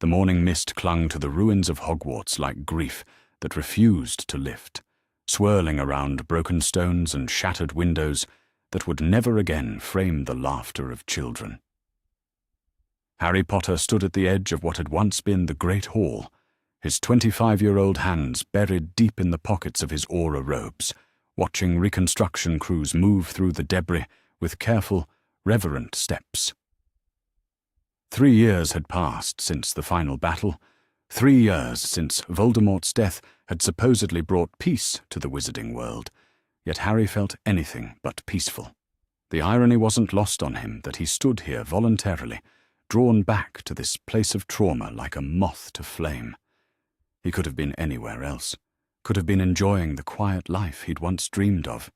The morning mist clung to the ruins of Hogwarts like grief that refused to lift, swirling around broken stones and shattered windows that would never again frame the laughter of children. Harry Potter stood at the edge of what had once been the Great Hall, his 25-year-old hands buried deep in the pockets of his aura robes, watching reconstruction crews move through the debris with careful, reverent steps. 3 years had passed since the final battle, 3 years since Voldemort's death had supposedly brought peace to the wizarding world, yet Harry felt anything but peaceful. The irony wasn't lost on him that he stood here voluntarily, drawn back to this place of trauma like a moth to flame. He could have been anywhere else, could have been enjoying the quiet life he'd once dreamed of,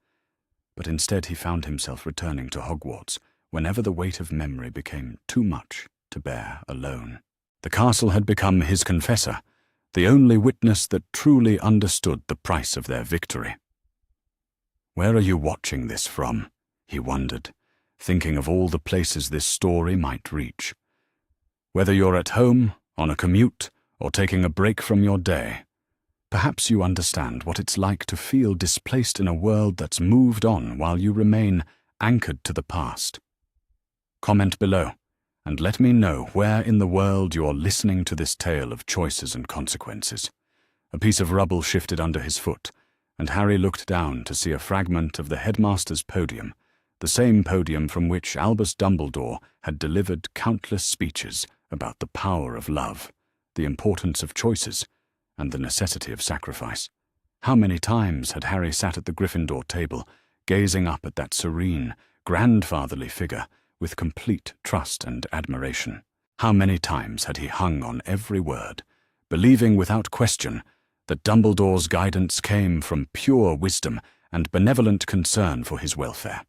but instead he found himself returning to Hogwarts whenever the weight of memory became too much to bear alone. The castle had become his confessor, the only witness that truly understood the price of their victory. "Where are you watching this from?" he wondered, thinking of all the places this story might reach. Whether you're at home, on a commute, or taking a break from your day, perhaps you understand what it's like to feel displaced in a world that's moved on while you remain anchored to the past. Comment below, and let me know where in the world you're listening to this tale of choices and consequences. A piece of rubble shifted under his foot, and Harry looked down to see a fragment of the headmaster's podium, the same podium from which Albus Dumbledore had delivered countless speeches about the power of love, the importance of choices, and the necessity of sacrifice. How many times had Harry sat at the Gryffindor table, gazing up at that serene, grandfatherly figure with complete trust and admiration? How many times had he hung on every word, believing without question that Dumbledore's guidance came from pure wisdom and benevolent concern for his welfare?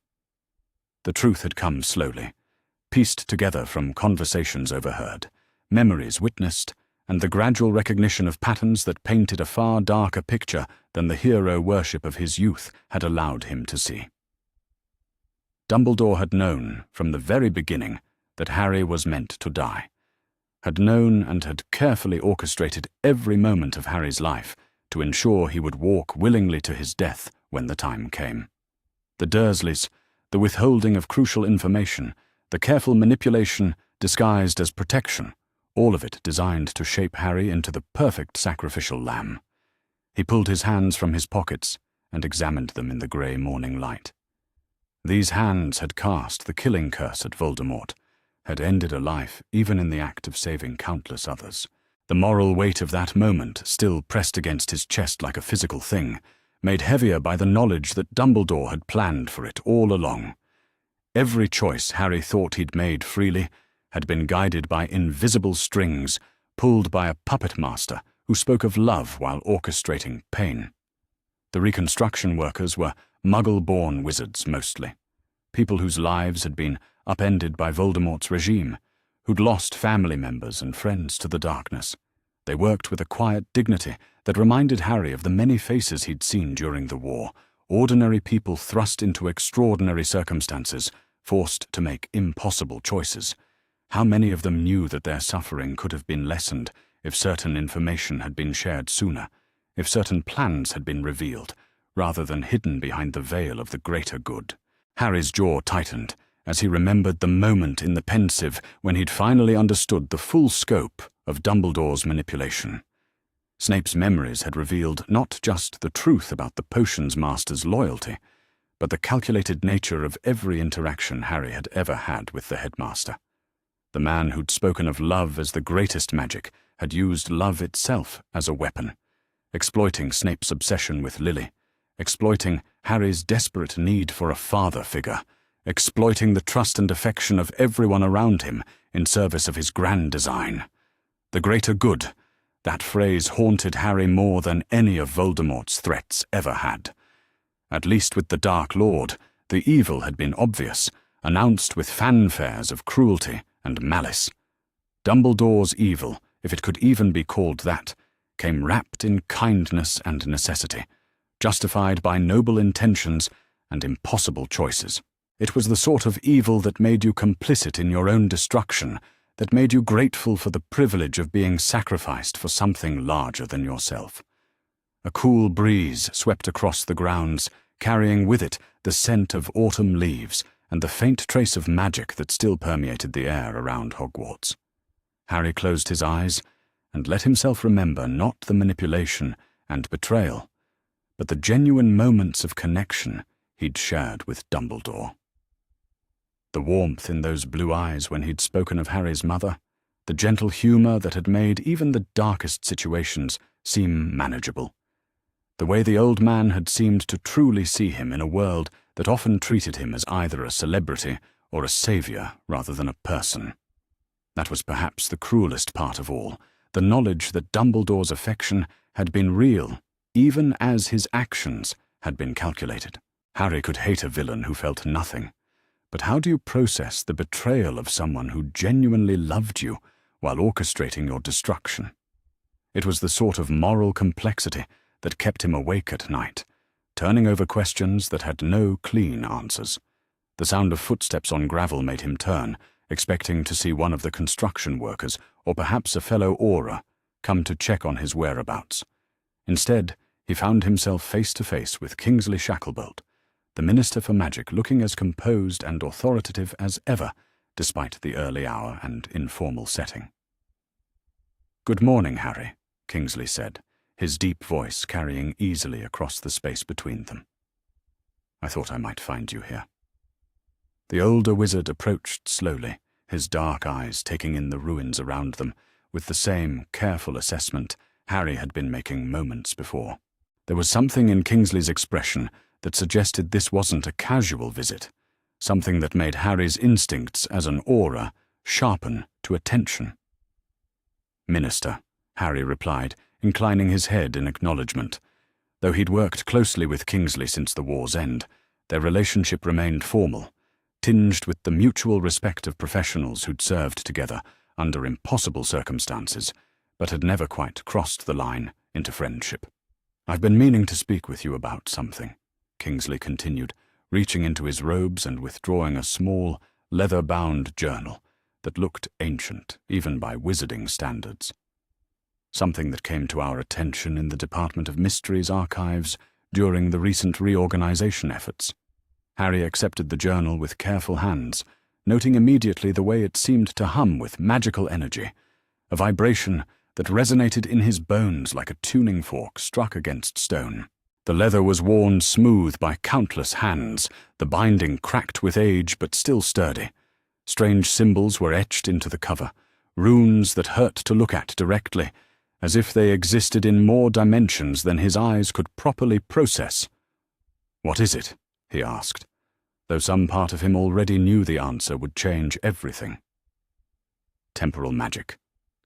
The truth had come slowly, pieced together from conversations overheard, memories witnessed, and the gradual recognition of patterns that painted a far darker picture than the hero worship of his youth had allowed him to see. Dumbledore had known from the very beginning that Harry was meant to die, had known and had carefully orchestrated every moment of Harry's life to ensure he would walk willingly to his death when the time came. The Dursleys, the withholding of crucial information, the careful manipulation disguised as protection, all of it designed to shape Harry into the perfect sacrificial lamb. He pulled his hands from his pockets and examined them in the grey morning light. These hands had cast the killing curse at Voldemort, had ended a life even in the act of saving countless others. The moral weight of that moment still pressed against his chest like a physical thing, made heavier by the knowledge that Dumbledore had planned for it all along. Every choice Harry thought he'd made freely had been guided by invisible strings pulled by a puppet master who spoke of love while orchestrating pain. The reconstruction workers were Muggle-born wizards mostly, people whose lives had been upended by Voldemort's regime, who'd lost family members and friends to the darkness. They worked with a quiet dignity that reminded Harry of the many faces he'd seen during the war, ordinary people thrust into extraordinary circumstances, forced to make impossible choices. How many of them knew that their suffering could have been lessened if certain information had been shared sooner, if certain plans had been revealed, rather than hidden behind the veil of the greater good? Harry's jaw tightened as he remembered the moment in the Pensieve when he'd finally understood the full scope of Dumbledore's manipulation. Snape's memories had revealed not just the truth about the potions master's loyalty, but the calculated nature of every interaction Harry had ever had with the headmaster. The man who'd spoken of love as the greatest magic had used love itself as a weapon, exploiting Snape's obsession with Lily, exploiting Harry's desperate need for a father figure, exploiting the trust and affection of everyone around him in service of his grand design. The greater good, that phrase haunted Harry more than any of Voldemort's threats ever had. At least with the Dark Lord, the evil had been obvious, announced with fanfares of cruelty and malice. Dumbledore's evil, if it could even be called that, came wrapped in kindness and necessity, justified by noble intentions and impossible choices. It was the sort of evil that made you complicit in your own destruction, that made you grateful for the privilege of being sacrificed for something larger than yourself. A cool breeze swept across the grounds, carrying with it the scent of autumn leaves and the faint trace of magic that still permeated the air around Hogwarts. Harry closed his eyes and let himself remember not the manipulation and betrayal, but the genuine moments of connection he'd shared with Dumbledore. The warmth in those blue eyes when he'd spoken of Harry's mother, the gentle humour that had made even the darkest situations seem manageable. The way the old man had seemed to truly see him in a world that often treated him as either a celebrity or a saviour rather than a person. That was perhaps the cruelest part of all, the knowledge that Dumbledore's affection had been real, even as his actions had been calculated. Harry could hate a villain who felt nothing, but how do you process the betrayal of someone who genuinely loved you while orchestrating your destruction? It was the sort of moral complexity that kept him awake at night, turning over questions that had no clean answers. The sound of footsteps on gravel made him turn, expecting to see one of the construction workers, or perhaps a fellow Auror, come to check on his whereabouts. Instead, he found himself face to face with Kingsley Shacklebolt, the Minister for Magic, looking as composed and authoritative as ever, despite the early hour and informal setting. "Good morning, Harry," Kingsley said, his deep voice carrying easily across the space between them. "I thought I might find you here." The older wizard approached slowly, his dark eyes taking in the ruins around them with the same careful assessment Harry had been making moments before. There was something in Kingsley's expression that suggested this wasn't a casual visit, something that made Harry's instincts as an Auror sharpen to attention. "Minister," Harry replied, inclining his head in acknowledgement. Though he'd worked closely with Kingsley since the war's end, their relationship remained formal, tinged with the mutual respect of professionals who'd served together under impossible circumstances, but had never quite crossed the line into friendship. "I've been meaning to speak with you about something," Kingsley continued, reaching into his robes and withdrawing a small, leather-bound journal that looked ancient, even by wizarding standards. "Something that came to our attention in the Department of Mysteries archives during the recent reorganization efforts." Harry accepted the journal with careful hands, noting immediately the way it seemed to hum with magical energy, a vibration that resonated in his bones like a tuning fork struck against stone. The leather was worn smooth by countless hands, the binding cracked with age but still sturdy. Strange symbols were etched into the cover, runes that hurt to look at directly, as if they existed in more dimensions than his eyes could properly process. "What is it?" he asked, though some part of him already knew the answer would change everything. "Temporal magic,"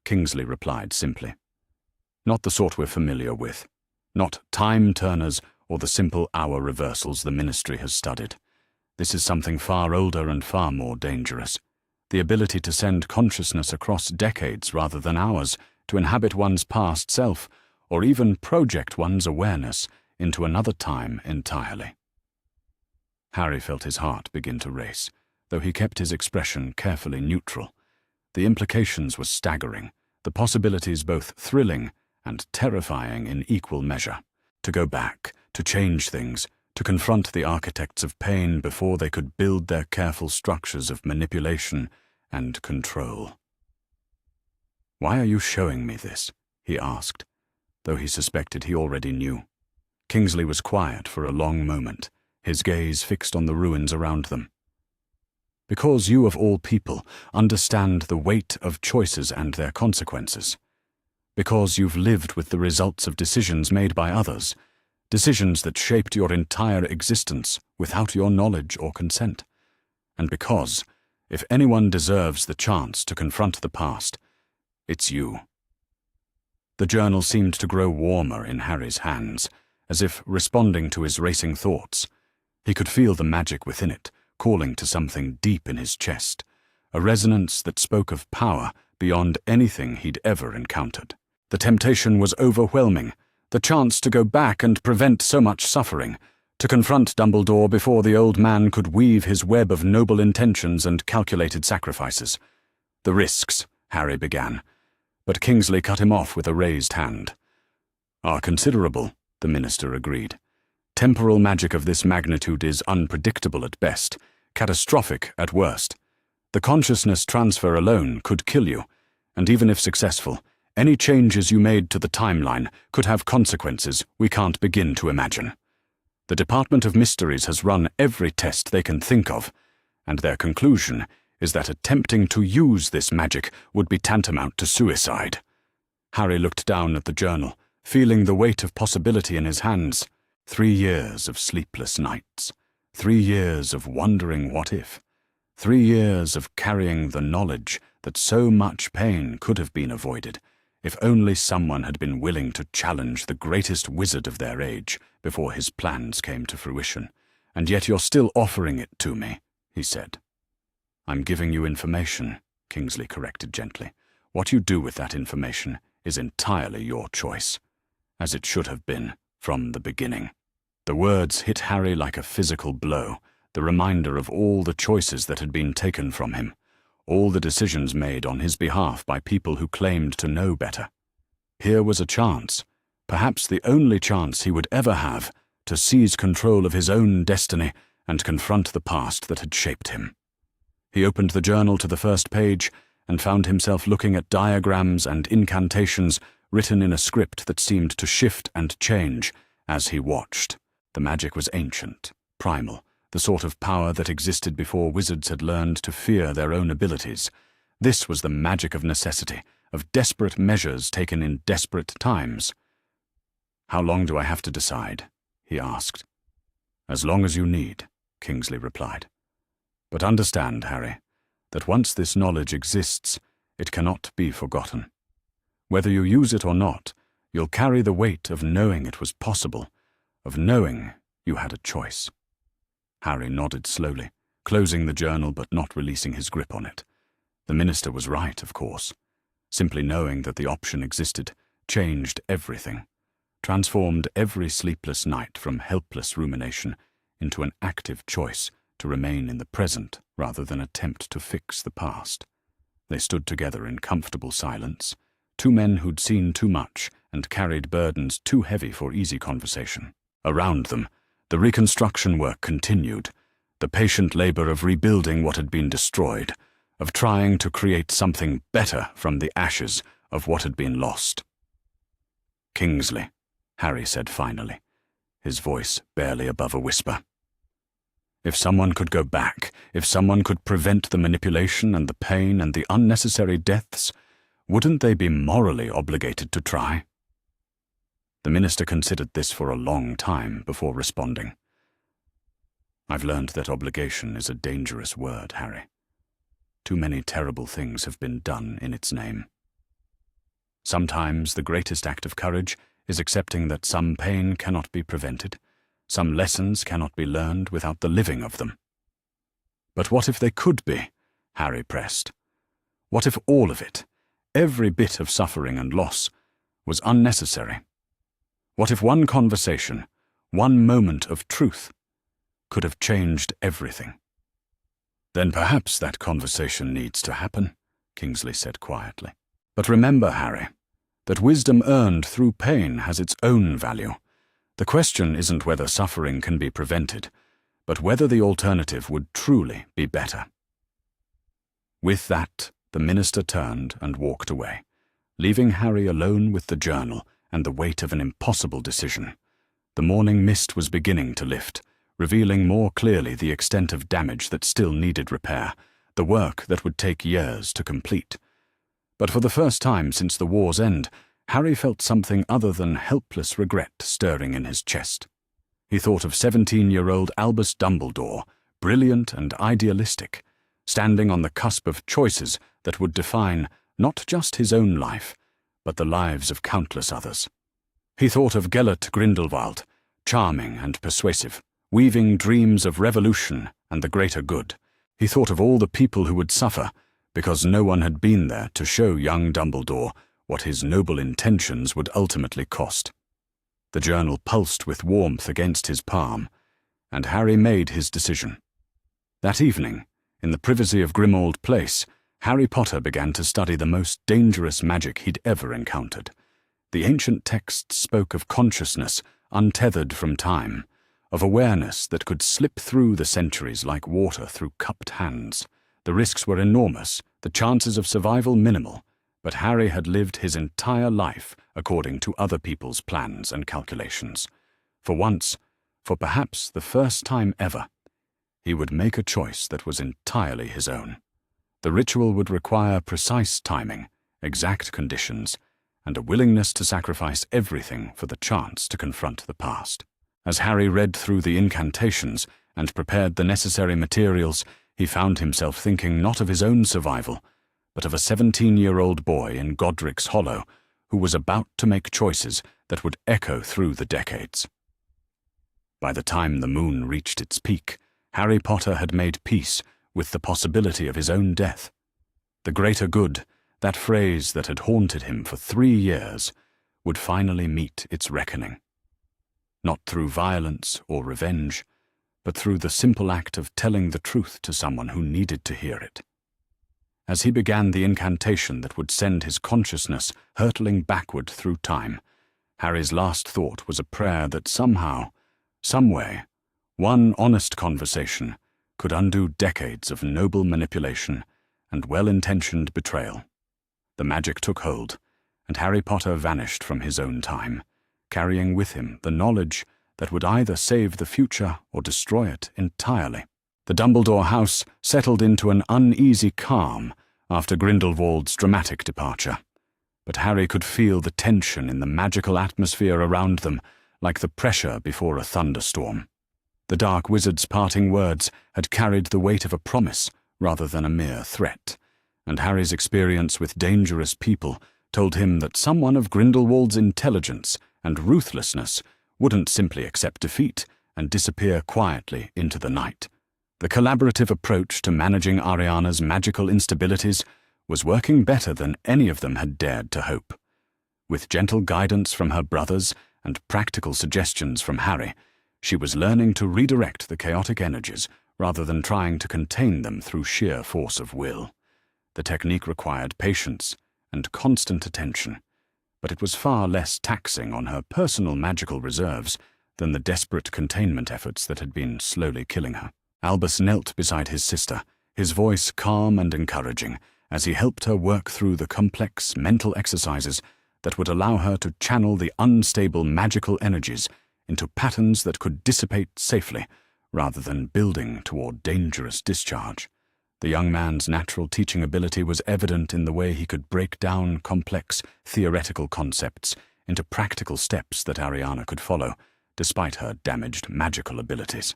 Kingsley replied simply. "Not the sort we're familiar with. Not time-turners or the simple hour reversals the Ministry has studied. This is something far older and far more dangerous. The ability to send consciousness across decades rather than hours, to inhabit one's past self, or even project one's awareness into another time entirely." Harry felt his heart begin to race, though he kept his expression carefully neutral. The implications were staggering, the possibilities both thrilling and terrifying in equal measure. To go back, to change things, to confront the architects of pain before they could build their careful structures of manipulation and control. "Why are you showing me this?" he asked, though he suspected he already knew. Kingsley was quiet for a long moment, his gaze fixed on the ruins around them. "Because you of all people understand the weight of choices and their consequences. Because you've lived with the results of decisions made by others, decisions that shaped your entire existence without your knowledge or consent. And because, if anyone deserves the chance to confront the past, it's you." The journal seemed to grow warmer in Harry's hands, as if responding to his racing thoughts. He could feel the magic within it, calling to something deep in his chest, a resonance that spoke of power beyond anything he'd ever encountered. The temptation was overwhelming, the chance to go back and prevent so much suffering, to confront Dumbledore before the old man could weave his web of noble intentions and calculated sacrifices. "The risks," Harry began, but Kingsley cut him off with a raised hand. "Are considerable," the minister agreed. "Temporal magic of this magnitude is unpredictable at best, catastrophic at worst. The consciousness transfer alone could kill you, and even if successful, any changes you made to the timeline could have consequences we can't begin to imagine. The Department of Mysteries has run every test they can think of, and their conclusion is that attempting to use this magic would be tantamount to suicide." Harry looked down at the journal, feeling the weight of possibility in his hands. 3 years of sleepless nights. 3 years of wondering what if. 3 years of carrying the knowledge that so much pain could have been avoided if only someone had been willing to challenge the greatest wizard of their age before his plans came to fruition. "And yet you're still offering it to me," he said. "I'm giving you information," Kingsley corrected gently. "What you do with that information is entirely your choice, as it should have been from the beginning." The words hit Harry like a physical blow, the reminder of all the choices that had been taken from him, all the decisions made on his behalf by people who claimed to know better. Here was a chance, perhaps the only chance he would ever have, to seize control of his own destiny and confront the past that had shaped him. He opened the journal to the first page and found himself looking at diagrams and incantations written in a script that seemed to shift and change as he watched. The magic was ancient, primal, the sort of power that existed before wizards had learned to fear their own abilities. This was the magic of necessity, of desperate measures taken in desperate times. "How long do I have to decide?" he asked. "As long as you need," Kingsley replied. "But understand, Harry, that once this knowledge exists, it cannot be forgotten. Whether you use it or not, you'll carry the weight of knowing it was possible, of knowing you had a choice." Harry nodded slowly, closing the journal but not releasing his grip on it. The minister was right, of course. Simply knowing that the option existed changed everything, transformed every sleepless night from helpless rumination into an active choice to remain in the present rather than attempt to fix the past. They stood together in comfortable silence, 2 men who'd seen too much and carried burdens too heavy for easy conversation. Around them, the reconstruction work continued, the patient labor of rebuilding what had been destroyed, of trying to create something better from the ashes of what had been lost. "Kingsley," Harry said finally, his voice barely above a whisper. "If someone could go back, if someone could prevent the manipulation and the pain and the unnecessary deaths, wouldn't they be morally obligated to try?" The minister considered this for a long time before responding. "I've learned that obligation is a dangerous word, Harry. Too many terrible things have been done in its name. Sometimes the greatest act of courage is accepting that some pain cannot be prevented, some lessons cannot be learned without the living of them." "But what if they could be?" Harry pressed. "What if all of it, every bit of suffering and loss, was unnecessary? What if one conversation, one moment of truth, could have changed everything?" "Then perhaps that conversation needs to happen," Kingsley said quietly. "But remember, Harry, that wisdom earned through pain has its own value. The question isn't whether suffering can be prevented, but whether the alternative would truly be better." With that, the minister turned and walked away, leaving Harry alone with the journal and the weight of an impossible decision. The morning mist was beginning to lift, revealing more clearly the extent of damage that still needed repair, the work that would take years to complete. But for the first time since the war's end, Harry felt something other than helpless regret stirring in his chest. He thought of 17-year-old Albus Dumbledore, brilliant and idealistic, standing on the cusp of choices that would define not just his own life, but the lives of countless others. He thought of Gellert Grindelwald, charming and persuasive, weaving dreams of revolution and the greater good. He thought of all the people who would suffer, because no one had been there to show young Dumbledore what his noble intentions would ultimately cost. The journal pulsed with warmth against his palm, and Harry made his decision. That evening, in the privacy of Grimmauld Place, Harry Potter began to study the most dangerous magic he'd ever encountered. The ancient texts spoke of consciousness untethered from time, of awareness that could slip through the centuries like water through cupped hands. The risks were enormous, the chances of survival minimal, but Harry had lived his entire life according to other people's plans and calculations. For once, for perhaps the first time ever, he would make a choice that was entirely his own. The ritual would require precise timing, exact conditions, and a willingness to sacrifice everything for the chance to confront the past. As Harry read through the incantations and prepared the necessary materials, he found himself thinking not of his own survival, but of a 17-year-old boy in Godric's Hollow who was about to make choices that would echo through the decades. By the time the moon reached its peak, Harry Potter had made peace with the possibility of his own death. The greater good, that phrase that had haunted him for 3 years, would finally meet its reckoning. Not through violence or revenge, but through the simple act of telling the truth to someone who needed to hear it. As he began the incantation that would send his consciousness hurtling backward through time, Harry's last thought was a prayer that somehow, some way, one honest conversation could undo decades of noble manipulation and well-intentioned betrayal. The magic took hold, and Harry Potter vanished from his own time, carrying with him the knowledge that would either save the future or destroy it entirely. The Dumbledore house settled into an uneasy calm after Grindelwald's dramatic departure, but Harry could feel the tension in the magical atmosphere around them, like the pressure before a thunderstorm. The dark wizard's parting words had carried the weight of a promise rather than a mere threat, and Harry's experience with dangerous people told him that someone of Grindelwald's intelligence and ruthlessness wouldn't simply accept defeat and disappear quietly into the night. The collaborative approach to managing Ariana's magical instabilities was working better than any of them had dared to hope. With gentle guidance from her brothers and practical suggestions from Harry, she was learning to redirect the chaotic energies rather than trying to contain them through sheer force of will. The technique required patience and constant attention, but it was far less taxing on her personal magical reserves than the desperate containment efforts that had been slowly killing her. Albus knelt beside his sister, his voice calm and encouraging, as he helped her work through the complex mental exercises that would allow her to channel the unstable magical energies into patterns that could dissipate safely, rather than building toward dangerous discharge. The young man's natural teaching ability was evident in the way he could break down complex theoretical concepts into practical steps that Ariana could follow, despite her damaged magical abilities.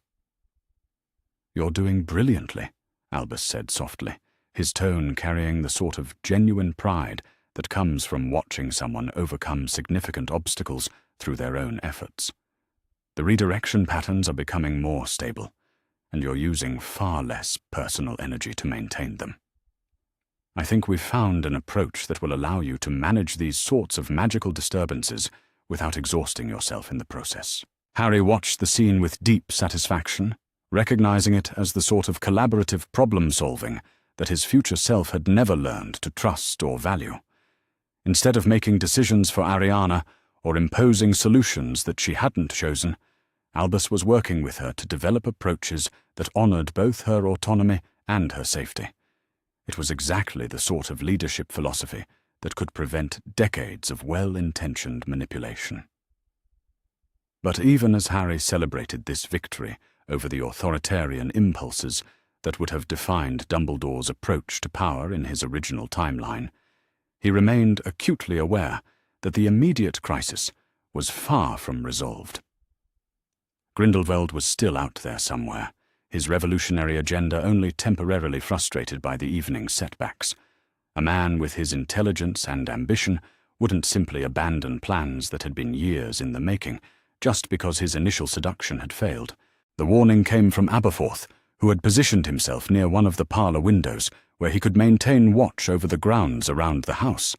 "You're doing brilliantly," Albus said softly, his tone carrying the sort of genuine pride that comes from watching someone overcome significant obstacles through their own efforts. "The redirection patterns are becoming more stable, and you're using far less personal energy to maintain them. I think we've found an approach that will allow you to manage these sorts of magical disturbances without exhausting yourself in the process." Harry watched the scene with deep satisfaction, recognizing it as the sort of collaborative problem-solving that his future self had never learned to trust or value. Instead of making decisions for Ariana or imposing solutions that she hadn't chosen, Albus was working with her to develop approaches that honored both her autonomy and her safety. It was exactly the sort of leadership philosophy that could prevent decades of well-intentioned manipulation. But even as Harry celebrated this victory over the authoritarian impulses that would have defined Dumbledore's approach to power in his original timeline, he remained acutely aware that the immediate crisis was far from resolved. Grindelwald was still out there somewhere, his revolutionary agenda only temporarily frustrated by the evening's setbacks. A man with his intelligence and ambition wouldn't simply abandon plans that had been years in the making just because his initial seduction had failed. The warning came from Aberforth, who had positioned himself near one of the parlor windows where he could maintain watch over the grounds around the house.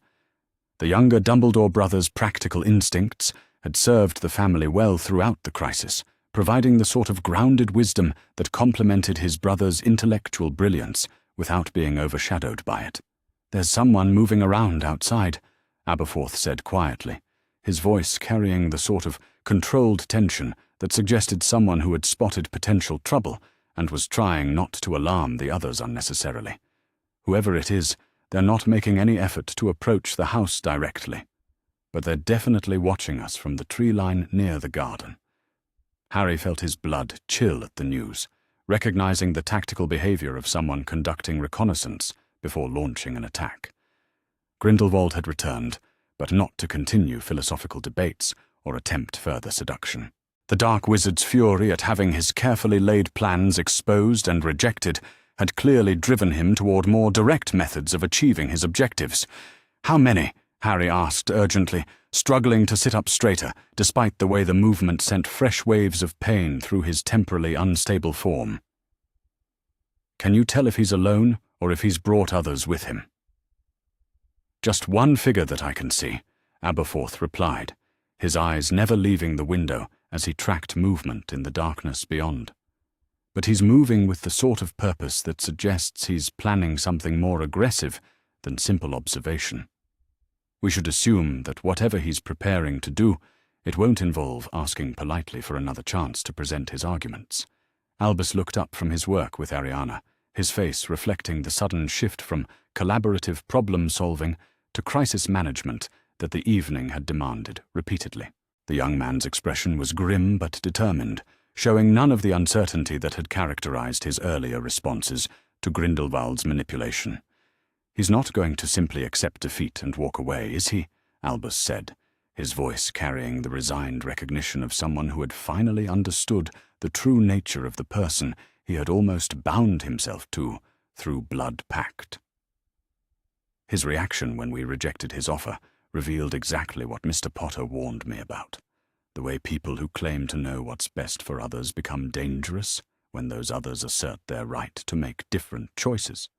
The younger Dumbledore brothers' practical instincts had served the family well throughout the crisis, providing the sort of grounded wisdom that complemented his brother's intellectual brilliance without being overshadowed by it. "There's someone moving around outside," Aberforth said quietly, his voice carrying the sort of controlled tension that suggested someone who had spotted potential trouble and was trying not to alarm the others unnecessarily. "Whoever it is, they're not making any effort to approach the house directly, but they're definitely watching us from the tree line near the garden." Harry felt his blood chill at the news, recognizing the tactical behavior of someone conducting reconnaissance before launching an attack. Grindelwald had returned, but not to continue philosophical debates or attempt further seduction. The Dark Wizard's fury at having his carefully laid plans exposed and rejected had clearly driven him toward more direct methods of achieving his objectives. "How many?" Harry asked urgently, struggling to sit up straighter, despite the way the movement sent fresh waves of pain through his temporarily unstable form. "Can you tell if he's alone or if he's brought others with him?" "Just one figure that I can see," Aberforth replied, his eyes never leaving the window as he tracked movement in the darkness beyond. "But he's moving with the sort of purpose that suggests he's planning something more aggressive than simple observation. We should assume that whatever he's preparing to do, it won't involve asking politely for another chance to present his arguments." Albus looked up from his work with Ariana, his face reflecting the sudden shift from collaborative problem-solving to crisis management that the evening had demanded repeatedly. The young man's expression was grim but determined, showing none of the uncertainty that had characterized his earlier responses to Grindelwald's manipulation. "He's not going to simply accept defeat and walk away, is he?" Albus said, his voice carrying the resigned recognition of someone who had finally understood the true nature of the person he had almost bound himself to through blood pact. His reaction when we rejected his offer revealed exactly what Mr. Potter warned me about: the way people who claim to know what's best for others become dangerous when those others assert their right to make different choices.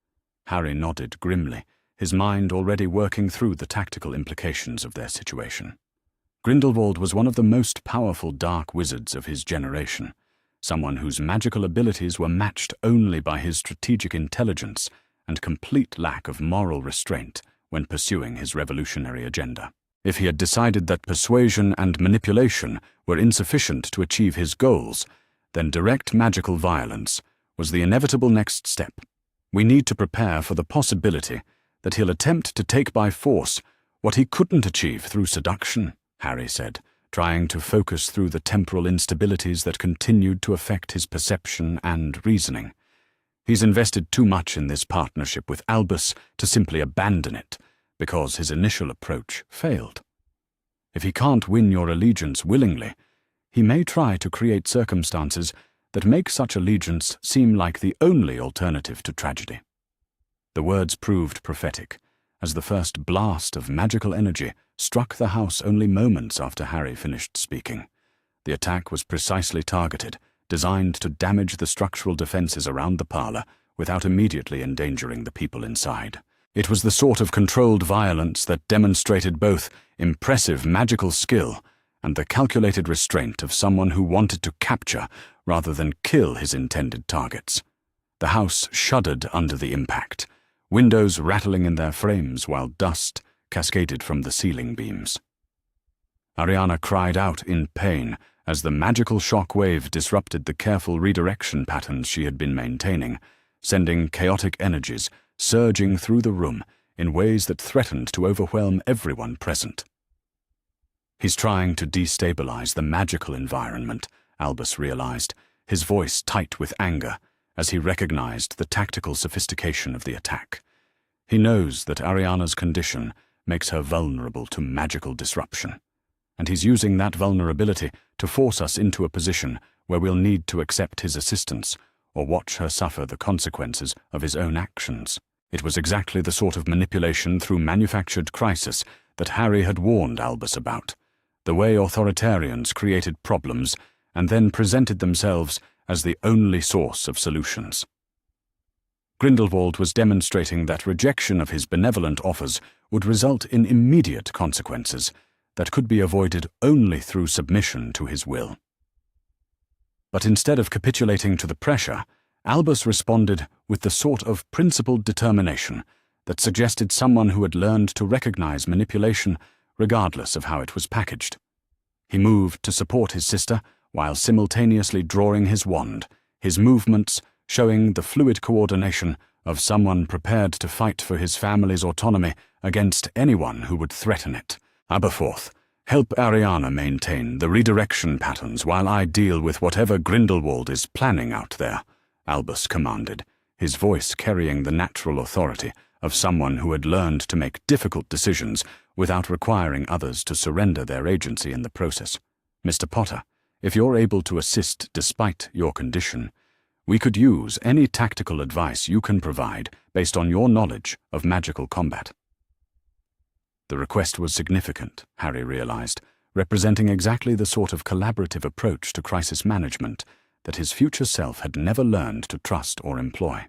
Harry nodded grimly, his mind already working through the tactical implications of their situation. Grindelwald was one of the most powerful dark wizards of his generation, someone whose magical abilities were matched only by his strategic intelligence and complete lack of moral restraint when pursuing his revolutionary agenda. If he had decided that persuasion and manipulation were insufficient to achieve his goals, then direct magical violence was the inevitable next step. "We need to prepare for the possibility that he'll attempt to take by force what he couldn't achieve through seduction," Harry said, trying to focus through the temporal instabilities that continued to affect his perception and reasoning. "He's invested too much in this partnership with Albus to simply abandon it, because his initial approach failed. If he can't win your allegiance willingly, he may try to create circumstances that make such allegiance seem like the only alternative to tragedy." The words proved prophetic, as the first blast of magical energy struck the house only moments after Harry finished speaking. The attack was precisely targeted, designed to damage the structural defenses around the parlor without immediately endangering the people inside. It was the sort of controlled violence that demonstrated both impressive magical skill and the calculated restraint of someone who wanted to capture rather than kill his intended targets. The house shuddered under the impact, windows rattling in their frames while dust cascaded from the ceiling beams. Ariana cried out in pain as the magical shock wave disrupted the careful redirection patterns she had been maintaining, sending chaotic energies surging through the room in ways that threatened to overwhelm everyone present. "He's trying to destabilize the magical environment," Albus realized, his voice tight with anger as he recognized the tactical sophistication of the attack. He knows that Ariana's condition makes her vulnerable to magical disruption, and he's using that vulnerability to force us into a position where we'll need to accept his assistance or watch her suffer the consequences of his own actions. It was exactly the sort of manipulation through manufactured crisis that Harry had warned Albus about, the way authoritarians created problems and then presented themselves as the only source of solutions. Grindelwald was demonstrating that rejection of his benevolent offers would result in immediate consequences that could be avoided only through submission to his will. But instead of capitulating to the pressure, Albus responded with the sort of principled determination that suggested someone who had learned to recognize manipulation regardless of how it was packaged. He moved to support his sister while simultaneously drawing his wand, his movements showing the fluid coordination of someone prepared to fight for his family's autonomy against anyone who would threaten it. Aberforth, help Ariana maintain the redirection patterns while I deal with whatever Grindelwald is planning out there, Albus commanded, his voice carrying the natural authority of someone who had learned to make difficult decisions without requiring others to surrender their agency in the process. Mr. Potter, if you're able to assist despite your condition, we could use any tactical advice you can provide based on your knowledge of magical combat. The request was significant, Harry realized, representing exactly the sort of collaborative approach to crisis management that his future self had never learned to trust or employ.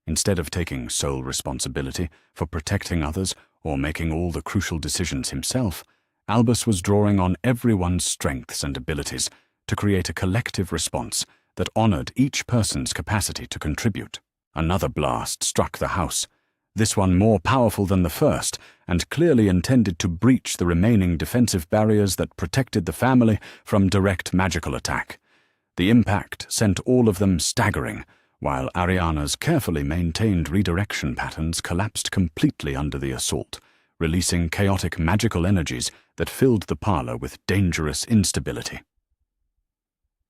Instead of taking sole responsibility for protecting others or making all the crucial decisions himself, Albus was drawing on everyone's strengths and abilities to create a collective response that honored each person's capacity to contribute. Another blast struck the house, this one more powerful than the first, and clearly intended to breach the remaining defensive barriers that protected the family from direct magical attack. The impact sent all of them staggering, while Ariana's carefully maintained redirection patterns collapsed completely under the assault, releasing chaotic magical energies that filled the parlor with dangerous instability.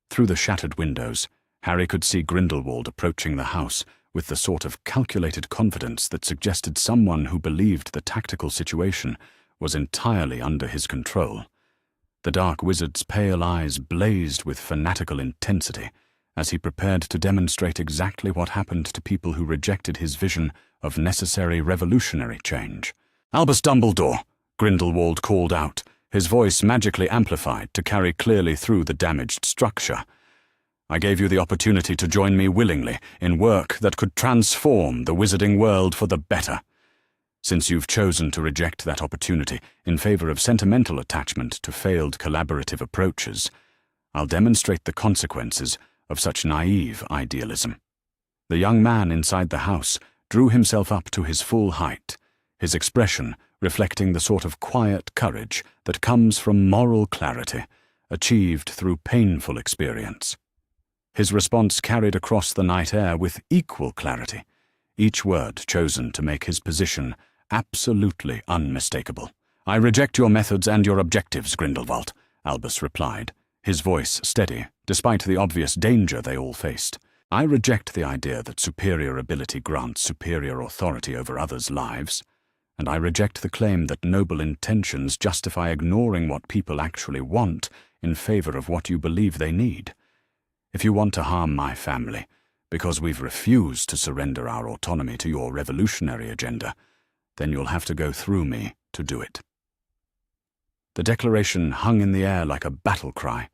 Through the shattered windows, Harry could see Grindelwald approaching the house with the sort of calculated confidence that suggested someone who believed the tactical situation was entirely under his control. The dark wizard's pale eyes blazed with fanatical intensity as he prepared to demonstrate exactly what happened to people who rejected his vision of necessary revolutionary change. "Albus Dumbledore," Grindelwald called out, his voice magically amplified to carry clearly through the damaged structure. "I gave you the opportunity to join me willingly in work that could transform the wizarding world for the better. Since you've chosen to reject that opportunity in favor of sentimental attachment to failed collaborative approaches, I'll demonstrate the consequences of such naive idealism." The young man inside the house drew himself up to his full height, his expression reflecting the sort of quiet courage that comes from moral clarity, achieved through painful experience. His response carried across the night air with equal clarity, each word chosen to make his position absolutely unmistakable. "I reject your methods and your objectives, Grindelwald," Albus replied, his voice steady, despite the obvious danger they all faced. "I reject the idea that superior ability grants superior authority over others' lives, and I reject the claim that noble intentions justify ignoring what people actually want in favor of what you believe they need. If you want to harm my family, because we've refused to surrender our autonomy to your revolutionary agenda, then you'll have to go through me to do it." The declaration hung in the air like a battle cry,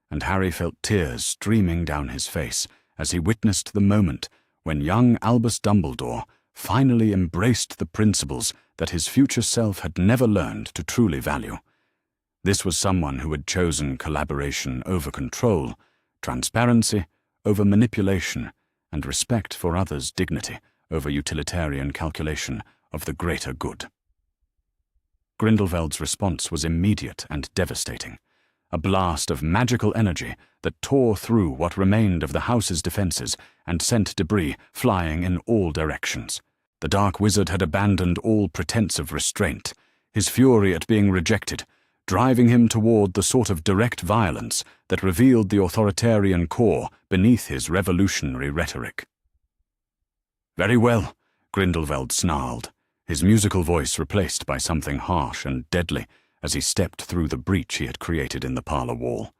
and Harry felt tears streaming down his face as he witnessed the moment when young Albus Dumbledore finally embraced the principles that his future self had never learned to truly value. This was someone who had chosen collaboration over control, transparency over manipulation, and respect for others' dignity over utilitarian calculation of the greater good. Grindelwald's response was immediate and devastating, a blast of magical energy that tore through what remained of the house's defenses and sent debris flying in all directions. The dark wizard had abandoned all pretense of restraint, his fury at being rejected, driving him toward the sort of direct violence that revealed the authoritarian core beneath his revolutionary rhetoric. "Very well," Grindelwald snarled, his musical voice replaced by something harsh and deadly as he stepped through the breach he had created in the parlor wall.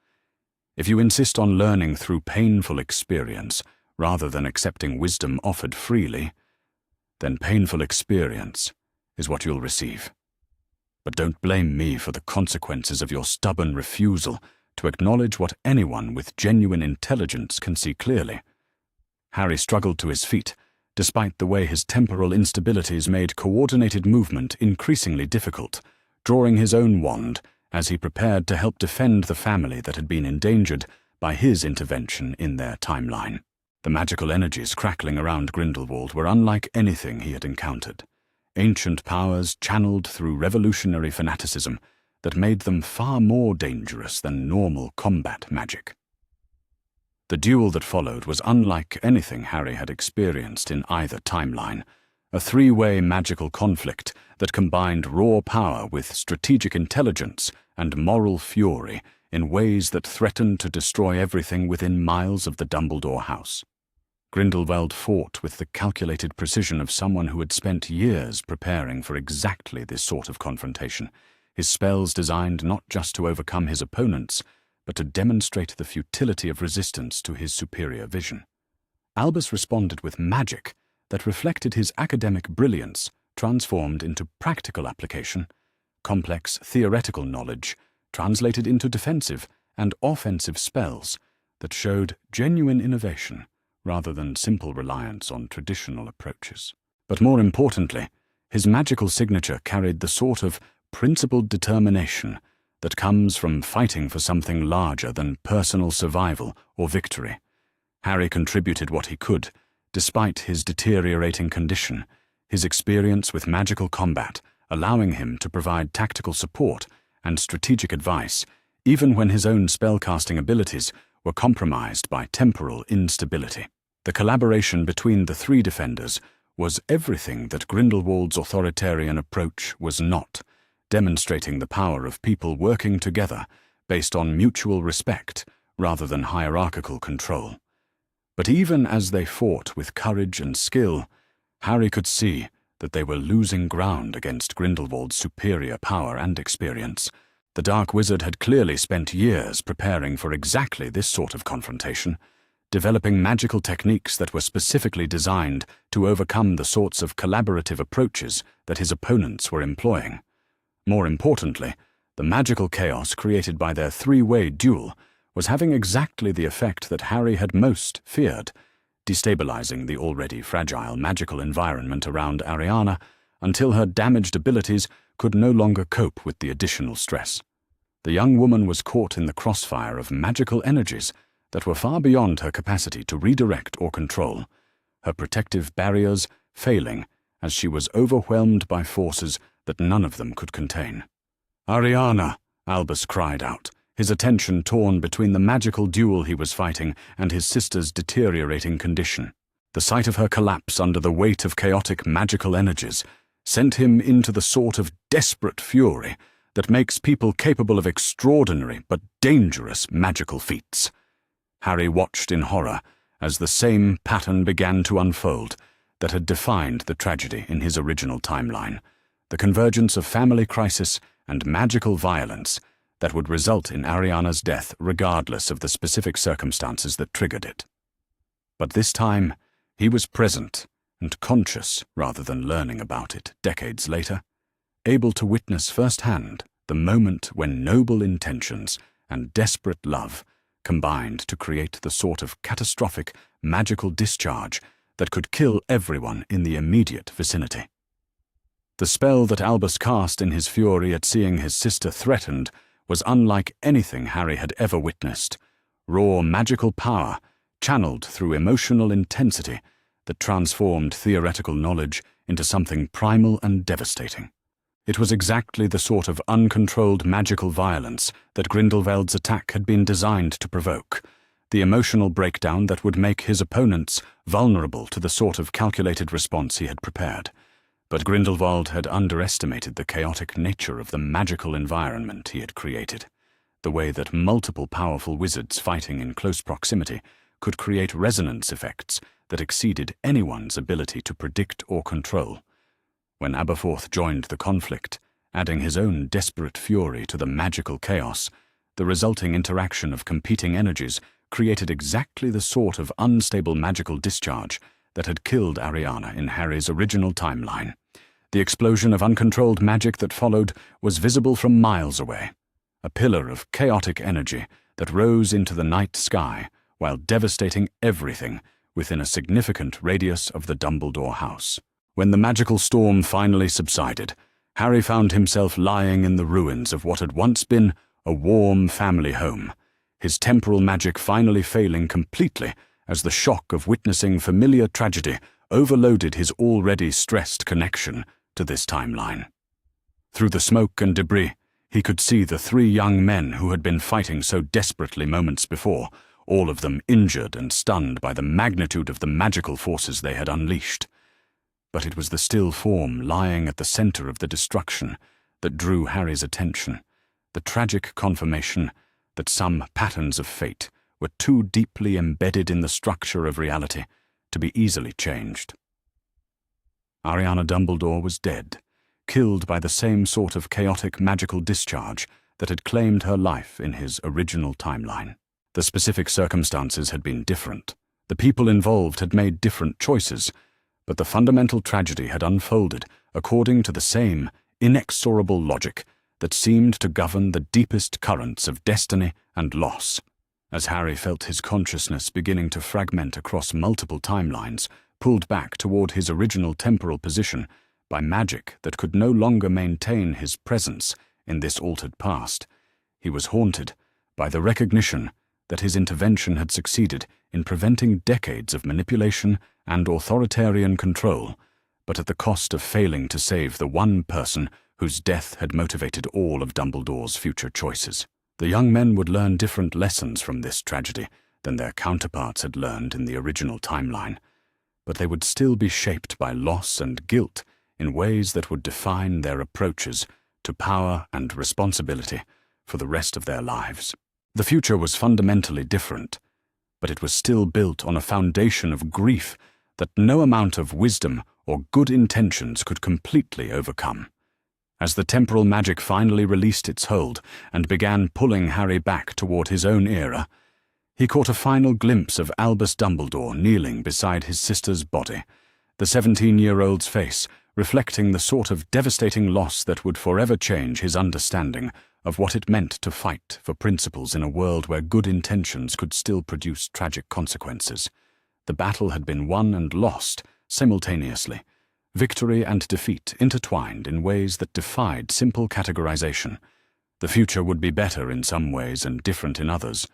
"If you insist on learning through painful experience rather than accepting wisdom offered freely, then painful experience is what you'll receive. But don't blame me for the consequences of your stubborn refusal to acknowledge what anyone with genuine intelligence can see clearly." Harry struggled to his feet, despite the way his temporal instabilities made coordinated movement increasingly difficult, drawing his own wand as he prepared to help defend the family that had been endangered by his intervention in their timeline. The magical energies crackling around Grindelwald were unlike anything he had encountered. Ancient powers channeled through revolutionary fanaticism that made them far more dangerous than normal combat magic. The duel that followed was unlike anything Harry had experienced in either timeline, a three-way magical conflict that combined raw power with strategic intelligence and moral fury in ways that threatened to destroy everything within miles of the Dumbledore house. Grindelwald fought with the calculated precision of someone who had spent years preparing for exactly this sort of confrontation, his spells designed not just to overcome his opponents, but to demonstrate the futility of resistance to his superior vision. Albus responded with magic that reflected his academic brilliance, transformed into practical application, complex theoretical knowledge, translated into defensive and offensive spells that showed genuine innovation rather than simple reliance on traditional approaches. But more importantly, his magical signature carried the sort of principled determination that comes from fighting for something larger than personal survival or victory. Harry contributed what he could, despite his deteriorating condition, his experience with magical combat allowing him to provide tactical support and strategic advice, even when his own spellcasting abilities were compromised by temporal instability. The collaboration between the three defenders was everything that Grindelwald's authoritarian approach was not, demonstrating the power of people working together based on mutual respect rather than hierarchical control. But even as they fought with courage and skill, Harry could see that they were losing ground against Grindelwald's superior power and experience. The Dark Wizard had clearly spent years preparing for exactly this sort of confrontation, developing magical techniques that were specifically designed to overcome the sorts of collaborative approaches that his opponents were employing. More importantly, the magical chaos created by their three-way duel was having exactly the effect that Harry had most feared, destabilizing the already fragile magical environment around Ariana until her damaged abilities could no longer cope with the additional stress. The young woman was caught in the crossfire of magical energies that were far beyond her capacity to redirect or control, her protective barriers failing as she was overwhelmed by forces that none of them could contain. "Ariana!" Albus cried out, his attention torn between the magical duel he was fighting and his sister's deteriorating condition. The sight of her collapse under the weight of chaotic magical energies sent him into the sort of desperate fury that makes people capable of extraordinary but dangerous magical feats. Harry watched in horror as the same pattern began to unfold that had defined the tragedy in his original timeline, the convergence of family crisis and magical violence that would result in Ariana's death regardless of the specific circumstances that triggered it. But this time, he was present and conscious rather than learning about it decades later, able to witness firsthand the moment when noble intentions and desperate love combined to create the sort of catastrophic magical discharge that could kill everyone in the immediate vicinity. The spell that Albus cast in his fury at seeing his sister threatened was unlike anything Harry had ever witnessed, raw magical power channeled through emotional intensity that transformed theoretical knowledge into something primal and devastating. It was exactly the sort of uncontrolled magical violence that Grindelwald's attack had been designed to provoke, the emotional breakdown that would make his opponents vulnerable to the sort of calculated response he had prepared. But Grindelwald had underestimated the chaotic nature of the magical environment he had created, the way that multiple powerful wizards fighting in close proximity could create resonance effects that exceeded anyone's ability to predict or control. When Aberforth joined the conflict, adding his own desperate fury to the magical chaos, the resulting interaction of competing energies created exactly the sort of unstable magical discharge that had killed Ariana in Harry's original timeline. The explosion of uncontrolled magic that followed was visible from miles away, a pillar of chaotic energy that rose into the night sky while devastating everything within a significant radius of the Dumbledore house. When the magical storm finally subsided, Harry found himself lying in the ruins of what had once been a warm family home, his temporal magic finally failing completely as the shock of witnessing familiar tragedy overloaded his already stressed connection to this timeline. Through the smoke and debris, he could see the three young men who had been fighting so desperately moments before, all of them injured and stunned by the magnitude of the magical forces they had unleashed. But it was the still form lying at the center of the destruction that drew Harry's attention, the tragic confirmation that some patterns of fate were too deeply embedded in the structure of reality to be easily changed. Ariana Dumbledore was dead, killed by the same sort of chaotic magical discharge that had claimed her life in his original timeline. The specific circumstances had been different. The people involved had made different choices, but the fundamental tragedy had unfolded according to the same inexorable logic that seemed to govern the deepest currents of destiny and loss. As Harry felt his consciousness beginning to fragment across multiple timelines, pulled back toward his original temporal position by magic that could no longer maintain his presence in this altered past, he was haunted by the recognition that his intervention had succeeded in preventing decades of manipulation and authoritarian control, but at the cost of failing to save the one person whose death had motivated all of Dumbledore's future choices. The young men would learn different lessons from this tragedy than their counterparts had learned in the original timeline, but they would still be shaped by loss and guilt in ways that would define their approaches to power and responsibility for the rest of their lives. The future was fundamentally different, but it was still built on a foundation of grief that no amount of wisdom or good intentions could completely overcome. As the temporal magic finally released its hold and began pulling Harry back toward his own era, he caught a final glimpse of Albus Dumbledore kneeling beside his sister's body, the 17-year-old's face reflecting the sort of devastating loss that would forever change his understanding of what it meant to fight for principles in a world where good intentions could still produce tragic consequences. The battle had been won and lost simultaneously, victory and defeat intertwined in ways that defied simple categorization. The future would be better in some ways and different in others,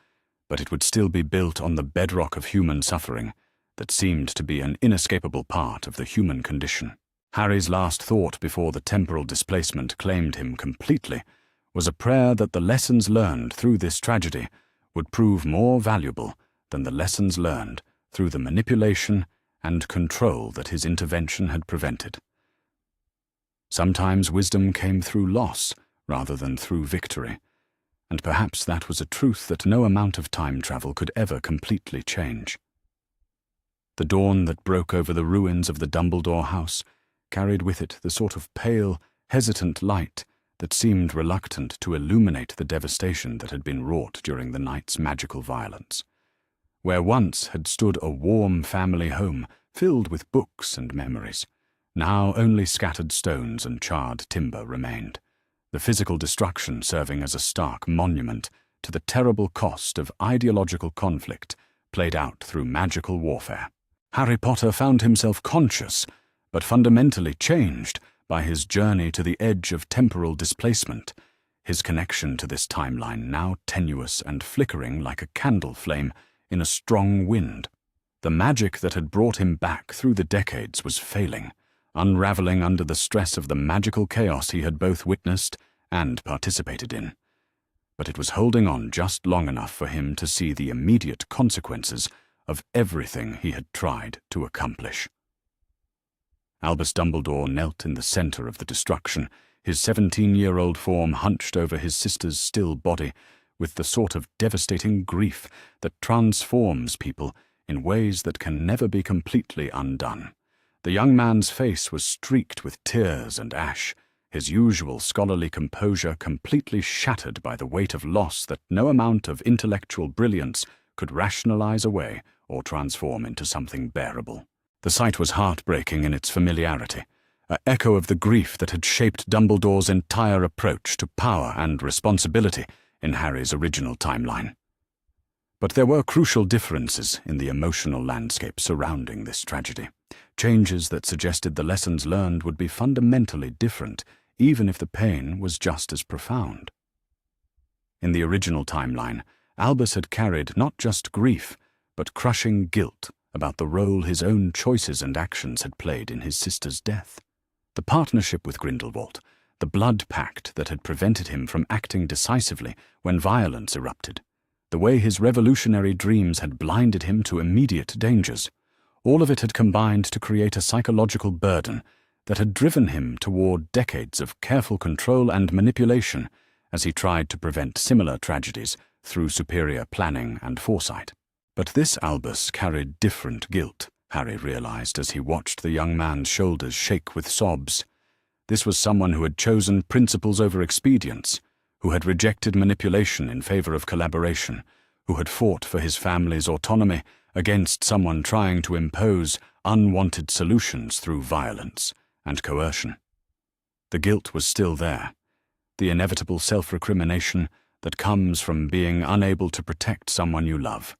but it would still be built on the bedrock of human suffering that seemed to be an inescapable part of the human condition. Harry's last thought before the temporal displacement claimed him completely was a prayer that the lessons learned through this tragedy would prove more valuable than the lessons learned through the manipulation and control that his intervention had prevented. Sometimes wisdom came through loss rather than through victory, and perhaps that was a truth that no amount of time travel could ever completely change. The dawn that broke over the ruins of the Dumbledore house carried with it the sort of pale, hesitant light that seemed reluctant to illuminate the devastation that had been wrought during the night's magical violence. Where once had stood a warm family home filled with books and memories, now only scattered stones and charred timber remained, the physical destruction serving as a stark monument to the terrible cost of ideological conflict played out through magical warfare. Harry Potter found himself conscious, but fundamentally changed by his journey to the edge of temporal displacement, his connection to this timeline now tenuous and flickering like a candle flame in a strong wind. The magic that had brought him back through the decades was failing, unraveling under the stress of the magical chaos he had both witnessed and participated in. But it was holding on just long enough for him to see the immediate consequences of everything he had tried to accomplish. Albus Dumbledore knelt in the center of the destruction, his 17-year-old form hunched over his sister's still body with the sort of devastating grief that transforms people in ways that can never be completely undone. The young man's face was streaked with tears and ash, his usual scholarly composure completely shattered by the weight of loss that no amount of intellectual brilliance could rationalize away or transform into something bearable. The sight was heartbreaking in its familiarity, an echo of the grief that had shaped Dumbledore's entire approach to power and responsibility in Harry's original timeline. But there were crucial differences in the emotional landscape surrounding this tragedy, changes that suggested the lessons learned would be fundamentally different, even if the pain was just as profound. In the original timeline, Albus had carried not just grief, but crushing guilt about the role his own choices and actions had played in his sister's death. The partnership with Grindelwald, the blood pact that had prevented him from acting decisively when violence erupted, the way his revolutionary dreams had blinded him to immediate dangers, all of it had combined to create a psychological burden that had driven him toward decades of careful control and manipulation as he tried to prevent similar tragedies through superior planning and foresight. But this Albus carried different guilt, Harry realized as he watched the young man's shoulders shake with sobs. This was someone who had chosen principles over expedience, who had rejected manipulation in favor of collaboration, who had fought for his family's autonomy against someone trying to impose unwanted solutions through violence and coercion. The guilt was still there, the inevitable self-recrimination that comes from being unable to protect someone you love.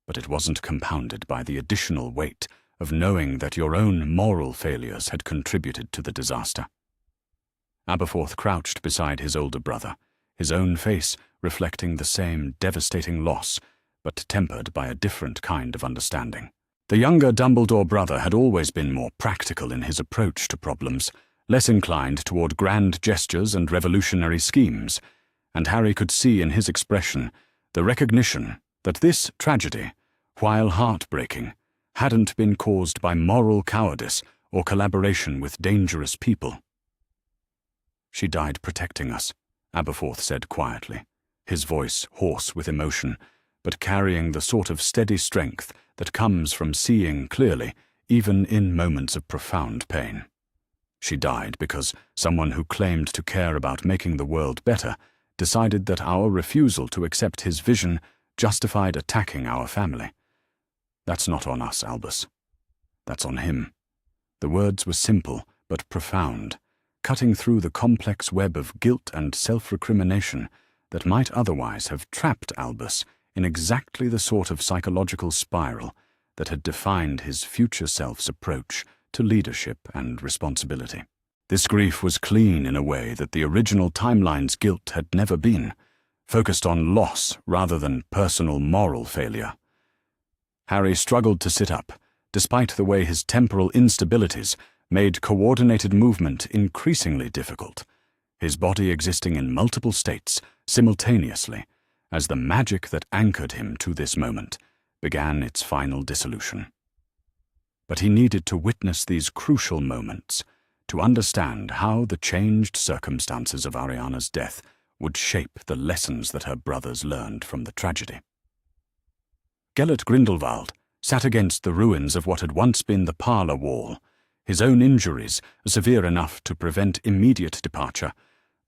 But it wasn't compounded by the additional weight of knowing that your own moral failures had contributed to the disaster. Aberforth crouched beside his older brother, his own face reflecting the same devastating loss, but tempered by a different kind of understanding. The younger Dumbledore brother had always been more practical in his approach to problems, less inclined toward grand gestures and revolutionary schemes, and Harry could see in his expression the recognition that this tragedy, while heartbreaking, hadn't been caused by moral cowardice or collaboration with dangerous people. "She died protecting us," Aberforth said quietly, his voice hoarse with emotion, but carrying the sort of steady strength that comes from seeing clearly, even in moments of profound pain. "She died because someone who claimed to care about making the world better decided that our refusal to accept his vision justified attacking our family. That's not on us, Albus. That's on him." The words were simple but profound, cutting through the complex web of guilt and self-recrimination that might otherwise have trapped Albus in exactly the sort of psychological spiral that had defined his future self's approach to leadership and responsibility. This grief was clean in a way that the original timeline's guilt had never been, focused on loss rather than personal moral failure. Harry struggled to sit up, despite the way his temporal instabilities made coordinated movement increasingly difficult, his body existing in multiple states simultaneously, as the magic that anchored him to this moment began its final dissolution. But he needed to witness these crucial moments to understand how the changed circumstances of Ariana's death would shape the lessons that her brothers learned from the tragedy. Gellert Grindelwald sat against the ruins of what had once been the parlor wall, his own injuries severe enough to prevent immediate departure,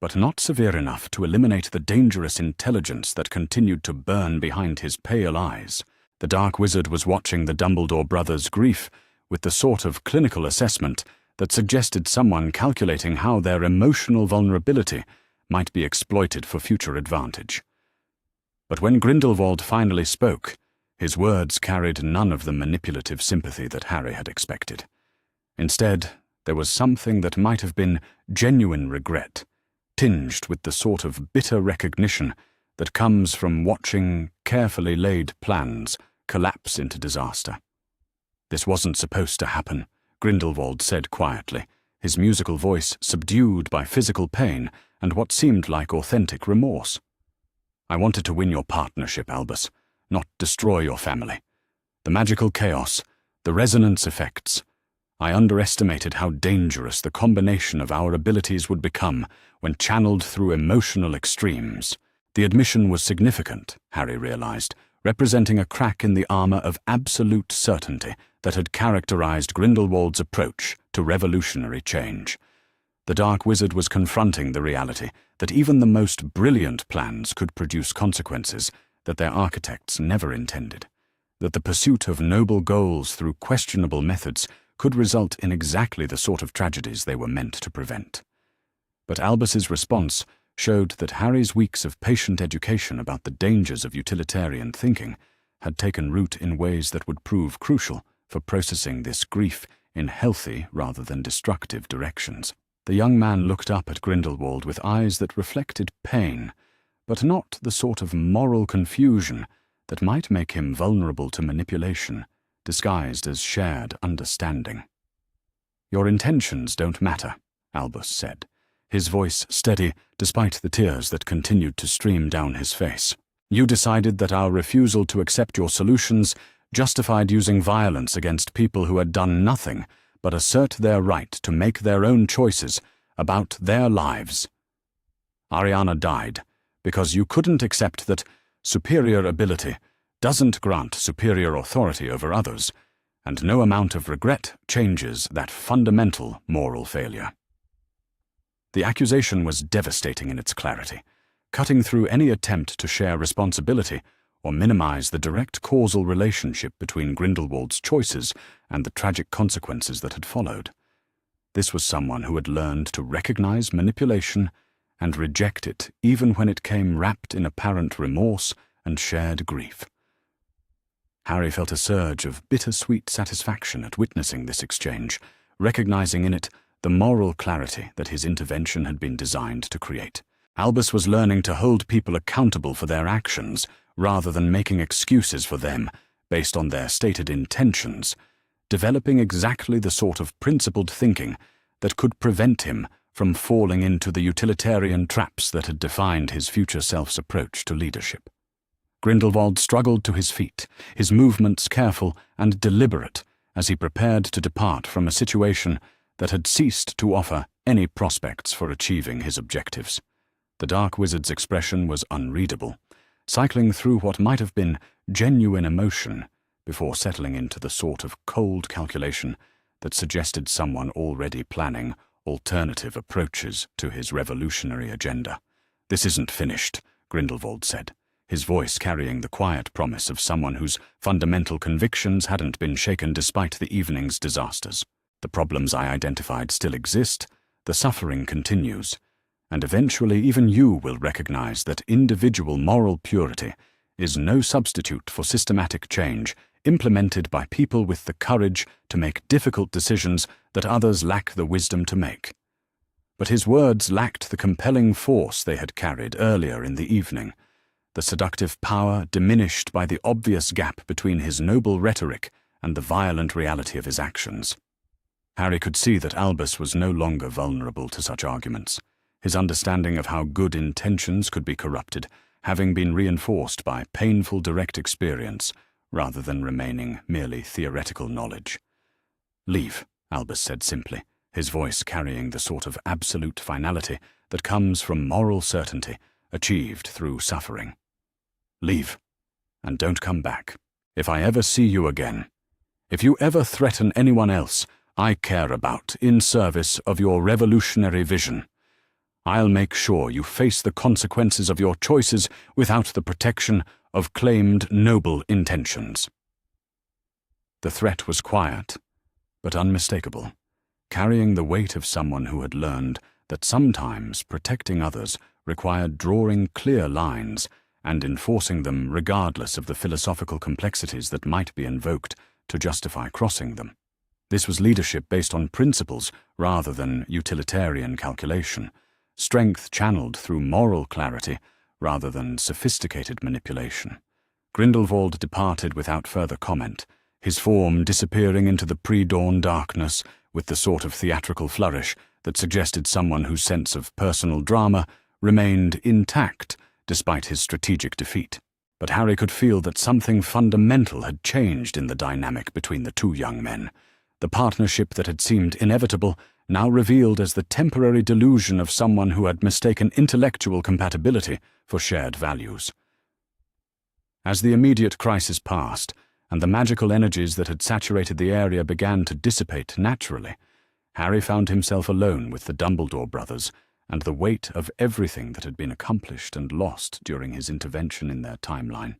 but not severe enough to eliminate the dangerous intelligence that continued to burn behind his pale eyes. The dark wizard was watching the Dumbledore brothers' grief with the sort of clinical assessment that suggested someone calculating how their emotional vulnerability might be exploited for future advantage. But when Grindelwald finally spoke, his words carried none of the manipulative sympathy that Harry had expected. Instead, there was something that might have been genuine regret, tinged with the sort of bitter recognition that comes from watching carefully laid plans collapse into disaster. "This wasn't supposed to happen," Grindelwald said quietly, his musical voice subdued by physical pain and what seemed like authentic remorse. "I wanted to win your partnership, Albus, not destroy your family. The magical chaos, the resonance effects. I underestimated how dangerous the combination of our abilities would become when channeled through emotional extremes." The admission was significant, Harry realized, representing a crack in the armor of absolute certainty that had characterized Grindelwald's approach to revolutionary change. The Dark Wizard was confronting the reality that even the most brilliant plans could produce consequences that their architects never intended, that the pursuit of noble goals through questionable methods could result in exactly the sort of tragedies they were meant to prevent. But Albus's response showed that Harry's weeks of patient education about the dangers of utilitarian thinking had taken root in ways that would prove crucial for processing this grief in healthy rather than destructive directions. The young man looked up at Grindelwald with eyes that reflected pain, but not the sort of moral confusion that might make him vulnerable to manipulation, disguised as shared understanding. "Your intentions don't matter," Albus said, his voice steady despite the tears that continued to stream down his face. "You decided that our refusal to accept your solutions justified using violence against people who had done nothing but assert their right to make their own choices about their lives. Ariana died because you couldn't accept that superior ability doesn't grant superior authority over others, and no amount of regret changes that fundamental moral failure." The accusation was devastating in its clarity, cutting through any attempt to share responsibility or minimize the direct causal relationship between Grindelwald's choices and the tragic consequences that had followed. This was someone who had learned to recognize manipulation and reject it even when it came wrapped in apparent remorse and shared grief. Harry felt a surge of bittersweet satisfaction at witnessing this exchange, recognizing in it the moral clarity that his intervention had been designed to create. Albus was learning to hold people accountable for their actions rather than making excuses for them based on their stated intentions, developing exactly the sort of principled thinking that could prevent him from falling into the utilitarian traps that had defined his future self's approach to leadership. Grindelwald struggled to his feet, his movements careful and deliberate as he prepared to depart from a situation that had ceased to offer any prospects for achieving his objectives. The dark wizard's expression was unreadable, cycling through what might have been genuine emotion before settling into the sort of cold calculation that suggested someone already planning alternative approaches to his revolutionary agenda. "This isn't finished," Grindelwald said, his voice carrying the quiet promise of someone whose fundamental convictions hadn't been shaken despite the evening's disasters. "The problems I identified still exist, the suffering continues, and eventually even you will recognize that individual moral purity is no substitute for systematic change implemented by people with the courage to make difficult decisions that others lack the wisdom to make." But his words lacked the compelling force they had carried earlier in the evening, the seductive power diminished by the obvious gap between his noble rhetoric and the violent reality of his actions. Harry could see that Albus was no longer vulnerable to such arguments, his understanding of how good intentions could be corrupted having been reinforced by painful direct experience rather than remaining merely theoretical knowledge. "Leave," Albus said simply, his voice carrying the sort of absolute finality that comes from moral certainty achieved through suffering. "Leave, and don't come back. If I ever see you again, if you ever threaten anyone else I care about in service of your revolutionary vision, I'll make sure you face the consequences of your choices without the protection of claimed noble intentions." The threat was quiet, but unmistakable, carrying the weight of someone who had learned that sometimes protecting others required drawing clear lines and enforcing them regardless of the philosophical complexities that might be invoked to justify crossing them. This was leadership based on principles rather than utilitarian calculation, strength channeled through moral clarity rather than sophisticated manipulation. Grindelwald departed without further comment, his form disappearing into the pre-dawn darkness with the sort of theatrical flourish that suggested someone whose sense of personal drama remained intact despite his strategic defeat. But Harry could feel that something fundamental had changed in the dynamic between the two young men. The partnership that had seemed inevitable now revealed as the temporary delusion of someone who had mistaken intellectual compatibility for shared values. As the immediate crisis passed, and the magical energies that had saturated the area began to dissipate naturally, Harry found himself alone with the Dumbledore brothers and the weight of everything that had been accomplished and lost during his intervention in their timeline.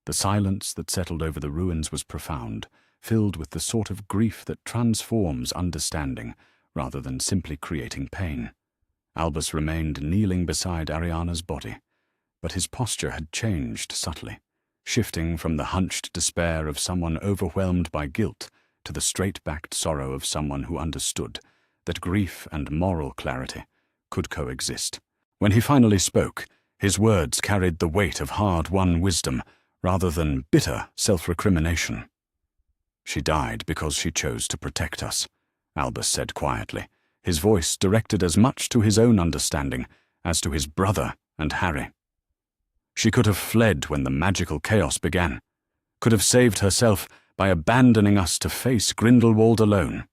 The silence that settled over the ruins was profound, filled with the sort of grief that transforms understanding rather than simply creating pain. Albus remained kneeling beside Ariana's body, but his posture had changed subtly, shifting from the hunched despair of someone overwhelmed by guilt to the straight-backed sorrow of someone who understood that grief and moral clarity could coexist. When he finally spoke, his words carried the weight of hard-won wisdom rather than bitter self-recrimination. "She died because she chose to protect us," Albus said quietly, his voice directed as much to his own understanding as to his brother and Harry. "She could have fled when the magical chaos began, could have saved herself by abandoning us to face Grindelwald alone.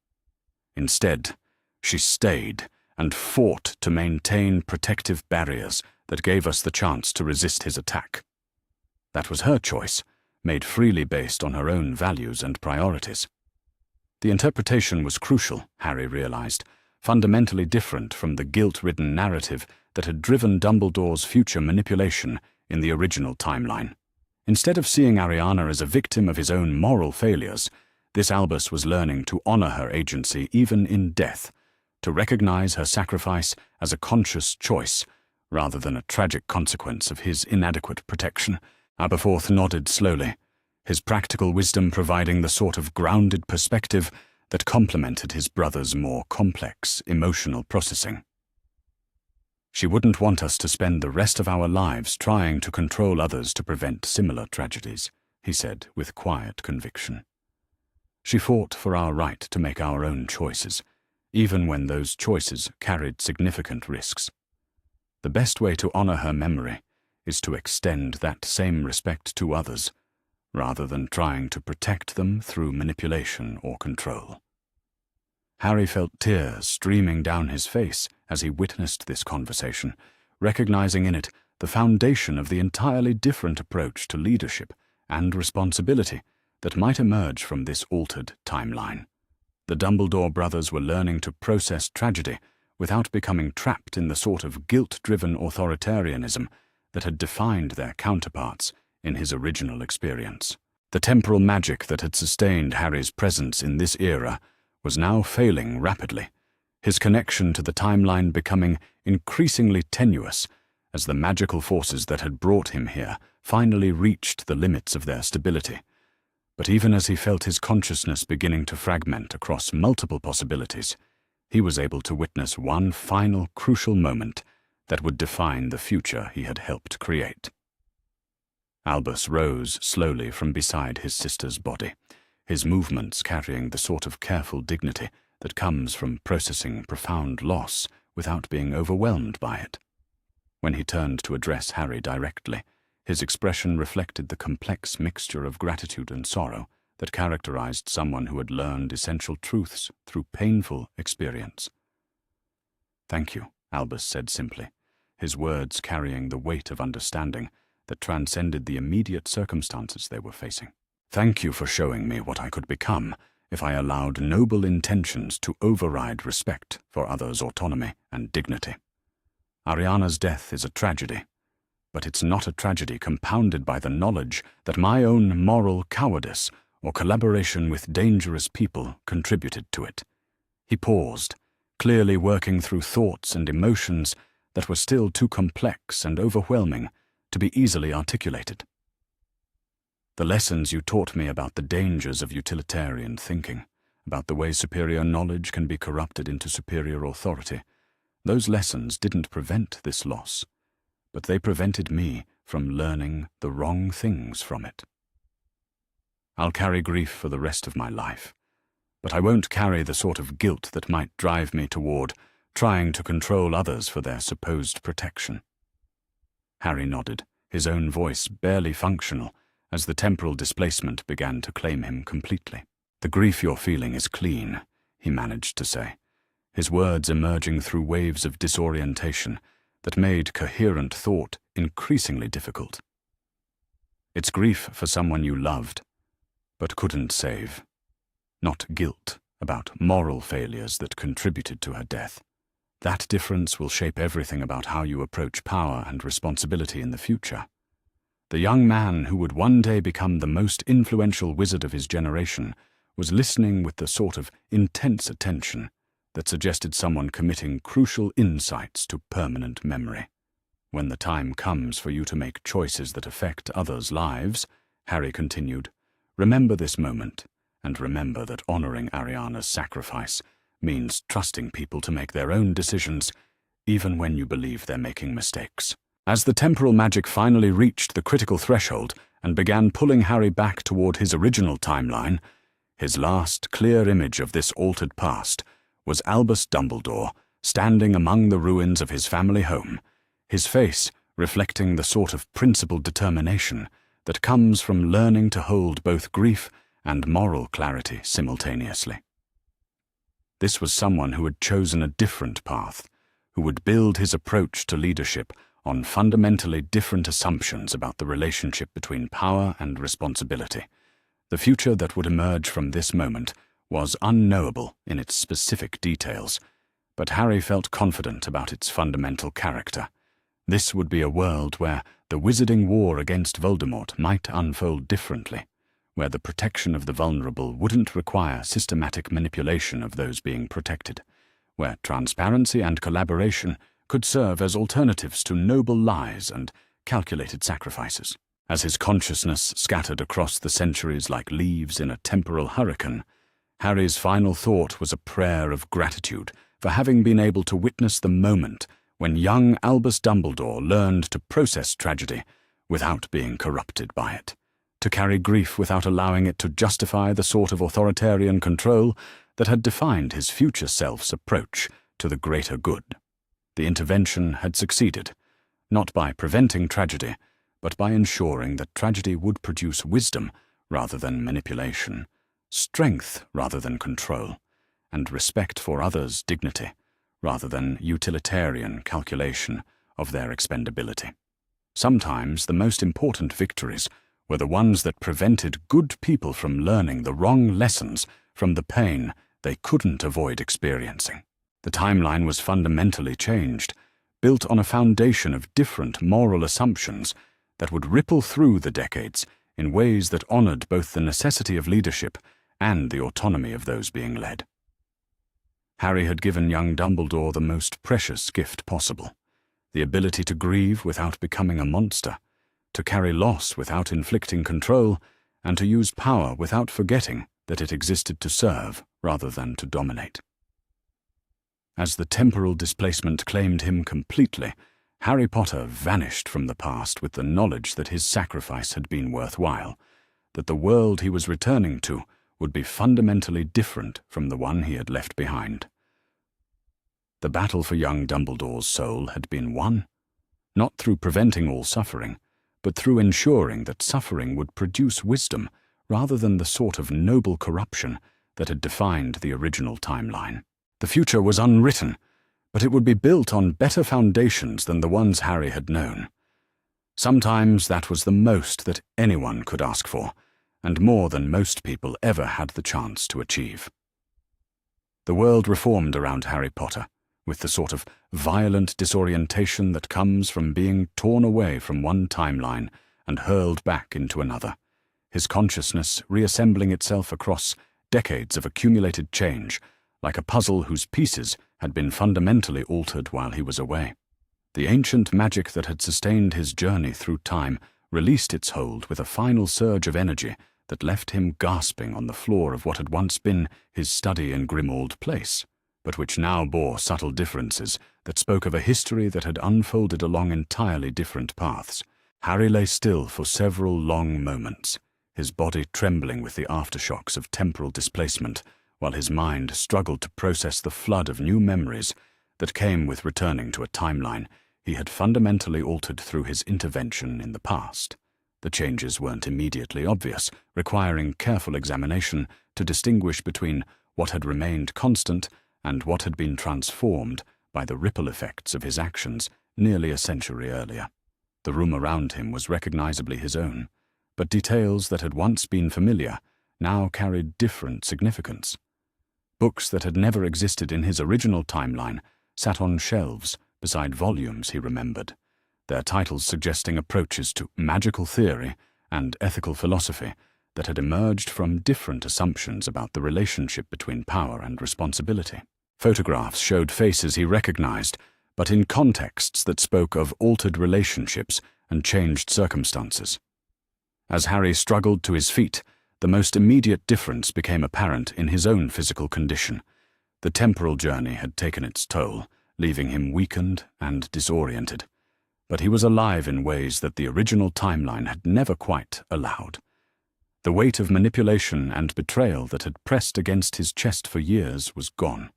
Instead, she stayed and fought to maintain protective barriers that gave us the chance to resist his attack. That was her choice, made freely based on her own values and priorities. The interpretation was crucial, Harry realized, fundamentally different from the guilt-ridden narrative that had driven Dumbledore's future manipulation in the original timeline. Instead of seeing Ariana as a victim of his own moral failures, this Albus was learning to honor her agency even in death, to recognize her sacrifice as a conscious choice rather than a tragic consequence of his inadequate protection. Aberforth nodded slowly, his practical wisdom providing the sort of grounded perspective that complemented his brother's more complex emotional processing. "She wouldn't want us to spend the rest of our lives trying to control others to prevent similar tragedies," he said with quiet conviction. "She fought for our right to make our own choices, even when those choices carried significant risks. The best way to honor her memory is to extend that same respect to others, rather than trying to protect them through manipulation or control." Harry felt tears streaming down his face as he witnessed this conversation, recognizing in it the foundation of the entirely different approach to leadership and responsibility that might emerge from this altered timeline. The Dumbledore brothers were learning to process tragedy without becoming trapped in the sort of guilt-driven authoritarianism that had defined their counterparts in his original experience. The temporal magic that had sustained Harry's presence in this era was now failing rapidly, his connection to the timeline becoming increasingly tenuous as the magical forces that had brought him here finally reached the limits of their stability. But even as he felt his consciousness beginning to fragment across multiple possibilities, he was able to witness one final crucial moment that would define the future he had helped create. Albus rose slowly from beside his sister's body, his movements carrying the sort of careful dignity that comes from processing profound loss without being overwhelmed by it. When he turned to address Harry directly, his expression reflected the complex mixture of gratitude and sorrow that characterized someone who had learned essential truths through painful experience. "Thank you," Albus said simply, his words carrying the weight of understanding that transcended the immediate circumstances they were facing. "Thank you for showing me what I could become if I allowed noble intentions to override respect for others' autonomy and dignity. Ariana's death is a tragedy, but it's not a tragedy compounded by the knowledge that my own moral cowardice or collaboration with dangerous people contributed to it." He paused, clearly working through thoughts and emotions that were still too complex and overwhelming to be easily articulated. "The lessons you taught me about the dangers of utilitarian thinking, about the way superior knowledge can be corrupted into superior authority, those lessons didn't prevent this loss, but they prevented me from learning the wrong things from it. I'll carry grief for the rest of my life, but I won't carry the sort of guilt that might drive me toward trying to control others for their supposed protection." Harry nodded, his own voice barely functional as the temporal displacement began to claim him completely. "The grief you're feeling is clean," he managed to say, his words emerging through waves of disorientation that made coherent thought increasingly difficult. "It's grief for someone you loved, but couldn't save. Not guilt about moral failures that contributed to her death. That difference will shape everything about how you approach power and responsibility in the future." The young man who would one day become the most influential wizard of his generation was listening with the sort of intense attention that suggested someone committing crucial insights to permanent memory. "When the time comes for you to make choices that affect others' lives," Harry continued, "remember this moment, and remember that honoring Ariana's sacrifice means trusting people to make their own decisions, even when you believe they're making mistakes." As the temporal magic finally reached the critical threshold and began pulling Harry back toward his original timeline, his last clear image of this altered past was Albus Dumbledore standing among the ruins of his family home, his face reflecting the sort of principled determination that comes from learning to hold both grief and moral clarity simultaneously. This was someone who had chosen a different path, who would build his approach to leadership on fundamentally different assumptions about the relationship between power and responsibility. The future that would emerge from this moment was unknowable in its specific details, but Harry felt confident about its fundamental character. This would be a world where the wizarding war against Voldemort might unfold differently, where the protection of the vulnerable wouldn't require systematic manipulation of those being protected, where transparency and collaboration could serve as alternatives to noble lies and calculated sacrifices. As his consciousness scattered across the centuries like leaves in a temporal hurricane, Harry's final thought was a prayer of gratitude for having been able to witness the moment when young Albus Dumbledore learned to process tragedy without being corrupted by it, to carry grief without allowing it to justify the sort of authoritarian control that had defined his future self's approach to the greater good. The intervention had succeeded, not by preventing tragedy, but by ensuring that tragedy would produce wisdom rather than manipulation, strength rather than control, and respect for others' dignity rather than utilitarian calculation of their expendability. Sometimes the most important victories were the ones that prevented good people from learning the wrong lessons from the pain they couldn't avoid experiencing. The timeline was fundamentally changed, built on a foundation of different moral assumptions that would ripple through the decades in ways that honored both the necessity of leadership and the autonomy of those being led. Harry had given young Dumbledore the most precious gift possible, the ability to grieve without becoming a monster, to carry loss without inflicting control, and to use power without forgetting that it existed to serve rather than to dominate. As the temporal displacement claimed him completely, Harry Potter vanished from the past with the knowledge that his sacrifice had been worthwhile, that the world he was returning to would be fundamentally different from the one he had left behind. The battle for young Dumbledore's soul had been won, not through preventing all suffering, but through ensuring that suffering would produce wisdom rather than the sort of noble corruption that had defined the original timeline. The future was unwritten, but it would be built on better foundations than the ones Harry had known. Sometimes that was the most that anyone could ask for, and more than most people ever had the chance to achieve. The world reformed around Harry Potter, with the sort of violent disorientation that comes from being torn away from one timeline and hurled back into another, his consciousness reassembling itself across decades of accumulated change, like a puzzle whose pieces had been fundamentally altered while he was away. The ancient magic that had sustained his journey through time released its hold with a final surge of energy that left him gasping on the floor of what had once been his study in Grimmauld Place, but which now bore subtle differences that spoke of a history that had unfolded along entirely different paths. Harry lay still for several long moments, his body trembling with the aftershocks of temporal displacement, while his mind struggled to process the flood of new memories that came with returning to a timeline he had fundamentally altered through his intervention in the past. The changes weren't immediately obvious, requiring careful examination to distinguish between what had remained constant and what had been transformed by the ripple effects of his actions nearly a century earlier. The room around him was recognizably his own, but details that had once been familiar now carried different significance. Books that had never existed in his original timeline sat on shelves beside volumes he remembered, their titles suggesting approaches to magical theory and ethical philosophy that had emerged from different assumptions about the relationship between power and responsibility. Photographs showed faces he recognized, but in contexts that spoke of altered relationships and changed circumstances. As Harry struggled to his feet, the most immediate difference became apparent in his own physical condition. The temporal journey had taken its toll, leaving him weakened and disoriented. But he was alive in ways that the original timeline had never quite allowed. The weight of manipulation and betrayal that had pressed against his chest for years was gone,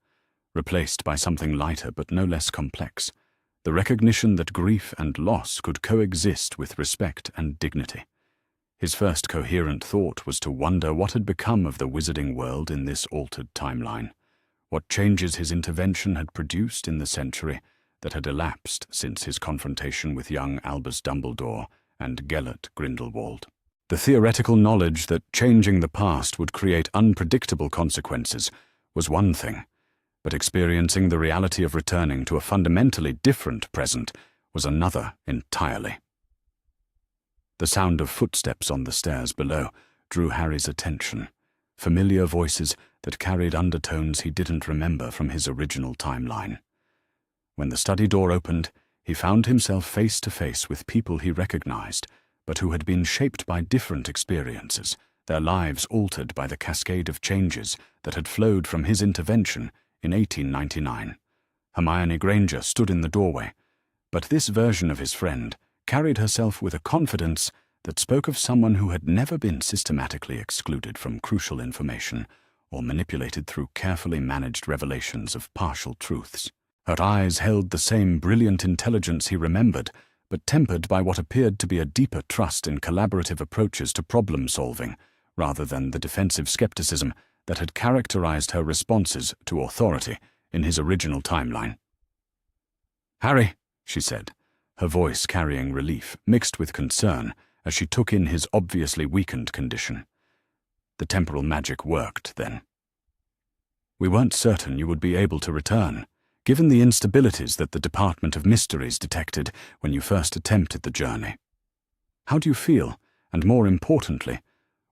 replaced by something lighter but no less complex, the recognition that grief and loss could coexist with respect and dignity. His first coherent thought was to wonder what had become of the wizarding world in this altered timeline, what changes his intervention had produced in the century that had elapsed since his confrontation with young Albus Dumbledore and Gellert Grindelwald. The theoretical knowledge that changing the past would create unpredictable consequences was one thing, but experiencing the reality of returning to a fundamentally different present was another entirely. The sound of footsteps on the stairs below drew Harry's attention, familiar voices that carried undertones he didn't remember from his original timeline. When the study door opened, he found himself face to face with people he recognized, but who had been shaped by different experiences, their lives altered by the cascade of changes that had flowed from his intervention in 1899. Hermione Granger stood in the doorway, but this version of his friend carried herself with a confidence that spoke of someone who had never been systematically excluded from crucial information or manipulated through carefully managed revelations of partial truths. Her eyes held the same brilliant intelligence he remembered, but tempered by what appeared to be a deeper trust in collaborative approaches to problem-solving, rather than the defensive skepticism that had characterized her responses to authority in his original timeline. "Harry," she said, her voice carrying relief, mixed with concern, as she took in his obviously weakened condition. The temporal magic worked, then. "We weren't certain you would be able to return, given the instabilities that the Department of Mysteries detected when you first attempted the journey. How do you feel, and more importantly,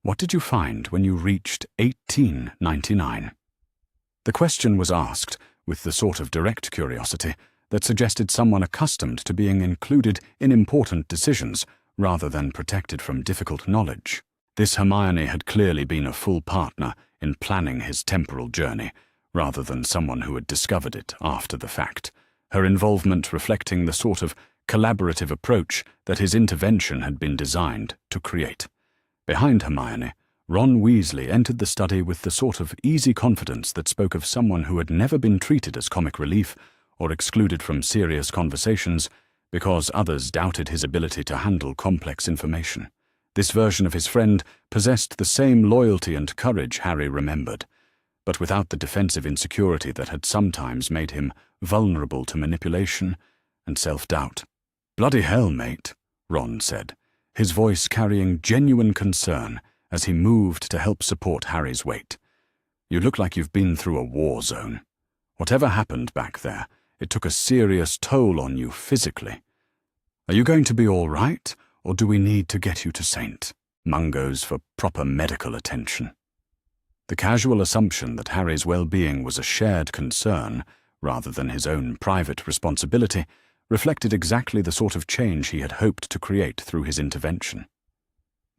what did you find when you reached 1899? The question was asked with the sort of direct curiosity that suggested someone accustomed to being included in important decisions rather than protected from difficult knowledge. This Hermione had clearly been a full partner in planning his temporal journey, rather than someone who had discovered it after the fact, her involvement reflecting the sort of collaborative approach that his intervention had been designed to create. Behind Hermione, Ron Weasley entered the study with the sort of easy confidence that spoke of someone who had never been treated as comic relief or excluded from serious conversations because others doubted his ability to handle complex information. This version of his friend possessed the same loyalty and courage Harry remembered, but without the defensive insecurity that had sometimes made him vulnerable to manipulation and self-doubt. "Bloody hell, mate," Ron said, his voice carrying genuine concern as he moved to help support Harry's weight. "You look like you've been through a war zone. Whatever happened back there, it took a serious toll on you physically. Are you going to be all right, or do we need to get you to St. Mungo's for proper medical attention?" The casual assumption that Harry's well-being was a shared concern, rather than his own private responsibility, reflected exactly the sort of change he had hoped to create through his intervention.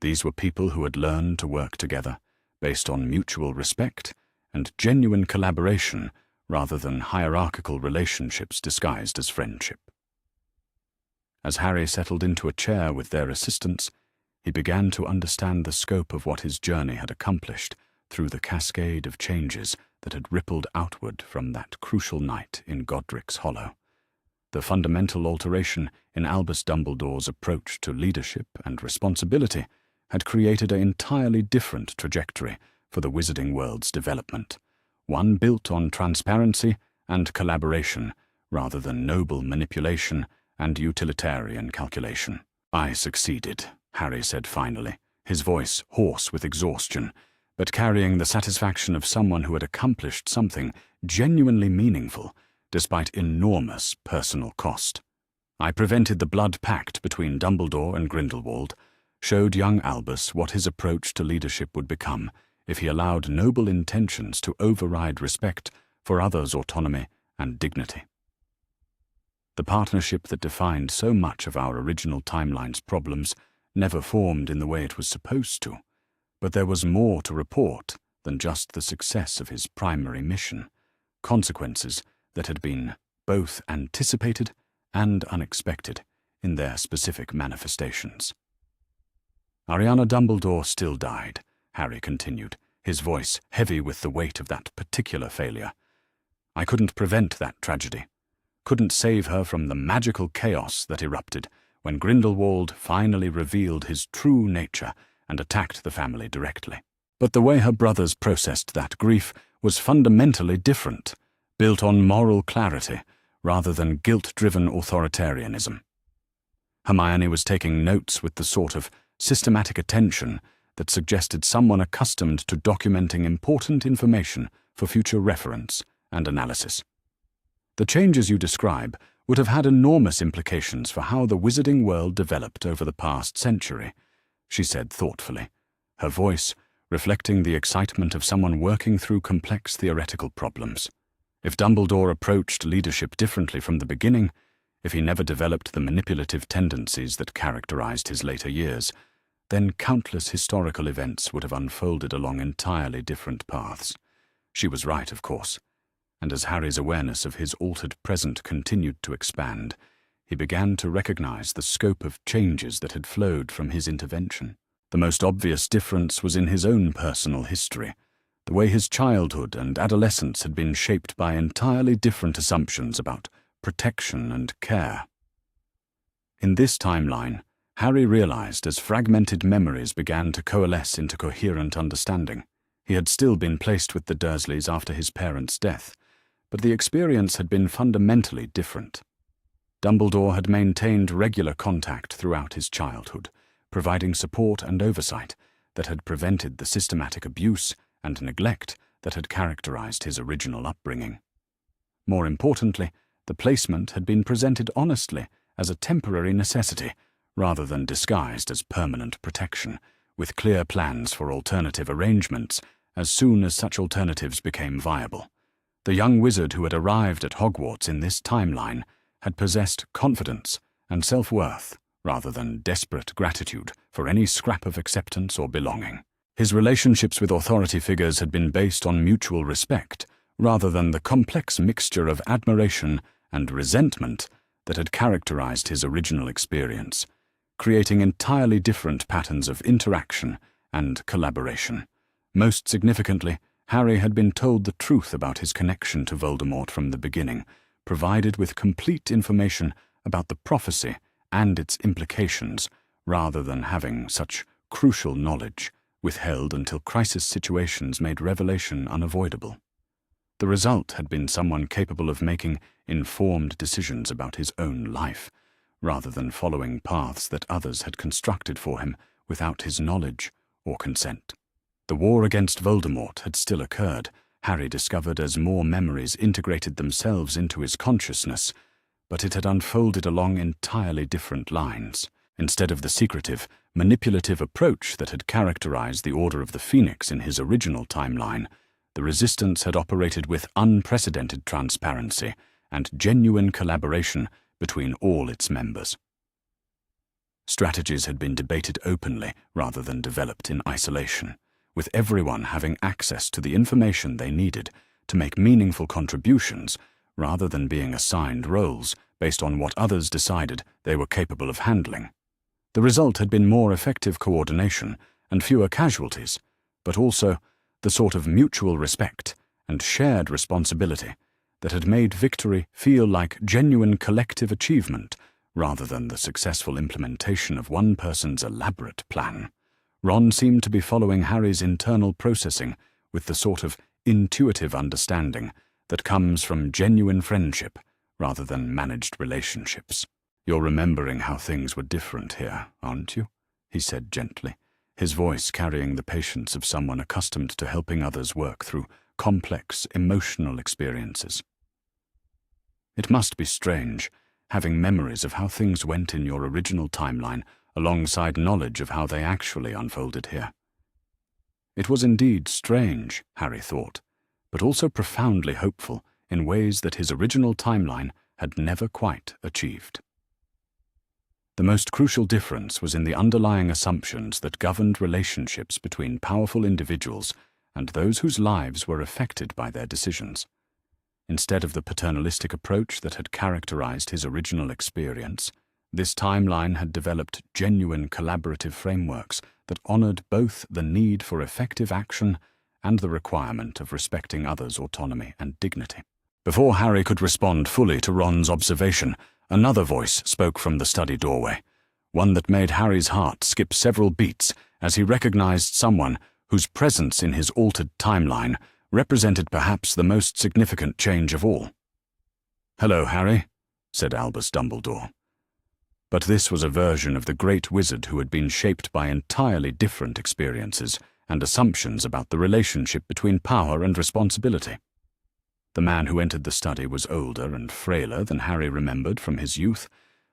These were people who had learned to work together, based on mutual respect and genuine collaboration, rather than hierarchical relationships disguised as friendship. As Harry settled into a chair with their assistance, he began to understand the scope of what his journey had accomplished through the cascade of changes that had rippled outward from that crucial night in Godric's Hollow. The fundamental alteration in Albus Dumbledore's approach to leadership and responsibility had created an entirely different trajectory for the wizarding world's development, one built on transparency and collaboration rather than noble manipulation and utilitarian calculation. "I succeeded," Harry said finally, his voice hoarse with exhaustion, but carrying the satisfaction of someone who had accomplished something genuinely meaningful, despite enormous personal cost. "I prevented the blood pact between Dumbledore and Grindelwald, showed young Albus what his approach to leadership would become if he allowed noble intentions to override respect for others' autonomy and dignity. The partnership that defined so much of our original timeline's problems never formed in the way it was supposed to. But there was more to report than just the success of his primary mission, consequences that had been both anticipated and unexpected in their specific manifestations. Ariana Dumbledore still died, Harry continued, his voice heavy with the weight of that particular failure. I couldn't prevent that tragedy, couldn't save her from the magical chaos that erupted when Grindelwald finally revealed his true nature and attacked the family directly. But the way her brothers processed that grief was fundamentally different, built on moral clarity rather than guilt-driven authoritarianism. Hermione was taking notes with the sort of systematic attention that suggested someone accustomed to documenting important information for future reference and analysis. The changes you describe would have had enormous implications for how the wizarding world developed over the past century, she said thoughtfully, her voice reflecting the excitement of someone working through complex theoretical problems. If Dumbledore approached leadership differently from the beginning, if he never developed the manipulative tendencies that characterized his later years, then countless historical events would have unfolded along entirely different paths. She was right, of course, and as Harry's awareness of his altered present continued to expand, he began to recognize the scope of changes that had flowed from his intervention. The most obvious difference was in his own personal history, the way his childhood and adolescence had been shaped by entirely different assumptions about protection and care. In this timeline, Harry realized as fragmented memories began to coalesce into coherent understanding. He had still been placed with the Dursleys after his parents' death, but the experience had been fundamentally different. Dumbledore had maintained regular contact throughout his childhood, providing support and oversight that had prevented the systematic abuse and neglect that had characterized his original upbringing. More importantly, the placement had been presented honestly as a temporary necessity, rather than disguised as permanent protection, with clear plans for alternative arrangements as soon as such alternatives became viable. The young wizard who had arrived at Hogwarts in this timeline had possessed confidence and self-worth rather than desperate gratitude for any scrap of acceptance or belonging. His relationships with authority figures had been based on mutual respect rather than the complex mixture of admiration and resentment that had characterized his original experience, creating entirely different patterns of interaction and collaboration. Most significantly, Harry had been told the truth about his connection to Voldemort from the beginning, provided with complete information about the prophecy and its implications, rather than having such crucial knowledge withheld until crisis situations made revelation unavoidable. The result had been someone capable of making informed decisions about his own life, rather than following paths that others had constructed for him without his knowledge or consent. The war against Voldemort had still occurred, Harry discovered as more memories integrated themselves into his consciousness, but it had unfolded along entirely different lines. Instead of the secretive, manipulative approach that had characterized the Order of the Phoenix in his original timeline, the Resistance had operated with unprecedented transparency and genuine collaboration between all its members. Strategies had been debated openly rather than developed in isolation, with everyone having access to the information they needed to make meaningful contributions rather than being assigned roles based on what others decided they were capable of handling. The result had been more effective coordination and fewer casualties, but also the sort of mutual respect and shared responsibility that had made victory feel like genuine collective achievement rather than the successful implementation of one person's elaborate plan. Ron seemed to be following Harry's internal processing with the sort of intuitive understanding that comes from genuine friendship rather than managed relationships. "You're remembering how things were different here, aren't you?" he said gently, his voice carrying the patience of someone accustomed to helping others work through complex emotional experiences. "It must be strange, having memories of how things went in your original timeline alongside knowledge of how they actually unfolded here." It was indeed strange, Harry thought, but also profoundly hopeful in ways that his original timeline had never quite achieved. The most crucial difference was in the underlying assumptions that governed relationships between powerful individuals and those whose lives were affected by their decisions. Instead of the paternalistic approach that had characterized his original experience, This timeline had developed genuine collaborative frameworks that honored both the need for effective action and the requirement of respecting others' autonomy and dignity. Before Harry could respond fully to Ron's observation, another voice spoke from the study doorway, one that made Harry's heart skip several beats as he recognized someone whose presence in his altered timeline represented perhaps the most significant change of all. "Hello, Harry," said Albus Dumbledore. But this was a version of the great wizard who had been shaped by entirely different experiences and assumptions about the relationship between power and responsibility. The man who entered the study was older and frailer than Harry remembered from his youth,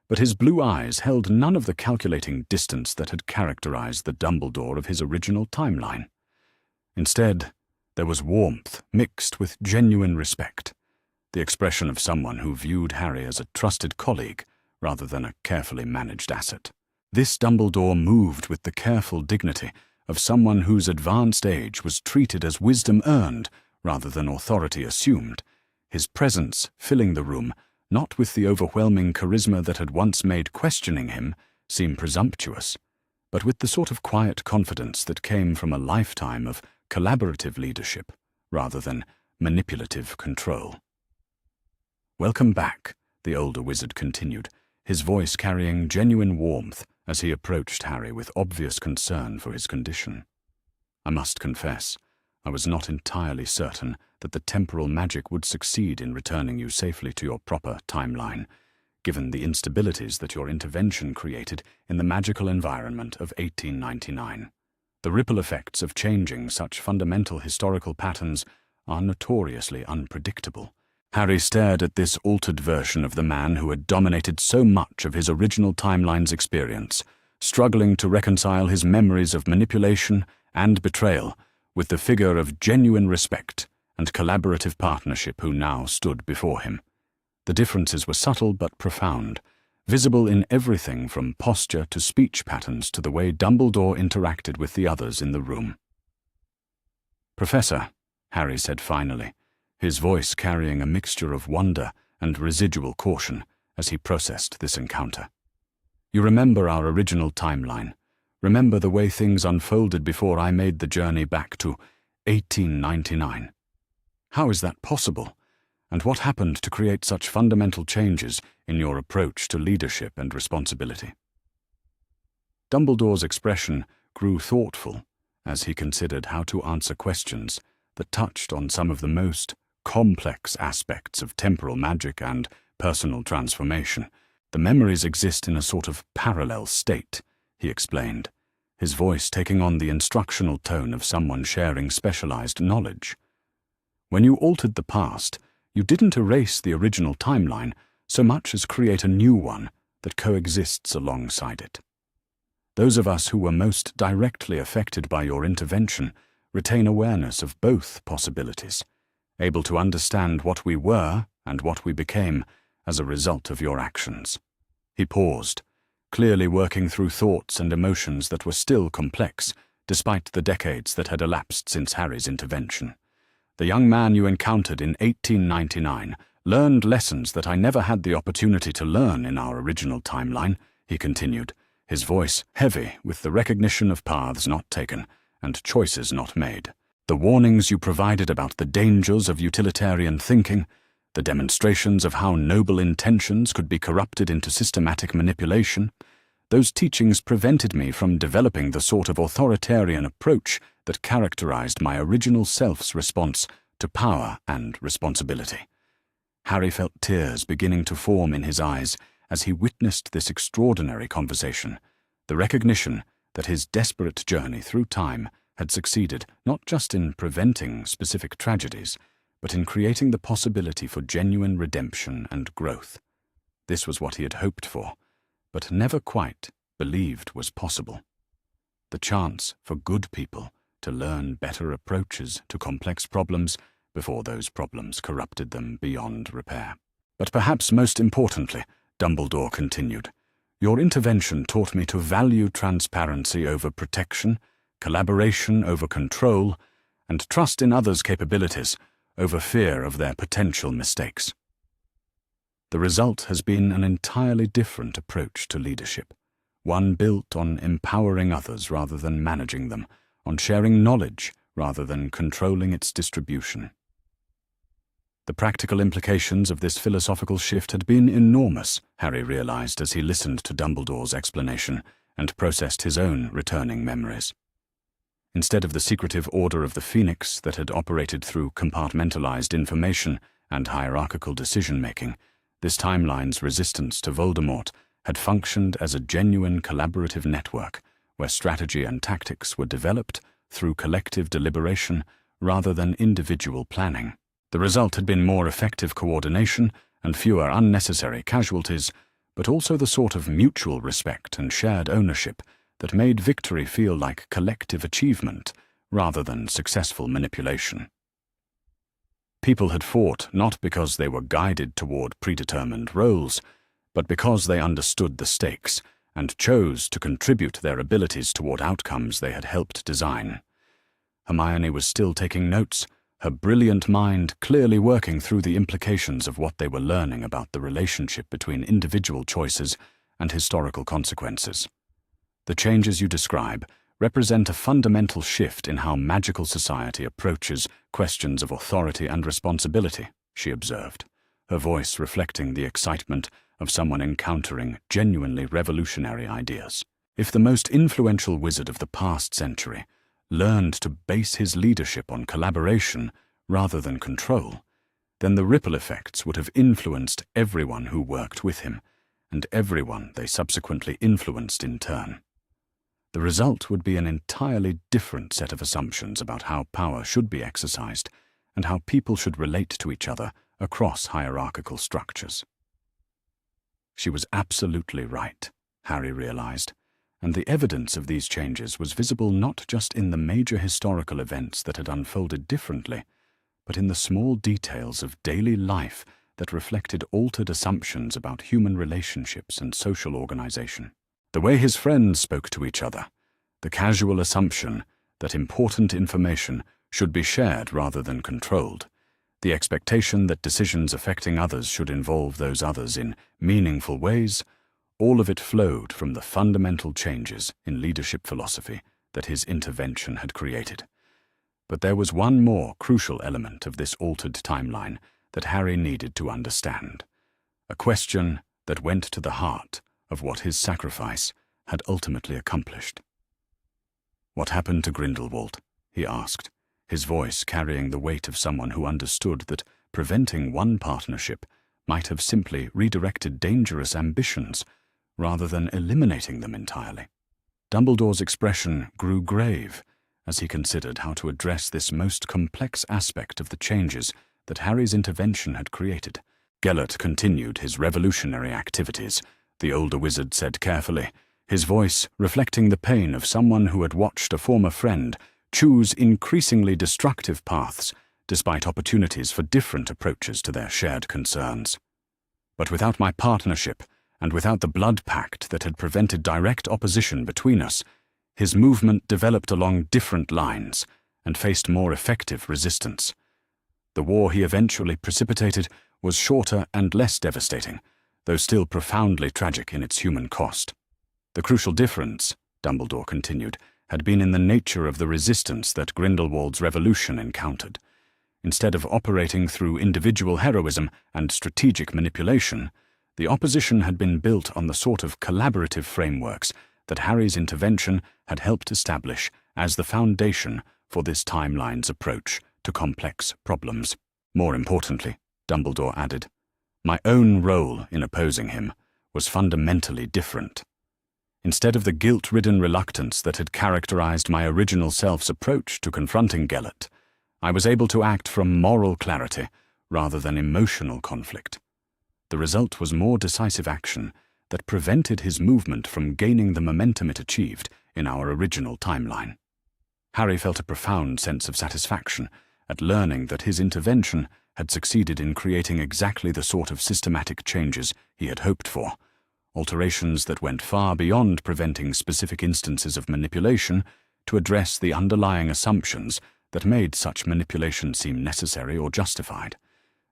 but his blue eyes held none of the calculating distance that had characterized the Dumbledore of his original timeline. Instead, there was warmth mixed with genuine respect, the expression of someone who viewed Harry as a trusted colleague rather than a carefully managed asset. This Dumbledore moved with the careful dignity of someone whose advanced age was treated as wisdom earned rather than authority assumed, his presence filling the room not with the overwhelming charisma that had once made questioning him seem presumptuous, but with the sort of quiet confidence that came from a lifetime of collaborative leadership rather than manipulative control. "Welcome back," the older wizard continued, his voice carrying genuine warmth as he approached Harry with obvious concern for his condition. "I must confess, I was not entirely certain that the temporal magic would succeed in returning you safely to your proper timeline, given the instabilities that your intervention created in the magical environment of 1899. The ripple effects of changing such fundamental historical patterns are notoriously unpredictable." Harry stared at this altered version of the man who had dominated so much of his original timeline's experience, struggling to reconcile his memories of manipulation and betrayal with the figure of genuine respect and collaborative partnership who now stood before him. The differences were subtle but profound, visible in everything from posture to speech patterns to the way Dumbledore interacted with the others in the room. "Professor," Harry said finally, his voice carrying a mixture of wonder and residual caution as he processed this encounter. "You remember our original timeline. Remember the way things unfolded before I made the journey back to 1899. How is that possible? And what happened to create such fundamental changes in your approach to leadership and responsibility?" Dumbledore's expression grew thoughtful as he considered how to answer questions that touched on some of the most complex aspects of temporal magic and personal transformation. "The memories exist in a sort of parallel state," he explained, his voice taking on the instructional tone of someone sharing specialized knowledge. "When you altered the past, you didn't erase the original timeline so much as create a new one that coexists alongside it. Those of us who were most directly affected by your intervention retain awareness of both possibilities, able to understand what we were and what we became as a result of your actions." He paused, clearly working through thoughts and emotions that were still complex, despite the decades that had elapsed since Harry's intervention. "The young man you encountered in 1899 learned lessons that I never had the opportunity to learn in our original timeline," he continued, his voice heavy with the recognition of paths not taken and choices not made. "The warnings you provided about the dangers of utilitarian thinking, the demonstrations of how noble intentions could be corrupted into systematic manipulation, those teachings prevented me from developing the sort of authoritarian approach that characterized my original self's response to power and responsibility." Harry felt tears beginning to form in his eyes as he witnessed this extraordinary conversation, the recognition that his desperate journey through time had succeeded not just in preventing specific tragedies, but in creating the possibility for genuine redemption and growth. This was what he had hoped for, but never quite believed was possible. The chance for good people to learn better approaches to complex problems before those problems corrupted them beyond repair. "But perhaps most importantly," Dumbledore continued, "your intervention taught me to value transparency over protection, collaboration over control, and trust in others' capabilities over fear of their potential mistakes." The result has been an entirely different approach to leadership, one built on empowering others rather than managing them, on sharing knowledge rather than controlling its distribution. The practical implications of this philosophical shift had been enormous, Harry realized as he listened to Dumbledore's explanation and processed his own returning memories. Instead of the secretive Order of the Phoenix that had operated through compartmentalized information and hierarchical decision-making, this timeline's resistance to Voldemort had functioned as a genuine collaborative network where strategy and tactics were developed through collective deliberation rather than individual planning. The result had been more effective coordination and fewer unnecessary casualties, but also the sort of mutual respect and shared ownership that made victory feel like collective achievement rather than successful manipulation. People had fought not because they were guided toward predetermined roles, but because they understood the stakes and chose to contribute their abilities toward outcomes they had helped design. Hermione was still taking notes, her brilliant mind clearly working through the implications of what they were learning about the relationship between individual choices and historical consequences. The changes you describe represent a fundamental shift in how magical society approaches questions of authority and responsibility, she observed, her voice reflecting the excitement of someone encountering genuinely revolutionary ideas. If the most influential wizard of the past century learned to base his leadership on collaboration rather than control, then the ripple effects would have influenced everyone who worked with him, and everyone they subsequently influenced in turn. The result would be an entirely different set of assumptions about how power should be exercised and how people should relate to each other across hierarchical structures. She was absolutely right, Harry realized, and the evidence of these changes was visible not just in the major historical events that had unfolded differently, but in the small details of daily life that reflected altered assumptions about human relationships and social organization. The way his friends spoke to each other, the casual assumption that important information should be shared rather than controlled, the expectation that decisions affecting others should involve those others in meaningful ways, all of it flowed from the fundamental changes in leadership philosophy that his intervention had created. But there was one more crucial element of this altered timeline that Harry needed to understand, a question that went to the heart of what his sacrifice had ultimately accomplished. "What happened to Grindelwald?" he asked, his voice carrying the weight of someone who understood that preventing one partnership might have simply redirected dangerous ambitions rather than eliminating them entirely. Dumbledore's expression grew grave as he considered how to address this most complex aspect of the changes that Harry's intervention had created. Gellert continued his revolutionary activities, the older wizard said carefully, his voice reflecting the pain of someone who had watched a former friend choose increasingly destructive paths despite opportunities for different approaches to their shared concerns. But without my partnership, and without the blood pact that had prevented direct opposition between us, his movement developed along different lines and faced more effective resistance. The war he eventually precipitated was shorter and less devastating, though still profoundly tragic in its human cost. The crucial difference, Dumbledore continued, had been in the nature of the resistance that Grindelwald's revolution encountered. Instead of operating through individual heroism and strategic manipulation, the opposition had been built on the sort of collaborative frameworks that Harry's intervention had helped establish as the foundation for this timeline's approach to complex problems. More importantly, Dumbledore added, my own role in opposing him was fundamentally different. Instead of the guilt-ridden reluctance that had characterized my original self's approach to confronting Gellert, I was able to act from moral clarity rather than emotional conflict. The result was more decisive action that prevented his movement from gaining the momentum it achieved in our original timeline. Harry felt a profound sense of satisfaction at learning that his intervention had succeeded in creating exactly the sort of systematic changes he had hoped for, alterations that went far beyond preventing specific instances of manipulation to address the underlying assumptions that made such manipulation seem necessary or justified.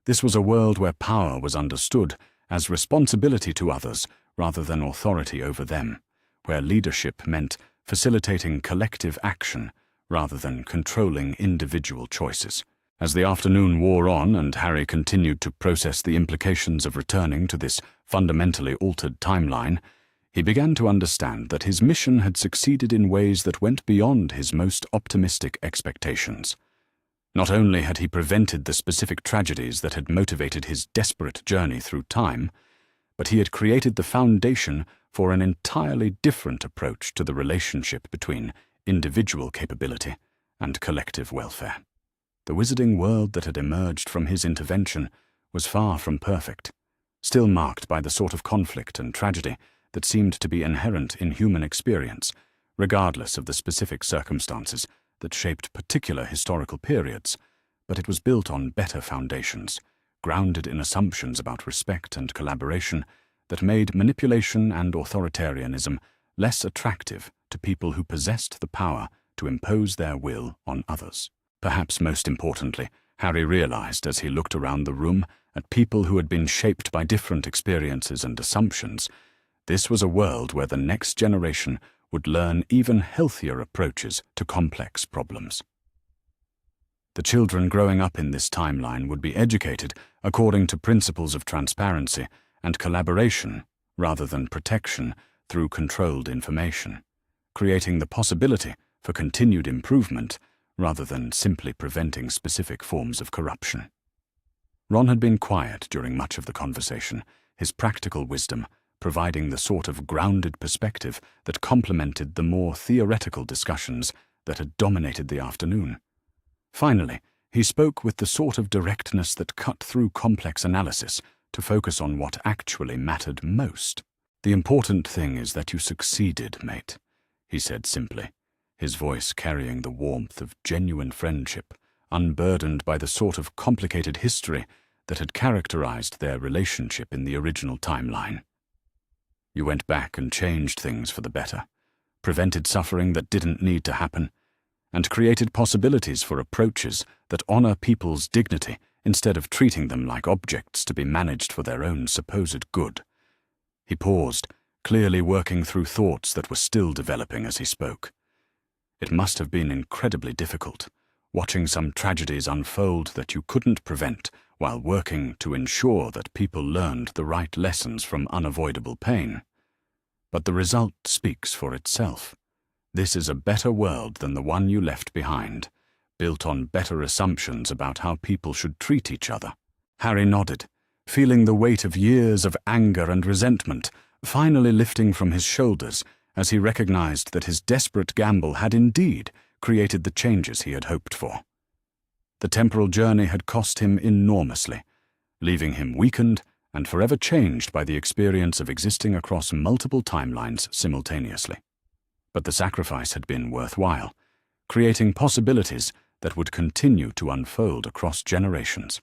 This was a world where power was understood as responsibility to others rather than authority over them, where leadership meant facilitating collective action rather than controlling individual choices. As the afternoon wore on and Harry continued to process the implications of returning to this fundamentally altered timeline, he began to understand that his mission had succeeded in ways that went beyond his most optimistic expectations. Not only had he prevented the specific tragedies that had motivated his desperate journey through time, but he had created the foundation for an entirely different approach to the relationship between individual capability and collective welfare. The wizarding world that had emerged from his intervention was far from perfect, still marked by the sort of conflict and tragedy that seemed to be inherent in human experience, regardless of the specific circumstances that shaped particular historical periods, but it was built on better foundations, grounded in assumptions about respect and collaboration that made manipulation and authoritarianism less attractive to people who possessed the power to impose their will on others. Perhaps most importantly, Harry realized as he looked around the room at people who had been shaped by different experiences and assumptions, this was a world where the next generation would learn even healthier approaches to complex problems. The children growing up in this timeline would be educated according to principles of transparency and collaboration rather than protection through controlled information, creating the possibility for continued improvement rather than simply preventing specific forms of corruption. Ron had been quiet during much of the conversation, his practical wisdom providing the sort of grounded perspective that complemented the more theoretical discussions that had dominated the afternoon. Finally, he spoke with the sort of directness that cut through complex analysis to focus on what actually mattered most. "The important thing is that you succeeded, mate," he said simply, his voice carrying the warmth of genuine friendship, unburdened by the sort of complicated history that had characterized their relationship in the original timeline. "You went back and changed things for the better, prevented suffering that didn't need to happen, and created possibilities for approaches that honor people's dignity instead of treating them like objects to be managed for their own supposed good." He paused, clearly working through thoughts that were still developing as he spoke. It must have been incredibly difficult, watching some tragedies unfold that you couldn't prevent while working to ensure that people learned the right lessons from unavoidable pain. But the result speaks for itself. This is a better world than the one you left behind, built on better assumptions about how people should treat each other. Harry nodded, feeling the weight of years of anger and resentment finally lifting from his shoulders as he recognized that his desperate gamble had indeed created the changes he had hoped for. The temporal journey had cost him enormously, leaving him weakened and forever changed by the experience of existing across multiple timelines simultaneously. But the sacrifice had been worthwhile, creating possibilities that would continue to unfold across generations.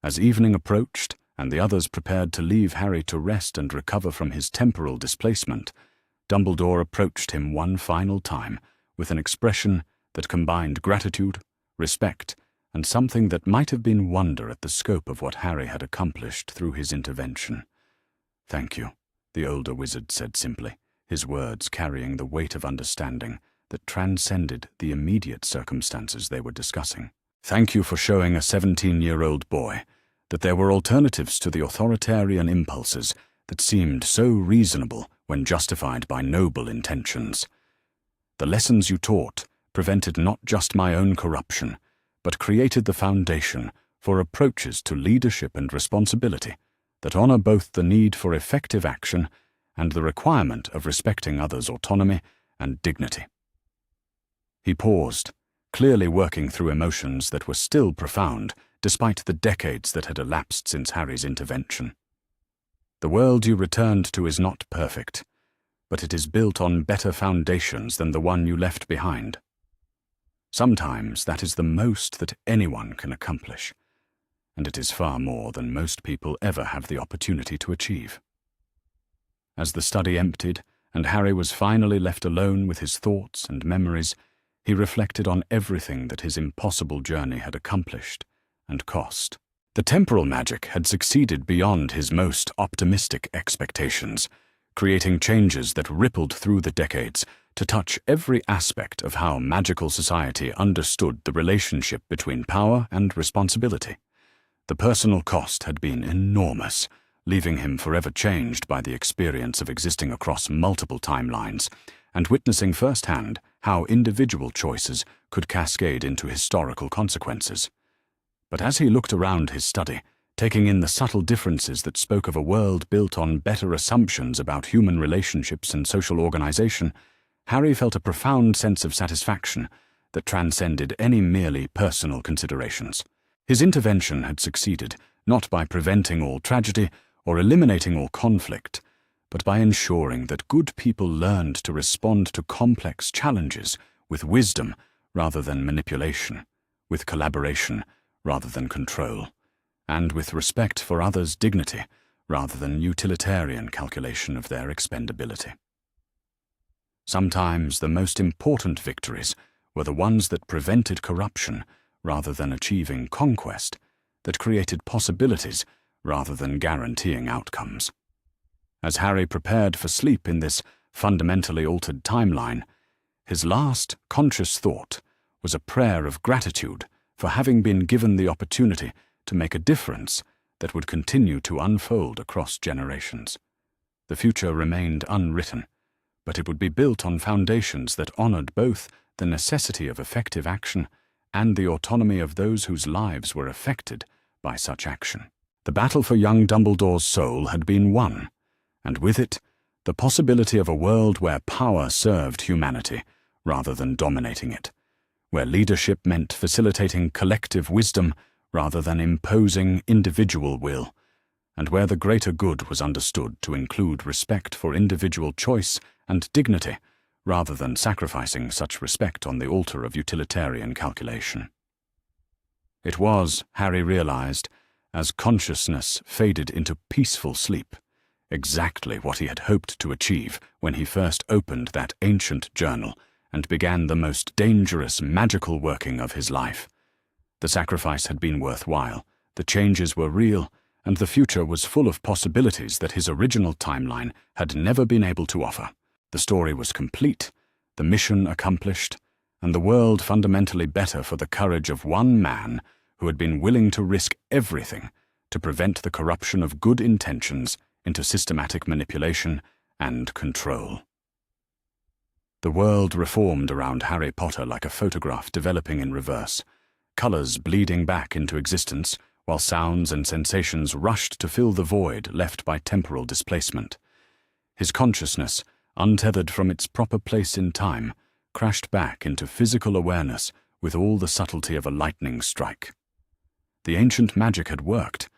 As evening approached and the others prepared to leave Harry to rest and recover from his temporal displacement, Dumbledore approached him one final time with an expression that combined gratitude, respect, and something that might have been wonder at the scope of what Harry had accomplished through his intervention. "Thank you," the older wizard said simply, his words carrying the weight of understanding that transcended the immediate circumstances they were discussing. "Thank you for showing a 17-year-old boy that there were alternatives to the authoritarian impulses that seemed so reasonable when justified by noble intentions. The lessons you taught prevented not just my own corruption, but created the foundation for approaches to leadership and responsibility that honor both the need for effective action and the requirement of respecting others' autonomy and dignity." He paused, clearly working through emotions that were still profound despite the decades that had elapsed since Harry's intervention. "The world you returned to is not perfect, but it is built on better foundations than the one you left behind. Sometimes that is the most that anyone can accomplish, and it is far more than most people ever have the opportunity to achieve." As the study emptied and Harry was finally left alone with his thoughts and memories, he reflected on everything that his impossible journey had accomplished and cost. The temporal magic had succeeded beyond his most optimistic expectations, creating changes that rippled through the decades to touch every aspect of how magical society understood the relationship between power and responsibility. The personal cost had been enormous, leaving him forever changed by the experience of existing across multiple timelines and witnessing firsthand how individual choices could cascade into historical consequences. But as he looked around his study, taking in the subtle differences that spoke of a world built on better assumptions about human relationships and social organization, Harry felt a profound sense of satisfaction that transcended any merely personal considerations. His intervention had succeeded, not by preventing all tragedy or eliminating all conflict, but by ensuring that good people learned to respond to complex challenges with wisdom rather than manipulation, with collaboration rather than control, and with respect for others' dignity rather than utilitarian calculation of their expendability. Sometimes the most important victories were the ones that prevented corruption rather than achieving conquest, that created possibilities rather than guaranteeing outcomes. As Harry prepared for sleep in this fundamentally altered timeline, his last conscious thought was a prayer of gratitude for having been given the opportunity to make a difference that would continue to unfold across generations. The future remained unwritten, but it would be built on foundations that honored both the necessity of effective action and the autonomy of those whose lives were affected by such action. The battle for young Dumbledore's soul had been won, and with it, the possibility of a world where power served humanity rather than dominating it, where leadership meant facilitating collective wisdom rather than imposing individual will, and where the greater good was understood to include respect for individual choice and dignity rather than sacrificing such respect on the altar of utilitarian calculation. It was, Harry realized, as consciousness faded into peaceful sleep, exactly what he had hoped to achieve when he first opened that ancient journal and began the most dangerous magical working of his life. The sacrifice had been worthwhile, the changes were real, and the future was full of possibilities that his original timeline had never been able to offer. The story was complete, the mission accomplished, and the world fundamentally better for the courage of one man who had been willing to risk everything to prevent the corruption of good intentions into systematic manipulation and control. The world reformed around Harry Potter like a photograph developing in reverse, colors bleeding back into existence while sounds and sensations rushed to fill the void left by temporal displacement. His consciousness, untethered from its proper place in time, crashed back into physical awareness with all the subtlety of a lightning strike. The ancient magic had worked,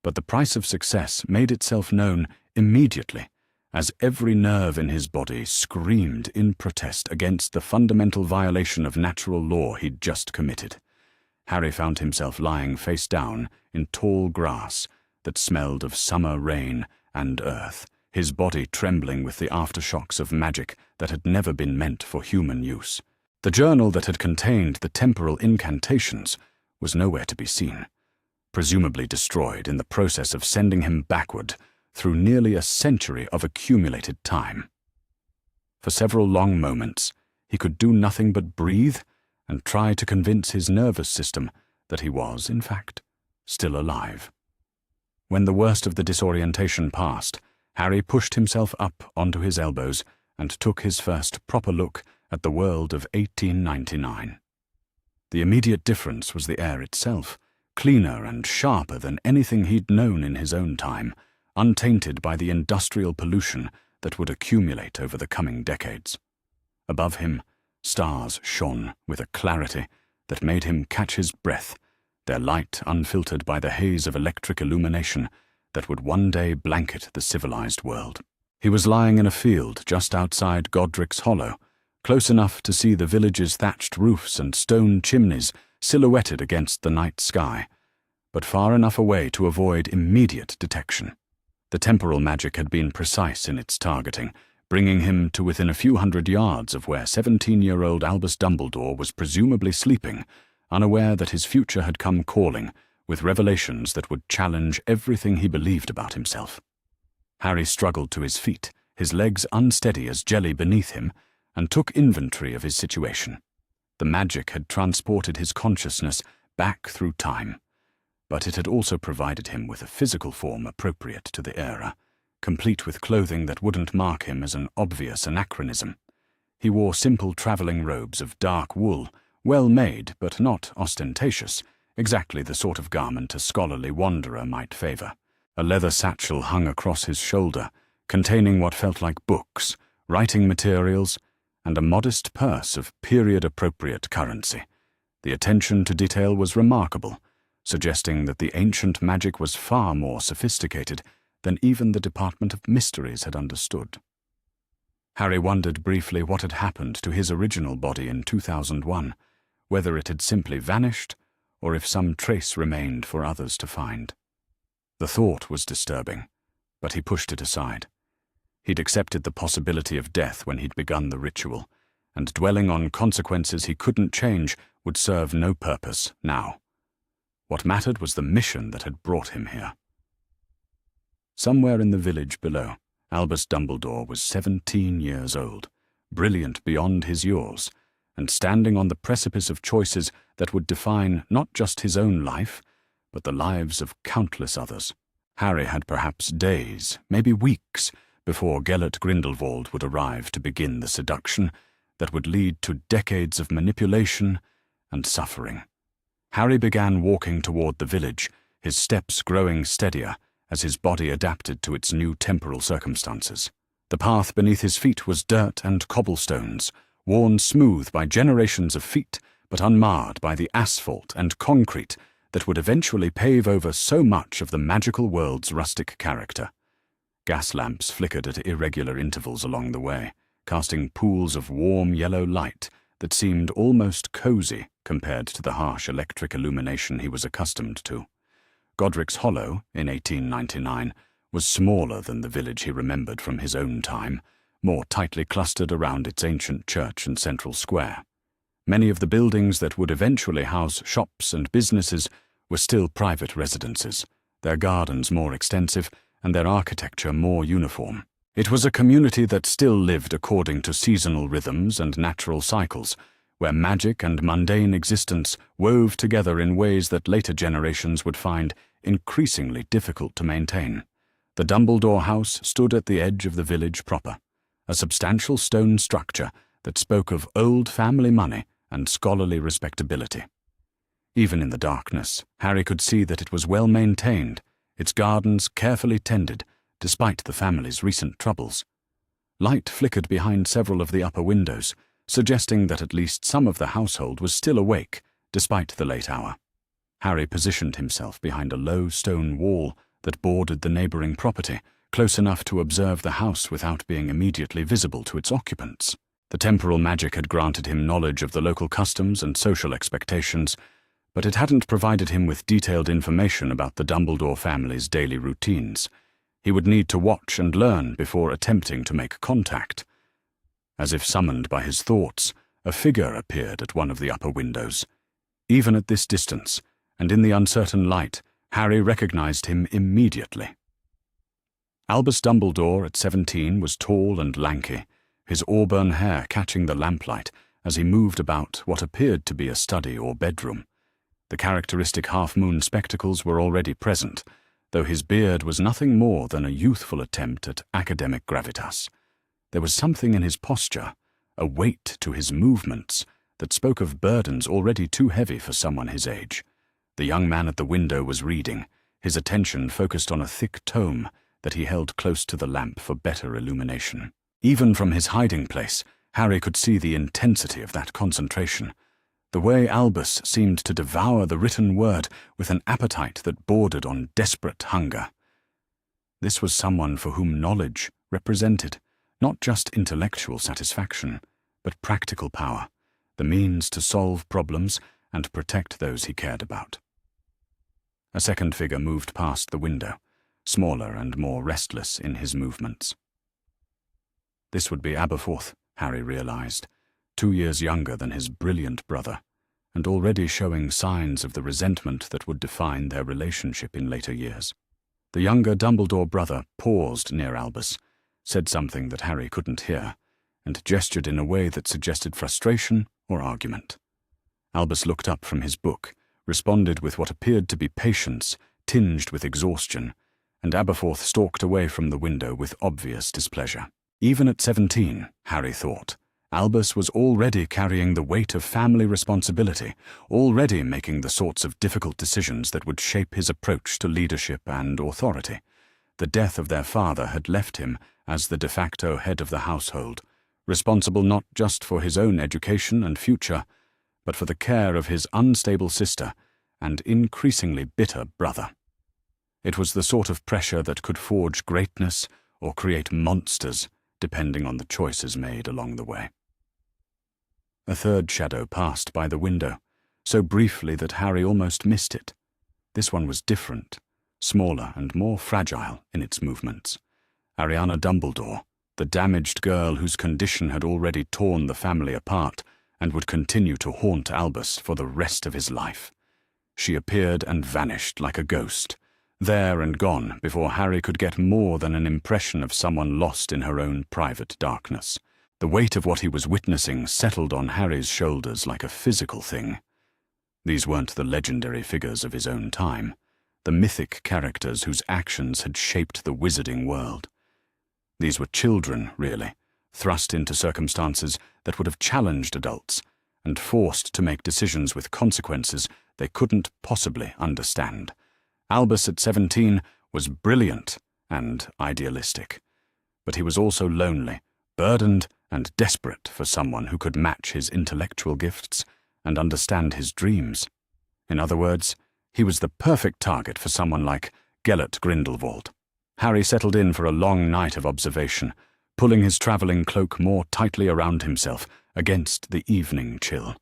but the price of success made itself known immediately as every nerve in his body screamed in protest against the fundamental violation of natural law he'd just committed. Harry found himself lying face down in tall grass that smelled of summer rain and earth, his body trembling with the aftershocks of magic that had never been meant for human use. The journal that had contained the temporal incantations was nowhere to be seen, presumably destroyed in the process of sending him backward through nearly a century of accumulated time. For several long moments, he could do nothing but breathe and try to convince his nervous system that he was, in fact, still alive. When the worst of the disorientation passed, Harry pushed himself up onto his elbows and took his first proper look at the world of 1899. The immediate difference was the air itself, cleaner and sharper than anything he'd known in his own time, untainted by the industrial pollution that would accumulate over the coming decades. Above him, stars shone with a clarity that made him catch his breath, their light unfiltered by the haze of electric illumination that would one day blanket the civilized world. He was lying in a field just outside Godric's Hollow, close enough to see the village's thatched roofs and stone chimneys silhouetted against the night sky, but far enough away to avoid immediate detection. The temporal magic had been precise in its targeting, bringing him to within a few hundred yards of where 17-year-old Albus Dumbledore was presumably sleeping, unaware that his future had come calling with revelations that would challenge everything he believed about himself. Harry struggled to his feet, his legs unsteady as jelly beneath him, and took inventory of his situation. The magic had transported his consciousness back through time, but it had also provided him with a physical form appropriate to the era, complete with clothing that wouldn't mark him as an obvious anachronism. He wore simple traveling robes of dark wool, well made but not ostentatious, exactly the sort of garment a scholarly wanderer might favor. A leather satchel hung across his shoulder, containing what felt like books, writing materials, and a modest purse of period-appropriate currency. The attention to detail was remarkable, suggesting that the ancient magic was far more sophisticated than even the Department of Mysteries had understood. Harry wondered briefly what had happened to his original body in 2001, whether it had simply vanished, or if some trace remained for others to find. The thought was disturbing, but he pushed it aside. He'd accepted the possibility of death when he'd begun the ritual, and dwelling on consequences he couldn't change would serve no purpose now. What mattered was the mission that had brought him here. Somewhere in the village below, Albus Dumbledore was 17 years old, brilliant beyond his years, and standing on the precipice of choices that would define not just his own life, but the lives of countless others. Harry had perhaps days, maybe weeks, before Gellert Grindelwald would arrive to begin the seduction that would lead to decades of manipulation and suffering. Harry began walking toward the village, his steps growing steadier as his body adapted to its new temporal circumstances. The path beneath his feet was dirt and cobblestones, worn smooth by generations of feet, but unmarred by the asphalt and concrete that would eventually pave over so much of the magical world's rustic character. Gas lamps flickered at irregular intervals along the way, casting pools of warm yellow light that seemed almost cozy compared to the harsh electric illumination he was accustomed to. Godric's Hollow, in 1899, was smaller than the village he remembered from his own time, more tightly clustered around its ancient church and central square. Many of the buildings that would eventually house shops and businesses were still private residences, their gardens more extensive and their architecture more uniform. It was a community that still lived according to seasonal rhythms and natural cycles, where magic and mundane existence wove together in ways that later generations would find increasingly difficult to maintain. The Dumbledore house stood at the edge of the village proper, a substantial stone structure that spoke of old family money and scholarly respectability. Even in the darkness, Harry could see that it was well maintained, its gardens carefully tended, despite the family's recent troubles. Light flickered behind several of the upper windows, suggesting that at least some of the household was still awake, despite the late hour. Harry positioned himself behind a low stone wall that bordered the neighboring property, close enough to observe the house without being immediately visible to its occupants. The temporal magic had granted him knowledge of the local customs and social expectations, but it hadn't provided him with detailed information about the Dumbledore family's daily routines. He would need to watch and learn before attempting to make contact. As if summoned by his thoughts, a figure appeared at one of the upper windows. Even at this distance, and in the uncertain light, Harry recognized him immediately. Albus Dumbledore, at 17, was tall and lanky, his auburn hair catching the lamplight as he moved about what appeared to be a study or bedroom. The characteristic half-moon spectacles were already present, though his beard was nothing more than a youthful attempt at academic gravitas. There was something in his posture, a weight to his movements, that spoke of burdens already too heavy for someone his age. The young man at the window was reading, his attention focused on a thick tome that he held close to the lamp for better illumination. Even from his hiding place, Harry could see the intensity of that concentration. The way Albus seemed to devour the written word with an appetite that bordered on desperate hunger. This was someone for whom knowledge represented not just intellectual satisfaction, but practical power, the means to solve problems and protect those he cared about. A second figure moved past the window, smaller and more restless in his movements. This would be Aberforth, Harry realized, 2 years younger than his brilliant brother, and already showing signs of the resentment that would define their relationship in later years. The younger Dumbledore brother paused near Albus, said something that Harry couldn't hear, and gestured in a way that suggested frustration or argument. Albus looked up from his book, responded with what appeared to be patience tinged with exhaustion, and Aberforth stalked away from the window with obvious displeasure. Even at 17, Harry thought, Albus was already carrying the weight of family responsibility, already making the sorts of difficult decisions that would shape his approach to leadership and authority. The death of their father had left him as the de facto head of the household, responsible not just for his own education and future, but for the care of his unstable sister and increasingly bitter brother. It was the sort of pressure that could forge greatness or create monsters, depending on the choices made along the way. A third shadow passed by the window, so briefly that Harry almost missed it. This one was different, smaller and more fragile in its movements. Ariana Dumbledore, the damaged girl whose condition had already torn the family apart and would continue to haunt Albus for the rest of his life. She appeared and vanished like a ghost, there and gone before Harry could get more than an impression of someone lost in her own private darkness. The weight of what he was witnessing settled on Harry's shoulders like a physical thing. These weren't the legendary figures of his own time, the mythic characters whose actions had shaped the wizarding world. These were children, really, thrust into circumstances that would have challenged adults and forced to make decisions with consequences they couldn't possibly understand. Albus at 17 was brilliant and idealistic, but he was also lonely, burdened and desperate for someone who could match his intellectual gifts and understand his dreams. In other words, he was the perfect target for someone like Gellert Grindelwald. Harry settled in for a long night of observation, pulling his travelling cloak more tightly around himself against the evening chill.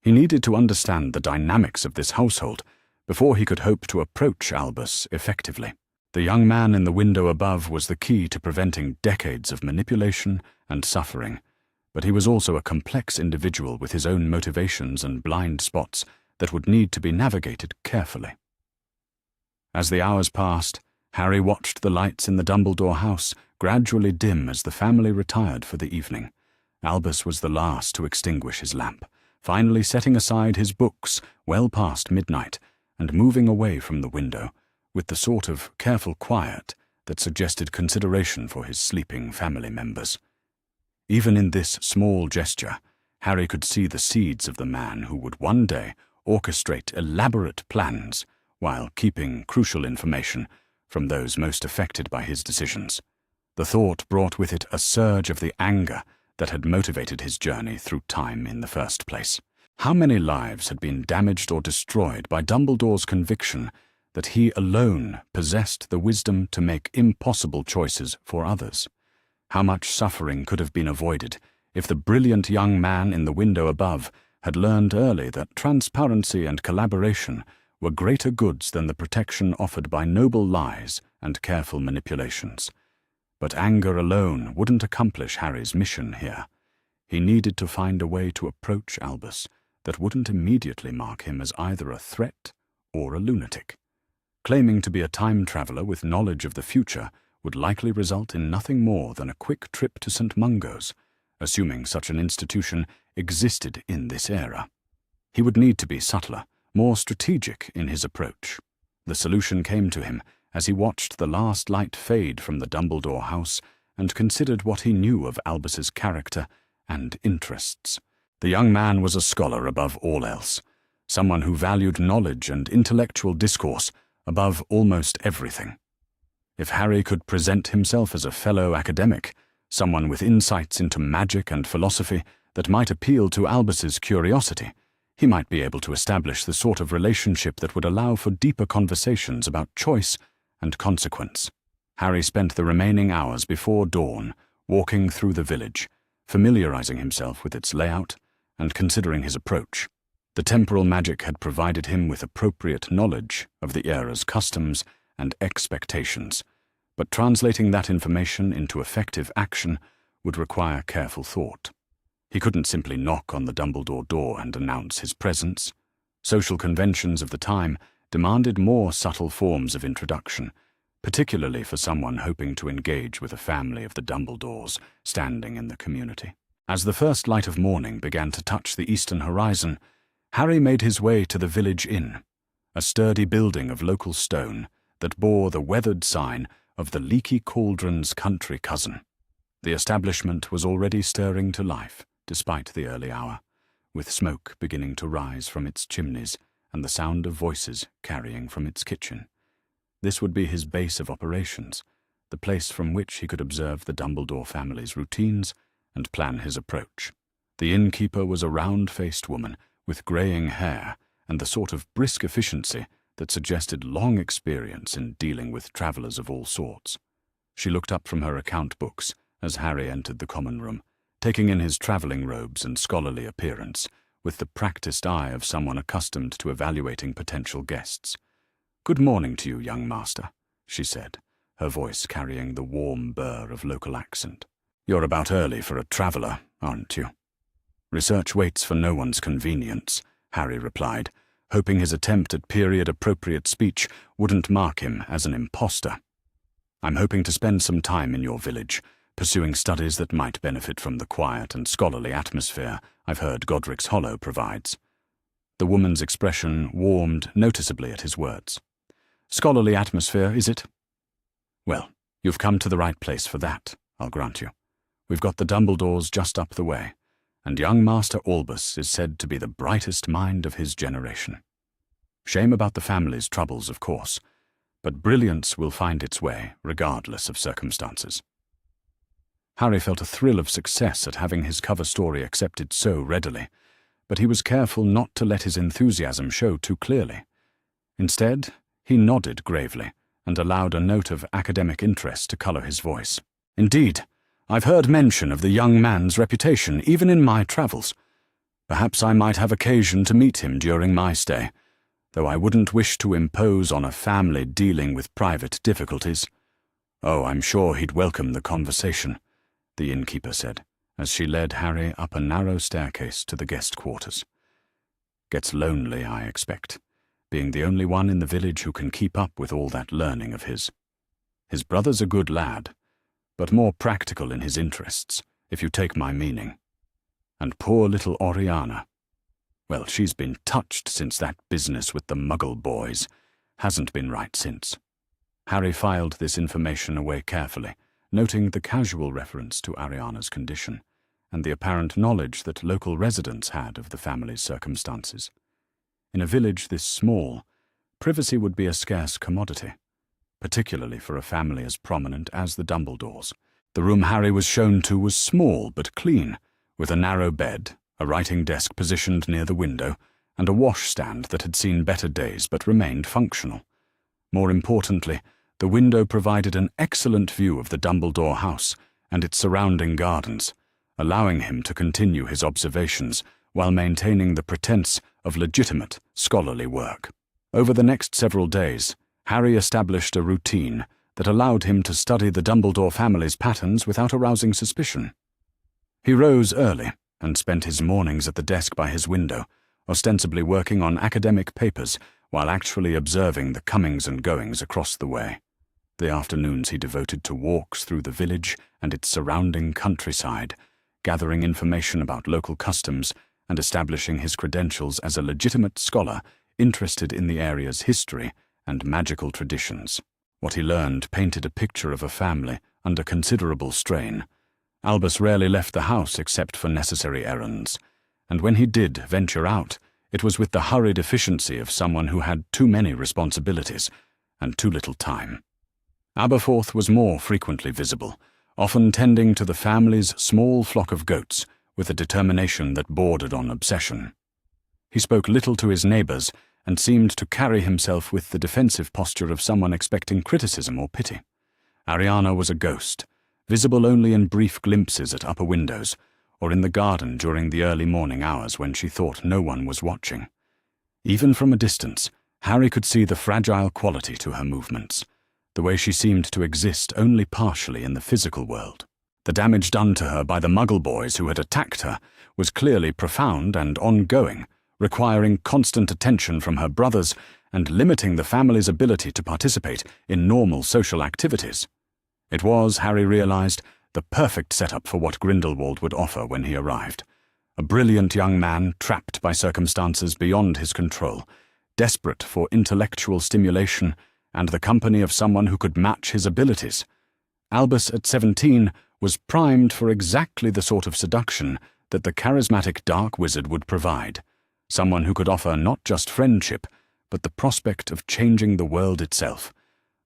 He needed to understand the dynamics of this household before he could hope to approach Albus effectively. The young man in the window above was the key to preventing decades of manipulation and suffering, but he was also a complex individual with his own motivations and blind spots that would need to be navigated carefully. As the hours passed, Harry watched the lights in the Dumbledore house gradually dim as the family retired for the evening. Albus was the last to extinguish his lamp, finally setting aside his books well past midnight and moving away from the window with the sort of careful quiet that suggested consideration for his sleeping family members. Even in this small gesture, Harry could see the seeds of the man who would one day orchestrate elaborate plans while keeping crucial information from those most affected by his decisions. The thought brought with it a surge of the anger that had motivated his journey through time in the first place. How many lives had been damaged or destroyed by Dumbledore's conviction that he alone possessed the wisdom to make impossible choices for others? How much suffering could have been avoided if the brilliant young man in the window above had learned early that transparency and collaboration were greater goods than the protection offered by noble lies and careful manipulations. But anger alone wouldn't accomplish Harry's mission here. He needed to find a way to approach Albus that wouldn't immediately mark him as either a threat or a lunatic. Claiming to be a time traveler with knowledge of the future would likely result in nothing more than a quick trip to St. Mungo's, assuming such an institution existed in this era. He would need to be subtler, more strategic in his approach. The solution came to him as he watched the last light fade from the Dumbledore house and considered what he knew of Albus's character and interests. The young man was a scholar above all else, someone who valued knowledge and intellectual discourse above almost everything. If Harry could present himself as a fellow academic, someone with insights into magic and philosophy that might appeal to Albus's curiosity, he might be able to establish the sort of relationship that would allow for deeper conversations about choice and consequence. Harry spent the remaining hours before dawn walking through the village, familiarizing himself with its layout and considering his approach. The temporal magic had provided him with appropriate knowledge of the era's customs and expectations, but translating that information into effective action would require careful thought. He couldn't simply knock on the Dumbledore door and announce his presence. Social conventions of the time demanded more subtle forms of introduction, particularly for someone hoping to engage with a family of the Dumbledores standing in the community. As the first light of morning began to touch the eastern horizon, Harry made his way to the village inn, a sturdy building of local stone that bore the weathered sign of the Leaky Cauldron's country cousin. The establishment was already stirring to life, despite the early hour, with smoke beginning to rise from its chimneys and the sound of voices carrying from its kitchen. This would be his base of operations, the place from which he could observe the Dumbledore family's routines and plan his approach. The innkeeper was a round-faced woman with greying hair and the sort of brisk efficiency that suggested long experience in dealing with travellers of all sorts. She looked up from her account books as Harry entered the common room, taking in his travelling robes and scholarly appearance with the practised eye of someone accustomed to evaluating potential guests. "Good morning to you, young master," she said, her voice carrying the warm burr of local accent. "You're about early for a traveller, aren't you?" "Research waits for no one's convenience," Harry replied, hoping his attempt at period-appropriate speech wouldn't mark him as an imposter. "I'm hoping to spend some time in your village, pursuing studies that might benefit from the quiet and scholarly atmosphere I've heard Godric's Hollow provides." The woman's expression warmed noticeably at his words. "Scholarly atmosphere, is it? Well, you've come to the right place for that, I'll grant you. We've got the Dumbledores just up the way, and young Master Albus is said to be the brightest mind of his generation. Shame about the family's troubles, of course, but brilliance will find its way, regardless of circumstances." Harry felt a thrill of success at having his cover story accepted so readily, but he was careful not to let his enthusiasm show too clearly. Instead, he nodded gravely and allowed a note of academic interest to colour his voice. "Indeed, I've heard mention of the young man's reputation even in my travels. Perhaps I might have occasion to meet him during my stay, though I wouldn't wish to impose on a family dealing with private difficulties." "Oh, I'm sure he'd welcome the conversation," the innkeeper said, as she led Harry up a narrow staircase to the guest quarters. "Gets lonely, I expect, being the only one in the village who can keep up with all that learning of his. His brother's a good lad, but more practical in his interests, if you take my meaning. And poor little Oriana. Well, she's been touched since that business with the Muggle boys. Hasn't been right since." Harry filed this information away carefully, noting the casual reference to Ariana's condition, and the apparent knowledge that local residents had of the family's circumstances. In a village this small, privacy would be a scarce commodity, particularly for a family as prominent as the Dumbledores. The room Harry was shown to was small but clean, with a narrow bed, a writing desk positioned near the window, and a washstand that had seen better days but remained functional. More importantly, the window provided an excellent view of the Dumbledore house and its surrounding gardens, allowing him to continue his observations while maintaining the pretense of legitimate scholarly work. Over the next several days, Harry established a routine that allowed him to study the Dumbledore family's patterns without arousing suspicion. He rose early and spent his mornings at the desk by his window, ostensibly working on academic papers while actually observing the comings and goings across the way. The afternoons he devoted to walks through the village and its surrounding countryside, gathering information about local customs and establishing his credentials as a legitimate scholar interested in the area's history and magical traditions. What he learned painted a picture of a family under considerable strain. Albus rarely left the house except for necessary errands, and when he did venture out, it was with the hurried efficiency of someone who had too many responsibilities and too little time. Aberforth was more frequently visible, often tending to the family's small flock of goats with a determination that bordered on obsession. He spoke little to his neighbours and seemed to carry himself with the defensive posture of someone expecting criticism or pity. Ariana was a ghost, visible only in brief glimpses at upper windows or in the garden during the early morning hours when she thought no one was watching. Even from a distance, Harry could see the fragile quality to her movements, the way she seemed to exist only partially in the physical world. The damage done to her by the Muggle boys who had attacked her was clearly profound and ongoing, requiring constant attention from her brothers and limiting the family's ability to participate in normal social activities. It was, Harry realized, the perfect setup for what Grindelwald would offer when he arrived. A brilliant young man trapped by circumstances beyond his control, desperate for intellectual stimulation and the company of someone who could match his abilities. Albus, at 17, was primed for exactly the sort of seduction that the charismatic dark wizard would provide, someone who could offer not just friendship, but the prospect of changing the world itself.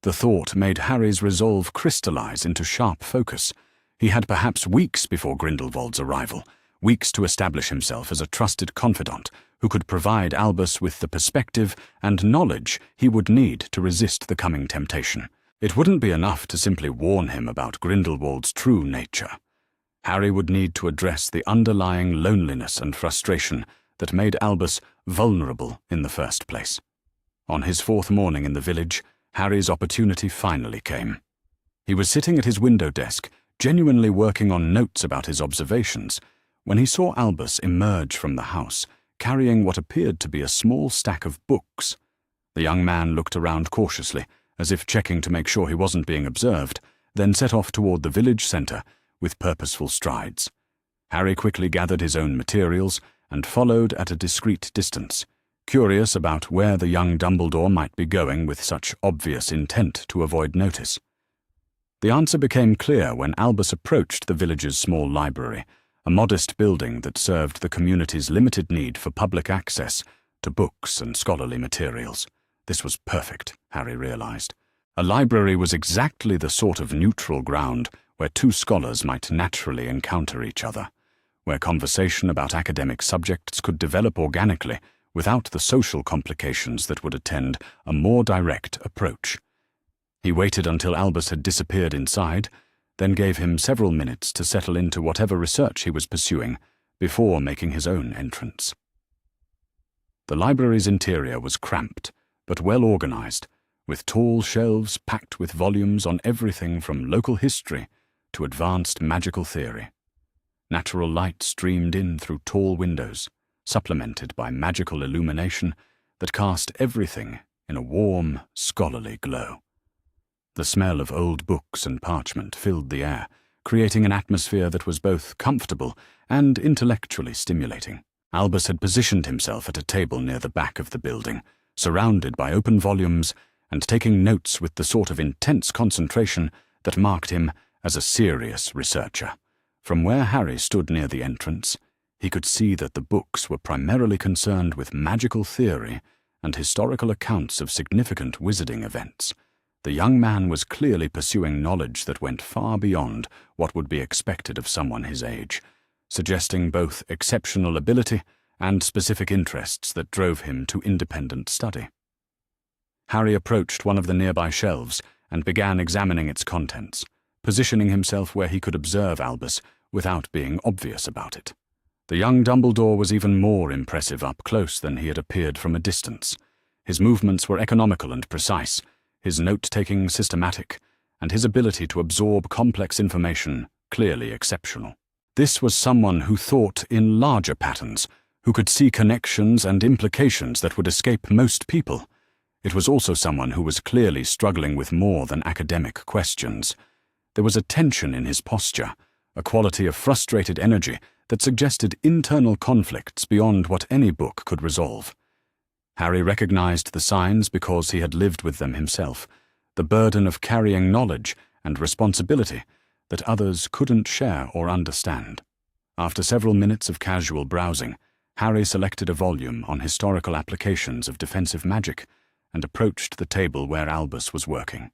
The thought made Harry's resolve crystallize into sharp focus. He had perhaps weeks before Grindelwald's arrival, weeks to establish himself as a trusted confidant who could provide Albus with the perspective and knowledge he would need to resist the coming temptation. It wouldn't be enough to simply warn him about Grindelwald's true nature. Harry would need to address the underlying loneliness and frustration that made Albus vulnerable in the first place. On his 4th morning in the village, Harry's opportunity finally came. He was sitting at his window desk, genuinely working on notes about his observations, when he saw Albus emerge from the house, carrying what appeared to be a small stack of books. The young man looked around cautiously, as if checking to make sure he wasn't being observed, then set off toward the village centre with purposeful strides. Harry quickly gathered his own materials and followed at a discreet distance, curious about where the young Dumbledore might be going with such obvious intent to avoid notice. The answer became clear when Albus approached the village's small library, a modest building that served the community's limited need for public access to books and scholarly materials. This was perfect, Harry realized. A library was exactly the sort of neutral ground where two scholars might naturally encounter each other, where conversation about academic subjects could develop organically without the social complications that would attend a more direct approach. He waited until Albus had disappeared inside, then gave him several minutes to settle into whatever research he was pursuing before making his own entrance. The library's interior was cramped, but well organized, with tall shelves packed with volumes on everything from local history to advanced magical theory. Natural light streamed in through tall windows, supplemented by magical illumination that cast everything in a warm, scholarly glow. The smell of old books and parchment filled the air, creating an atmosphere that was both comfortable and intellectually stimulating. Albus had positioned himself at a table near the back of the building, surrounded by open volumes and taking notes with the sort of intense concentration that marked him as a serious researcher. From where Harry stood near the entrance, he could see that the books were primarily concerned with magical theory and historical accounts of significant wizarding events. The young man was clearly pursuing knowledge that went far beyond what would be expected of someone his age, suggesting both exceptional ability and specific interests that drove him to independent study. Harry approached one of the nearby shelves and began examining its contents, positioning himself where he could observe Albus without being obvious about it. The young Dumbledore was even more impressive up close than he had appeared from a distance. His movements were economical and precise, his note-taking systematic, and his ability to absorb complex information clearly exceptional. This was someone who thought in larger patterns, who could see connections and implications that would escape most people. It was also someone who was clearly struggling with more than academic questions. There was a tension in his posture, a quality of frustrated energy that suggested internal conflicts beyond what any book could resolve. Harry recognized the signs because he had lived with them himself, the burden of carrying knowledge and responsibility that others couldn't share or understand. After several minutes of casual browsing, Harry selected a volume on historical applications of defensive magic and approached the table where Albus was working.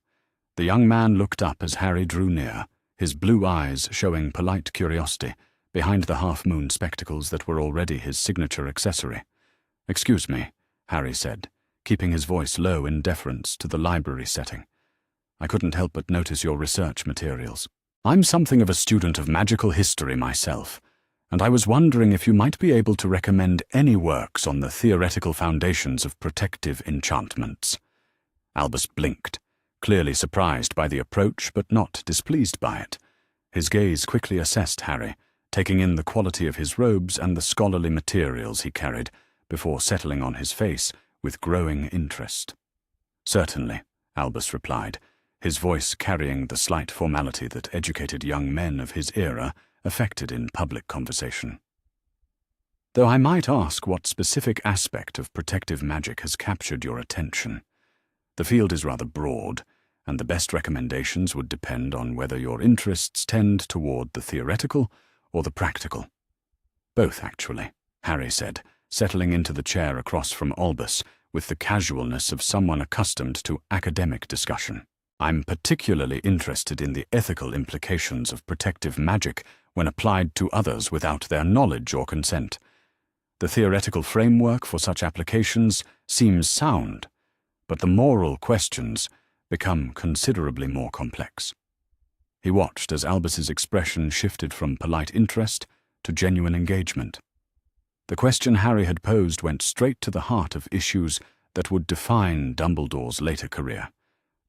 The young man looked up as Harry drew near, his blue eyes showing polite curiosity behind the half-moon spectacles that were already his signature accessory. "Excuse me," Harry said, keeping his voice low in deference to the library setting. "I couldn't help but notice your research materials. I'm something of a student of magical history myself, and I was wondering if you might be able to recommend any works on the theoretical foundations of protective enchantments." Albus blinked, clearly surprised by the approach but not displeased by it. His gaze quickly assessed Harry, taking in the quality of his robes and the scholarly materials he carried, before settling on his face with growing interest. "Certainly," Albus replied, his voice carrying the slight formality that educated young men of his era affected in public conversation. "Though I might ask what specific aspect of protective magic has captured your attention. The field is rather broad, and the best recommendations would depend on whether your interests tend toward the theoretical or the practical." "Both, actually," Harry said, settling into the chair across from Albus with the casualness of someone accustomed to academic discussion. "I'm particularly interested in the ethical implications of protective magic when applied to others without their knowledge or consent. The theoretical framework for such applications seems sound, but the moral questions become considerably more complex." He watched as Albus's expression shifted from polite interest to genuine engagement. The question Harry had posed went straight to the heart of issues that would define Dumbledore's later career,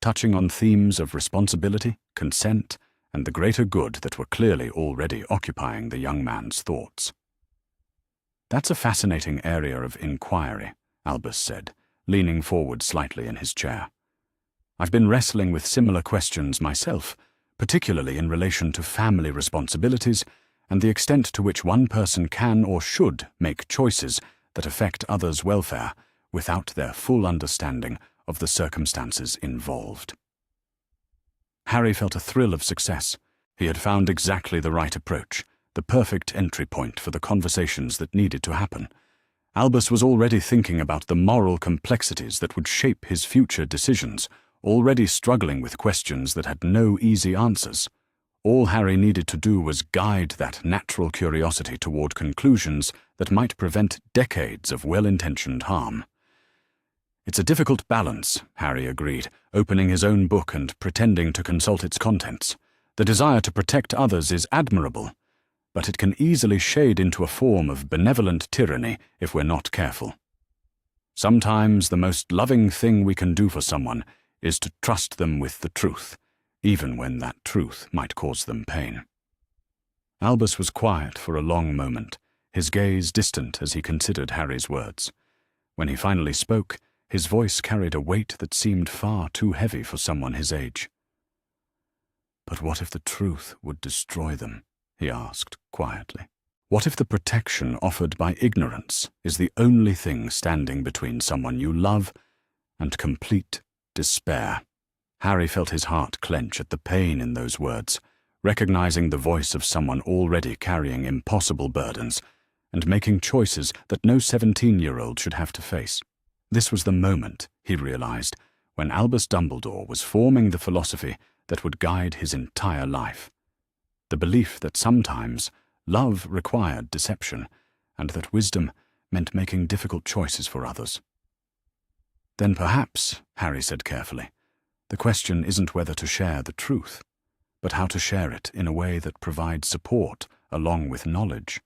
touching on themes of responsibility, consent, and the greater good that were clearly already occupying the young man's thoughts. "That's a fascinating area of inquiry," Albus said, leaning forward slightly in his chair. "I've been wrestling with similar questions myself, particularly in relation to family responsibilities and the extent to which one person can or should make choices that affect others' welfare without their full understanding of the circumstances involved." Harry felt a thrill of success. He had found exactly the right approach, the perfect entry point for the conversations that needed to happen. Albus was already thinking about the moral complexities that would shape his future decisions, already struggling with questions that had no easy answers. All Harry needed to do was guide that natural curiosity toward conclusions that might prevent decades of well-intentioned harm. "It's a difficult balance," Harry agreed, opening his own book and pretending to consult its contents. "The desire to protect others is admirable, but it can easily shade into a form of benevolent tyranny if we're not careful. Sometimes the most loving thing we can do for someone is to trust them with the truth, even when that truth might cause them pain." Albus was quiet for a long moment, his gaze distant as he considered Harry's words. When he finally spoke, his voice carried a weight that seemed far too heavy for someone his age. "But what if the truth would destroy them?" he asked quietly. "What if the protection offered by ignorance is the only thing standing between someone you love and complete despair?" Harry felt his heart clench at the pain in those words, recognizing the voice of someone already carrying impossible burdens and making choices that no 17-year-old should have to face. This was the moment, he realized, when Albus Dumbledore was forming the philosophy that would guide his entire life. The belief that sometimes love required deception, and that wisdom meant making difficult choices for others. "Then perhaps," Harry said carefully, "the question isn't whether to share the truth, but how to share it in a way that provides support along with knowledge.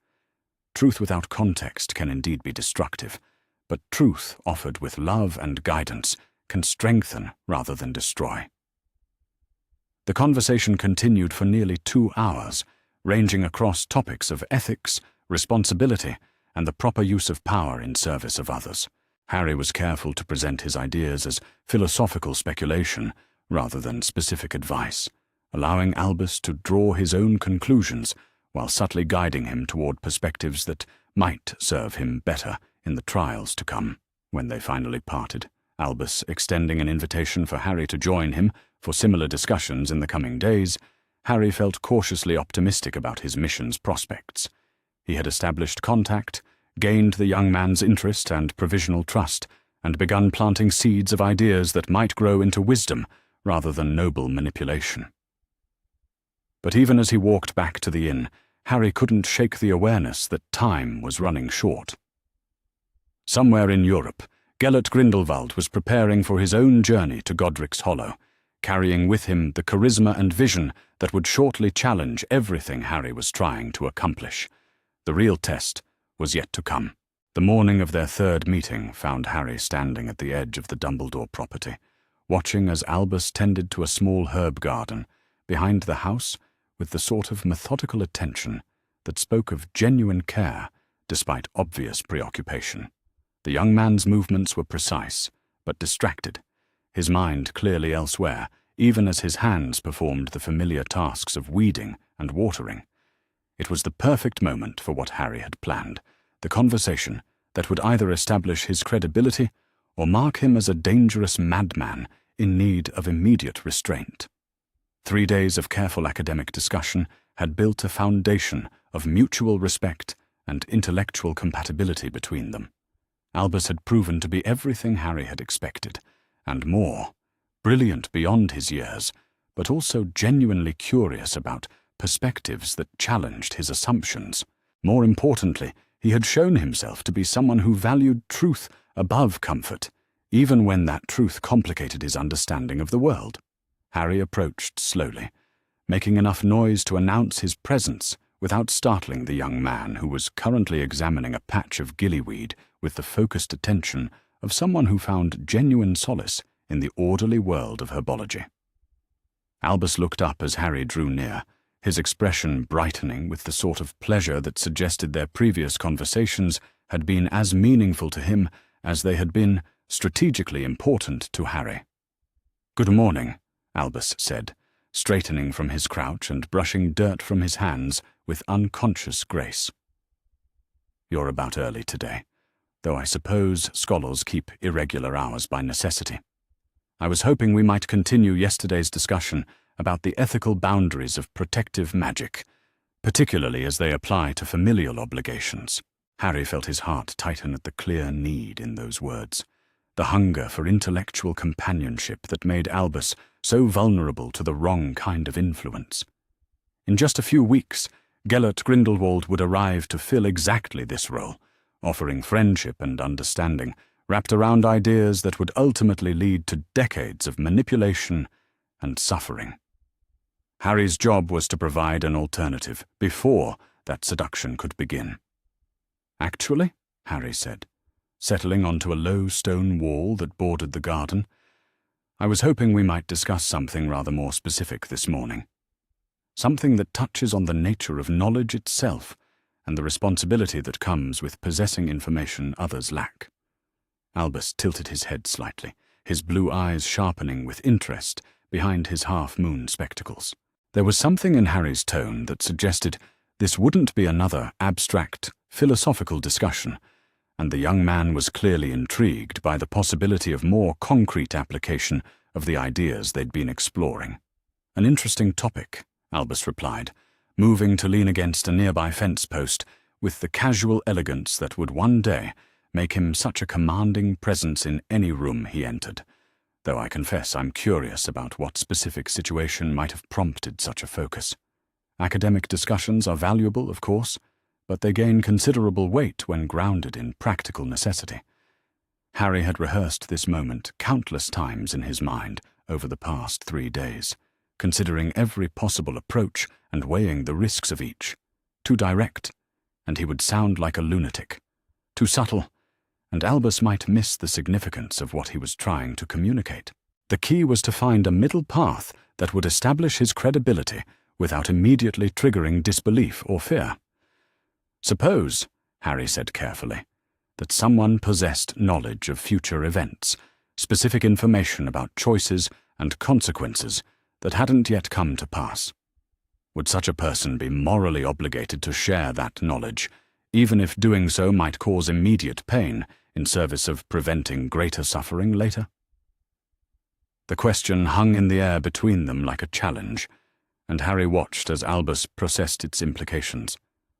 Truth without context can indeed be destructive, but truth offered with love and guidance can strengthen rather than destroy." The conversation continued for nearly 2 hours, ranging across topics of ethics, responsibility, and the proper use of power in service of others. Harry was careful to present his ideas as philosophical speculation rather than specific advice, allowing Albus to draw his own conclusions while subtly guiding him toward perspectives that might serve him better in the trials to come. When they finally parted, Albus extending an invitation for Harry to join him for similar discussions in the coming days, Harry felt cautiously optimistic about his mission's prospects. He had established contact, gained the young man's interest and provisional trust, and begun planting seeds of ideas that might grow into wisdom rather than noble manipulation. But even as he walked back to the inn, Harry couldn't shake the awareness that time was running short. Somewhere in Europe, Gellert Grindelwald was preparing for his own journey to Godric's Hollow, carrying with him the charisma and vision that would shortly challenge everything Harry was trying to accomplish. The real test was yet to come. The morning of their third meeting found Harry standing at the edge of the Dumbledore property, watching as Albus tended to a small herb garden, behind the house, with the sort of methodical attention that spoke of genuine care despite obvious preoccupation. The young man's movements were precise, but distracted, his mind clearly elsewhere, even as his hands performed the familiar tasks of weeding and watering. It was the perfect moment for what Harry had planned, the conversation that would either establish his credibility or mark him as a dangerous madman in need of immediate restraint. 3 days of careful academic discussion had built a foundation of mutual respect and intellectual compatibility between them. Albus had proven to be everything Harry had expected, and more, brilliant beyond his years, but also genuinely curious about perspectives that challenged his assumptions. More importantly, he had shown himself to be someone who valued truth above comfort, even when that truth complicated his understanding of the world. Harry approached slowly, making enough noise to announce his presence without startling the young man who was currently examining a patch of gillyweed with the focused attention of someone who found genuine solace in the orderly world of herbology. Albus looked up as Harry drew near, his expression brightening with the sort of pleasure that suggested their previous conversations had been as meaningful to him as they had been strategically important to Harry. "Good morning," Albus said, straightening from his crouch and brushing dirt from his hands with unconscious grace. "You're about early today, though I suppose scholars keep irregular hours by necessity. I was hoping we might continue yesterday's discussion about the ethical boundaries of protective magic, particularly as they apply to familial obligations." Harry felt his heart tighten at the clear need in those words, the hunger for intellectual companionship that made Albus so vulnerable to the wrong kind of influence. In just a few weeks, Gellert Grindelwald would arrive to fill exactly this role, offering friendship and understanding, wrapped around ideas that would ultimately lead to decades of manipulation and suffering. Harry's job was to provide an alternative before that seduction could begin. "Actually," Harry said, settling onto a low stone wall that bordered the garden, "I was hoping we might discuss something rather more specific this morning. Something that touches on the nature of knowledge itself and the responsibility that comes with possessing information others lack." Albus tilted his head slightly, his blue eyes sharpening with interest behind his half-moon spectacles. There was something in Harry's tone that suggested this wouldn't be another abstract, philosophical discussion, and the young man was clearly intrigued by the possibility of more concrete application of the ideas they'd been exploring. "An interesting topic," Albus replied, moving to lean against a nearby fence post with the casual elegance that would one day make him such a commanding presence in any room he entered, though I confess I'm curious about what specific situation might have prompted such a focus. Academic discussions are valuable, of course, but they gain considerable weight when grounded in practical necessity. Harry had rehearsed this moment countless times in his mind over the past 3 days, considering every possible approach and weighing the risks of each. Too direct, and he would sound like a lunatic. Too subtle, and Albus might miss the significance of what he was trying to communicate. The key was to find a middle path that would establish his credibility without immediately triggering disbelief or fear. "Suppose," Harry said carefully, "that someone possessed knowledge of future events, specific information about choices and consequences that hadn't yet come to pass. Would such a person be morally obligated to share that knowledge, even if doing so might cause immediate pain in service of preventing greater suffering later?" The question hung in the air between them like a challenge, and Harry watched as Albus processed its implications.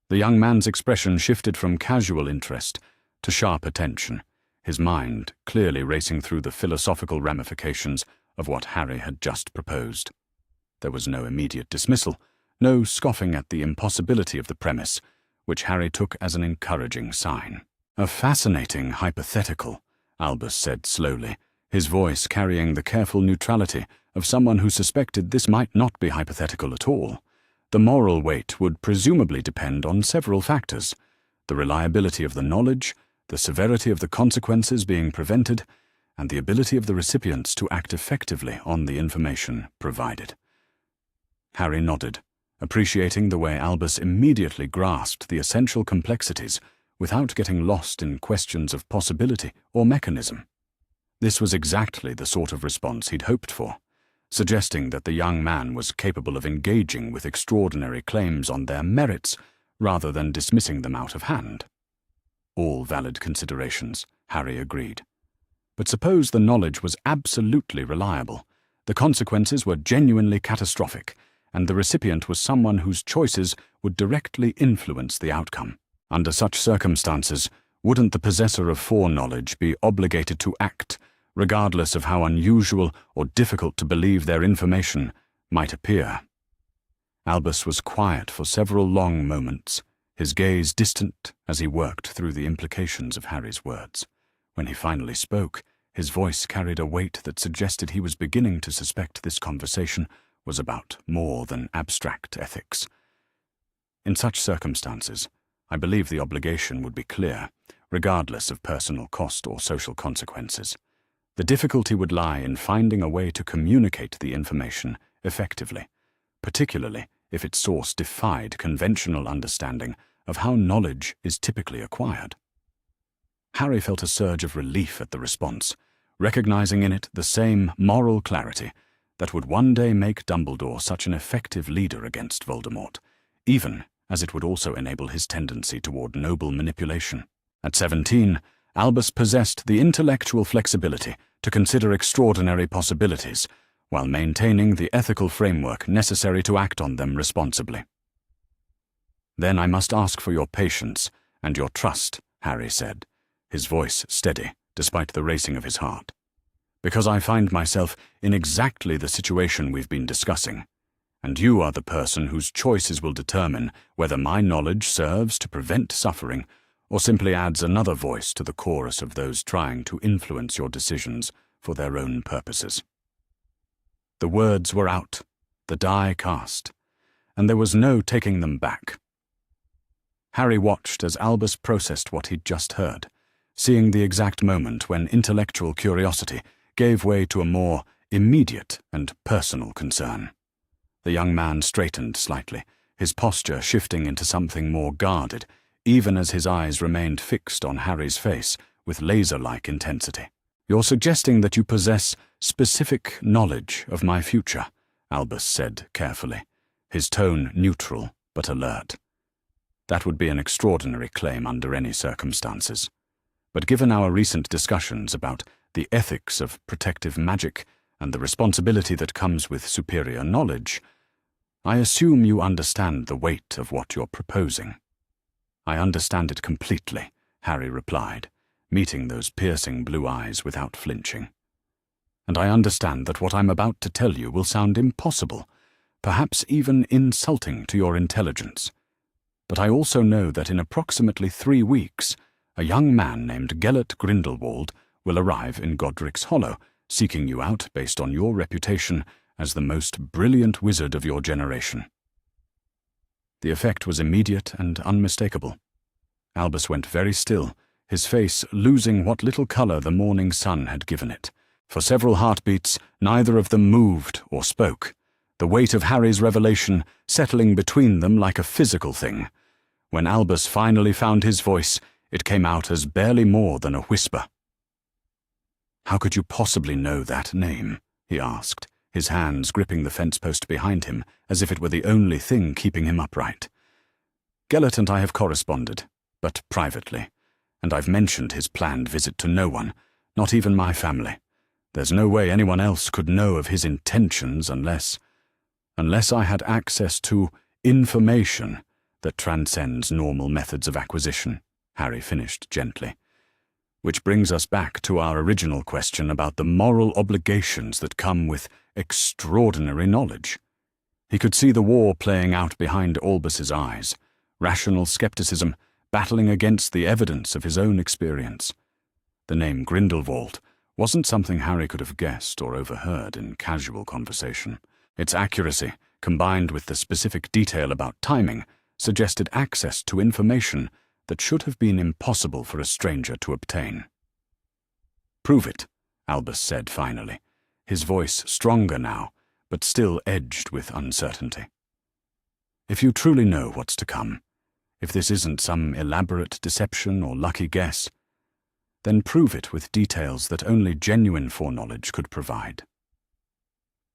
The young man's expression shifted from casual interest to sharp attention, his mind clearly racing through the philosophical ramifications of what Harry had just proposed. There was no immediate dismissal, no scoffing at the impossibility of the premise, which Harry took as an encouraging sign. "A fascinating hypothetical," Albus said slowly, his voice carrying the careful neutrality of someone who suspected this might not be hypothetical at all. The moral weight would presumably depend on several factors: the reliability of the knowledge, the severity of the consequences being prevented, and the ability of the recipients to act effectively on the information provided. Harry nodded, appreciating the way Albus immediately grasped the essential complexities without getting lost in questions of possibility or mechanism. This was exactly the sort of response he'd hoped for, suggesting that the young man was capable of engaging with extraordinary claims on their merits rather than dismissing them out of hand. All valid considerations, Harry agreed. But suppose the knowledge was absolutely reliable, the consequences were genuinely catastrophic, and the recipient was someone whose choices would directly influence the outcome. Under such circumstances, wouldn't the possessor of foreknowledge be obligated to act, regardless of how unusual or difficult to believe their information might appear? Albus was quiet for several long moments, his gaze distant as he worked through the implications of Harry's words. When he finally spoke, his voice carried a weight that suggested he was beginning to suspect this conversation was about more than abstract ethics. In such circumstances, I believe the obligation would be clear, regardless of personal cost or social consequences. The difficulty would lie in finding a way to communicate the information effectively, particularly if its source defied conventional understanding of how knowledge is typically acquired. Harry felt a surge of relief at the response, recognizing in it the same moral clarity that would one day make Dumbledore such an effective leader against Voldemort, even as it would also enable his tendency toward noble manipulation. At 17, Albus possessed the intellectual flexibility to consider extraordinary possibilities, while maintaining the ethical framework necessary to act on them responsibly. "Then I must ask for your patience and your trust," Harry said, his voice steady despite the racing of his heart, "because I find myself in exactly the situation we've been discussing, and you are the person whose choices will determine whether my knowledge serves to prevent suffering or simply adds another voice to the chorus of those trying to influence your decisions for their own purposes." The words were out, the die cast, and there was no taking them back. Harry watched as Albus processed what he'd just heard, seeing the exact moment when intellectual curiosity gave way to a more immediate and personal concern. The young man straightened slightly, his posture shifting into something more guarded, even as his eyes remained fixed on Harry's face with laser-like intensity. "You're suggesting that you possess specific knowledge of my future," Albus said carefully, his tone neutral but alert. That would be an extraordinary claim under any circumstances. But given our recent discussions about the ethics of protective magic and the responsibility that comes with superior knowledge, I assume you understand the weight of what you're proposing. "I understand it completely," Harry replied, meeting those piercing blue eyes without flinching. "And I understand that what I'm about to tell you will sound impossible, perhaps even insulting to your intelligence. But I also know that in approximately 3 weeks, a young man named Gellert Grindelwald will arrive in Godric's Hollow, seeking you out based on your reputation as the most brilliant wizard of your generation." The effect was immediate and unmistakable. Albus went very still, his face losing what little color the morning sun had given it. For several heartbeats, neither of them moved or spoke, the weight of Harry's revelation settling between them like a physical thing. When Albus finally found his voice, it came out as barely more than a whisper. "How could you possibly know that name?" he asked, his hands gripping the fence post behind him as if it were the only thing keeping him upright. "Gellert and I have corresponded, but privately, and I've mentioned his planned visit to no one, not even my family. There's no way anyone else could know of his intentions unless I had access to information that transcends normal methods of acquisition," Harry finished gently. "Which brings us back to our original question about the moral obligations that come with extraordinary knowledge." He could see the war playing out behind Albus's eyes, rational skepticism battling against the evidence of his own experience. The name Grindelwald wasn't something Harry could have guessed or overheard in casual conversation. Its accuracy, combined with the specific detail about timing, suggested access to information that should have been impossible for a stranger to obtain. "Prove it," Albus said finally, his voice stronger now, but still edged with uncertainty. If you truly know what's to come, if this isn't some elaborate deception or lucky guess, then prove it with details that only genuine foreknowledge could provide.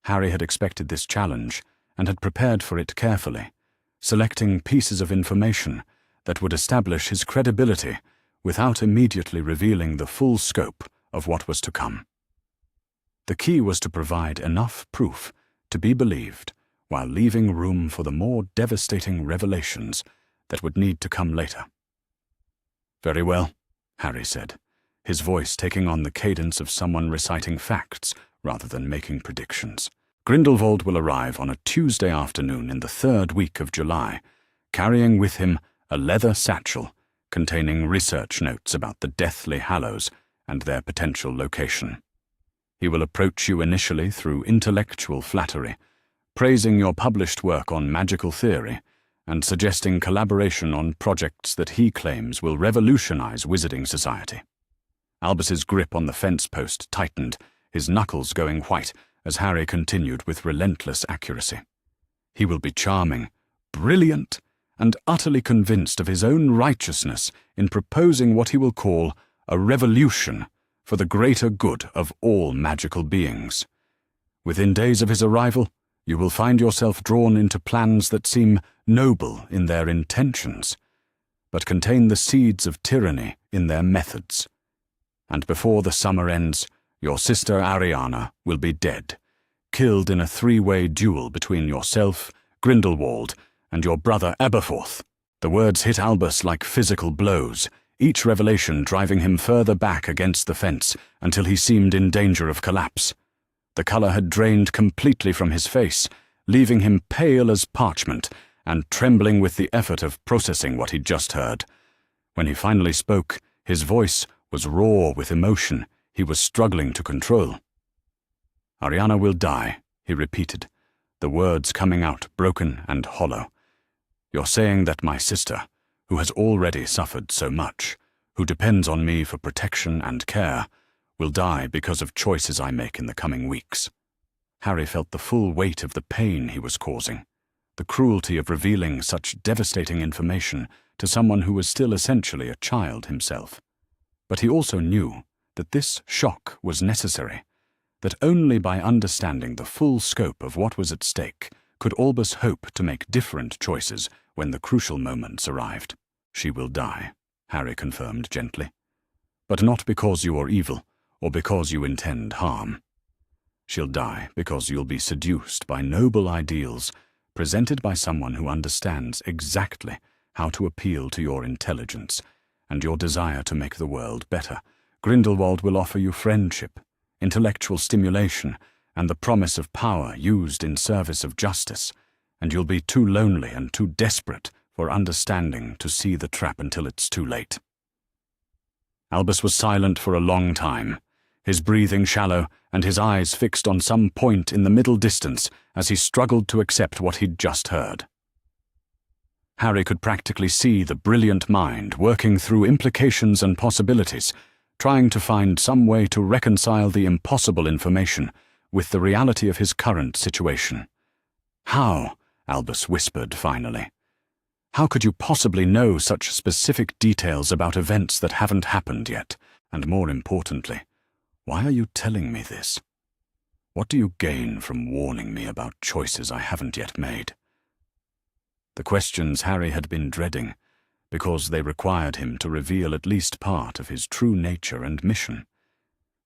Harry had expected this challenge and had prepared for it carefully, selecting pieces of information that would establish his credibility without immediately revealing the full scope of what was to come. The key was to provide enough proof to be believed while leaving room for the more devastating revelations that would need to come later. "Very well," Harry said, his voice taking on the cadence of someone reciting facts rather than making predictions. "Grindelwald will arrive on a Tuesday afternoon in the 3rd week of July, carrying with him a leather satchel containing research notes about the Deathly Hallows and their potential location. He will approach you initially through intellectual flattery, praising your published work on magical theory and suggesting collaboration on projects that he claims will revolutionize wizarding society." Albus's grip on the fence post tightened, his knuckles going white as Harry continued with relentless accuracy. He will be charming, brilliant, and utterly convinced of his own righteousness in proposing what he will call a revolution for the greater good of all magical beings. Within days of his arrival, you will find yourself drawn into plans that seem noble in their intentions, but contain the seeds of tyranny in their methods. And before the summer ends, your sister Ariana will be dead, killed in a 3-way duel between yourself, Grindelwald, and your brother Aberforth. The words hit Albus like physical blows, each revelation driving him further back against the fence until he seemed in danger of collapse. The color had drained completely from his face, leaving him pale as parchment and trembling with the effort of processing what he'd just heard. When he finally spoke, his voice was raw with emotion he was struggling to control. "Ariana will die," he repeated, the words coming out broken and hollow. "You're saying that my sister, who has already suffered so much, who depends on me for protection and care, will die because of choices I make in the coming weeks." Harry felt the full weight of the pain he was causing, the cruelty of revealing such devastating information to someone who was still essentially a child himself. But he also knew that this shock was necessary, that only by understanding the full scope of what was at stake could Albus hope to make different choices when the crucial moments arrived. "She will die," Harry confirmed gently. "But not because you are evil, or because you intend harm. She'll die because you'll be seduced by noble ideals presented by someone who understands exactly how to appeal to your intelligence and your desire to make the world better. Grindelwald will offer you friendship, intellectual stimulation, and the promise of power used in service of justice, and you'll be too lonely and too desperate for understanding to see the trap until it's too late." Albus was silent for a long time, his breathing shallow and his eyes fixed on some point in the middle distance as he struggled to accept what he'd just heard. Harry could practically see the brilliant mind working through implications and possibilities, trying to find some way to reconcile the impossible information with the reality of his current situation. "How?" Albus whispered finally. "How could you possibly know such specific details about events that haven't happened yet? And more importantly, why are you telling me this? What do you gain from warning me about choices I haven't yet made?" The questions Harry had been dreading, because they required him to reveal at least part of his true nature and mission.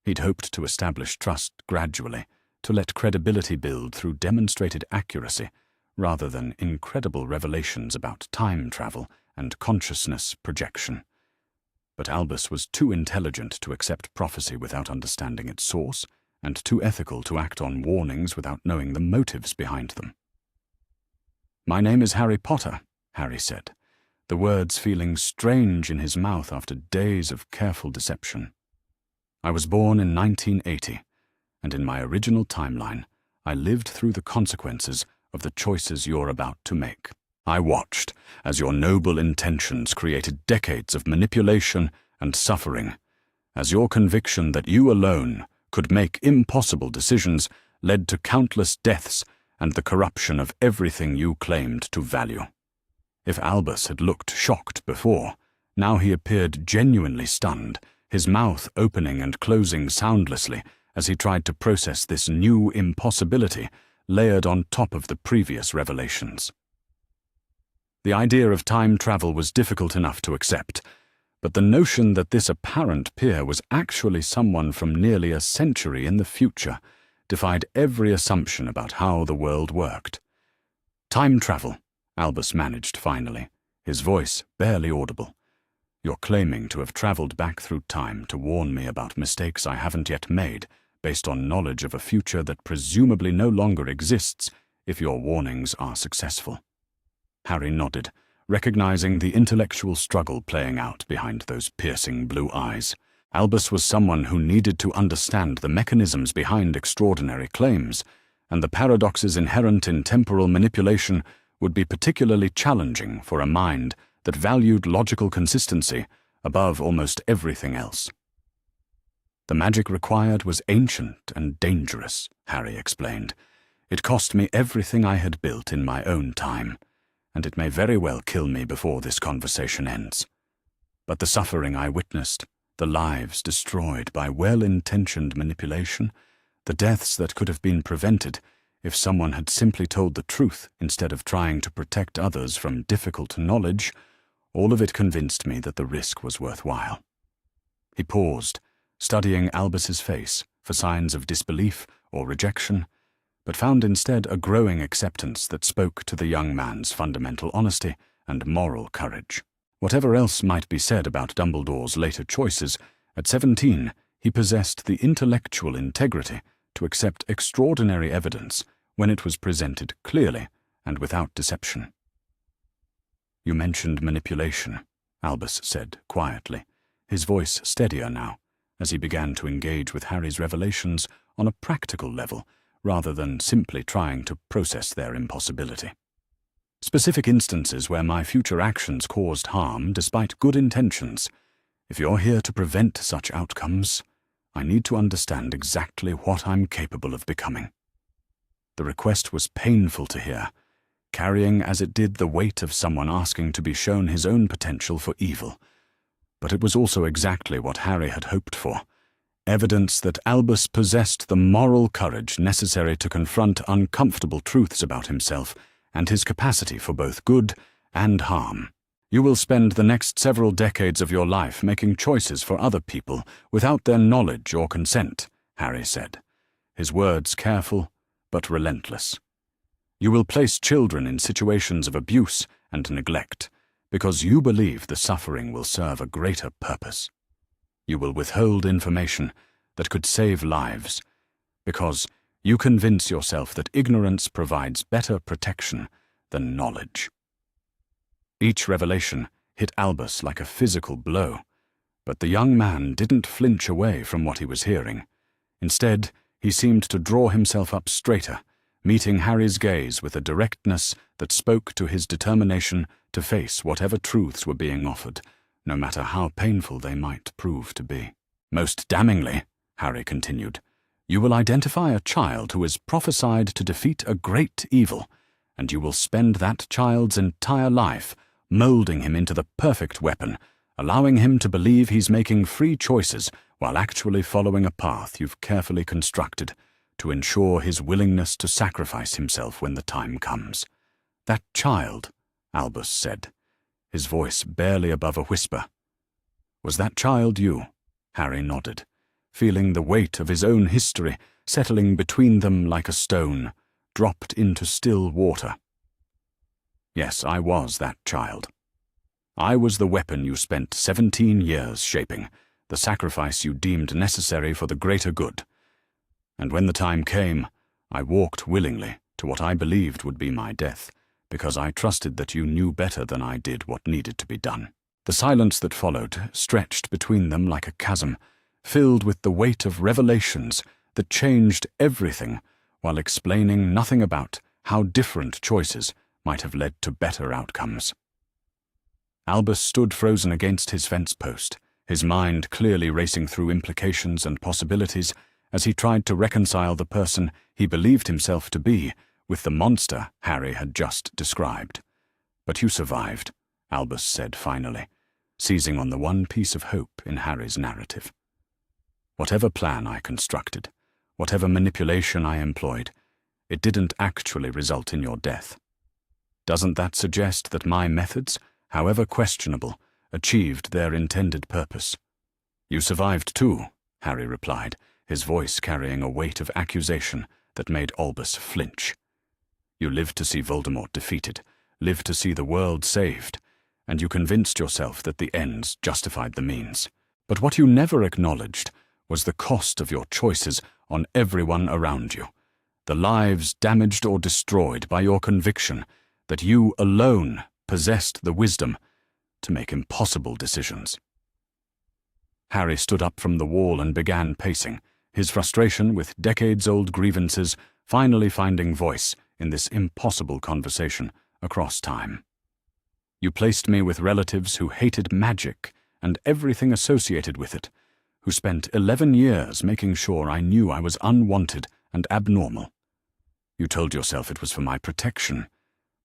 He'd hoped to establish trust gradually, to let credibility build through demonstrated accuracy, rather than incredible revelations about time travel and consciousness projection. But Albus was too intelligent to accept prophecy without understanding its source, and too ethical to act on warnings without knowing the motives behind them. "My name is Harry Potter," Harry said, the words feeling strange in his mouth after days of careful deception. "I was born in 1980, and in my original timeline, I lived through the consequences of the choices you're about to make. I watched as your noble intentions created decades of manipulation and suffering, as your conviction that you alone could make impossible decisions led to countless deaths and the corruption of everything you claimed to value. If Albus had looked shocked before, now he appeared genuinely stunned, his mouth opening and closing soundlessly as he tried to process this new impossibility layered on top of the previous revelations. The idea of time travel was difficult enough to accept, but the notion that this apparent peer was actually someone from nearly a century in the future defied every assumption about how the world worked. "Time travel," Albus managed finally, his voice barely audible. "You're claiming to have traveled back through time to warn me about mistakes I haven't yet made, based on knowledge of a future that presumably no longer exists if your warnings are successful." Harry nodded, recognizing the intellectual struggle playing out behind those piercing blue eyes. Albus was someone who needed to understand the mechanisms behind extraordinary claims, and the paradoxes inherent in temporal manipulation would be particularly challenging for a mind that valued logical consistency above almost everything else. "The magic required was ancient and dangerous," Harry explained. "It cost me everything I had built in my own time, and it may very well kill me before this conversation ends. But the suffering I witnessed, the lives destroyed by well-intentioned manipulation, the deaths that could have been prevented if someone had simply told the truth instead of trying to protect others from difficult knowledge, all of it convinced me that the risk was worthwhile." He paused, studying Albus's face for signs of disbelief or rejection, but found instead a growing acceptance that spoke to the young man's fundamental honesty and moral courage. Whatever else might be said about Dumbledore's later choices, at 17 he possessed the intellectual integrity to accept extraordinary evidence when it was presented clearly and without deception. "You mentioned manipulation," Albus said quietly, his voice steadier now, as he began to engage with Harry's revelations on a practical level rather than simply trying to process their impossibility. "Specific instances where my future actions caused harm despite good intentions. If you're here to prevent such outcomes, I need to understand exactly what I'm capable of becoming." The request was painful to hear, carrying as it did the weight of someone asking to be shown his own potential for evil. But it was also exactly what Harry had hoped for, evidence that Albus possessed the moral courage necessary to confront uncomfortable truths about himself and his capacity for both good and harm. "You will spend the next several decades of your life making choices for other people without their knowledge or consent," Harry said, his words careful but relentless. "You will place children in situations of abuse and neglect because you believe the suffering will serve a greater purpose. You will withhold information that could save lives because you convince yourself that ignorance provides better protection than knowledge." Each revelation hit Albus like a physical blow, but the young man didn't flinch away from what he was hearing. Instead, he seemed to draw himself up straighter, meeting Harry's gaze with a directness that spoke to his determination to face whatever truths were being offered, no matter how painful they might prove to be. "Most damningly," Harry continued, "you will identify a child who is prophesied to defeat a great evil, and you will spend that child's entire life molding him into the perfect weapon, allowing him to believe he's making free choices while actually following a path you've carefully constructed to ensure his willingness to sacrifice himself when the time comes. That child," Albus said, his voice barely above a whisper. "Was that child you?" Harry nodded, feeling the weight of his own history settling between them like a stone, dropped into still water. "Yes, I was that child. I was the weapon you spent 17 years shaping, the sacrifice you deemed necessary for the greater good. And when the time came, I walked willingly to what I believed would be my death, because I trusted that you knew better than I did what needed to be done." The silence that followed stretched between them like a chasm, filled with the weight of revelations that changed everything while explaining nothing about how different choices might have led to better outcomes. Albus stood frozen against his fence post, his mind clearly racing through implications and possibilities as he tried to reconcile the person he believed himself to be with the monster Harry had just described. "But you survived," Albus said finally, seizing on the one piece of hope in Harry's narrative. "Whatever plan I constructed, whatever manipulation I employed, it didn't actually result in your death. Doesn't that suggest that my methods, however questionable, achieved their intended purpose?" "You survived too," Harry replied, his voice carrying a weight of accusation that made Albus flinch. "You lived to see Voldemort defeated, lived to see the world saved, and you convinced yourself that the ends justified the means. But what you never acknowledged was the cost of your choices on everyone around you, the lives damaged or destroyed by your conviction that you alone possessed the wisdom to make impossible decisions." Harry stood up from the wall and began pacing, his frustration with decades-old grievances finally finding voice in this impossible conversation across time. "You placed me with relatives who hated magic and everything associated with it, who spent 11 years making sure I knew I was unwanted and abnormal. You told yourself it was for my protection,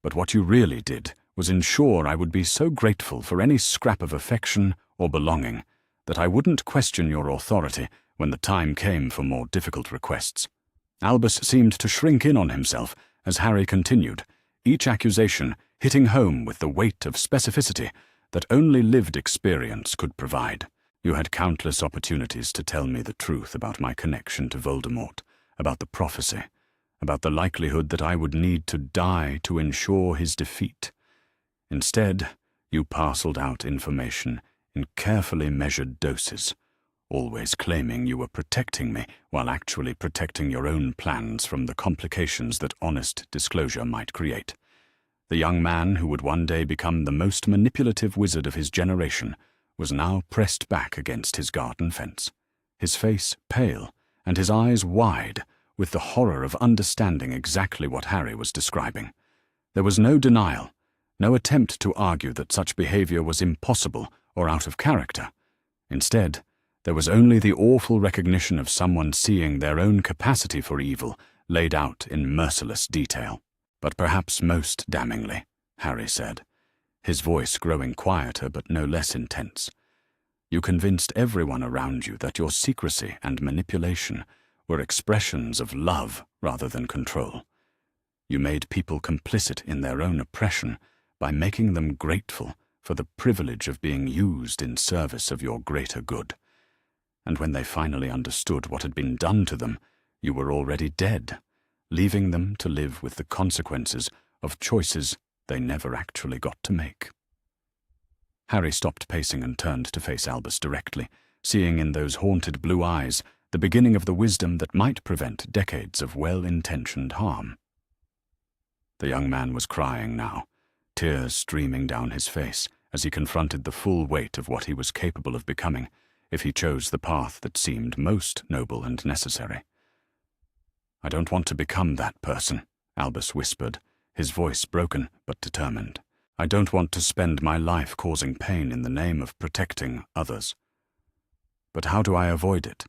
but what you really did was ensure I would be so grateful for any scrap of affection or belonging that I wouldn't question your authority when the time came for more difficult requests." Albus seemed to shrink in on himself as Harry continued, each accusation hitting home with the weight of specificity that only lived experience could provide. "You had countless opportunities to tell me the truth about my connection to Voldemort, about the prophecy, about the likelihood that I would need to die to ensure his defeat. Instead, you parceled out information in carefully measured doses, always claiming you were protecting me while actually protecting your own plans from the complications that honest disclosure might create." The young man who would one day become the most manipulative wizard of his generation was now pressed back against his garden fence, his face pale and his eyes wide with the horror of understanding exactly what Harry was describing. There was no denial, no attempt to argue that such behavior was impossible or out of character. Instead, there was only the awful recognition of someone seeing their own capacity for evil laid out in merciless detail. "But perhaps most damningly," Harry said, his voice growing quieter but no less intense, "you convinced everyone around you that your secrecy and manipulation were expressions of love rather than control. You made people complicit in their own oppression by making them grateful for the privilege of being used in service of your greater good. And when they finally understood what had been done to them, you were already dead, leaving them to live with the consequences of choices they never actually got to make." Harry stopped pacing and turned to face Albus directly, seeing in those haunted blue eyes the beginning of the wisdom that might prevent decades of well-intentioned harm. The young man was crying now, tears streaming down his face as he confronted the full weight of what he was capable of becoming if he chose the path that seemed most noble and necessary. "I don't want to become that person," Albus whispered, his voice broken but determined. "I don't want to spend my life causing pain in the name of protecting others. But how do I avoid it?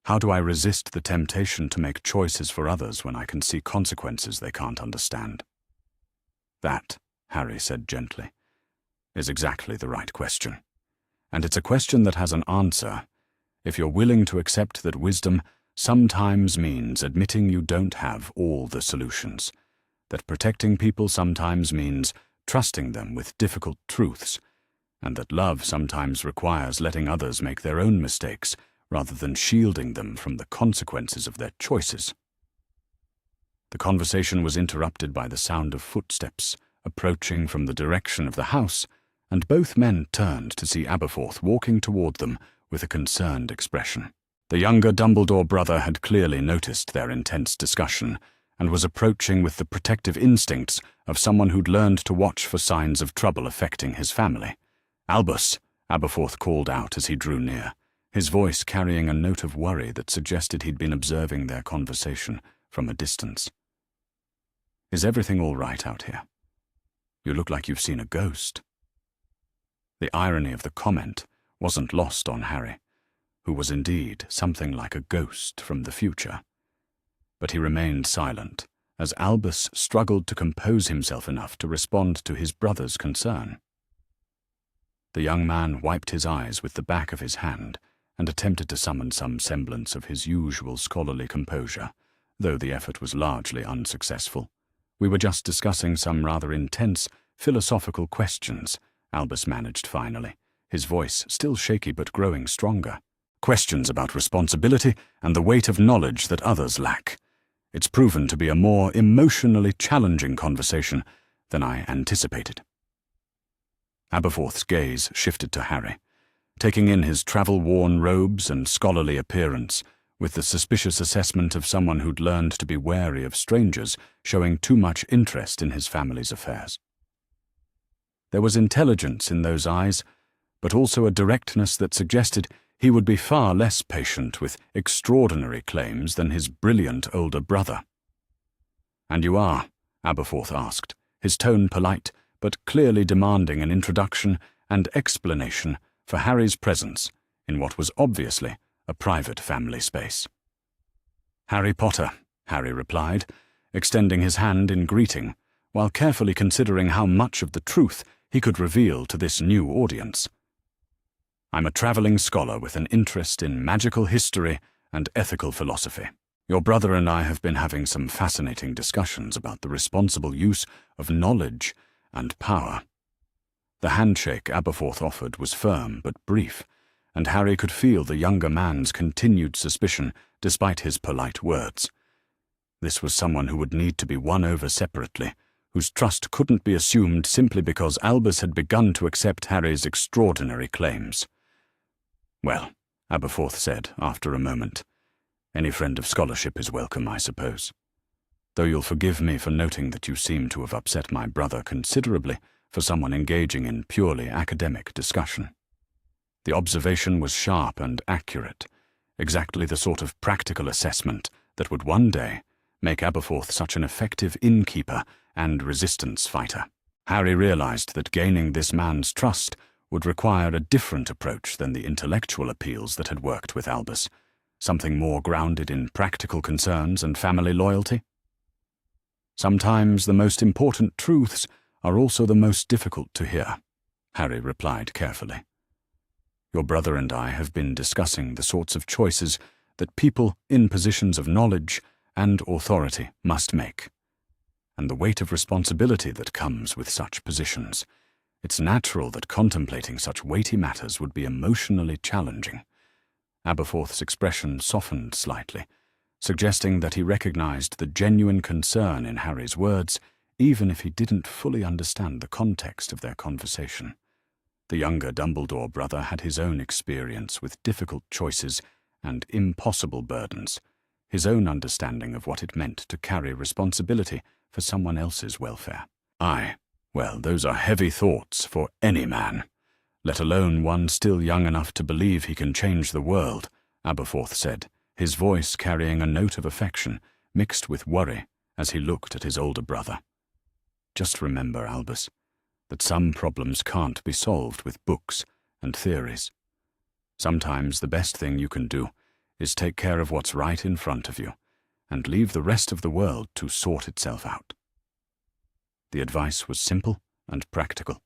How do I resist the temptation to make choices for others when I can see consequences they can't understand?" "That," Harry said gently, "is exactly the right question. And it's a question that has an answer, if you're willing to accept that wisdom sometimes means admitting you don't have all the solutions, that protecting people sometimes means trusting them with difficult truths, and that love sometimes requires letting others make their own mistakes rather than shielding them from the consequences of their choices." The conversation was interrupted by the sound of footsteps approaching from the direction of the house, and both men turned to see Aberforth walking toward them with a concerned expression. The younger Dumbledore brother had clearly noticed their intense discussion and was approaching with the protective instincts of someone who'd learned to watch for signs of trouble affecting his family. "Albus," Aberforth called out as he drew near, his voice carrying a note of worry that suggested he'd been observing their conversation from a distance. "Is everything all right out here? You look like you've seen a ghost." The irony of the comment wasn't lost on Harry, who was indeed something like a ghost from the future. But he remained silent as Albus struggled to compose himself enough to respond to his brother's concern. The young man wiped his eyes with the back of his hand and attempted to summon some semblance of his usual scholarly composure, though the effort was largely unsuccessful. "We were just discussing some rather intense philosophical questions," Albus managed finally, his voice still shaky but growing stronger. "Questions about responsibility and the weight of knowledge that others lack. It's proven to be a more emotionally challenging conversation than I anticipated." Aberforth's gaze shifted to Harry, taking in his travel-worn robes and scholarly appearance, with the suspicious assessment of someone who'd learned to be wary of strangers showing too much interest in his family's affairs. There was intelligence in those eyes, but also a directness that suggested he would be far less patient with extraordinary claims than his brilliant older brother. "And you are?" Aberforth asked, his tone polite, but clearly demanding an introduction and explanation for Harry's presence in what was obviously a private family space. "Harry Potter," Harry replied, extending his hand in greeting, while carefully considering how much of the truth he could reveal to this new audience. "I'm a traveling scholar with an interest in magical history and ethical philosophy. Your brother and I have been having some fascinating discussions about the responsible use of knowledge and power." The handshake Aberforth offered was firm but brief, and Harry could feel the younger man's continued suspicion despite his polite words. This was someone who would need to be won over separately, whose trust couldn't be assumed simply because Albus had begun to accept Harry's extraordinary claims. "Well," Aberforth said after a moment, "any friend of scholarship is welcome, I suppose. Though you'll forgive me for noting that you seem to have upset my brother considerably for someone engaging in purely academic discussion." The observation was sharp and accurate, exactly the sort of practical assessment that would one day make Aberforth such an effective innkeeper and resistance fighter. Harry realized that gaining this man's trust would require a different approach than the intellectual appeals that had worked with Albus, something more grounded in practical concerns and family loyalty. "Sometimes the most important truths are also the most difficult to hear," Harry replied carefully. "Your brother and I have been discussing the sorts of choices that people in positions of knowledge and authority must make, and the weight of responsibility that comes with such positions. It's natural that contemplating such weighty matters would be emotionally challenging." Aberforth's expression softened slightly, suggesting that he recognized the genuine concern in Harry's words, even if he didn't fully understand the context of their conversation. The younger Dumbledore brother had his own experience with difficult choices and impossible burdens, his own understanding of what it meant to carry responsibility for someone else's welfare. "Aye, well, those are heavy thoughts for any man, let alone one still young enough to believe he can change the world," Aberforth said, his voice carrying a note of affection mixed with worry as he looked at his older brother. "Just remember, Albus, that some problems can't be solved with books and theories. Sometimes the best thing you can do is take care of what's right in front of you and leave the rest of the world to sort itself out." The advice was simple and practical,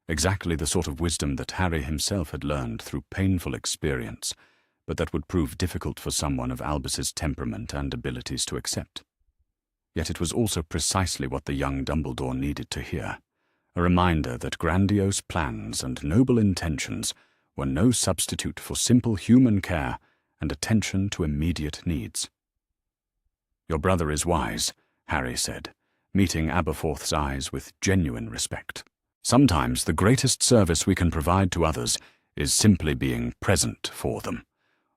exactly the sort of wisdom that Harry himself had learned through painful experience, but that would prove difficult for someone of Albus's temperament and abilities to accept. Yet it was also precisely what the young Dumbledore needed to hear, a reminder that grandiose plans and noble intentions were no substitute for simple human care and attention to immediate needs. "Your brother is wise," Harry said, meeting Aberforth's eyes with genuine respect. "Sometimes the greatest service we can provide to others is simply being present for them,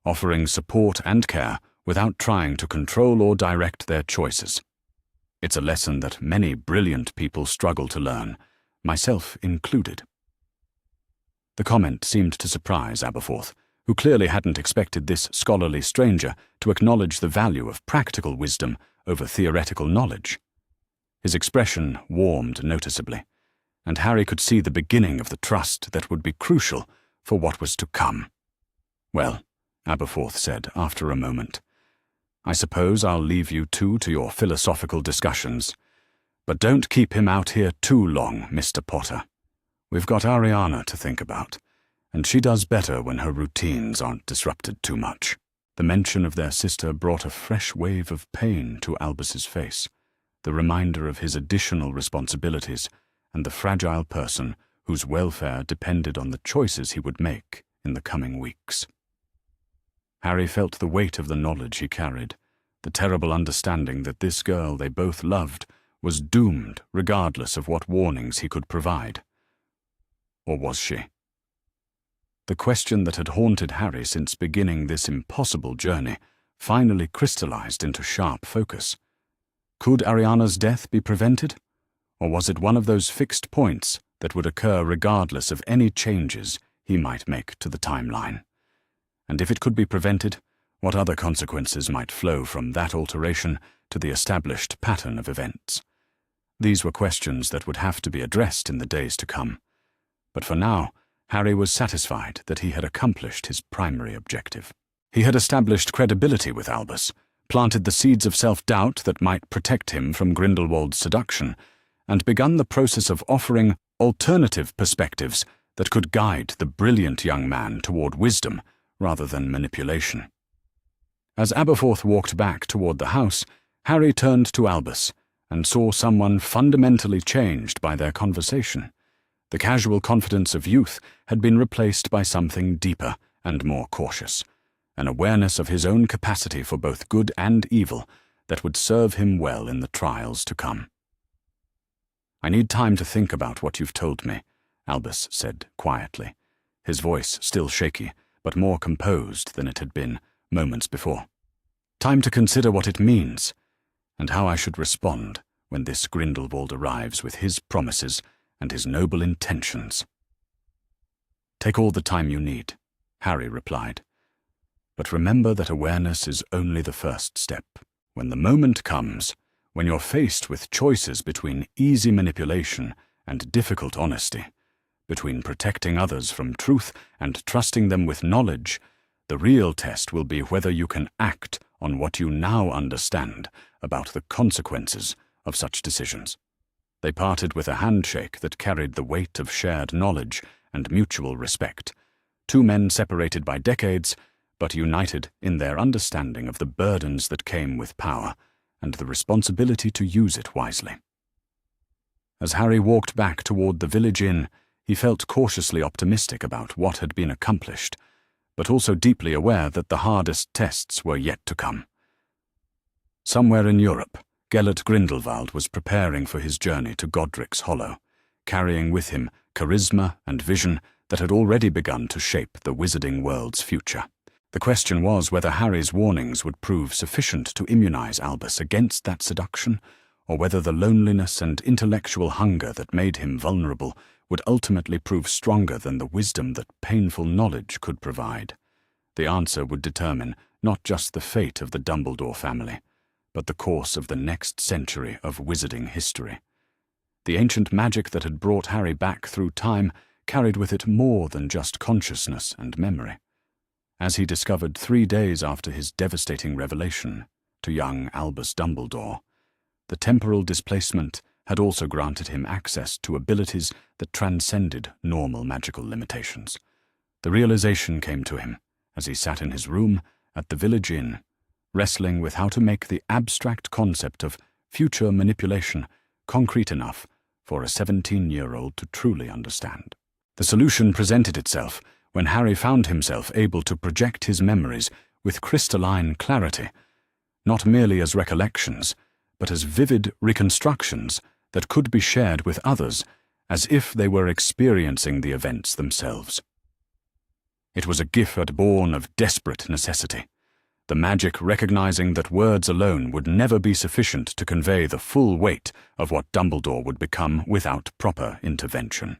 offering support and care without trying to control or direct their choices. It's a lesson that many brilliant people struggle to learn, myself included." The comment seemed to surprise Aberforth, who clearly hadn't expected this scholarly stranger to acknowledge the value of practical wisdom over theoretical knowledge. His expression warmed noticeably, and Harry could see the beginning of the trust that would be crucial for what was to come. "Well," Aberforth said after a moment, I suppose I'll leave you two to your philosophical discussions. But don't keep him out here too long, Mr. Potter. We've got Ariana to think about, and she does better when her routines aren't disrupted too much." The mention of their sister brought a fresh wave of pain to Albus's face, the reminder of his additional responsibilities and the fragile person whose welfare depended on the choices he would make in the coming weeks. Harry felt the weight of the knowledge he carried, the terrible understanding that this girl they both loved was doomed regardless of what warnings he could provide. Or was she? The question that had haunted Harry since beginning this impossible journey finally crystallized into sharp focus. Could Ariana's death be prevented? Or was it one of those fixed points that would occur regardless of any changes he might make to the timeline? And if it could be prevented, what other consequences might flow from that alteration to the established pattern of events? These were questions that would have to be addressed in the days to come. But for now, Harry was satisfied that he had accomplished his primary objective. He had established credibility with Albus, planted the seeds of self-doubt that might protect him from Grindelwald's seduction, and begun the process of offering alternative perspectives that could guide the brilliant young man toward wisdom rather than manipulation. As Aberforth walked back toward the house, Harry turned to Albus and saw someone fundamentally changed by their conversation. The casual confidence of youth had been replaced by something deeper and more cautious, an awareness of his own capacity for both good and evil that would serve him well in the trials to come. "I need time to think about what you've told me," Albus said quietly, his voice still shaky, but more composed than it had been moments before. "Time to consider what it means, and how I should respond when this Grindelwald arrives with his promises and his noble intentions." "Take all the time you need," Harry replied. "But remember that awareness is only the first step. When the moment comes, when you're faced with choices between easy manipulation and difficult honesty, between protecting others from truth and trusting them with knowledge, the real test will be whether you can act on what you now understand about the consequences of such decisions." They parted with a handshake that carried the weight of shared knowledge and mutual respect, two men separated by decades, but united in their understanding of the burdens that came with power and the responsibility to use it wisely. As Harry walked back toward the village inn, he felt cautiously optimistic about what had been accomplished, but also deeply aware that the hardest tests were yet to come. Somewhere in Europe, Gellert Grindelwald was preparing for his journey to Godric's Hollow, carrying with him charisma and vision that had already begun to shape the wizarding world's future. The question was whether Harry's warnings would prove sufficient to immunize Albus against that seduction, or whether the loneliness and intellectual hunger that made him vulnerable would ultimately prove stronger than the wisdom that painful knowledge could provide. The answer would determine not just the fate of the Dumbledore family, but the course of the next century of wizarding history. The ancient magic that had brought Harry back through time carried with it more than just consciousness and memory. As he discovered 3 days after his devastating revelation to young Albus Dumbledore, the temporal displacement had also granted him access to abilities that transcended normal magical limitations. The realization came to him as he sat in his room at the village inn, wrestling with how to make the abstract concept of future manipulation concrete enough for a 17-year-old to truly understand. The solution presented itself when Harry found himself able to project his memories with crystalline clarity, not merely as recollections, but as vivid reconstructions that could be shared with others as if they were experiencing the events themselves. It was a gift born of desperate necessity, the magic recognizing that words alone would never be sufficient to convey the full weight of what Dumbledore would become without proper intervention.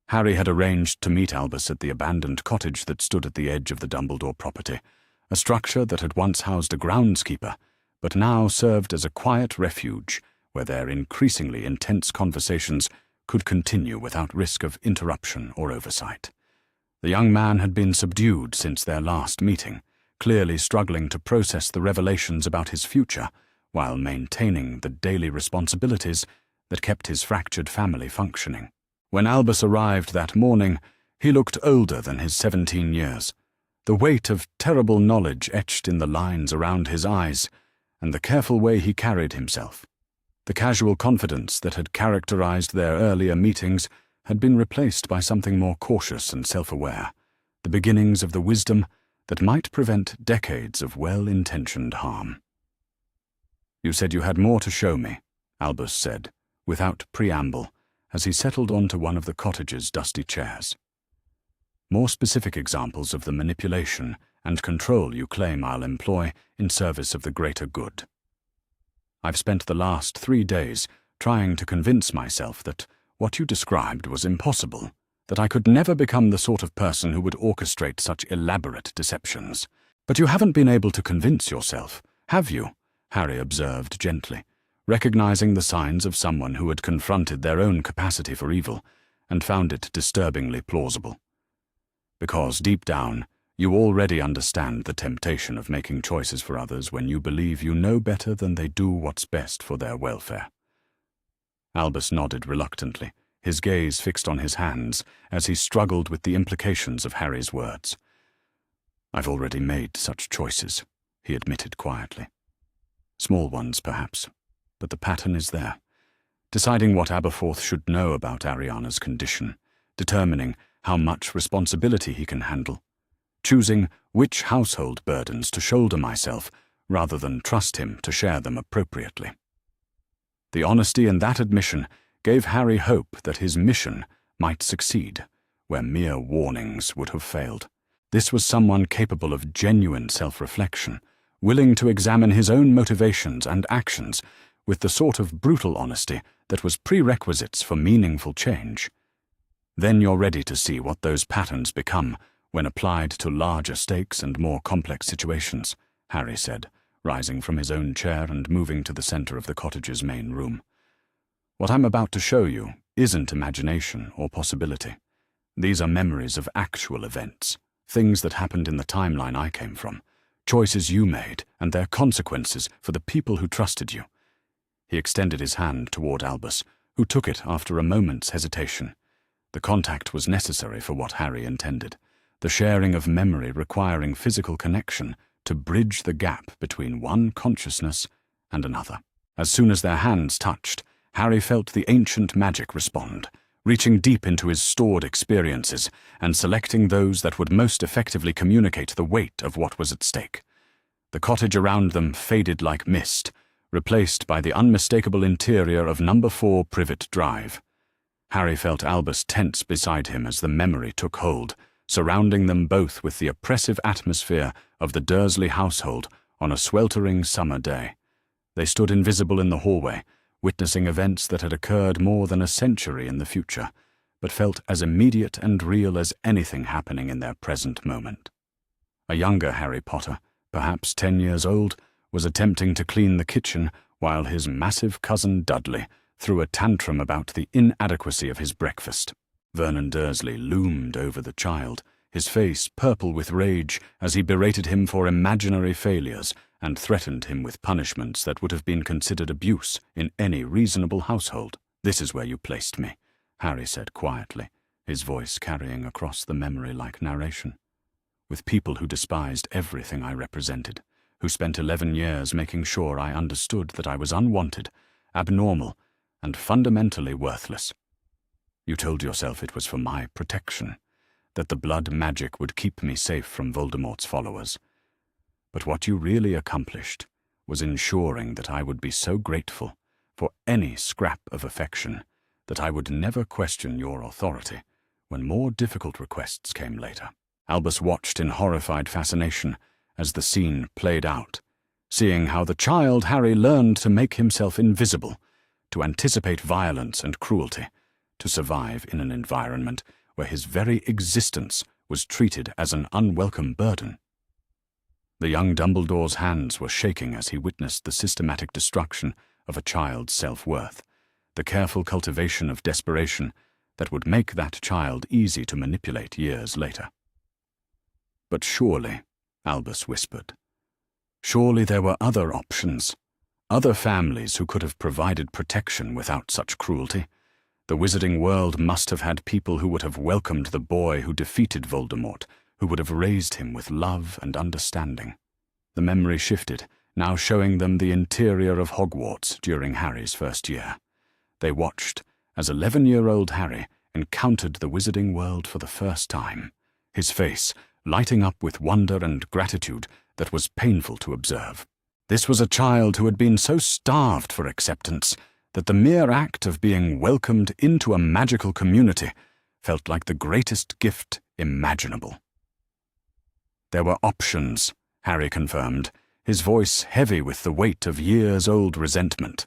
Harry had arranged to meet Albus at the abandoned cottage that stood at the edge of the Dumbledore property, a structure that had once housed a groundskeeper, but now served as a quiet refuge where their increasingly intense conversations could continue without risk of interruption or oversight. The young man had been subdued since their last meeting, clearly struggling to process the revelations about his future while maintaining the daily responsibilities that kept his fractured family functioning. When Albus arrived that morning, he looked older than his 17 years, the weight of terrible knowledge etched in the lines around his eyes, and the careful way he carried himself. The casual confidence that had characterized their earlier meetings had been replaced by something more cautious and self-aware, the beginnings of the wisdom that might prevent decades of well-intentioned harm. "You said you had more to show me," Albus said, without preamble, as he settled onto one of the cottage's dusty chairs. "More specific examples of the manipulation and control you claim I'll employ in service of the greater good. I've spent the last 3 days trying to convince myself that what you described was impossible, that I could never become the sort of person who would orchestrate such elaborate deceptions. But you haven't been able to convince yourself, have you?" Harry observed gently, recognizing the signs of someone who had confronted their own capacity for evil and found it disturbingly plausible. "Because deep down, you already understand the temptation of making choices for others when you believe you know better than they do what's best for their welfare." Albus nodded reluctantly, his gaze fixed on his hands as he struggled with the implications of Harry's words. "I've already made such choices," he admitted quietly. "Small ones, perhaps, but the pattern is there. Deciding what Aberforth should know about Ariana's condition, determining how much responsibility he can handle, choosing which household burdens to shoulder myself rather than trust him to share them appropriately." The honesty in that admission gave Harry hope that his mission might succeed, where mere warnings would have failed. This was someone capable of genuine self-reflection, willing to examine his own motivations and actions with the sort of brutal honesty that was prerequisites for meaningful change. Then you're ready to see what those patterns become when applied to larger stakes and more complex situations, Harry said, rising from his own chair and moving to the center of the cottage's main room. "What I'm about to show you isn't imagination or possibility. These are memories of actual events, things that happened in the timeline I came from, choices you made and their consequences for the people who trusted you." He extended his hand toward Albus, who took it after a moment's hesitation. The contact was necessary for what Harry intended, the sharing of memory requiring physical connection to bridge the gap between one consciousness and another. As soon as their hands touched, Harry felt the ancient magic respond, reaching deep into his stored experiences and selecting those that would most effectively communicate the weight of what was at stake. The cottage around them faded like mist, replaced by the unmistakable interior of number 4 Privet Drive. Harry felt Albus tense beside him as the memory took hold, surrounding them both with the oppressive atmosphere of the Dursley household on a sweltering summer day. They stood invisible in the hallway, witnessing events that had occurred more than a century in the future, but felt as immediate and real as anything happening in their present moment. A younger Harry Potter, perhaps 10 years old, was attempting to clean the kitchen while his massive cousin Dudley threw a tantrum about the inadequacy of his breakfast. Vernon Dursley loomed over the child, his face purple with rage as he berated him for imaginary failures and threatened him with punishments that would have been considered abuse in any reasonable household. "This is where you placed me," Harry said quietly, his voice carrying across the memory like narration. "With people who despised everything I represented, who spent 11 years making sure I understood that I was unwanted, abnormal, and fundamentally worthless. You told yourself it was for my protection, that the blood magic would keep me safe from Voldemort's followers. But what you really accomplished was ensuring that I would be so grateful for any scrap of affection that I would never question your authority when more difficult requests came later." Albus watched in horrified fascination as the scene played out, seeing how the child Harry learned to make himself invisible, to anticipate violence and cruelty, to survive in an environment where his very existence was treated as an unwelcome burden. The young Dumbledore's hands were shaking as he witnessed the systematic destruction of a child's self-worth, the careful cultivation of desperation that would make that child easy to manipulate years later. "But surely," Albus whispered. Surely there were other options, other families who could have provided protection without such cruelty. The wizarding world must have had people who would have welcomed the boy who defeated Voldemort, who would have raised him with love and understanding. The memory shifted, now showing them the interior of Hogwarts during Harry's first year. They watched as 11-year-old Harry encountered the wizarding world for the first time, his face lighting up with wonder and gratitude that was painful to observe. This was a child who had been so starved for acceptance that the mere act of being welcomed into a magical community felt like the greatest gift imaginable. There were options, Harry confirmed, his voice heavy with the weight of years-old resentment.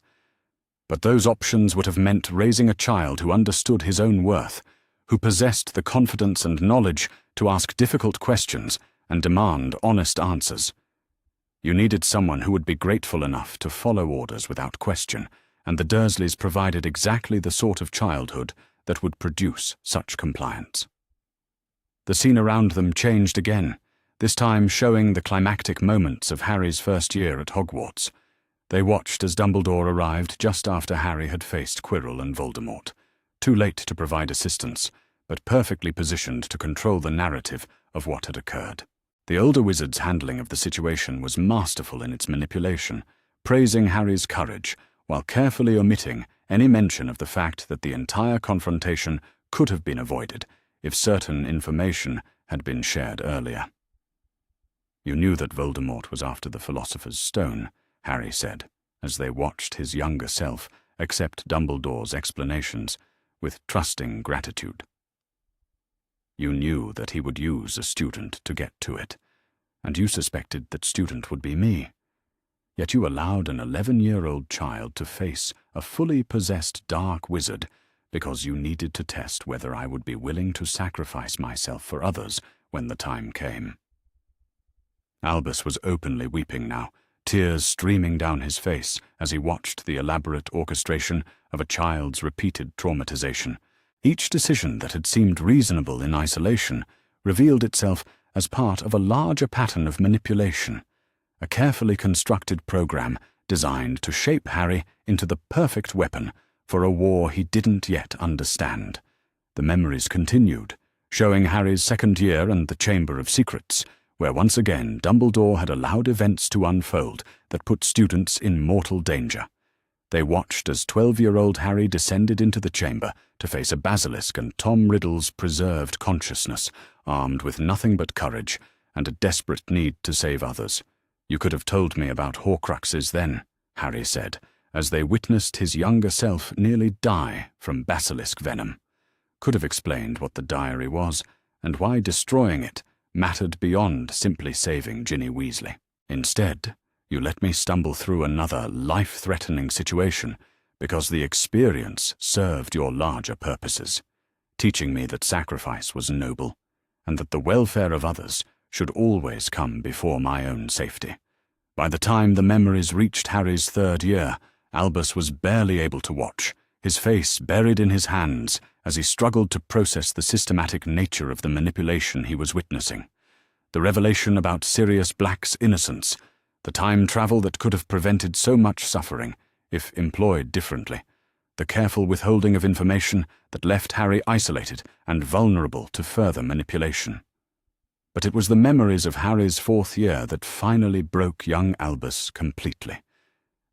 But those options would have meant raising a child who understood his own worth, who possessed the confidence and knowledge to ask difficult questions and demand honest answers. You needed someone who would be grateful enough to follow orders without question, and the Dursleys provided exactly the sort of childhood that would produce such compliance. The scene around them changed again, this time showing the climactic moments of Harry's first year at Hogwarts. They watched as Dumbledore arrived just after Harry had faced Quirrell and Voldemort, too late to provide assistance, but perfectly positioned to control the narrative of what had occurred. The older wizard's handling of the situation was masterful in its manipulation, praising Harry's courage, while carefully omitting any mention of the fact that the entire confrontation could have been avoided if certain information had been shared earlier. You knew that Voldemort was after the Philosopher's Stone, Harry said, as they watched his younger self accept Dumbledore's explanations with trusting gratitude. You knew that he would use a student to get to it, and you suspected that student would be me. Yet you allowed an 11-year-old child to face a fully possessed dark wizard because you needed to test whether I would be willing to sacrifice myself for others when the time came. Albus was openly weeping now, tears streaming down his face as he watched the elaborate orchestration of a child's repeated traumatization. Each decision that had seemed reasonable in isolation revealed itself as part of a larger pattern of manipulation, a carefully constructed program designed to shape Harry into the perfect weapon for a war he didn't yet understand. The memories continued, showing Harry's second year and the Chamber of Secrets, where once again Dumbledore had allowed events to unfold that put students in mortal danger. They watched as 12-year-old Harry descended into the chamber to face a basilisk and Tom Riddle's preserved consciousness, armed with nothing but courage and a desperate need to save others. You could have told me about Horcruxes then, Harry said, as they witnessed his younger self nearly die from basilisk venom. Could have explained what the diary was, and why destroying it mattered beyond simply saving Ginny Weasley. Instead, you let me stumble through another life-threatening situation because the experience served your larger purposes, teaching me that sacrifice was noble, and that the welfare of others should always come before my own safety. By the time the memories reached Harry's third year, Albus was barely able to watch, his face buried in his hands as he struggled to process the systematic nature of the manipulation he was witnessing. The revelation about Sirius Black's innocence, the time travel that could have prevented so much suffering, if employed differently, the careful withholding of information that left Harry isolated and vulnerable to further manipulation. But it was the memories of Harry's fourth year that finally broke young Albus completely.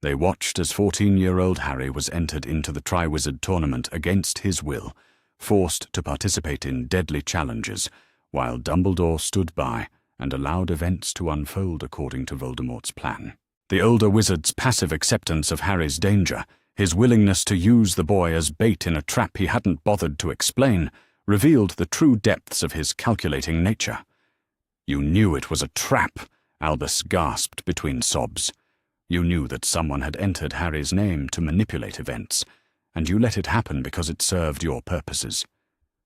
They watched as 14-year-old Harry was entered into the Triwizard Tournament against his will, forced to participate in deadly challenges, while Dumbledore stood by and allowed events to unfold according to Voldemort's plan. The older wizard's passive acceptance of Harry's danger, his willingness to use the boy as bait in a trap he hadn't bothered to explain, revealed the true depths of his calculating nature. "You knew it was a trap," Albus gasped between sobs. "You knew that someone had entered Harry's name to manipulate events, and you let it happen because it served your purposes.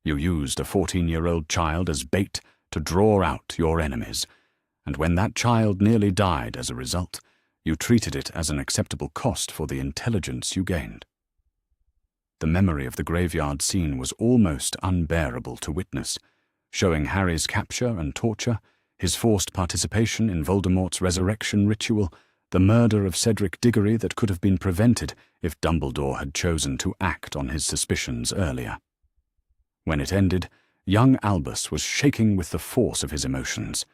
You used a 14-year-old child as bait to draw out your enemies, and when that child nearly died as a result, you treated it as an acceptable cost for the intelligence you gained." The memory of the graveyard scene was almost unbearable to witness, showing Harry's capture and torture, his forced participation in Voldemort's resurrection ritual, the murder of Cedric Diggory that could have been prevented if Dumbledore had chosen to act on his suspicions earlier. When it ended, young Albus was shaking with the force of his emotions,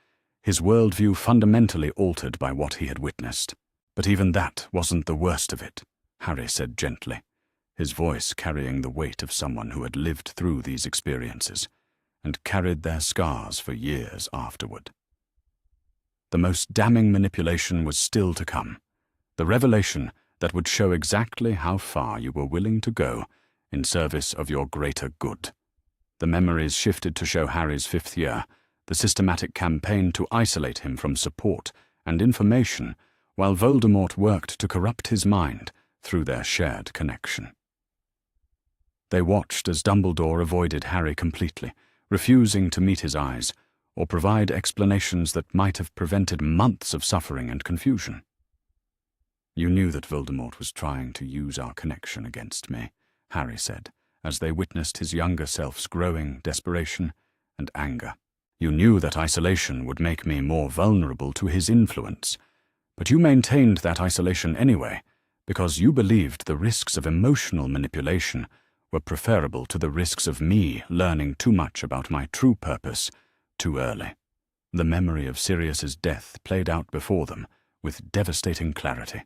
his worldview fundamentally altered by what he had witnessed. But even that wasn't the worst of it, Harry said gently, his voice carrying the weight of someone who had lived through these experiences and carried their scars for years afterward. The most damning manipulation was still to come, the revelation that would show exactly how far you were willing to go in service of your greater good. The memories shifted to show Harry's 5th year, the systematic campaign to isolate him from support and information while Voldemort worked to corrupt his mind through their shared connection. They watched as Dumbledore avoided Harry completely, refusing to meet his eyes or provide explanations that might have prevented months of suffering and confusion. "You knew that Voldemort was trying to use our connection against me," Harry said, as they witnessed his younger self's growing desperation and anger. "You knew that isolation would make me more vulnerable to his influence, but you maintained that isolation anyway, because you believed the risks of emotional manipulation were preferable to the risks of me learning too much about my true purpose too early." The memory of Sirius's death played out before them with devastating clarity,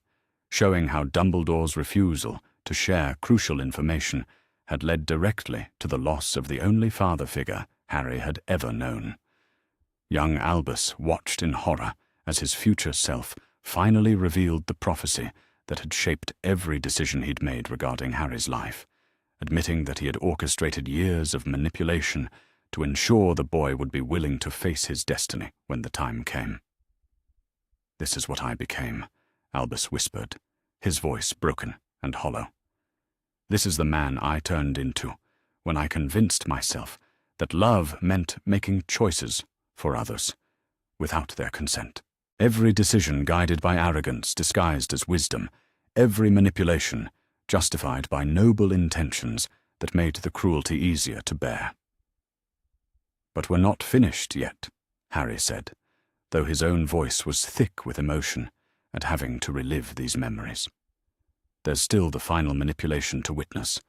showing how Dumbledore's refusal to share crucial information had led directly to the loss of the only father figure Harry had ever known. Young Albus watched in horror as his future self finally revealed the prophecy that had shaped every decision he'd made regarding Harry's life, admitting that he had orchestrated years of manipulation to ensure the boy would be willing to face his destiny when the time came. "This is what I became," Albus whispered, his voice broken and hollow. "This is the man I turned into when I convinced myself that love meant making choices for others without their consent. Every decision guided by arrogance disguised as wisdom, every manipulation justified by noble intentions that made the cruelty easier to bear." "But we're not finished yet," Harry said, though his own voice was thick with emotion at having to relive these memories. "There's still the final manipulation to witness,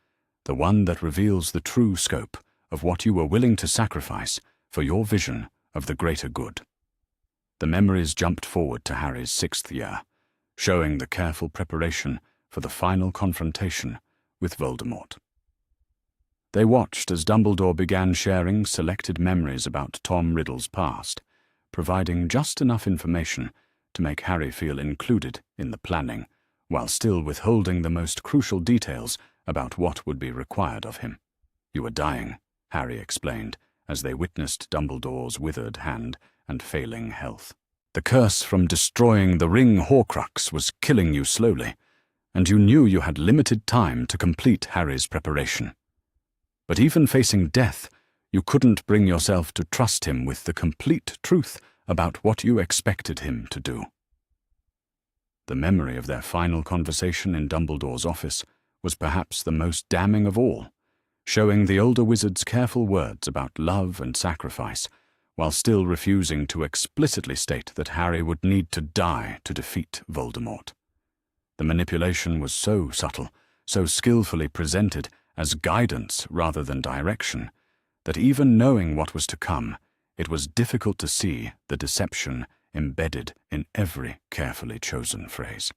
the one that reveals the true scope of what you were willing to sacrifice for your vision of the greater good." The memories jumped forward to Harry's 6th year, showing the careful preparation for the final confrontation with Voldemort. They watched as Dumbledore began sharing selected memories about Tom Riddle's past, providing just enough information to make Harry feel included in the planning, while still withholding the most crucial details about what would be required of him. "You were dying," Harry explained, as they witnessed Dumbledore's withered hand and failing health. "The curse from destroying the ring Horcrux was killing you slowly, and you knew you had limited time to complete Harry's preparation. But even facing death, you couldn't bring yourself to trust him with the complete truth about what you expected him to do." The memory of their final conversation in Dumbledore's office was perhaps the most damning of all, showing the older wizard's careful words about love and sacrifice, while still refusing to explicitly state that Harry would need to die to defeat Voldemort. The manipulation was so subtle, so skillfully presented as guidance rather than direction, that even knowing what was to come, it was difficult to see the deception embedded in every carefully chosen phrase.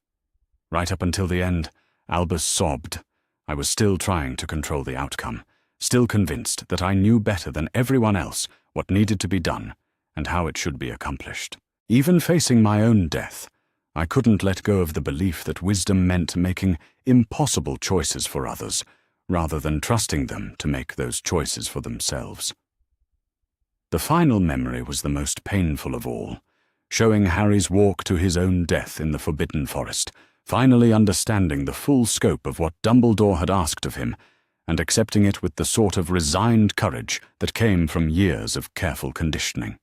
Right up until the end, Albus sobbed. "I was still trying to control the outcome, still convinced that I knew better than everyone else what needed to be done and how it should be accomplished. Even facing my own death, I couldn't let go of the belief that wisdom meant making impossible choices for others, rather than trusting them to make those choices for themselves." The final memory was the most painful of all, showing Harry's walk to his own death in the Forbidden Forest, finally understanding the full scope of what Dumbledore had asked of him, and accepting it with the sort of resigned courage that came from years of careful conditioning.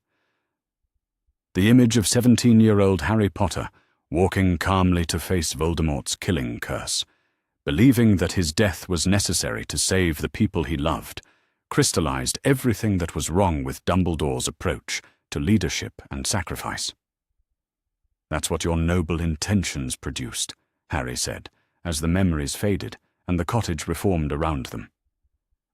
The image of 17-year-old Harry Potter walking calmly to face Voldemort's killing curse, believing that his death was necessary to save the people he loved, crystallized everything that was wrong with Dumbledore's approach to leadership and sacrifice. "That's what your noble intentions produced," Harry said, as the memories faded and the cottage reformed around them.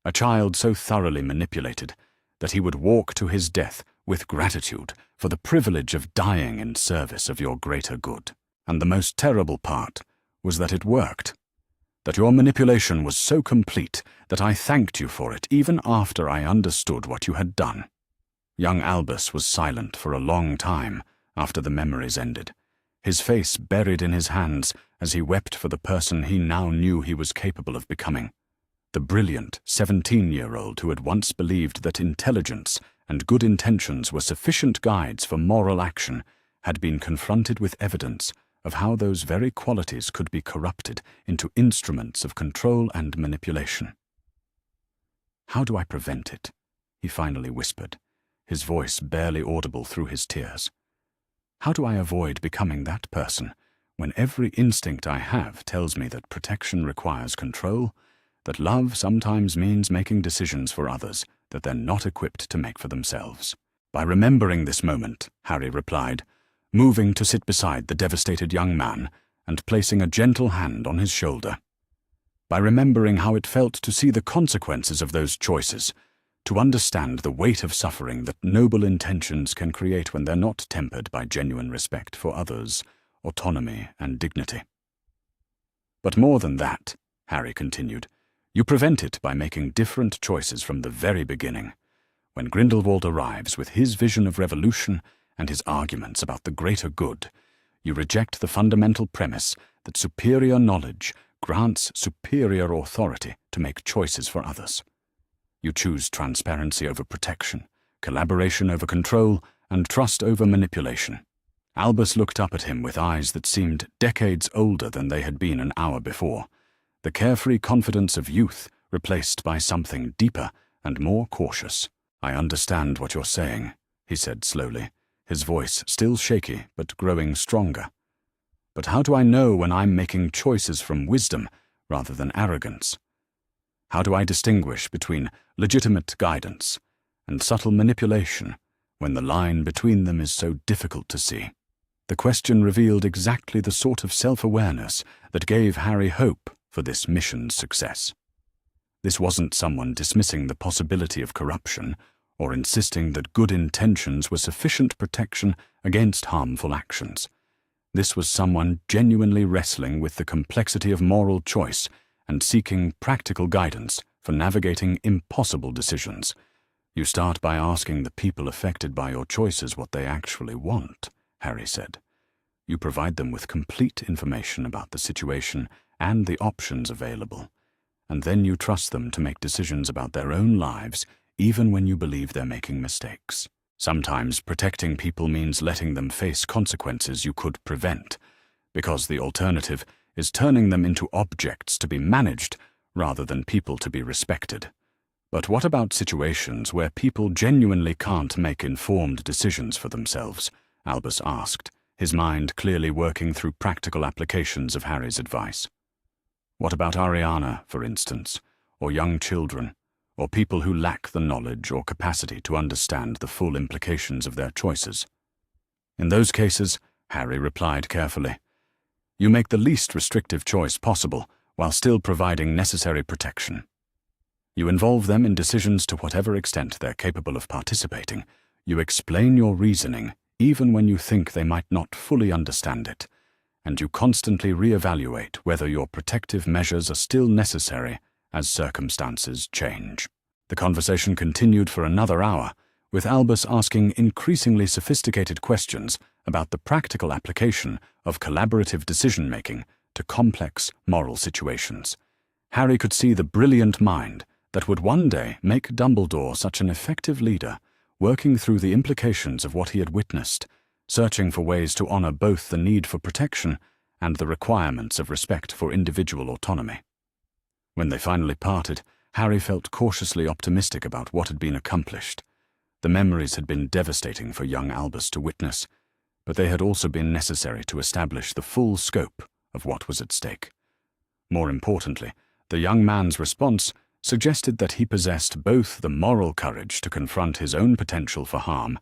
A child so thoroughly manipulated that he would walk to his death with gratitude for the privilege of dying in service of your greater good. And the most terrible part was that it worked. That your manipulation was so complete that I thanked you for it even after I understood what you had done. Young Albus was silent for a long time after the memories ended, his face buried in his hands as he wept for the person he now knew he was capable of becoming. The brilliant 17-year-old who had once believed that intelligence and good intentions were sufficient guides for moral action had been confronted with evidence of how those very qualities could be corrupted into instruments of control and manipulation. "How do I prevent it?" he finally whispered, his voice barely audible through his tears. "How do I avoid becoming that person when every instinct I have tells me that protection requires control, that love sometimes means making decisions for others that they're not equipped to make for themselves?" "By remembering this moment," Harry replied, moving to sit beside the devastated young man and placing a gentle hand on his shoulder. "By remembering how it felt to see the consequences of those choices, to understand the weight of suffering that noble intentions can create when they're not tempered by genuine respect for others, autonomy, and dignity." "But more than that," Harry continued, "you prevent it by making different choices from the very beginning. When Grindelwald arrives with his vision of revolution and his arguments about the greater good, you reject the fundamental premise that superior knowledge grants superior authority to make choices for others. You choose transparency over protection, collaboration over control, and trust over manipulation." Albus looked up at him with eyes that seemed decades older than they had been an hour before, the carefree confidence of youth replaced by something deeper and more cautious. "I understand what you're saying," he said slowly, his voice still shaky but growing stronger. "But how do I know when I'm making choices from wisdom rather than arrogance? How do I distinguish between legitimate guidance and subtle manipulation when the line between them is so difficult to see?" The question revealed exactly the sort of self-awareness that gave Harry hope for this mission's success. This wasn't someone dismissing the possibility of corruption or insisting that good intentions were sufficient protection against harmful actions. This was someone genuinely wrestling with the complexity of moral choice and seeking practical guidance for navigating impossible decisions. "You start by asking the people affected by your choices what they actually want," Harry said. "You provide them with complete information about the situation and the options available, and then you trust them to make decisions about their own lives even when you believe they're making mistakes. Sometimes protecting people means letting them face consequences you could prevent, because the alternative is turning them into objects to be managed rather than people to be respected. But what about situations where people genuinely can't make informed decisions for themselves?" Albus asked, his mind clearly working through practical applications of Harry's advice. "What about Ariana, for instance, or young children, or people who lack the knowledge or capacity to understand the full implications of their choices?" "In those cases," Harry replied carefully, "you make the least restrictive choice possible while still providing necessary protection. You involve them in decisions to whatever extent they're capable of participating. You explain your reasoning even when you think they might not fully understand it, and you constantly reevaluate whether your protective measures are still necessary as circumstances change." The conversation continued for another hour, with Albus asking increasingly sophisticated questions about the practical application of collaborative decision-making to complex moral situations. Harry could see the brilliant mind that would one day make Dumbledore such an effective leader, working through the implications of what he had witnessed, searching for ways to honor both the need for protection and the requirements of respect for individual autonomy. When they finally parted, Harry felt cautiously optimistic about what had been accomplished. The memories had been devastating for young Albus to witness, but they had also been necessary to establish the full scope of what was at stake. More importantly, the young man's response suggested that he possessed both the moral courage to confront his own potential for harm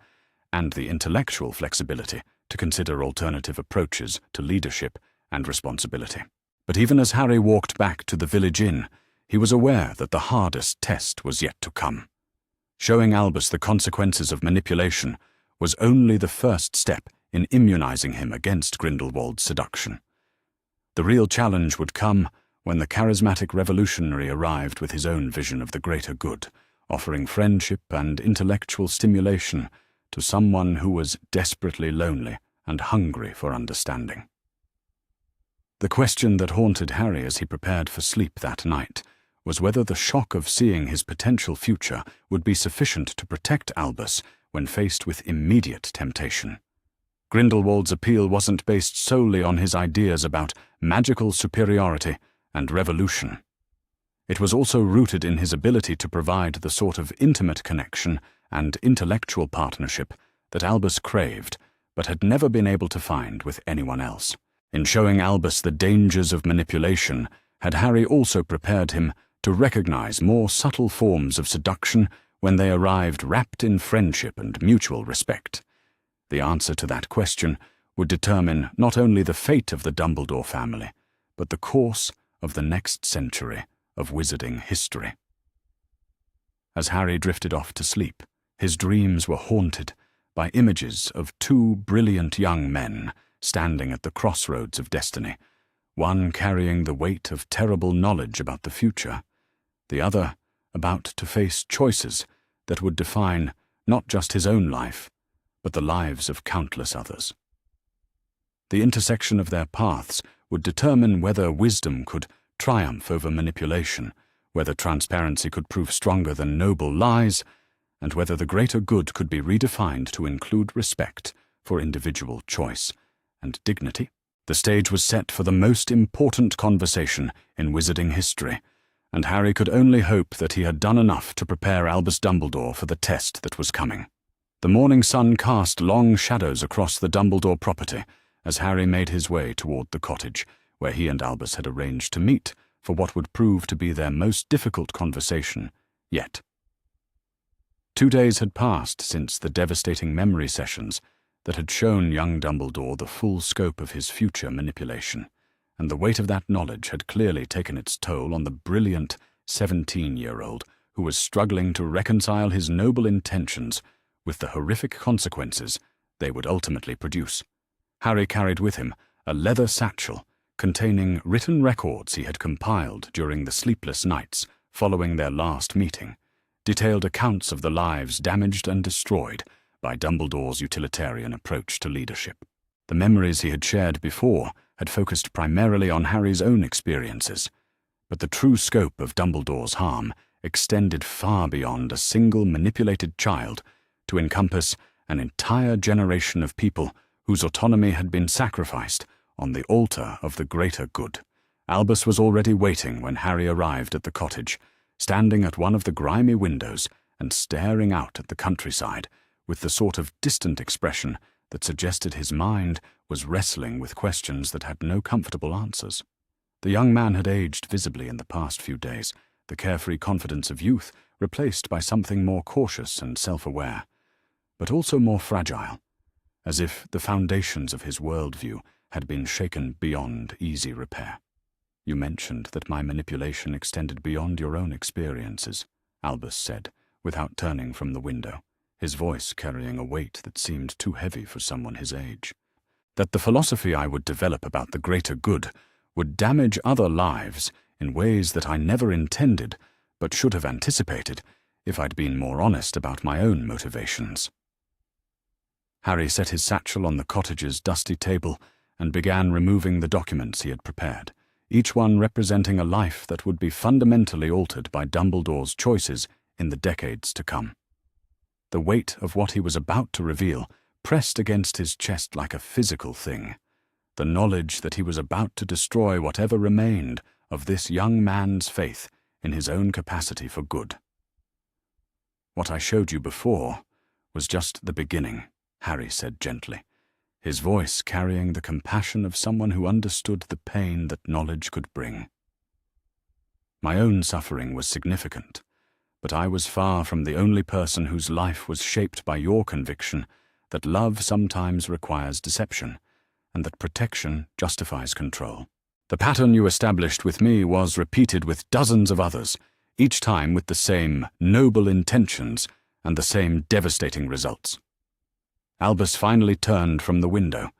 and the intellectual flexibility to consider alternative approaches to leadership and responsibility. But even as Harry walked back to the village inn, he was aware that the hardest test was yet to come. Showing Albus the consequences of manipulation was only the first step in immunizing him against Grindelwald's seduction. The real challenge would come when the charismatic revolutionary arrived with his own vision of the greater good, offering friendship and intellectual stimulation to someone who was desperately lonely and hungry for understanding. The question that haunted Harry as he prepared for sleep that night was whether the shock of seeing his potential future would be sufficient to protect Albus when faced with immediate temptation. Grindelwald's appeal wasn't based solely on his ideas about magical superiority and revolution. It was also rooted in his ability to provide the sort of intimate connection and intellectual partnership that Albus craved but had never been able to find with anyone else. In showing Albus the dangers of manipulation, had Harry also prepared him to recognize more subtle forms of seduction when they arrived wrapped in friendship and mutual respect? The answer to that question would determine not only the fate of the Dumbledore family, but the course of the next century of wizarding history. As Harry drifted off to sleep, his dreams were haunted by images of two brilliant young men standing at the crossroads of destiny, one carrying the weight of terrible knowledge about the future, the other about to face choices that would define not just his own life, but the lives of countless others. The intersection of their paths would determine whether wisdom could triumph over manipulation, whether transparency could prove stronger than noble lies, and whether the greater good could be redefined to include respect for individual choice and dignity. The stage was set for the most important conversation in wizarding history, and Harry could only hope that he had done enough to prepare Albus Dumbledore for the test that was coming. The morning sun cast long shadows across the Dumbledore property as Harry made his way toward the cottage, where he and Albus had arranged to meet for what would prove to be their most difficult conversation yet. 2 days had passed since the devastating memory sessions that had shown young Dumbledore the full scope of his future manipulation, and the weight of that knowledge had clearly taken its toll on the brilliant 17-year-old who was struggling to reconcile his noble intentions with the horrific consequences they would ultimately produce. Harry carried with him a leather satchel containing written records he had compiled during the sleepless nights following their last meeting, detailed accounts of the lives damaged and destroyed by Dumbledore's utilitarian approach to leadership. The memories he had shared before had focused primarily on Harry's own experiences, but the true scope of Dumbledore's harm extended far beyond a single manipulated child to encompass an entire generation of people whose autonomy had been sacrificed on the altar of the greater good. Albus was already waiting when Harry arrived at the cottage, standing at one of the grimy windows and staring out at the countryside with the sort of distant expression that suggested his mind was wrestling with questions that had no comfortable answers. The young man had aged visibly in the past few days, the carefree confidence of youth replaced by something more cautious and self-aware, but also more fragile, as if the foundations of his worldview had been shaken beyond easy repair. "You mentioned that my manipulation extended beyond your own experiences," Albus said, without turning from the window, his voice carrying a weight that seemed too heavy for someone his age. "That the philosophy I would develop about the greater good would damage other lives in ways that I never intended but should have anticipated if I'd been more honest about my own motivations." Harry set his satchel on the cottage's dusty table and began removing the documents he had prepared, each one representing a life that would be fundamentally altered by Dumbledore's choices in the decades to come. The weight of what he was about to reveal pressed against his chest like a physical thing, the knowledge that he was about to destroy whatever remained of this young man's faith in his own capacity for good. "What I showed you before was just the beginning," Harry said gently, his voice carrying the compassion of someone who understood the pain that knowledge could bring. "My own suffering was significant, but I was far from the only person whose life was shaped by your conviction that love sometimes requires deception, and that protection justifies control. The pattern you established with me was repeated with dozens of others, each time with the same noble intentions and the same devastating results. Albus finally turned from the window,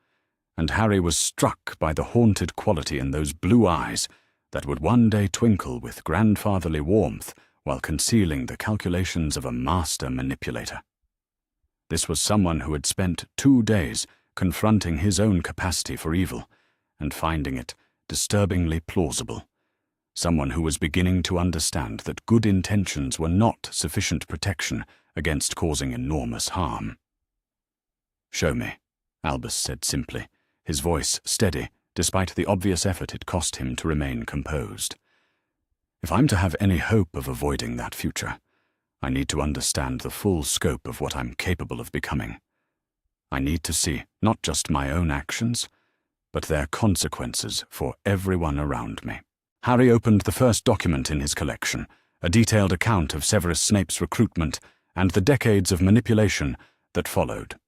and Harry was struck by the haunted quality in those blue eyes that would one day twinkle with grandfatherly warmth while concealing the calculations of a master manipulator. This was someone who had spent 2 days confronting his own capacity for evil and finding it disturbingly plausible. Someone who was beginning to understand that good intentions were not sufficient protection against causing enormous harm. "Show me," Albus said simply, his voice steady despite the obvious effort it cost him to remain composed. "If I'm to have any hope of avoiding that future, I need to understand the full scope of what I'm capable of becoming. I need to see not just my own actions, but their consequences for everyone around me." Harry opened the first document in his collection, a detailed account of Severus Snape's recruitment and the decades of manipulation that followed.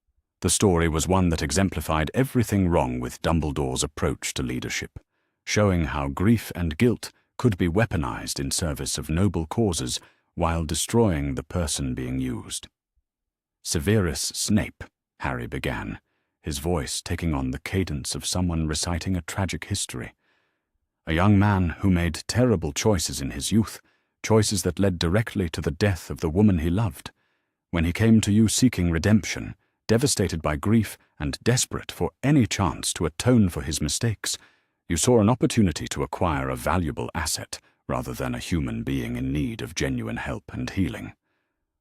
The story was one that exemplified everything wrong with Dumbledore's approach to leadership, showing how grief and guilt could be weaponized in service of noble causes while destroying the person being used. "Severus Snape," Harry began, his voice taking on the cadence of someone reciting a tragic history. "A young man who made terrible choices in his youth, choices that led directly to the death of the woman he loved. When he came to you seeking redemption, devastated by grief and desperate for any chance to atone for his mistakes, you saw an opportunity to acquire a valuable asset rather than a human being in need of genuine help and healing."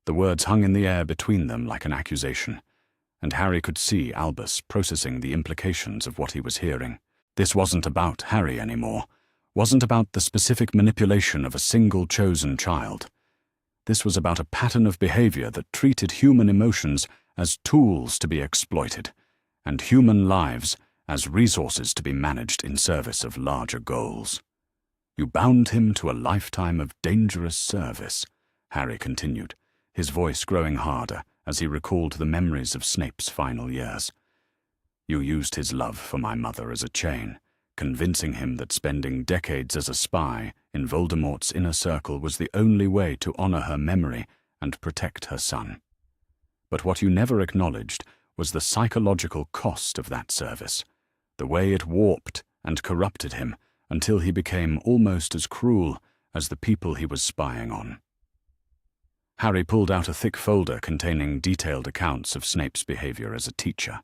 The words hung in the air between them like an accusation, and Harry could see Albus processing the implications of what he was hearing. This wasn't about Harry anymore, wasn't about the specific manipulation of a single chosen child. This was about a pattern of behavior that treated human emotions as tools to be exploited, and human lives as resources to be managed in service of larger goals. "You bound him to a lifetime of dangerous service," Harry continued, his voice growing harder as he recalled the memories of Snape's final years. "You used his love for my mother as a chain, convincing him that spending decades as a spy in Voldemort's inner circle was the only way to honor her memory and protect her son. But what you never acknowledged was the psychological cost of that service, the way it warped and corrupted him until he became almost as cruel as the people he was spying on." Harry pulled out a thick folder containing detailed accounts of Snape's behavior as a teacher,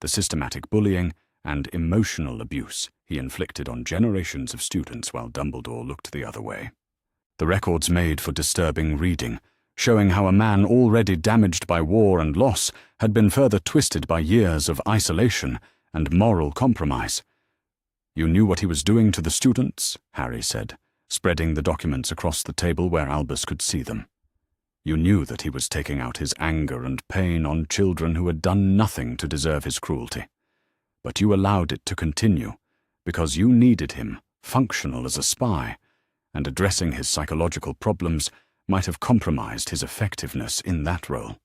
the systematic bullying and emotional abuse he inflicted on generations of students while Dumbledore looked the other way. The records made for disturbing reading, showing how a man already damaged by war and loss had been further twisted by years of isolation and moral compromise. "You knew what he was doing to the students," Harry said, spreading the documents across the table where Albus could see them. "You knew that he was taking out his anger and pain on children who had done nothing to deserve his cruelty. But you allowed it to continue because you needed him functional as a spy, and addressing his psychological problems might have compromised his effectiveness in that role."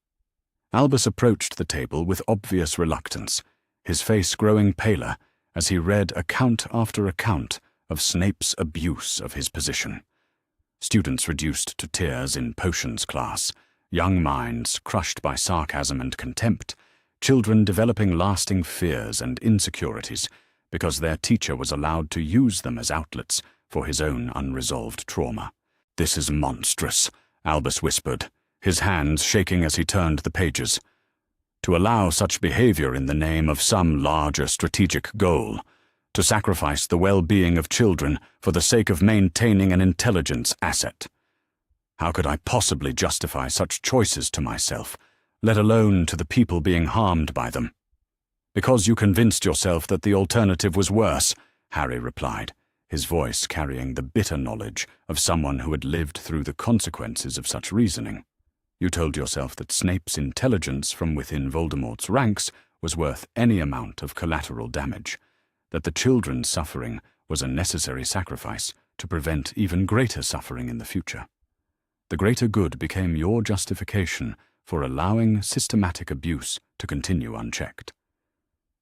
Albus approached the table with obvious reluctance, his face growing paler as he read account after account of Snape's abuse of his position. Students reduced to tears in potions class, young minds crushed by sarcasm and contempt, children developing lasting fears and insecurities because their teacher was allowed to use them as outlets for his own unresolved trauma. "This is monstrous," Albus whispered, his hands shaking as he turned the pages. "To allow such behavior in the name of some larger strategic goal, to sacrifice the well-being of children for the sake of maintaining an intelligence asset. How could I possibly justify such choices to myself, let alone to the people being harmed by them?" "Because you convinced yourself that the alternative was worse," Harry replied, his voice carrying the bitter knowledge of someone who had lived through the consequences of such reasoning. "You told yourself that Snape's intelligence from within Voldemort's ranks was worth any amount of collateral damage, that the children's suffering was a necessary sacrifice to prevent even greater suffering in the future. The greater good became your justification for allowing systematic abuse to continue unchecked.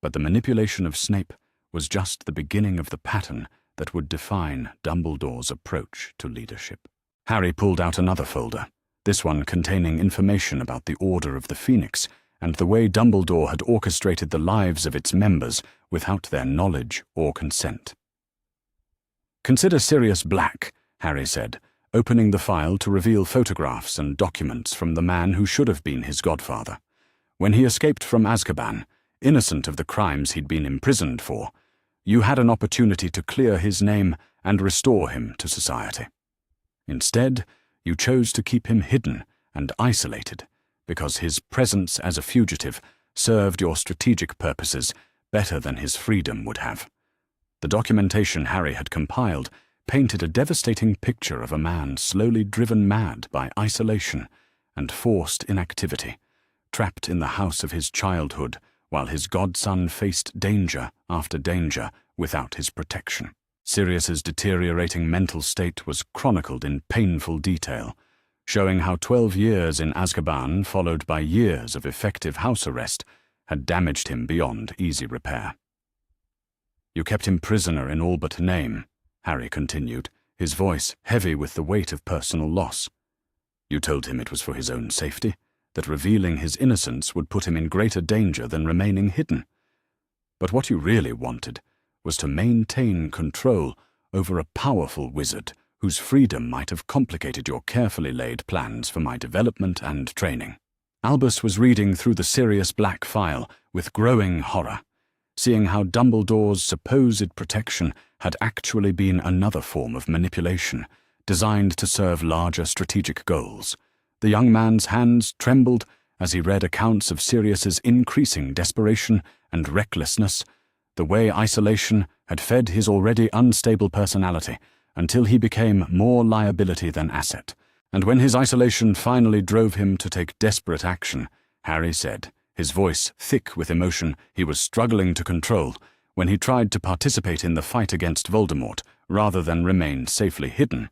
But the manipulation of Snape was just the beginning of the pattern that would define Dumbledore's approach to leadership. Harry pulled out another folder, this one containing information about the Order of the Phoenix and the way Dumbledore had orchestrated the lives of its members without their knowledge or consent. "Consider Sirius Black," Harry said, opening the file to reveal photographs and documents from the man who should have been his godfather. When he escaped from Azkaban, innocent of the crimes he'd been imprisoned for, you had an opportunity to clear his name and restore him to society. Instead, you chose to keep him hidden and isolated because his presence as a fugitive served your strategic purposes better than his freedom would have. The documentation Harry had compiled painted a devastating picture of a man slowly driven mad by isolation and forced inactivity, trapped in the house of his childhood while his godson faced danger after danger without his protection. Sirius's deteriorating mental state was chronicled in painful detail, showing how 12 years in Azkaban, followed by years of effective house arrest, had damaged him beyond easy repair. "You kept him prisoner in all but name," Harry continued, his voice heavy with the weight of personal loss. "You told him it was for his own safety, that revealing his innocence would put him in greater danger than remaining hidden. But what you really wanted was to maintain control over a powerful wizard whose freedom might have complicated your carefully laid plans for my development and training." Albus was reading through the Sirius Black file with growing horror, seeing how Dumbledore's supposed protection had actually been another form of manipulation, designed to serve larger strategic goals. The young man's hands trembled as he read accounts of Sirius's increasing desperation and recklessness, the way isolation had fed his already unstable personality until he became more liability than asset. And when his isolation finally drove him to take desperate action, Harry said, his voice thick with emotion he was struggling to control, when he tried to participate in the fight against Voldemort rather than remain safely hidden,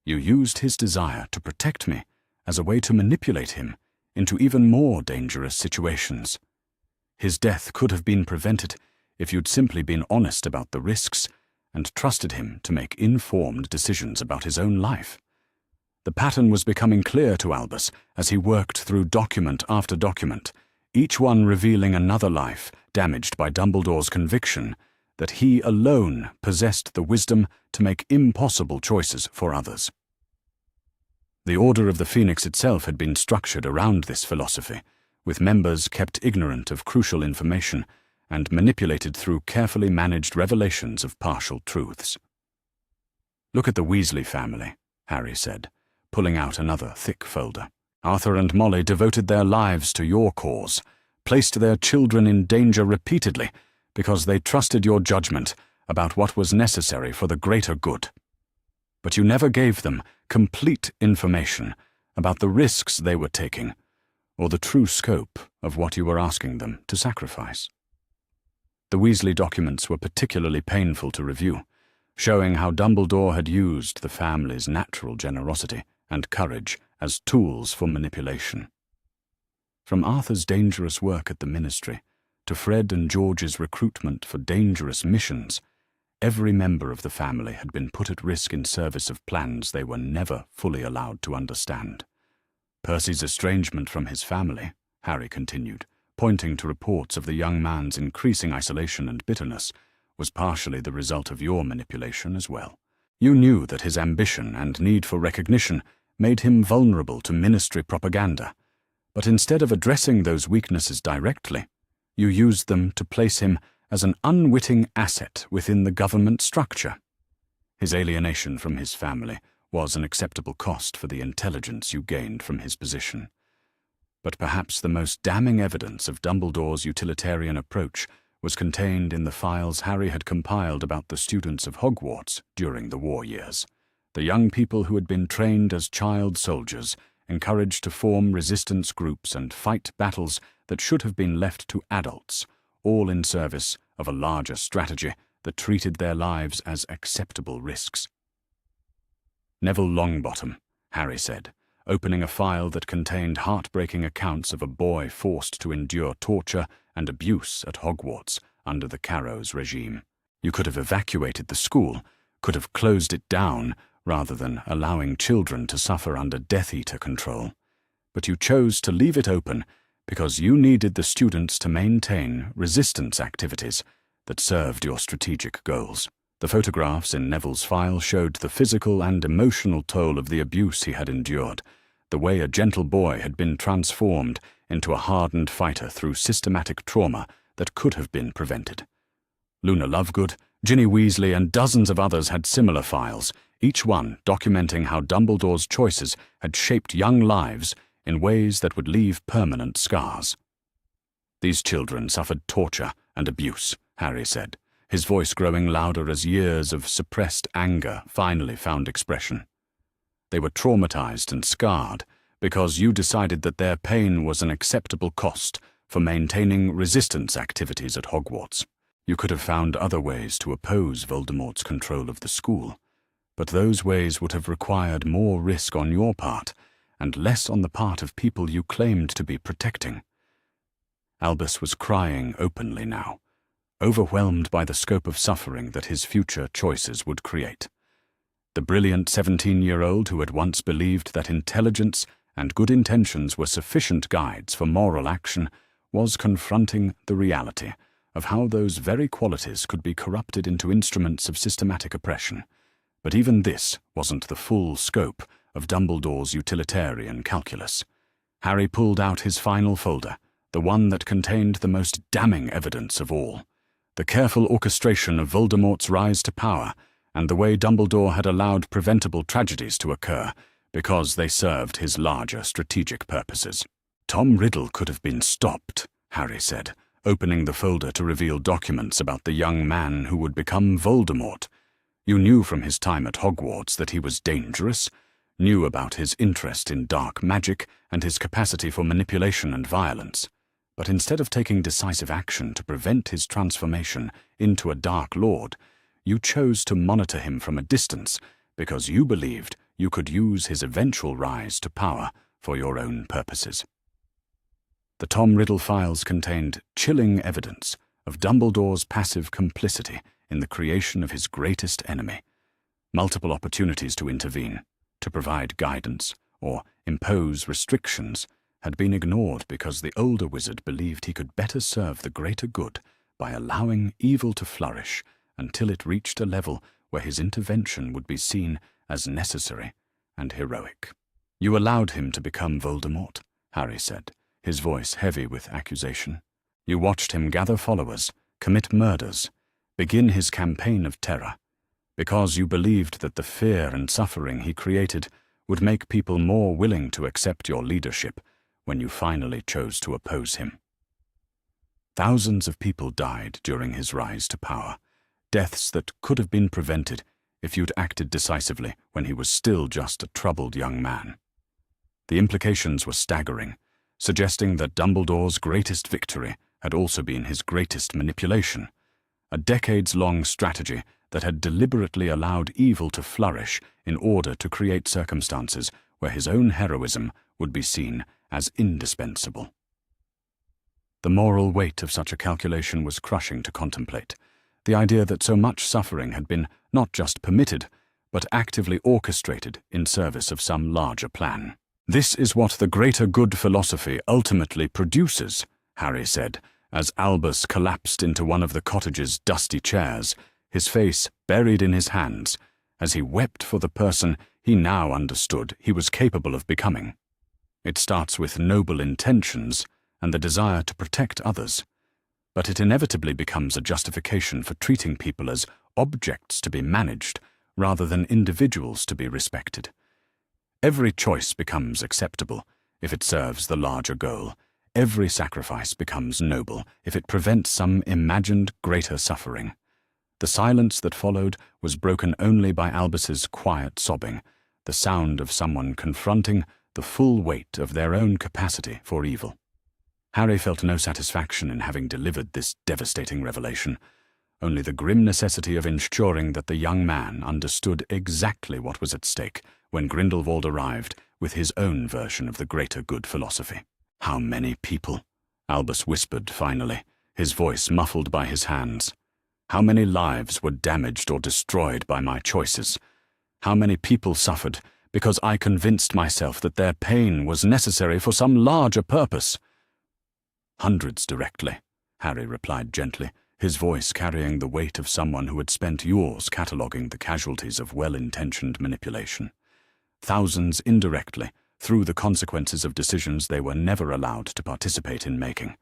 "You used his desire to protect me as a way to manipulate him into even more dangerous situations. His death could have been prevented if you'd simply been honest about the risks and trusted him to make informed decisions about his own life." The pattern was becoming clear to Albus as he worked through document after document, each one revealing another life damaged by Dumbledore's conviction that he alone possessed the wisdom to make impossible choices for others. The Order of the Phoenix itself had been structured around this philosophy, with members kept ignorant of crucial information and manipulated through carefully managed revelations of partial truths. "Look at the Weasley family," Harry said, pulling out another thick folder. "Arthur and Molly devoted their lives to your cause, placed their children in danger repeatedly because they trusted your judgment about what was necessary for the greater good. But you never gave them complete information about the risks they were taking or the true scope of what you were asking them to sacrifice." The Weasley documents were particularly painful to review, showing how Dumbledore had used the family's natural generosity and courage as tools for manipulation. From Arthur's dangerous work at the Ministry to Fred and George's recruitment for dangerous missions, every member of the family had been put at risk in service of plans they were never fully allowed to understand. Percy's estrangement from his family, Harry continued, pointing to reports of the young man's increasing isolation and bitterness, was partially the result of your manipulation as well. You knew that his ambition and need for recognition made him vulnerable to Ministry propaganda, but instead of addressing those weaknesses directly, you used them to place him as an unwitting asset within the government structure. His alienation from his family was an acceptable cost for the intelligence you gained from his position. But perhaps the most damning evidence of Dumbledore's utilitarian approach was contained in the files Harry had compiled about the students of Hogwarts during the war years, the young people who had been trained as child soldiers, encouraged to form resistance groups and fight battles that should have been left to adults, all in service of a larger strategy that treated their lives as acceptable risks. "Neville Longbottom," Harry said, opening a file that contained heartbreaking accounts of a boy forced to endure torture and abuse at Hogwarts under the Carrows regime. You could have evacuated the school, could have closed it down, rather than allowing children to suffer under Death Eater control. But you chose to leave it open because you needed the students to maintain resistance activities that served your strategic goals. The photographs in Neville's file showed the physical and emotional toll of the abuse he had endured, the way a gentle boy had been transformed into a hardened fighter through systematic trauma that could have been prevented. Luna Lovegood, Ginny Weasley, and dozens of others had similar files, each one documenting how Dumbledore's choices had shaped young lives in ways that would leave permanent scars. These children suffered torture and abuse, Harry said, his voice growing louder as years of suppressed anger finally found expression. They were traumatized and scarred because you decided that their pain was an acceptable cost for maintaining resistance activities at Hogwarts. You could have found other ways to oppose Voldemort's control of the school, but those ways would have required more risk on your part and less on the part of people you claimed to be protecting. Albus was crying openly now, overwhelmed by the scope of suffering that his future choices would create. The brilliant 17-year-old who had once believed that intelligence and good intentions were sufficient guides for moral action was confronting the reality of how those very qualities could be corrupted into instruments of systematic oppression. But even this wasn't the full scope of Dumbledore's utilitarian calculus. Harry pulled out his final folder, the one that contained the most damning evidence of all. The careful orchestration of Voldemort's rise to power and the way Dumbledore had allowed preventable tragedies to occur because they served his larger strategic purposes. Tom Riddle could have been stopped, Harry said, opening the folder to reveal documents about the young man who would become Voldemort. You knew from his time at Hogwarts that he was dangerous, knew about his interest in dark magic and his capacity for manipulation and violence. But instead of taking decisive action to prevent his transformation into a Dark Lord, you chose to monitor him from a distance because you believed you could use his eventual rise to power for your own purposes. The Tom Riddle files contained chilling evidence of Dumbledore's passive complicity in the creation of his greatest enemy. Multiple opportunities to intervene, to provide guidance, or impose restrictions had been ignored because the older wizard believed he could better serve the greater good by allowing evil to flourish until it reached a level where his intervention would be seen as necessary and heroic. You allowed him to become Voldemort, Harry said, his voice heavy with accusation. You watched him gather followers, commit murders, begin his campaign of terror, because you believed that the fear and suffering he created would make people more willing to accept your leadership when you finally chose to oppose him. Thousands of people died during his rise to power, deaths that could have been prevented if you'd acted decisively when he was still just a troubled young man. The implications were staggering, suggesting that Dumbledore's greatest victory had also been his greatest manipulation, a decades-long strategy that had deliberately allowed evil to flourish in order to create circumstances where his own heroism would be seen as indispensable. The moral weight of such a calculation was crushing to contemplate. The idea that so much suffering had been not just permitted, but actively orchestrated in service of some larger plan. This is what the greater good philosophy ultimately produces, Harry said, as Albus collapsed into one of the cottage's dusty chairs, his face buried in his hands, as he wept for the person he now understood he was capable of becoming. It starts with noble intentions and the desire to protect others, but it inevitably becomes a justification for treating people as objects to be managed rather than individuals to be respected. Every choice becomes acceptable if it serves the larger goal. Every sacrifice becomes noble if it prevents some imagined greater suffering. The silence that followed was broken only by Albus's quiet sobbing, the sound of someone confronting the full weight of their own capacity for evil. Harry felt no satisfaction in having delivered this devastating revelation, only the grim necessity of ensuring that the young man understood exactly what was at stake when Grindelwald arrived with his own version of the greater good philosophy. "How many people?" Albus whispered finally, his voice muffled by his hands. "How many lives were damaged or destroyed by my choices? How many people suffered because I convinced myself that their pain was necessary for some larger purpose?" "Hundreds directly," Harry replied gently, his voice carrying the weight of someone who had spent years cataloguing the casualties of well-intentioned manipulation. "Thousands indirectly, through the consequences of decisions they were never allowed to participate in making.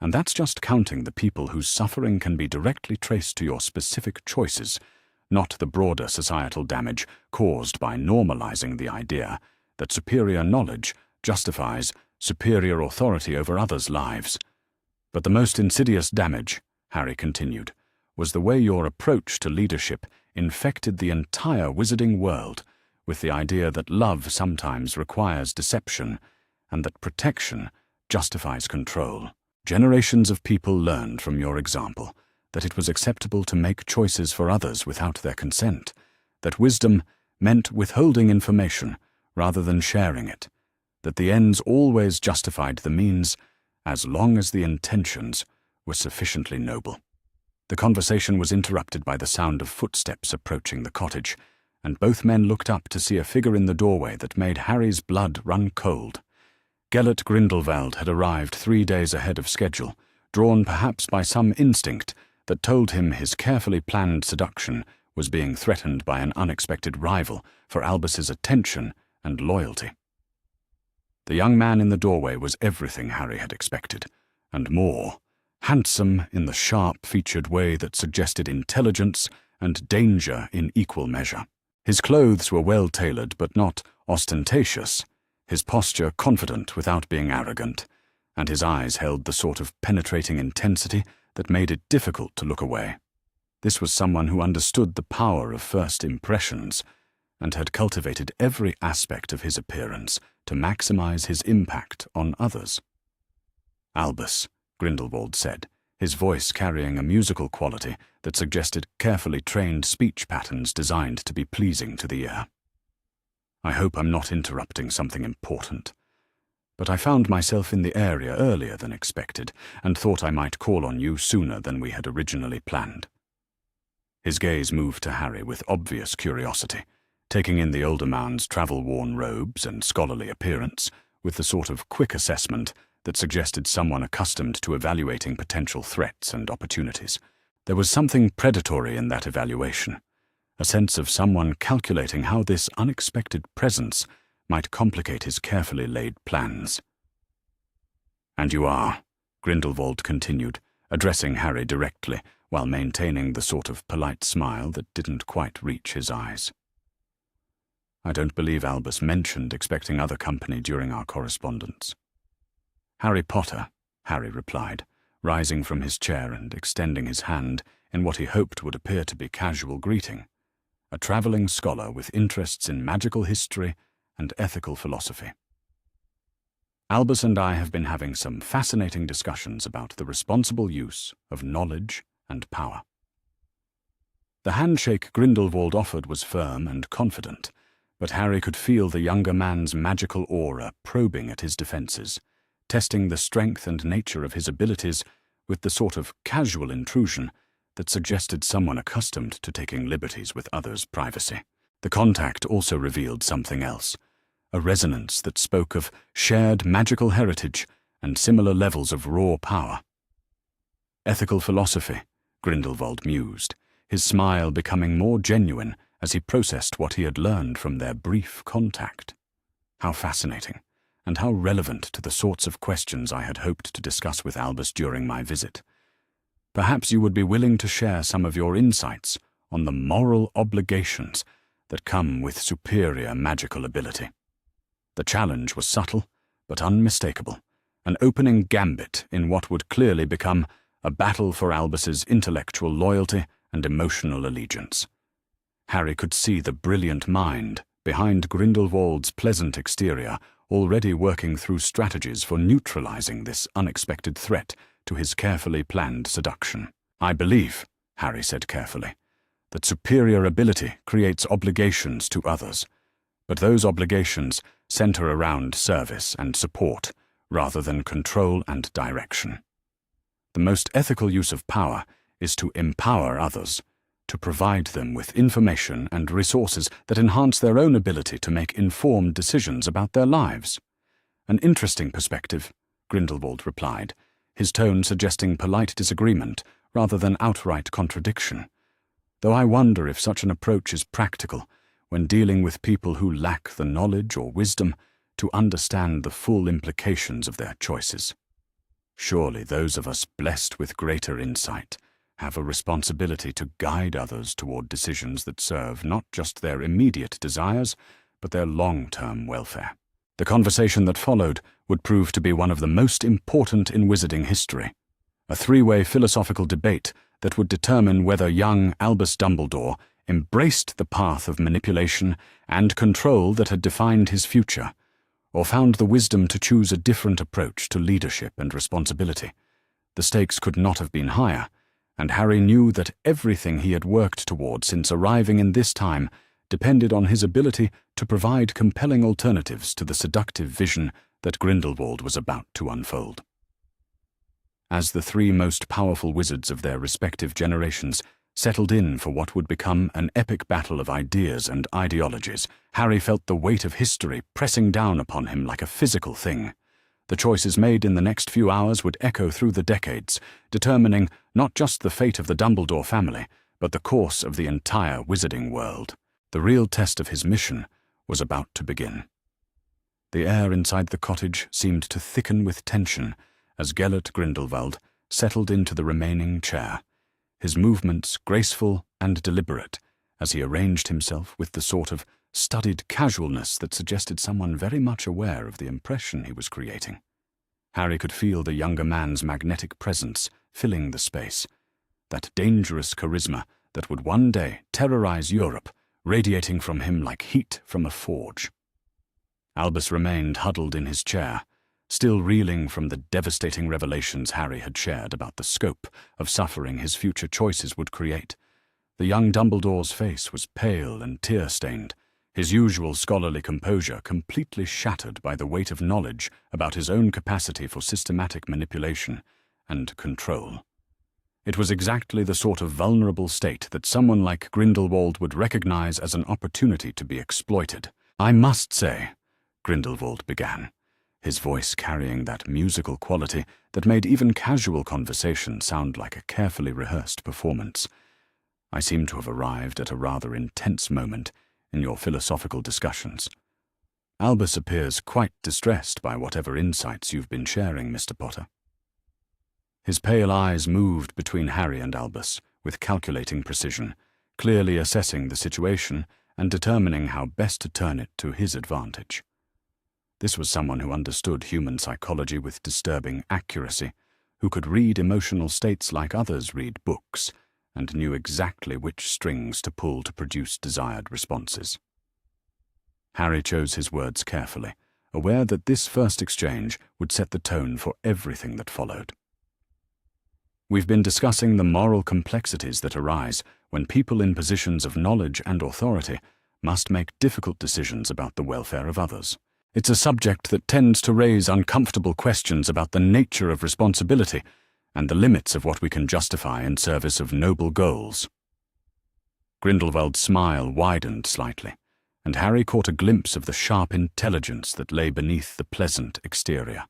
And that's just counting the people whose suffering can be directly traced to your specific choices, not the broader societal damage caused by normalizing the idea that superior knowledge justifies superior authority over others' lives. But the most insidious damage," Harry continued, "was the way your approach to leadership infected the entire wizarding world with the idea that love sometimes requires deception and that protection justifies control. Generations of people learned from your example that it was acceptable to make choices for others without their consent, that wisdom meant withholding information rather than sharing it, that the ends always justified the means as long as the intentions were sufficiently noble." The conversation was interrupted by the sound of footsteps approaching the cottage, and both men looked up to see a figure in the doorway that made Harry's blood run cold. Gellert Grindelwald had arrived 3 days ahead of schedule, drawn perhaps by some instinct that told him his carefully planned seduction was being threatened by an unexpected rival for Albus's attention and loyalty. The young man in the doorway was everything Harry had expected, and more, handsome in the sharp-featured way that suggested intelligence and danger in equal measure. His clothes were well-tailored but not ostentatious, his posture confident without being arrogant, and his eyes held the sort of penetrating intensity that made it difficult to look away. This was someone who understood the power of first impressions and had cultivated every aspect of his appearance to maximize his impact on others. "Albus," Grindelwald said, his voice carrying a musical quality that suggested carefully trained speech patterns designed to be pleasing to the ear. "I hope I'm not interrupting something important, but I found myself in the area earlier than expected and thought I might call on you sooner than we had originally planned." His gaze moved to Harry with obvious curiosity, taking in the older man's travel-worn robes and scholarly appearance with the sort of quick assessment that suggested someone accustomed to evaluating potential threats and opportunities. There was something predatory in that evaluation, a sense of someone calculating how this unexpected presence might complicate his carefully laid plans. "And you are," Grindelwald continued, addressing Harry directly while maintaining the sort of polite smile that didn't quite reach his eyes. "I don't believe Albus mentioned expecting other company during our correspondence." "Harry Potter," Harry replied, rising from his chair and extending his hand in what he hoped would appear to be casual greeting. "A traveling scholar with interests in magical history and ethical philosophy. Albus and I have been having some fascinating discussions about the responsible use of knowledge and power." The handshake Grindelwald offered was firm and confident, but Harry could feel the younger man's magical aura probing at his defenses, testing the strength and nature of his abilities with the sort of casual intrusion that suggested someone accustomed to taking liberties with others' privacy. The contact also revealed something else, a resonance that spoke of shared magical heritage and similar levels of raw power. "Ethical philosophy," Grindelwald mused, his smile becoming more genuine as he processed what he had learned from their brief contact. How fascinating, and how relevant to the sorts of questions I had hoped to discuss with Albus during my visit. Perhaps you would be willing to share some of your insights on the moral obligations that come with superior magical ability. The challenge was subtle, but unmistakable, an opening gambit in what would clearly become a battle for Albus's intellectual loyalty and emotional allegiance. Harry could see the brilliant mind behind Grindelwald's pleasant exterior already working through strategies for neutralizing this unexpected threat to his carefully planned seduction. "I believe," Harry said carefully, "that superior ability creates obligations to others, But those obligations center around service and support, rather than control and direction. The most ethical use of power is to empower others, to provide them with information and resources that enhance their own ability to make informed decisions about their lives. An interesting perspective, Grindelwald replied, his tone suggesting polite disagreement rather than outright contradiction. Though I wonder if such an approach is practical when dealing with people who lack the knowledge or wisdom to understand the full implications of their choices. Surely those of us blessed with greater insight have a responsibility to guide others toward decisions that serve not just their immediate desires, but their long-term welfare. The conversation that followed would prove to be one of the most important in wizarding history, a three-way philosophical debate that would determine whether young Albus Dumbledore embraced the path of manipulation and control that had defined his future, or found the wisdom to choose a different approach to leadership and responsibility. The stakes could not have been higher, and Harry knew that everything he had worked toward since arriving in this time depended on his ability to provide compelling alternatives to the seductive vision that Grindelwald was about to unfold. As the three most powerful wizards of their respective generations settled in for what would become an epic battle of ideas and ideologies, Harry felt the weight of history pressing down upon him like a physical thing. The choices made in the next few hours would echo through the decades, determining not just the fate of the Dumbledore family, but the course of the entire wizarding world. The real test of his mission was about to begin. The air inside the cottage seemed to thicken with tension as Gellert Grindelwald settled into the remaining chair, his movements graceful and deliberate as he arranged himself with the sort of studied casualness that suggested someone very much aware of the impression he was creating. Harry could feel the younger man's magnetic presence filling the space, that dangerous charisma that would one day terrorize Europe, radiating from him like heat from a forge. Albus remained huddled in his chair, still reeling from the devastating revelations Harry had shared about the scope of suffering his future choices would create. The young Dumbledore's face was pale and tear-stained, his usual scholarly composure completely shattered by the weight of knowledge about his own capacity for systematic manipulation and control. It was exactly the sort of vulnerable state that someone like Grindelwald would recognize as an opportunity to be exploited. "I must say," Grindelwald began, his voice carrying that musical quality that made even casual conversation sound like a carefully rehearsed performance, "I seem to have arrived at a rather intense moment in your philosophical discussions. Albus appears quite distressed by whatever insights you've been sharing, Mr. Potter." His pale eyes moved between Harry and Albus with calculating precision, clearly assessing the situation and determining how best to turn it to his advantage. This was someone who understood human psychology with disturbing accuracy, who could read emotional states like others read books, and knew exactly which strings to pull to produce desired responses. Harry chose his words carefully, aware that this first exchange would set the tone for everything that followed. "We've been discussing the moral complexities that arise when people in positions of knowledge and authority must make difficult decisions about the welfare of others. It's a subject that tends to raise uncomfortable questions about the nature of responsibility and the limits of what we can justify in service of noble goals." Grindelwald's smile widened slightly, and Harry caught a glimpse of the sharp intelligence that lay beneath the pleasant exterior.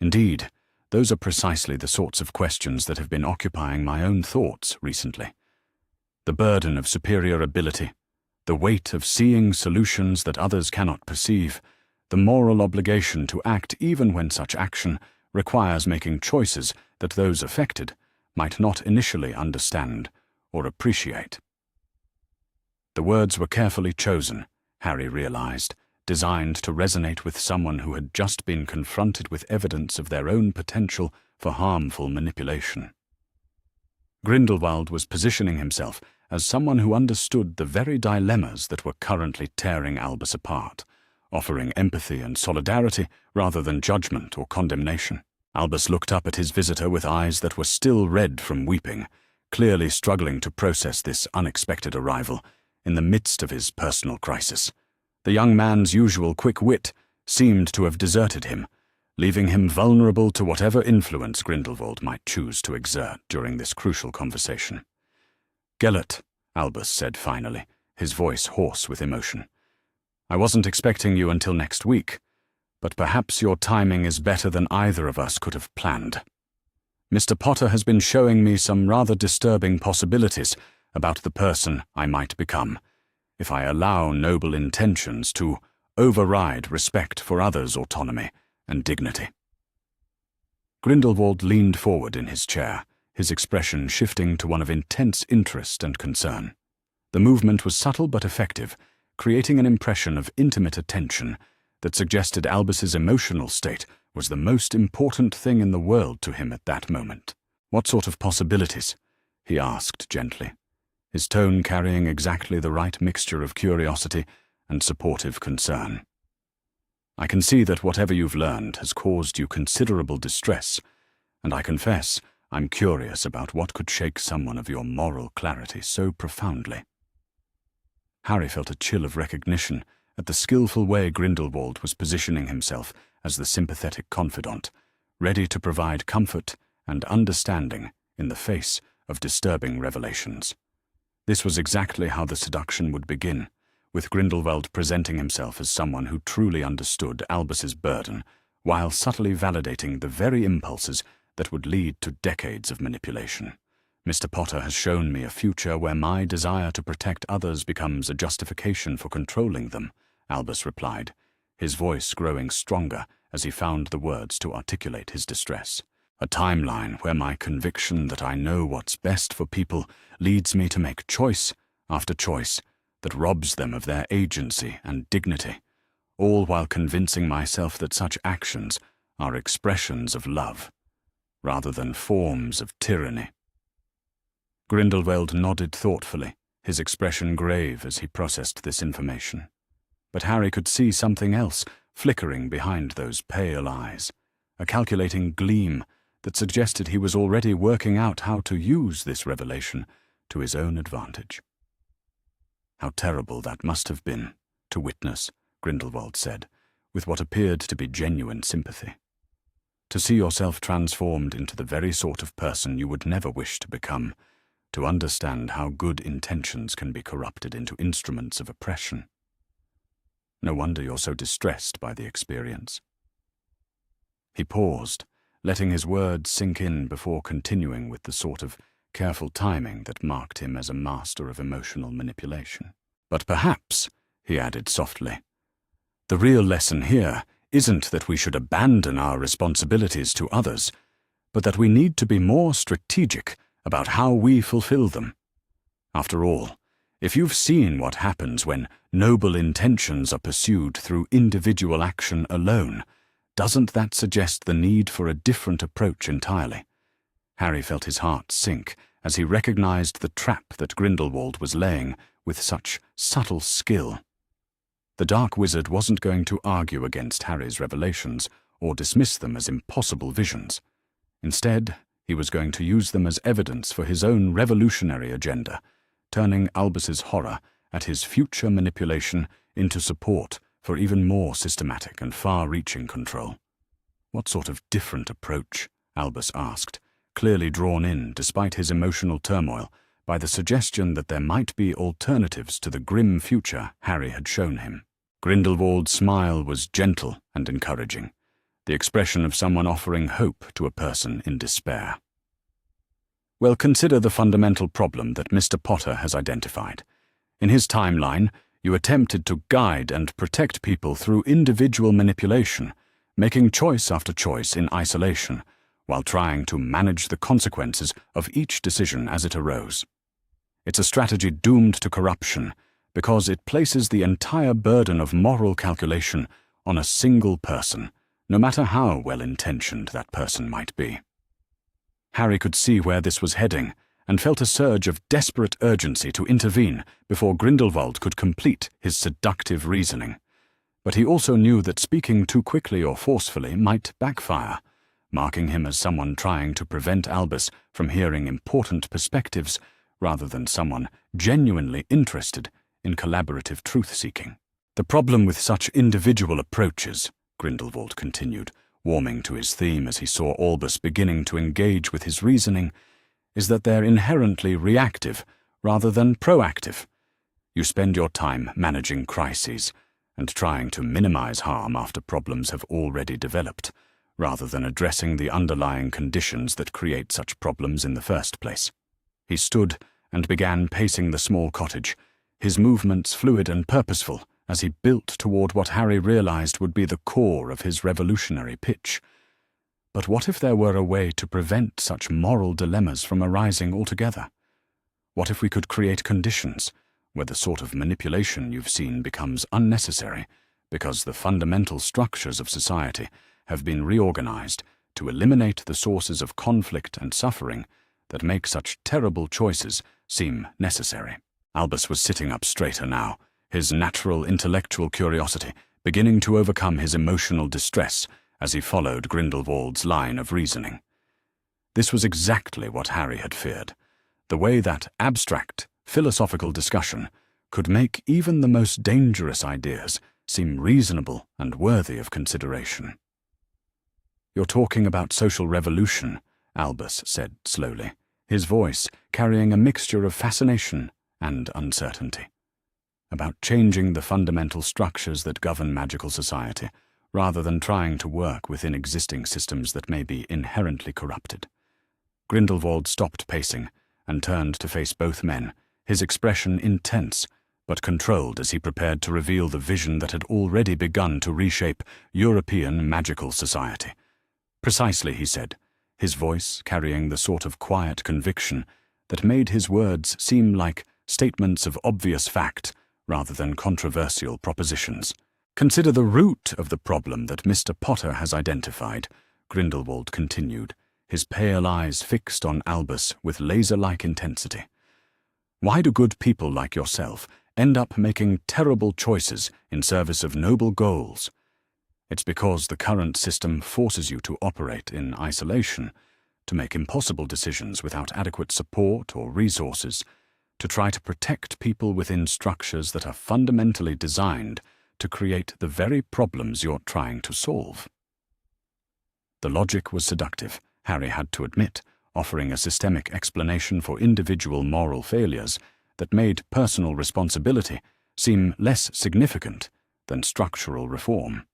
"Indeed, those are precisely the sorts of questions that have been occupying my own thoughts recently. The burden of superior ability, the weight of seeing solutions that others cannot perceive, the moral obligation to act even when such action requires making choices that those affected might not initially understand or appreciate." The words were carefully chosen, Harry realized, designed to resonate with someone who had just been confronted with evidence of their own potential for harmful manipulation. Grindelwald was positioning himself as someone who understood the very dilemmas that were currently tearing Albus apart, offering empathy and solidarity rather than judgment or condemnation. Albus looked up at his visitor with eyes that were still red from weeping, clearly struggling to process this unexpected arrival in the midst of his personal crisis. The young man's usual quick wit seemed to have deserted him, leaving him vulnerable to whatever influence Grindelwald might choose to exert during this crucial conversation. "Gellert," Albus said finally, his voice hoarse with emotion. "I wasn't expecting you until next week, but perhaps your timing is better than either of us could have planned. Mr. Potter has been showing me some rather disturbing possibilities about the person I might become, if I allow noble intentions to override respect for others' autonomy and dignity." Grindelwald leaned forward in his chair, his expression shifting to one of intense interest and concern. The movement was subtle but effective, creating an impression of intimate attention that suggested Albus's emotional state was the most important thing in the world to him at that moment. "What sort of possibilities?" he asked gently, his tone carrying exactly the right mixture of curiosity and supportive concern. "I can see that whatever you've learned has caused you considerable distress, and I confess I'm curious about what could shake someone of your moral clarity so profoundly." Harry felt a chill of recognition at the skillful way Grindelwald was positioning himself as the sympathetic confidant, ready to provide comfort and understanding in the face of disturbing revelations. This was exactly how the seduction would begin, with Grindelwald presenting himself as someone who truly understood Albus's burden, while subtly validating the very impulses that would lead to decades of manipulation. "Mr. Potter has shown me a future where my desire to protect others becomes a justification for controlling them," Albus replied, his voice growing stronger as he found the words to articulate his distress. "A timeline where my conviction that I know what's best for people leads me to make choice after choice that robs them of their agency and dignity, all while convincing myself that such actions are expressions of love, rather than forms of tyranny." Grindelwald nodded thoughtfully, his expression grave as he processed this information. But Harry could see something else flickering behind those pale eyes, a calculating gleam that suggested he was already working out how to use this revelation to his own advantage. "How terrible that must have been to witness," Grindelwald said, with what appeared to be genuine sympathy. "To see yourself transformed into the very sort of person you would never wish to become, to understand how good intentions can be corrupted into instruments of oppression. No wonder you're so distressed by the experience." He paused, letting his words sink in before continuing with the sort of careful timing that marked him as a master of emotional manipulation. "But perhaps," he added softly, "the real lesson here isn't that we should abandon our responsibilities to others, but that we need to be more strategic about how we fulfill them. After all, if you've seen what happens when noble intentions are pursued through individual action alone, doesn't that suggest the need for a different approach entirely?" Harry felt his heart sink as he recognized the trap that Grindelwald was laying with such subtle skill. The dark wizard wasn't going to argue against Harry's revelations or dismiss them as impossible visions. Instead, he was going to use them as evidence for his own revolutionary agenda, turning Albus's horror at his future manipulation into support for even more systematic and far-reaching control. "What sort of different approach?" Albus asked, clearly drawn in, despite his emotional turmoil, by the suggestion that there might be alternatives to the grim future Harry had shown him. Grindelwald's smile was gentle and encouraging, the expression of someone offering hope to a person in despair. "Well, consider the fundamental problem that Mr. Potter has identified. In his timeline, you attempted to guide and protect people through individual manipulation, making choice after choice in isolation, while trying to manage the consequences of each decision as it arose. It's a strategy doomed to corruption because it places the entire burden of moral calculation on a single person, no matter how well-intentioned that person might be." Harry could see where this was heading and felt a surge of desperate urgency to intervene before Grindelwald could complete his seductive reasoning. But he also knew that speaking too quickly or forcefully might backfire, marking him as someone trying to prevent Albus from hearing important perspectives rather than someone genuinely interested in collaborative truth-seeking. The problem with such individual approaches, Grindelwald continued, warming to his theme as he saw Albus beginning to engage with his reasoning, is that they're inherently reactive rather than proactive. You spend your time managing crises and trying to minimize harm after problems have already developed, rather than addressing the underlying conditions that create such problems in the first place. He stood and began pacing the small cottage, his movements fluid and purposeful as he built toward what Harry realized would be the core of his revolutionary pitch. But what if there were a way to prevent such moral dilemmas from arising altogether? What if we could create conditions where the sort of manipulation you've seen becomes unnecessary because the fundamental structures of society have been reorganized to eliminate the sources of conflict and suffering that make such terrible choices seem necessary? Albus was sitting up straighter now, his natural intellectual curiosity beginning to overcome his emotional distress as he followed Grindelwald's line of reasoning. This was exactly what Harry had feared, the way that abstract, philosophical discussion could make even the most dangerous ideas seem reasonable and worthy of consideration. "You're talking about social revolution," Albus said slowly, his voice carrying a mixture of fascination and uncertainty. "About changing the fundamental structures that govern magical society, rather than trying to work within existing systems that may be inherently corrupted." Grindelwald stopped pacing and turned to face both men, his expression intense but controlled as he prepared to reveal the vision that had already begun to reshape European magical society. "Precisely," he said, his voice carrying the sort of quiet conviction that made his words seem like statements of obvious fact rather than controversial propositions. "Consider the root of the problem that Mr. Potter has identified," Grindelwald continued, his pale eyes fixed on Albus with laser-like intensity. "Why do good people like yourself end up making terrible choices in service of noble goals? It's because the current system forces you to operate in isolation, to make impossible decisions without adequate support or resources, to try to protect people within structures that are fundamentally designed to create the very problems you're trying to solve." The logic was seductive, Harry had to admit, offering a systemic explanation for individual moral failures that made personal responsibility seem less significant than structural reform.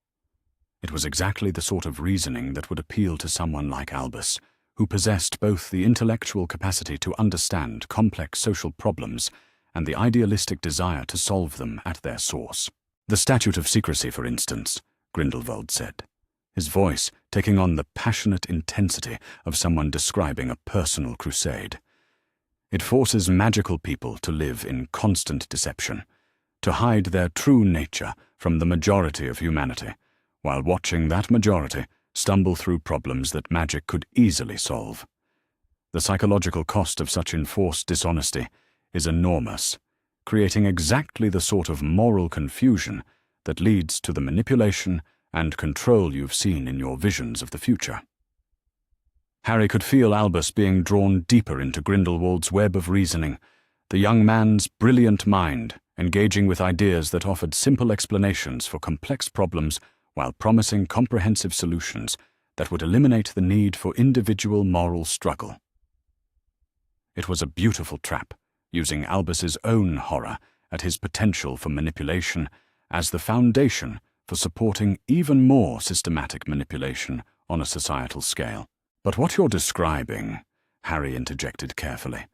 It was exactly the sort of reasoning that would appeal to someone like Albus, who possessed both the intellectual capacity to understand complex social problems and the idealistic desire to solve them at their source. "The Statute of Secrecy, for instance," Grindelwald said, his voice taking on the passionate intensity of someone describing a personal crusade. "It forces magical people to live in constant deception, to hide their true nature from the majority of humanity, while watching that majority stumble through problems that magic could easily solve. The psychological cost of such enforced dishonesty is enormous, creating exactly the sort of moral confusion that leads to the manipulation and control you've seen in your visions of the future." Harry could feel Albus being drawn deeper into Grindelwald's web of reasoning, the young man's brilliant mind engaging with ideas that offered simple explanations for complex problems while promising comprehensive solutions that would eliminate the need for individual moral struggle. It was a beautiful trap, using Albus's own horror at his potential for manipulation as the foundation for supporting even more systematic manipulation on a societal scale. "But what you're describing," Harry interjected carefully,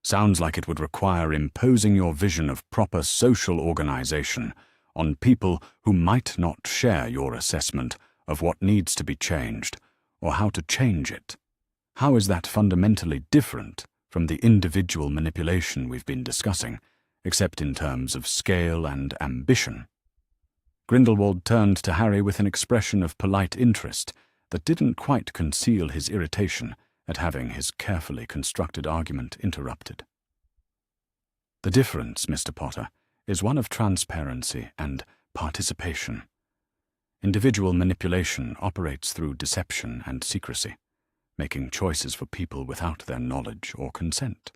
"sounds like it would require imposing your vision of proper social organization on people who might not share your assessment of what needs to be changed or how to change it. How is that fundamentally different from the individual manipulation we've been discussing, except in terms of scale and ambition?" Grindelwald turned to Harry with an expression of polite interest that didn't quite conceal his irritation at having his carefully constructed argument interrupted. "The difference, Mr. Potter, is one of transparency and participation. Individual manipulation operates through deception and secrecy, making choices for people without their knowledge or consent.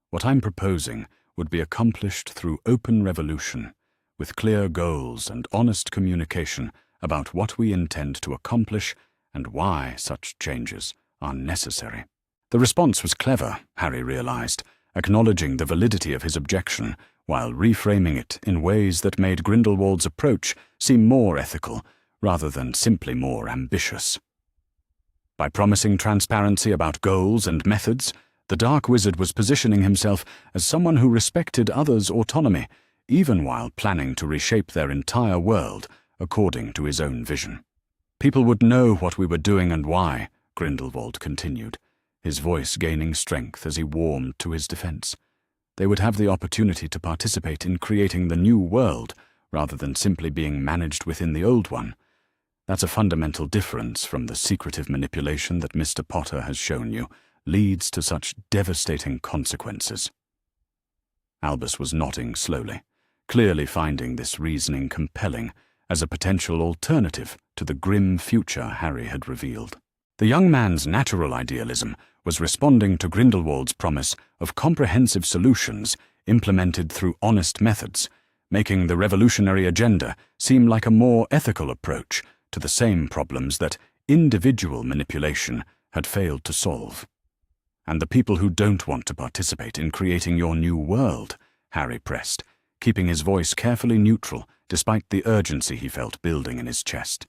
What I'm proposing would be accomplished through open revolution, with clear goals and honest communication about what we intend to accomplish and why such changes are necessary. The response was clever, Harry realized, acknowledging the validity of his objection while reframing it in ways that made Grindelwald's approach seem more ethical rather than simply more ambitious. By promising transparency about goals and methods, the Dark Wizard was positioning himself as someone who respected others' autonomy, even while planning to reshape their entire world according to his own vision. People would know what we were doing and why, Grindelwald continued, his voice gaining strength as he warmed to his defense. They would have the opportunity to participate in creating the new world rather than simply being managed within the old one. That's a fundamental difference from the secretive manipulation that Mr. Potter has shown you leads to such devastating consequences. Albus was nodding slowly, clearly finding this reasoning compelling as a potential alternative to the grim future Harry had revealed. The young man's natural idealism was responding to Grindelwald's promise of comprehensive solutions implemented through honest methods, making the revolutionary agenda seem like a more ethical approach to the same problems that individual manipulation had failed to solve. And the people who don't want to participate in creating your new world, Harry pressed, keeping his voice carefully neutral despite the urgency he felt building in his chest.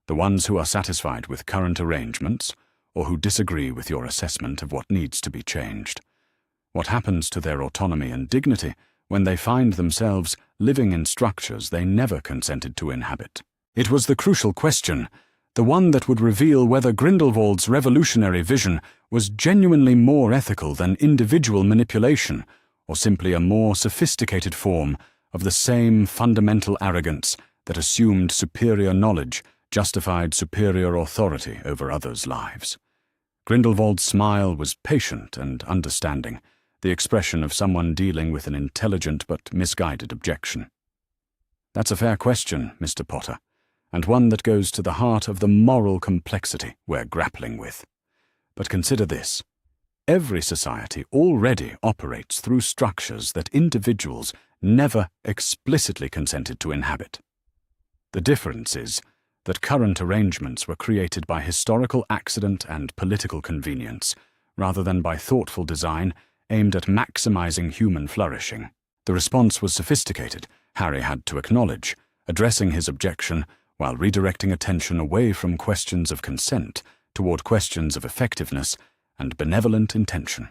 The ones who are satisfied with current arrangements, or who disagree with your assessment of what needs to be changed. What happens to their autonomy and dignity when they find themselves living in structures they never consented to inhabit? It was the crucial question, the one that would reveal whether Grindelwald's revolutionary vision was genuinely more ethical than individual manipulation, or simply a more sophisticated form of the same fundamental arrogance that assumed superior knowledge justified superior authority over others' lives. Grindelwald's smile was patient and understanding, the expression of someone dealing with an intelligent but misguided objection. That's a fair question, Mr. Potter, and one that goes to the heart of the moral complexity we're grappling with. But consider this. Every society already operates through structures that individuals never explicitly consented to inhabit. The difference is that current arrangements were created by historical accident and political convenience, rather than by thoughtful design aimed at maximizing human flourishing. The response was sophisticated, Harry had to acknowledge, addressing his objection while redirecting attention away from questions of consent toward questions of effectiveness and benevolent intention.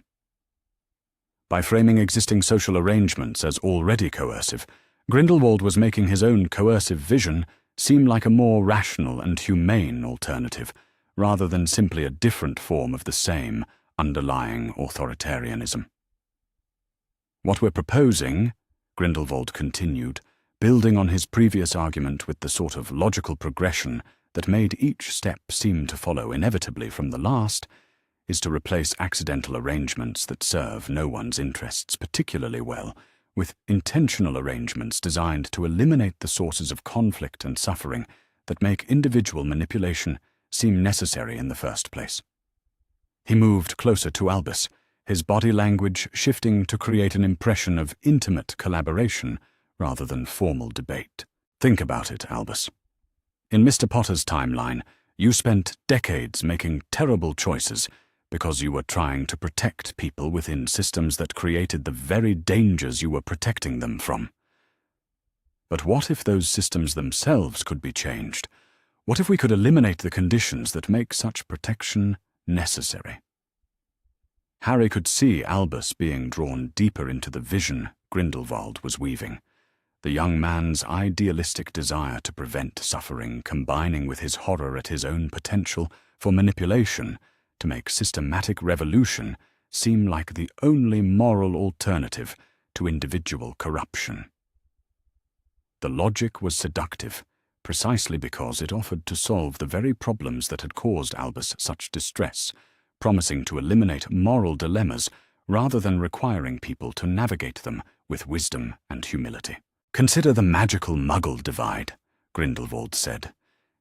By framing existing social arrangements as already coercive, Grindelwald was making his own coercive vision seem like a more rational and humane alternative, rather than simply a different form of the same underlying authoritarianism. What we're proposing, Grindelwald continued, building on his previous argument with the sort of logical progression that made each step seem to follow inevitably from the last, is to replace accidental arrangements that serve no one's interests particularly well with intentional arrangements designed to eliminate the sources of conflict and suffering that make individual manipulation seem necessary in the first place. He moved closer to Albus, his body language shifting to create an impression of intimate collaboration rather than formal debate. Think about it, Albus. In Mr. Potter's timeline, you spent decades making terrible choices because you were trying to protect people within systems that created the very dangers you were protecting them from. But what if those systems themselves could be changed? What if we could eliminate the conditions that make such protection necessary? Harry could see Albus being drawn deeper into the vision Grindelwald was weaving, the young man's idealistic desire to prevent suffering combining with his horror at his own potential for manipulation to make systematic revolution seem like the only moral alternative to individual corruption. The logic was seductive, precisely because it offered to solve the very problems that had caused Albus such distress, promising to eliminate moral dilemmas rather than requiring people to navigate them with wisdom and humility. Consider the magical Muggle divide, Grindelwald said,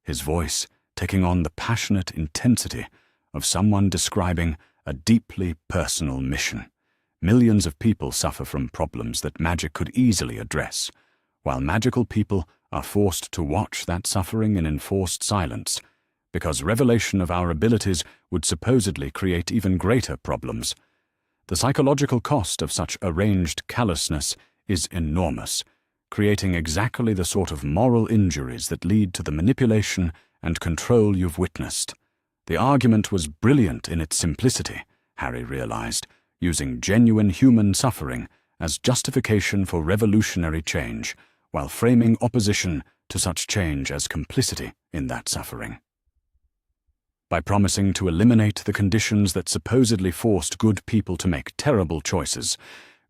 his voice taking on the passionate intensity of someone describing a deeply personal mission. Millions of people suffer from problems that magic could easily address, while magical people are forced to watch that suffering in enforced silence, because revelation of our abilities would supposedly create even greater problems. The psychological cost of such arranged callousness is enormous, creating exactly the sort of moral injuries that lead to the manipulation and control you've witnessed. The argument was brilliant in its simplicity, Harry realized, using genuine human suffering as justification for revolutionary change, while framing opposition to such change as complicity in that suffering. By promising to eliminate the conditions that supposedly forced good people to make terrible choices,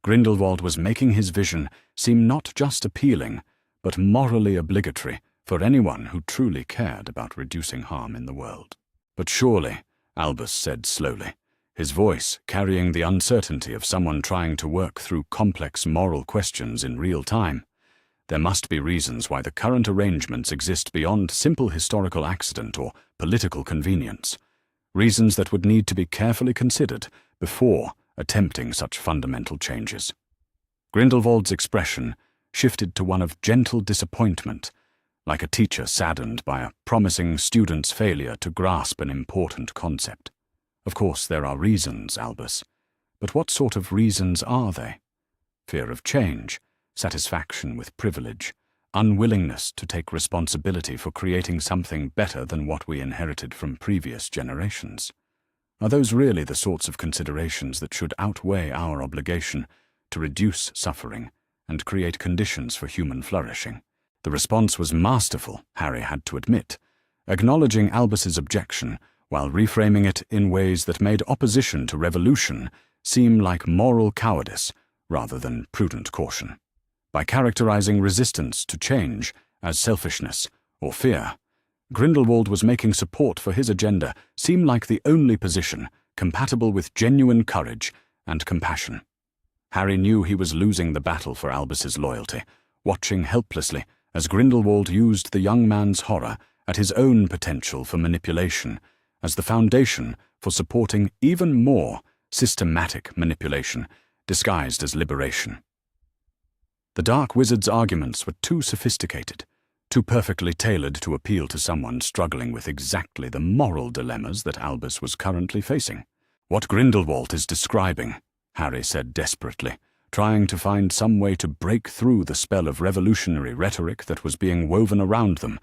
Grindelwald was making his vision seem not just appealing, but morally obligatory for anyone who truly cared about reducing harm in the world. "But surely," Albus said slowly, his voice carrying the uncertainty of someone trying to work through complex moral questions in real time, "there must be reasons why the current arrangements exist beyond simple historical accident or political convenience, reasons that would need to be carefully considered before attempting such fundamental changes." Grindelwald's expression shifted to one of gentle disappointment, like a teacher saddened by a promising student's failure to grasp an important concept. "Of course there are reasons, Albus, but what sort of reasons are they? Fear of change, satisfaction with privilege, unwillingness to take responsibility for creating something better than what we inherited from previous generations. Are those really the sorts of considerations that should outweigh our obligation to reduce suffering and create conditions for human flourishing?" The response was masterful, Harry had to admit, acknowledging Albus's objection while reframing it in ways that made opposition to revolution seem like moral cowardice rather than prudent caution. By characterizing resistance to change as selfishness or fear, Grindelwald was making support for his agenda seem like the only position compatible with genuine courage and compassion. Harry knew he was losing the battle for Albus's loyalty, watching helplessly as Grindelwald used the young man's horror at his own potential for manipulation as the foundation for supporting even more systematic manipulation disguised as liberation. The Dark Wizard's arguments were too sophisticated, too perfectly tailored to appeal to someone struggling with exactly the moral dilemmas that Albus was currently facing. "What Grindelwald is describing," Harry said desperately, trying to find some way to break through the spell of revolutionary rhetoric that was being woven around them,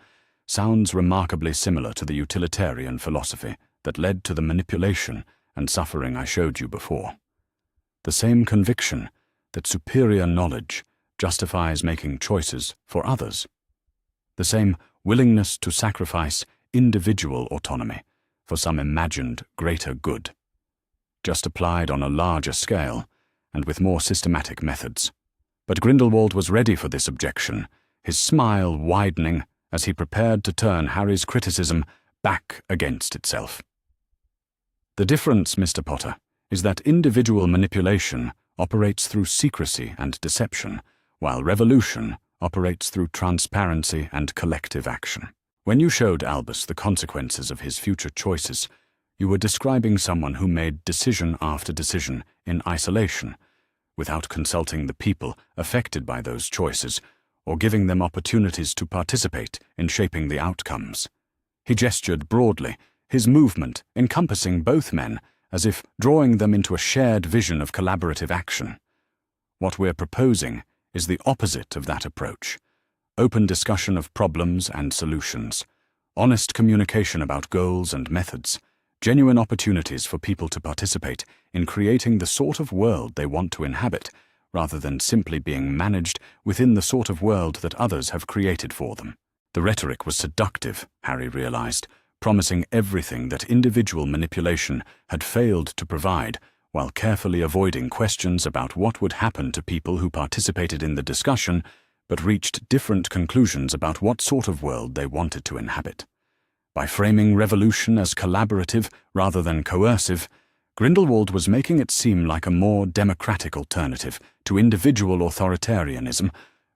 sounds remarkably similar to the utilitarian philosophy that led to the manipulation and suffering I showed you before. The same conviction that superior knowledge justifies making choices for others. The same willingness to sacrifice individual autonomy for some imagined greater good, just applied on a larger scale and with more systematic methods. But Grindelwald was ready for this objection, his smile widening as he prepared to turn Harry's criticism back against itself. "The difference, Mr. Potter, is that individual manipulation operates through secrecy and deception, while revolution operates through transparency and collective action. When you showed Albus the consequences of his future choices, you were describing someone who made decision after decision in isolation, without consulting the people affected by those choices or giving them opportunities to participate in shaping the outcomes." He gestured broadly, his movement encompassing both men, as if drawing them into a shared vision of collaborative action. "What we're proposing is the opposite of that approach. Open discussion of problems and solutions, honest communication about goals and methods, genuine opportunities for people to participate in creating the sort of world they want to inhabit, rather than simply being managed within the sort of world that others have created for them." The rhetoric was seductive, Harry realized, promising everything that individual manipulation had failed to provide, while carefully avoiding questions about what would happen to people who participated in the discussion but reached different conclusions about what sort of world they wanted to inhabit. By framing revolution as collaborative rather than coercive, Grindelwald was making it seem like a more democratic alternative to individual authoritarianism,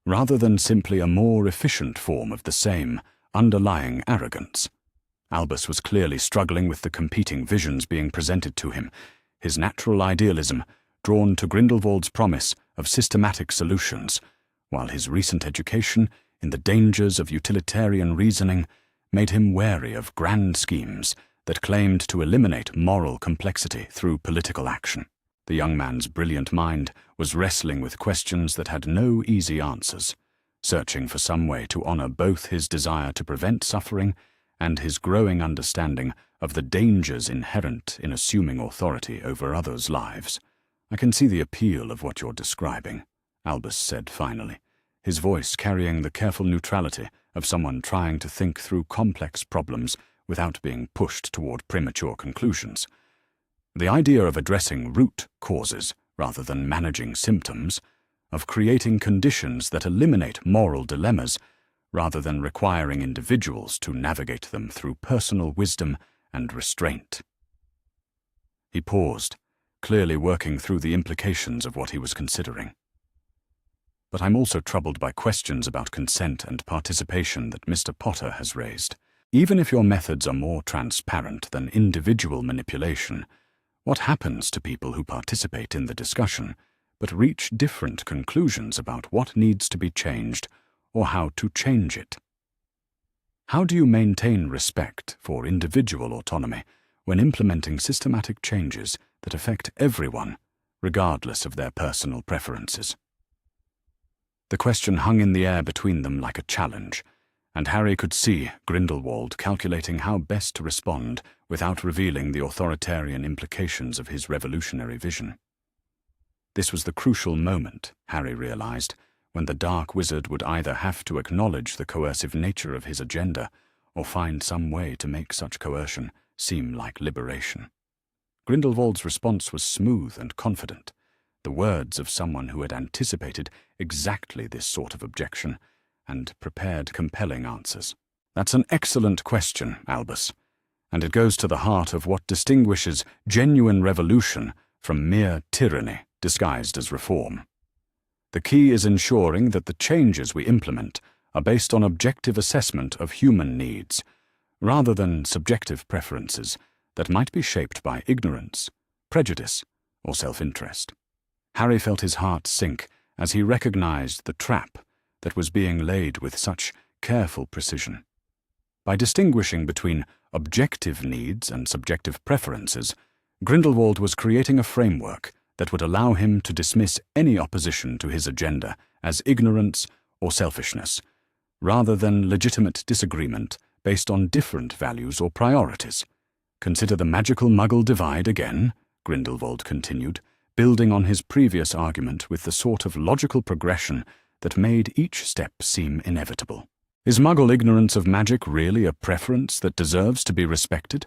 rather than simply a more efficient form of the same underlying arrogance. Albus was clearly struggling with the competing visions being presented to him, his natural idealism drawn to Grindelwald's promise of systematic solutions, while his recent education in the dangers of utilitarian reasoning made him wary of grand schemes that claimed to eliminate moral complexity through political action. The young man's brilliant mind was wrestling with questions that had no easy answers, searching for some way to honor both his desire to prevent suffering and his growing understanding of the dangers inherent in assuming authority over others' lives. "I can see the appeal of what you're describing," Albus said finally, his voice carrying the careful neutrality of someone trying to think through complex problems without being pushed toward premature conclusions. "The idea of addressing root causes rather than managing symptoms, of creating conditions that eliminate moral dilemmas rather than requiring individuals to navigate them through personal wisdom and restraint." He paused, clearly working through the implications of what he was considering. "But I'm also troubled by questions about consent and participation that Mr. Potter has raised. Even if your methods are more transparent than individual manipulation, what happens to people who participate in the discussion but reach different conclusions about what needs to be changed or how to change it? How do you maintain respect for individual autonomy when implementing systematic changes that affect everyone, regardless of their personal preferences?" The question hung in the air between them like a challenge, and Harry could see Grindelwald calculating how best to respond without revealing the authoritarian implications of his revolutionary vision. This was the crucial moment, Harry realized, when the dark wizard would either have to acknowledge the coercive nature of his agenda or find some way to make such coercion seem like liberation. Grindelwald's response was smooth and confident, the words of someone who had anticipated exactly this sort of objection and prepared compelling answers. "That's an excellent question, Albus, and it goes to the heart of what distinguishes genuine revolution from mere tyranny disguised as reform. The key is ensuring that the changes we implement are based on objective assessment of human needs, rather than subjective preferences that might be shaped by ignorance, prejudice, or self-interest." Harry felt his heart sink as he recognized the trap that was being laid with such careful precision. By distinguishing between objective needs and subjective preferences, Grindelwald was creating a framework that would allow him to dismiss any opposition to his agenda as ignorance or selfishness, rather than legitimate disagreement based on different values or priorities. "Consider the magical muggle divide again," Grindelwald continued, building on his previous argument with the sort of logical progression that made each step seem inevitable. "Is muggle ignorance of magic really a preference that deserves to be respected?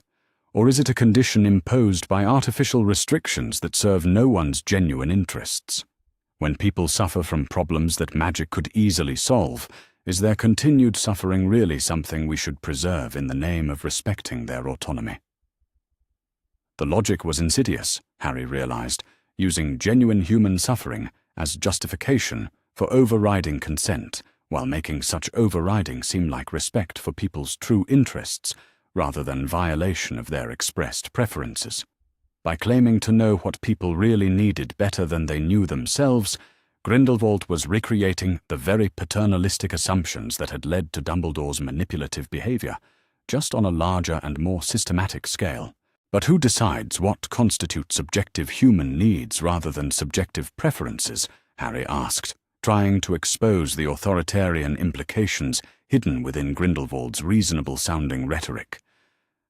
Or is it a condition imposed by artificial restrictions that serve no one's genuine interests? When people suffer from problems that magic could easily solve, is their continued suffering really something we should preserve in the name of respecting their autonomy?" The logic was insidious, Harry realized, using genuine human suffering as justification for overriding consent, while making such overriding seem like respect for people's true interests rather than violation of their expressed preferences. By claiming to know what people really needed better than they knew themselves, Grindelwald was recreating the very paternalistic assumptions that had led to Dumbledore's manipulative behavior, just on a larger and more systematic scale. But who decides what constitutes subjective human needs rather than subjective preferences? Harry asked, trying to expose the authoritarian implications hidden within Grindelwald's reasonable-sounding rhetoric.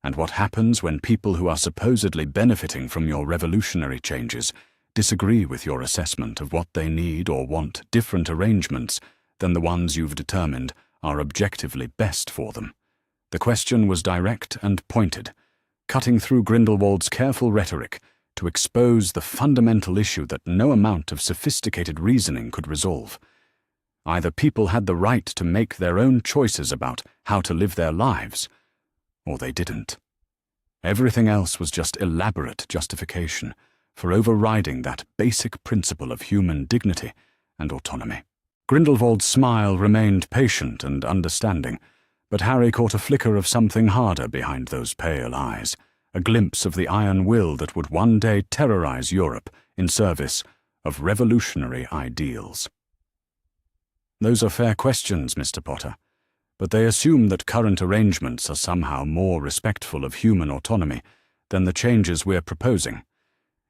And what happens when people who are supposedly benefiting from your revolutionary changes disagree with your assessment of what they need or want different arrangements than the ones you've determined are objectively best for them? The question was direct and pointed, cutting through Grindelwald's careful rhetoric to expose the fundamental issue that no amount of sophisticated reasoning could resolve. Either people had the right to make their own choices about how to live their lives, or they didn't. Everything else was just elaborate justification for overriding that basic principle of human dignity and autonomy. Grindelwald's smile remained patient and understanding, but Harry caught a flicker of something harder behind those pale eyes, a glimpse of the iron will that would one day terrorize Europe in service of revolutionary ideals. Those are fair questions, Mr. Potter, but they assume that current arrangements are somehow more respectful of human autonomy than the changes we're proposing.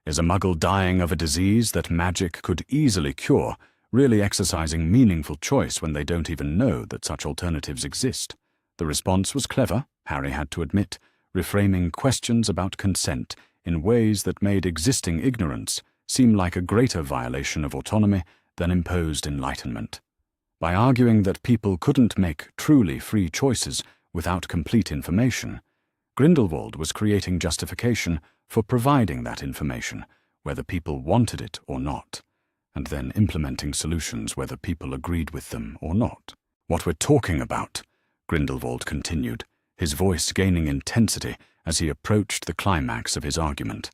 Is a muggle dying of a disease that magic could easily cure really exercising meaningful choice when they don't even know that such alternatives exist? The response was clever, Harry had to admit, reframing questions about consent in ways that made existing ignorance seem like a greater violation of autonomy than imposed enlightenment. By arguing that people couldn't make truly free choices without complete information, Grindelwald was creating justification for providing that information, whether people wanted it or not, and then implementing solutions whether people agreed with them or not. What we're talking about, Grindelwald continued, his voice gaining intensity as he approached the climax of his argument,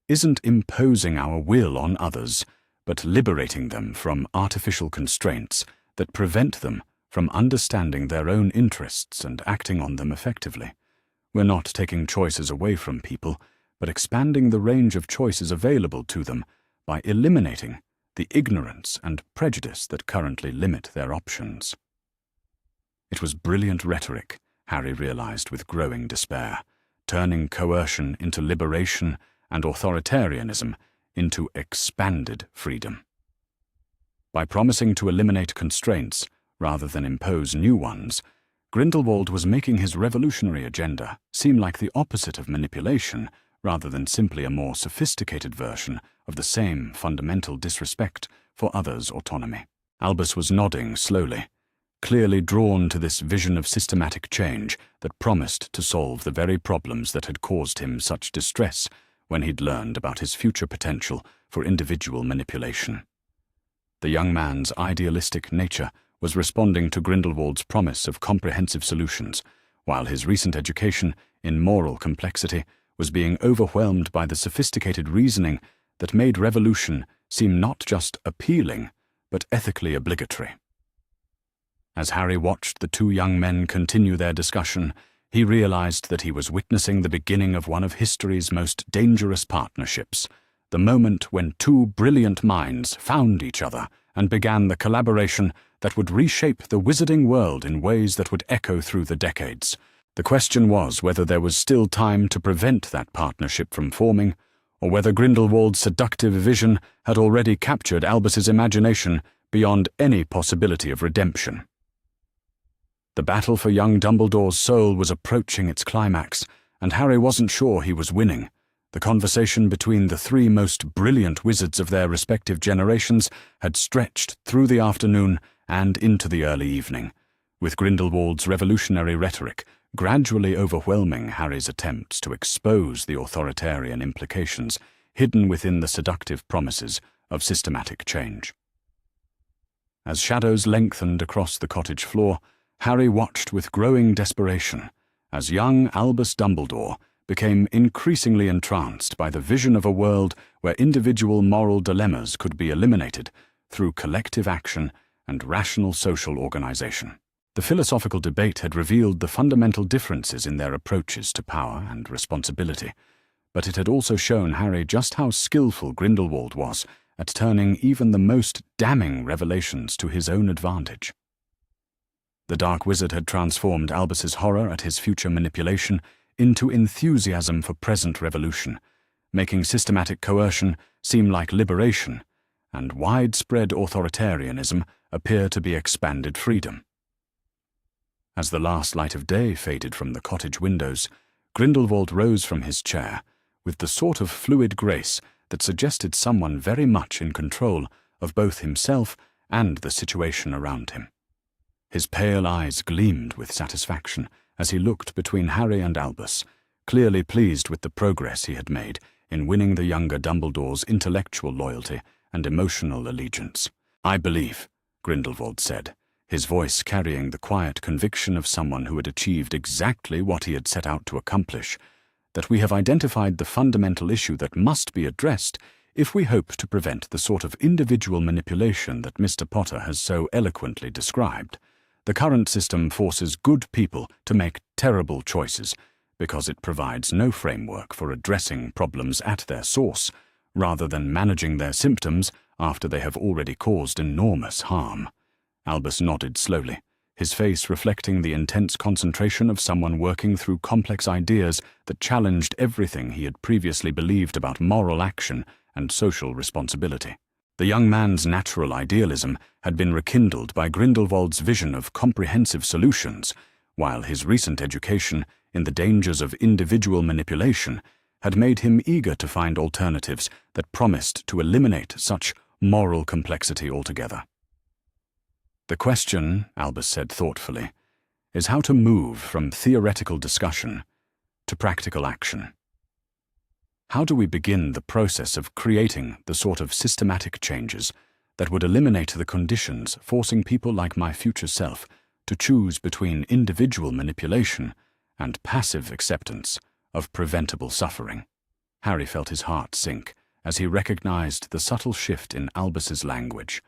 isn't imposing our will on others, but liberating them from artificial constraints that prevent them from understanding their own interests and acting on them effectively. We're not taking choices away from people, but expanding the range of choices available to them by eliminating the ignorance and prejudice that currently limit their options. It was brilliant rhetoric, Harry realized with growing despair, turning coercion into liberation and authoritarianism into expanded freedom. By promising to eliminate constraints rather than impose new ones, Grindelwald was making his revolutionary agenda seem like the opposite of manipulation rather than simply a more sophisticated version of the same fundamental disrespect for others' autonomy. Albus was nodding slowly, clearly drawn to this vision of systematic change that promised to solve the very problems that had caused him such distress when he'd learned about his future potential for individual manipulation. The young man's idealistic nature was responding to Grindelwald's promise of comprehensive solutions, while his recent education in moral complexity was being overwhelmed by the sophisticated reasoning that made revolution seem not just appealing, but ethically obligatory. As Harry watched the two young men continue their discussion, he realized that he was witnessing the beginning of one of history's most dangerous partnerships, the moment when two brilliant minds found each other and began the collaboration that would reshape the wizarding world in ways that would echo through the decades. The question was whether there was still time to prevent that partnership from forming, or whether Grindelwald's seductive vision had already captured Albus's imagination beyond any possibility of redemption. The battle for young Dumbledore's soul was approaching its climax, and Harry wasn't sure he was winning. The conversation between the three most brilliant wizards of their respective generations had stretched through the afternoon and into the early evening, with Grindelwald's revolutionary rhetoric gradually overwhelming Harry's attempts to expose the authoritarian implications hidden within the seductive promises of systematic change. As shadows lengthened across the cottage floor, Harry watched with growing desperation as young Albus Dumbledore became increasingly entranced by the vision of a world where individual moral dilemmas could be eliminated through collective action and rational social organization. The philosophical debate had revealed the fundamental differences in their approaches to power and responsibility, but it had also shown Harry just how skillful Grindelwald was at turning even the most damning revelations to his own advantage. The Dark Wizard had transformed Albus's horror at his future manipulation into enthusiasm for present revolution, making systematic coercion seem like liberation, and widespread authoritarianism appear to be expanded freedom. As the last light of day faded from the cottage windows, Grindelwald rose from his chair with the sort of fluid grace that suggested someone very much in control of both himself and the situation around him. His pale eyes gleamed with satisfaction as he looked between Harry and Albus, clearly pleased with the progress he had made in winning the younger Dumbledore's intellectual loyalty and emotional allegiance. "I believe," Grindelwald said, his voice carrying the quiet conviction of someone who had achieved exactly what he had set out to accomplish, "that we have identified the fundamental issue that must be addressed if we hope to prevent the sort of individual manipulation that Mr. Potter has so eloquently described. The current system forces good people to make terrible choices because it provides no framework for addressing problems at their source, rather than managing their symptoms after they have already caused enormous harm. Albus nodded slowly, his face reflecting the intense concentration of someone working through complex ideas that challenged everything he had previously believed about moral action and social responsibility. The young man's natural idealism had been rekindled by Grindelwald's vision of comprehensive solutions, while his recent education in the dangers of individual manipulation had made him eager to find alternatives that promised to eliminate such moral complexity altogether. "The question," Albus said thoughtfully, "is how to move from theoretical discussion to practical action. How do we begin the process of creating the sort of systematic changes that would eliminate the conditions forcing people like my future self to choose between individual manipulation and passive acceptance of preventable suffering?" Harry felt his heart sink as he recognized the subtle shift in Albus's language.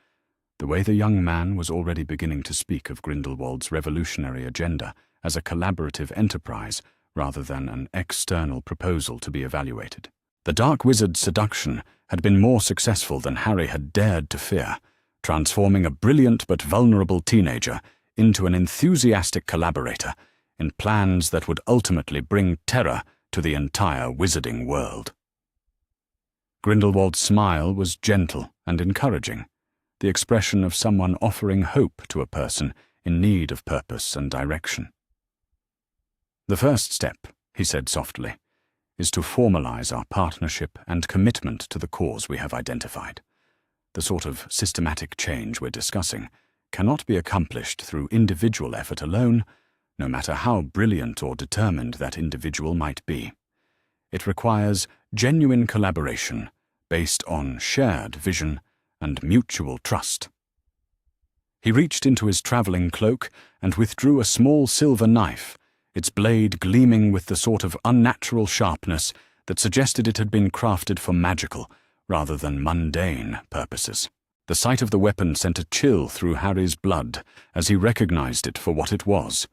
The way the young man was already beginning to speak of Grindelwald's revolutionary agenda as a collaborative enterprise rather than an external proposal to be evaluated. The dark wizard's seduction had been more successful than Harry had dared to fear, transforming a brilliant but vulnerable teenager into an enthusiastic collaborator in plans that would ultimately bring terror to the entire wizarding world. Grindelwald's smile was gentle and encouraging, the expression of someone offering hope to a person in need of purpose and direction. "The first step," he said softly, "is to formalize our partnership and commitment to the cause we have identified. The sort of systematic change we're discussing cannot be accomplished through individual effort alone, no matter how brilliant or determined that individual might be. It requires genuine collaboration based on shared vision and mutual trust." He reached into his traveling cloak and withdrew a small silver knife, its blade gleaming with the sort of unnatural sharpness that suggested it had been crafted for magical rather than mundane purposes. The sight of the weapon sent a chill through Harry's blood as he recognized it for what it was: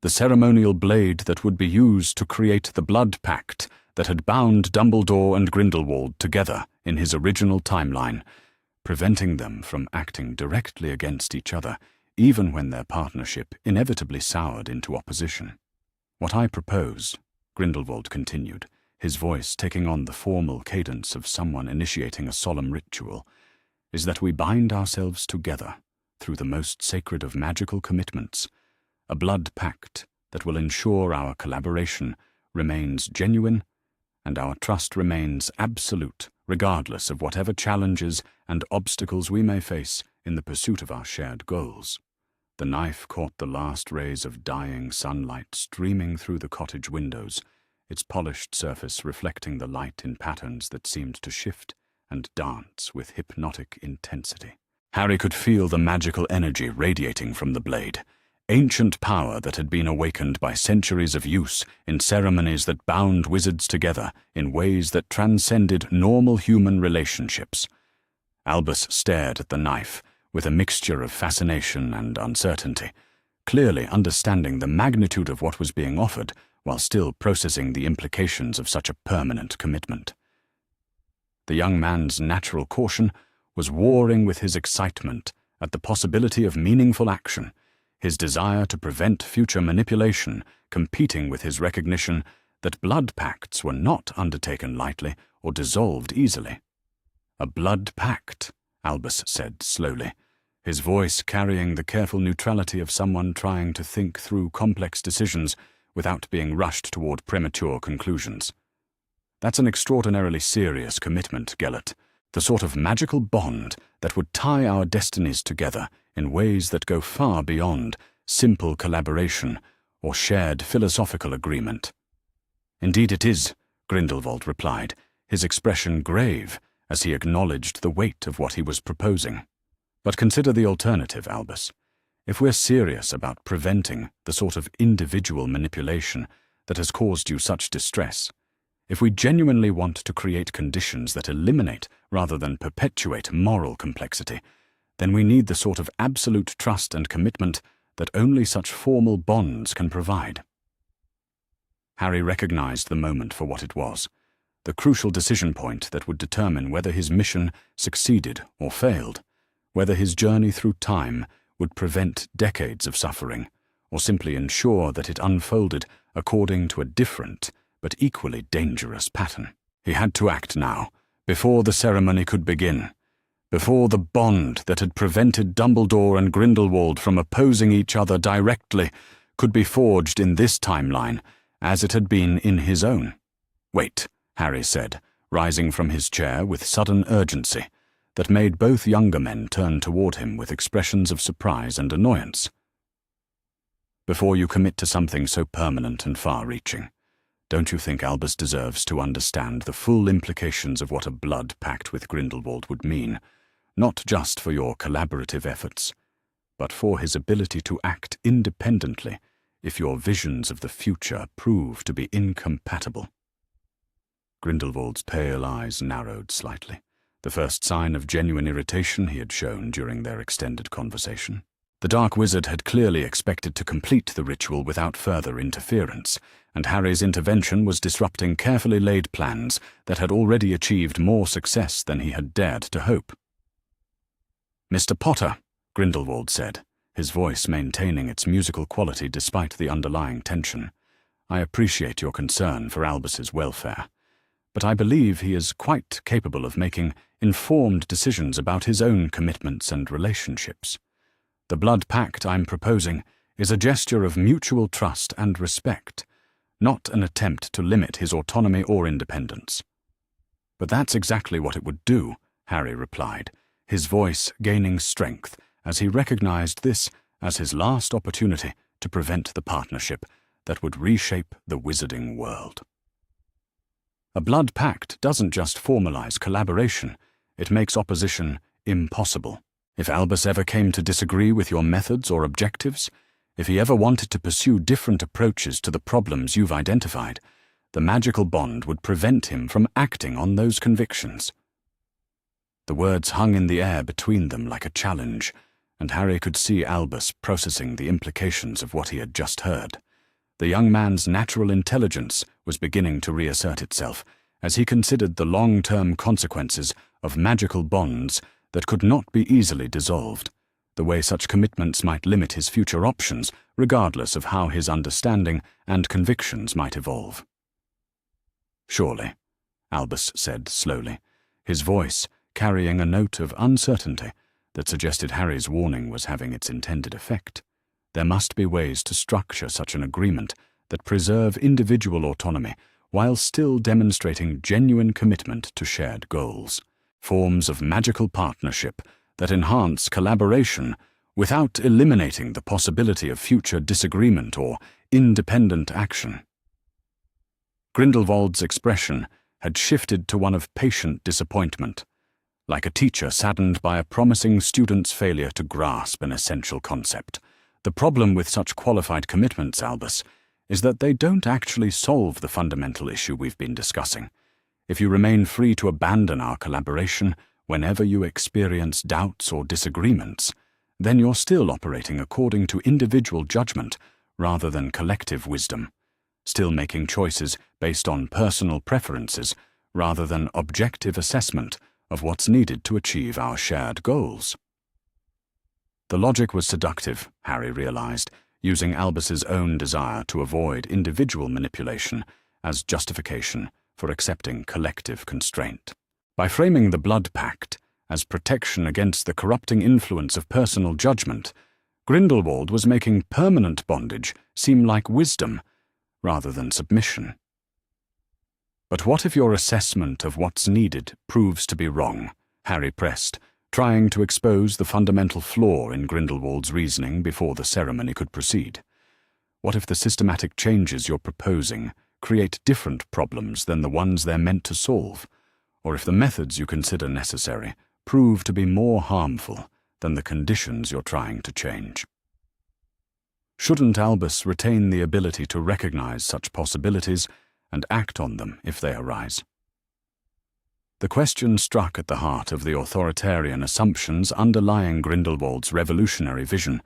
the ceremonial blade that would be used to create the blood pact that had bound Dumbledore and Grindelwald together in his original timeline, preventing them from acting directly against each other, even when their partnership inevitably soured into opposition. "What I propose," Grindelwald continued, his voice taking on the formal cadence of someone initiating a solemn ritual, "is that we bind ourselves together through the most sacred of magical commitments, a blood pact that will ensure our collaboration remains genuine and our trust remains absolute, regardless of whatever challenges and obstacles we may face in the pursuit of our shared goals." The knife caught the last rays of dying sunlight streaming through the cottage windows, its polished surface reflecting the light in patterns that seemed to shift and dance with hypnotic intensity. Harry could feel the magical energy radiating from the blade, ancient power that had been awakened by centuries of use in ceremonies that bound wizards together in ways that transcended normal human relationships. Albus stared at the knife with a mixture of fascination and uncertainty, clearly understanding the magnitude of what was being offered while still processing the implications of such a permanent commitment. The young man's natural caution was warring with his excitement at the possibility of meaningful action, his desire to prevent future manipulation competing with his recognition that blood pacts were not undertaken lightly or dissolved easily. "A blood pact," Albus said slowly, his voice carrying the careful neutrality of someone trying to think through complex decisions without being rushed toward premature conclusions. "That's an extraordinarily serious commitment, Gellert, the sort of magical bond that would tie our destinies together in ways that go far beyond simple collaboration or shared philosophical agreement." "Indeed it is," Grindelwald replied, his expression grave as he acknowledged the weight of what he was proposing. "But consider the alternative, Albus. If we're serious about preventing the sort of individual manipulation that has caused you such distress, if we genuinely want to create conditions that eliminate rather than perpetuate moral complexity, then we need the sort of absolute trust and commitment that only such formal bonds can provide." Harry recognized the moment for what it was, the crucial decision point that would determine whether his mission succeeded or failed, whether his journey through time would prevent decades of suffering, or simply ensure that it unfolded according to a different but equally dangerous pattern. He had to act now, before the ceremony could begin, before the bond that had prevented Dumbledore and Grindelwald from opposing each other directly could be forged in this timeline as it had been in his own. "Wait," Harry said, rising from his chair with sudden urgency that made both younger men turn toward him with expressions of surprise and annoyance. "Before you commit to something so permanent and far-reaching, don't you think Albus deserves to understand the full implications of what a blood pact with Grindelwald would mean, not just for your collaborative efforts, but for his ability to act independently if your visions of the future prove to be incompatible?" Grindelwald's pale eyes narrowed slightly, the first sign of genuine irritation he had shown during their extended conversation. The dark wizard had clearly expected to complete the ritual without further interference, and Harry's intervention was disrupting carefully laid plans that had already achieved more success than he had dared to hope. "Mr. Potter," Grindelwald said, his voice maintaining its musical quality despite the underlying tension, "I appreciate your concern for Albus's welfare, but I believe he is quite capable of making informed decisions about his own commitments and relationships. The blood pact I'm proposing is a gesture of mutual trust and respect, not an attempt to limit his autonomy or independence." "But that's exactly what it would do," Harry replied, his voice gaining strength as he recognized this as his last opportunity to prevent the partnership that would reshape the wizarding world. "A blood pact doesn't just formalize collaboration, it makes opposition impossible. If Albus ever came to disagree with your methods or objectives, if he ever wanted to pursue different approaches to the problems you've identified, the magical bond would prevent him from acting on those convictions." The words hung in the air between them like a challenge, and Harry could see Albus processing the implications of what he had just heard. The young man's natural intelligence was beginning to reassert itself as he considered the long-term consequences of magical bonds that could not be easily dissolved, the way such commitments might limit his future options regardless of how his understanding and convictions might evolve. "Surely," Albus said slowly, his voice carrying a note of uncertainty that suggested Harry's warning was having its intended effect. "There must be ways to structure such an agreement that preserve individual autonomy while still demonstrating genuine commitment to shared goals. Forms of magical partnership that enhance collaboration without eliminating the possibility of future disagreement or independent action." Grindelwald's expression had shifted to one of patient disappointment, like a teacher saddened by a promising student's failure to grasp an essential concept. "The problem with such qualified commitments, Albus, is that they don't actually solve the fundamental issue we've been discussing. If you remain free to abandon our collaboration whenever you experience doubts or disagreements, then you're still operating according to individual judgment rather than collective wisdom, still making choices based on personal preferences rather than objective assessment of what's needed to achieve our shared goals." The logic was seductive, Harry realized, using Albus's own desire to avoid individual manipulation as justification for accepting collective constraint. By framing the blood pact as protection against the corrupting influence of personal judgment, Grindelwald was making permanent bondage seem like wisdom rather than submission. "But what if your assessment of what's needed proves to be wrong?" Harry pressed, trying to expose the fundamental flaw in Grindelwald's reasoning before the ceremony could proceed. "What if the systematic changes you're proposing create different problems than the ones they're meant to solve? Or if the methods you consider necessary prove to be more harmful than the conditions you're trying to change?" Shouldn't Albus retain the ability to recognize such possibilities and act on them if they arise? The question struck at the heart of the authoritarian assumptions underlying Grindelwald's revolutionary vision,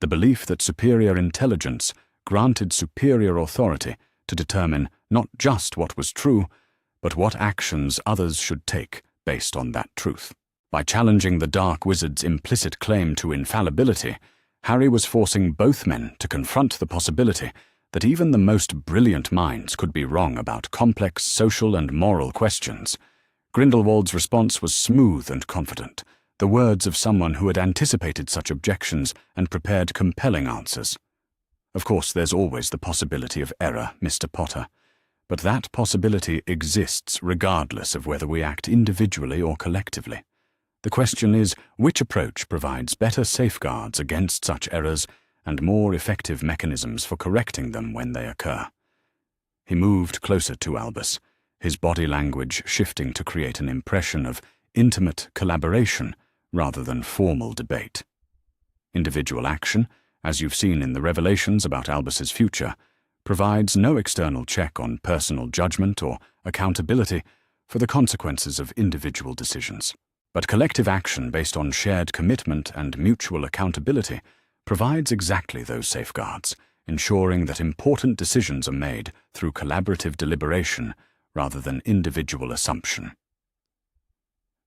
the belief that superior intelligence granted superior authority to determine not just what was true, but what actions others should take based on that truth. By challenging the Dark Wizard's implicit claim to infallibility, Harry was forcing both men to confront the possibility that even the most brilliant minds could be wrong about complex social and moral questions. Grindelwald's response was smooth and confident, the words of someone who had anticipated such objections and prepared compelling answers. Of course, there's always the possibility of error, Mr. Potter, but that possibility exists regardless of whether we act individually or collectively. The question is, which approach provides better safeguards against such errors and more effective mechanisms for correcting them when they occur? He moved closer to Albus, his body language shifting to create an impression of intimate collaboration rather than formal debate. Individual action, as you've seen in the revelations about Albus's future, provides no external check on personal judgment or accountability for the consequences of individual decisions. But collective action based on shared commitment and mutual accountability provides exactly those safeguards, ensuring that important decisions are made through collaborative deliberation rather than individual assumption.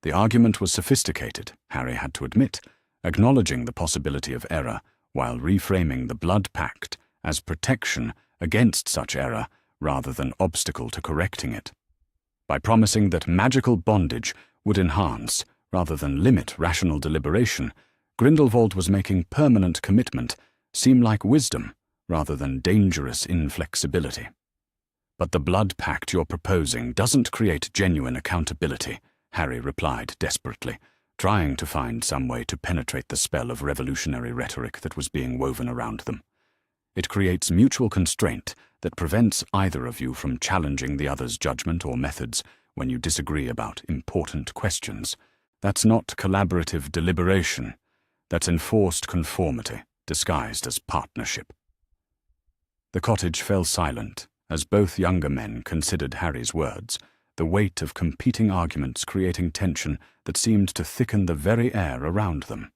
The argument was sophisticated, Harry had to admit, acknowledging the possibility of error while reframing the blood pact as protection against such error rather than obstacle to correcting it. By promising that magical bondage would enhance rather than limit rational deliberation, Grindelwald was making permanent commitment seem like wisdom rather than dangerous inflexibility. But the blood pact you're proposing doesn't create genuine accountability, Harry replied desperately, trying to find some way to penetrate the spell of revolutionary rhetoric that was being woven around them. It creates mutual constraint that prevents either of you from challenging the other's judgment or methods when you disagree about important questions. That's not collaborative deliberation. That's enforced conformity, disguised as partnership. The cottage fell silent as both younger men considered Harry's words, the weight of competing arguments creating tension that seemed to thicken the very air around them.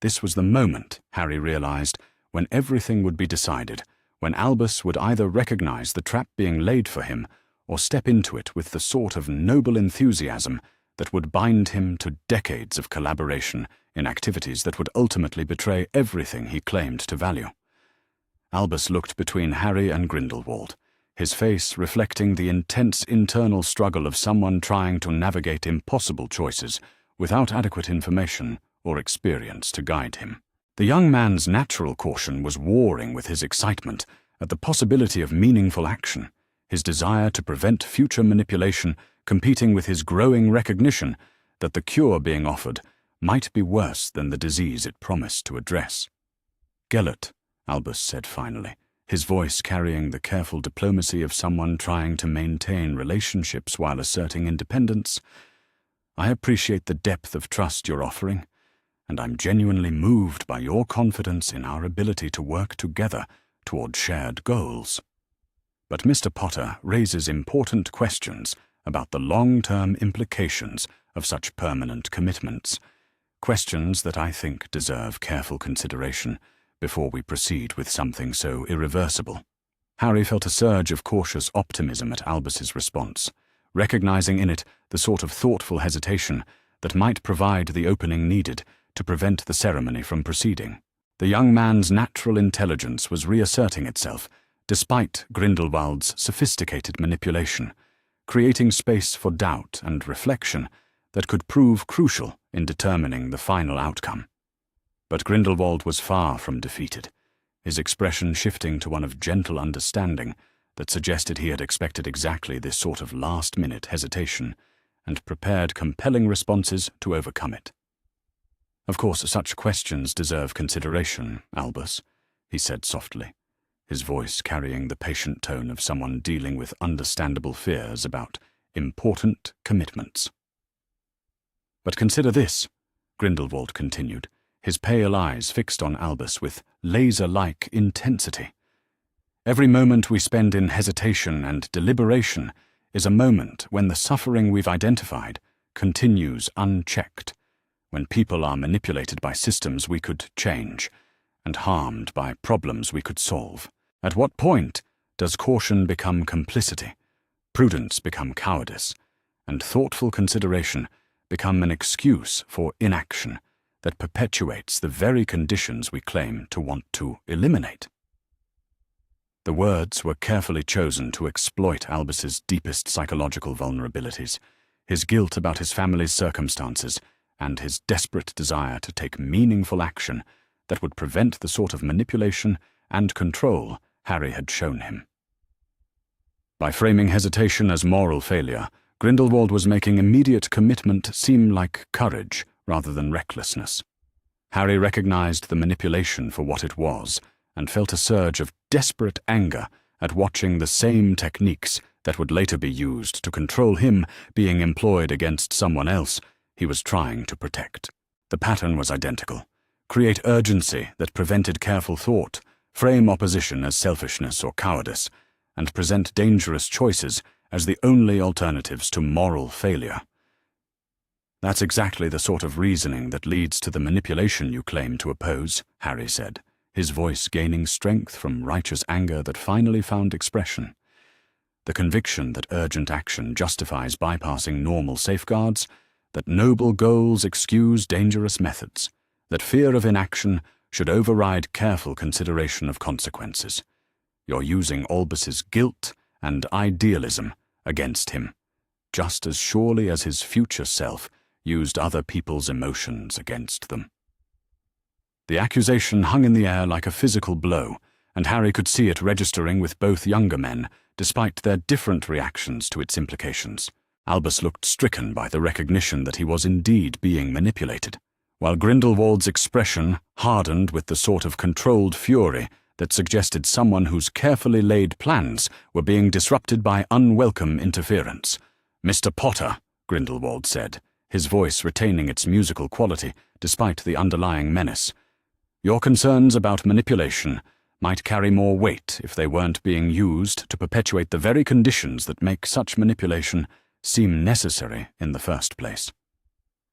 This was the moment, Harry realized, when everything would be decided, when Albus would either recognize the trap being laid for him or step into it with the sort of noble enthusiasm that would bind him to decades of collaboration in activities that would ultimately betray everything he claimed to value. Albus looked between Harry and Grindelwald, his face reflecting the intense internal struggle of someone trying to navigate impossible choices without adequate information or experience to guide him. The young man's natural caution was warring with his excitement at the possibility of meaningful action, his desire to prevent future manipulation competing with his growing recognition that the cure being offered might be worse than the disease it promised to address. "Gellert," Albus said finally, his voice carrying the careful diplomacy of someone trying to maintain relationships while asserting independence, "I appreciate the depth of trust you're offering, and I'm genuinely moved by your confidence in our ability to work together toward shared goals. But Mr. Potter raises important questions about the long-term implications of such permanent commitments, questions that I think deserve careful consideration before we proceed with something so irreversible." Harry felt a surge of cautious optimism at Albus's response, recognizing in it the sort of thoughtful hesitation that might provide the opening needed to prevent the ceremony from proceeding. The young man's natural intelligence was reasserting itself, despite Grindelwald's sophisticated manipulation, creating space for doubt and reflection that could prove crucial in determining the final outcome. But Grindelwald was far from defeated, his expression shifting to one of gentle understanding that suggested he had expected exactly this sort of last-minute hesitation and prepared compelling responses to overcome it. "Of course, such questions deserve consideration, Albus," he said softly, his voice carrying the patient tone of someone dealing with understandable fears about important commitments. "But consider this," Grindelwald continued, his pale eyes fixed on Albus with laser-like intensity. "Every moment we spend in hesitation and deliberation is a moment when the suffering we've identified continues unchecked, when people are manipulated by systems we could change and harmed by problems we could solve. At what point does caution become complicity, prudence become cowardice, and thoughtful consideration become an excuse for inaction that perpetuates the very conditions we claim to want to eliminate. The words were carefully chosen to exploit Albus's deepest psychological vulnerabilities, his guilt about his family's circumstances, and his desperate desire to take meaningful action that would prevent the sort of manipulation and control Harry had shown him. By framing hesitation as moral failure, Grindelwald was making immediate commitment seem like courage rather than recklessness. Harry recognized the manipulation for what it was, and felt a surge of desperate anger at watching the same techniques that would later be used to control him being employed against someone else he was trying to protect. The pattern was identical: create urgency that prevented careful thought, frame opposition as selfishness or cowardice, and present dangerous choices as the only alternatives to moral failure. That's exactly the sort of reasoning that leads to the manipulation you claim to oppose, Harry said, his voice gaining strength from righteous anger that finally found expression. The conviction that urgent action justifies bypassing normal safeguards, that noble goals excuse dangerous methods, that fear of inaction should override careful consideration of consequences. You're using Albus's guilt and idealism against him, just as surely as his future self used other people's emotions against them. The accusation hung in the air like a physical blow, and Harry could see it registering with both younger men, despite their different reactions to its implications. Albus looked stricken by the recognition that he was indeed being manipulated, while Grindelwald's expression hardened with the sort of controlled fury that suggested someone whose carefully laid plans were being disrupted by unwelcome interference. "Mr. Potter," Grindelwald said, his voice retaining its musical quality despite the underlying menace, "your concerns about manipulation might carry more weight if they weren't being used to perpetuate the very conditions that make such manipulation seem necessary in the first place.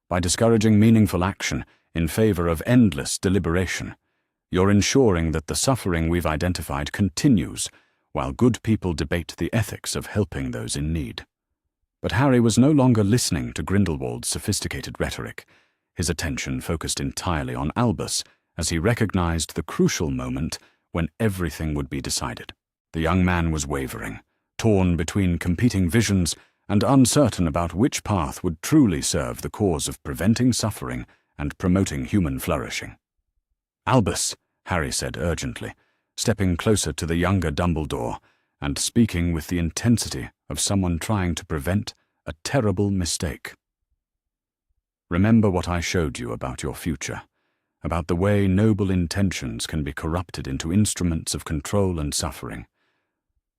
By discouraging meaningful action in favor of endless deliberation, you're ensuring that the suffering we've identified continues while good people debate the ethics of helping those in need." But Harry was no longer listening to Grindelwald's sophisticated rhetoric. His attention focused entirely on Albus as he recognized the crucial moment when everything would be decided. The young man was wavering, torn between competing visions and uncertain about which path would truly serve the cause of preventing suffering and promoting human flourishing. "Albus," Harry said urgently, stepping closer to the younger Dumbledore and speaking with the intensity of someone trying to prevent a terrible mistake. "Remember what I showed you about your future, about the way noble intentions can be corrupted into instruments of control and suffering.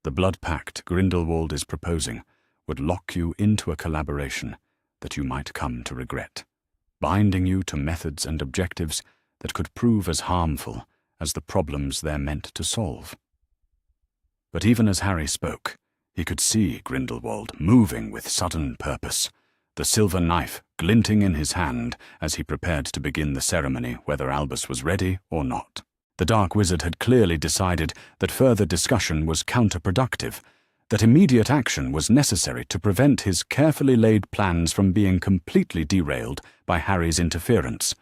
The blood pact Grindelwald is proposing would lock you into a collaboration that you might come to regret, binding you to methods and objectives that could prove as harmful as the problems they're meant to solve." But even as Harry spoke, he could see Grindelwald moving with sudden purpose, the silver knife glinting in his hand as he prepared to begin the ceremony whether Albus was ready or not. The Dark Wizard had clearly decided that further discussion was counterproductive, that immediate action was necessary to prevent his carefully laid plans from being completely derailed by Harry's interference.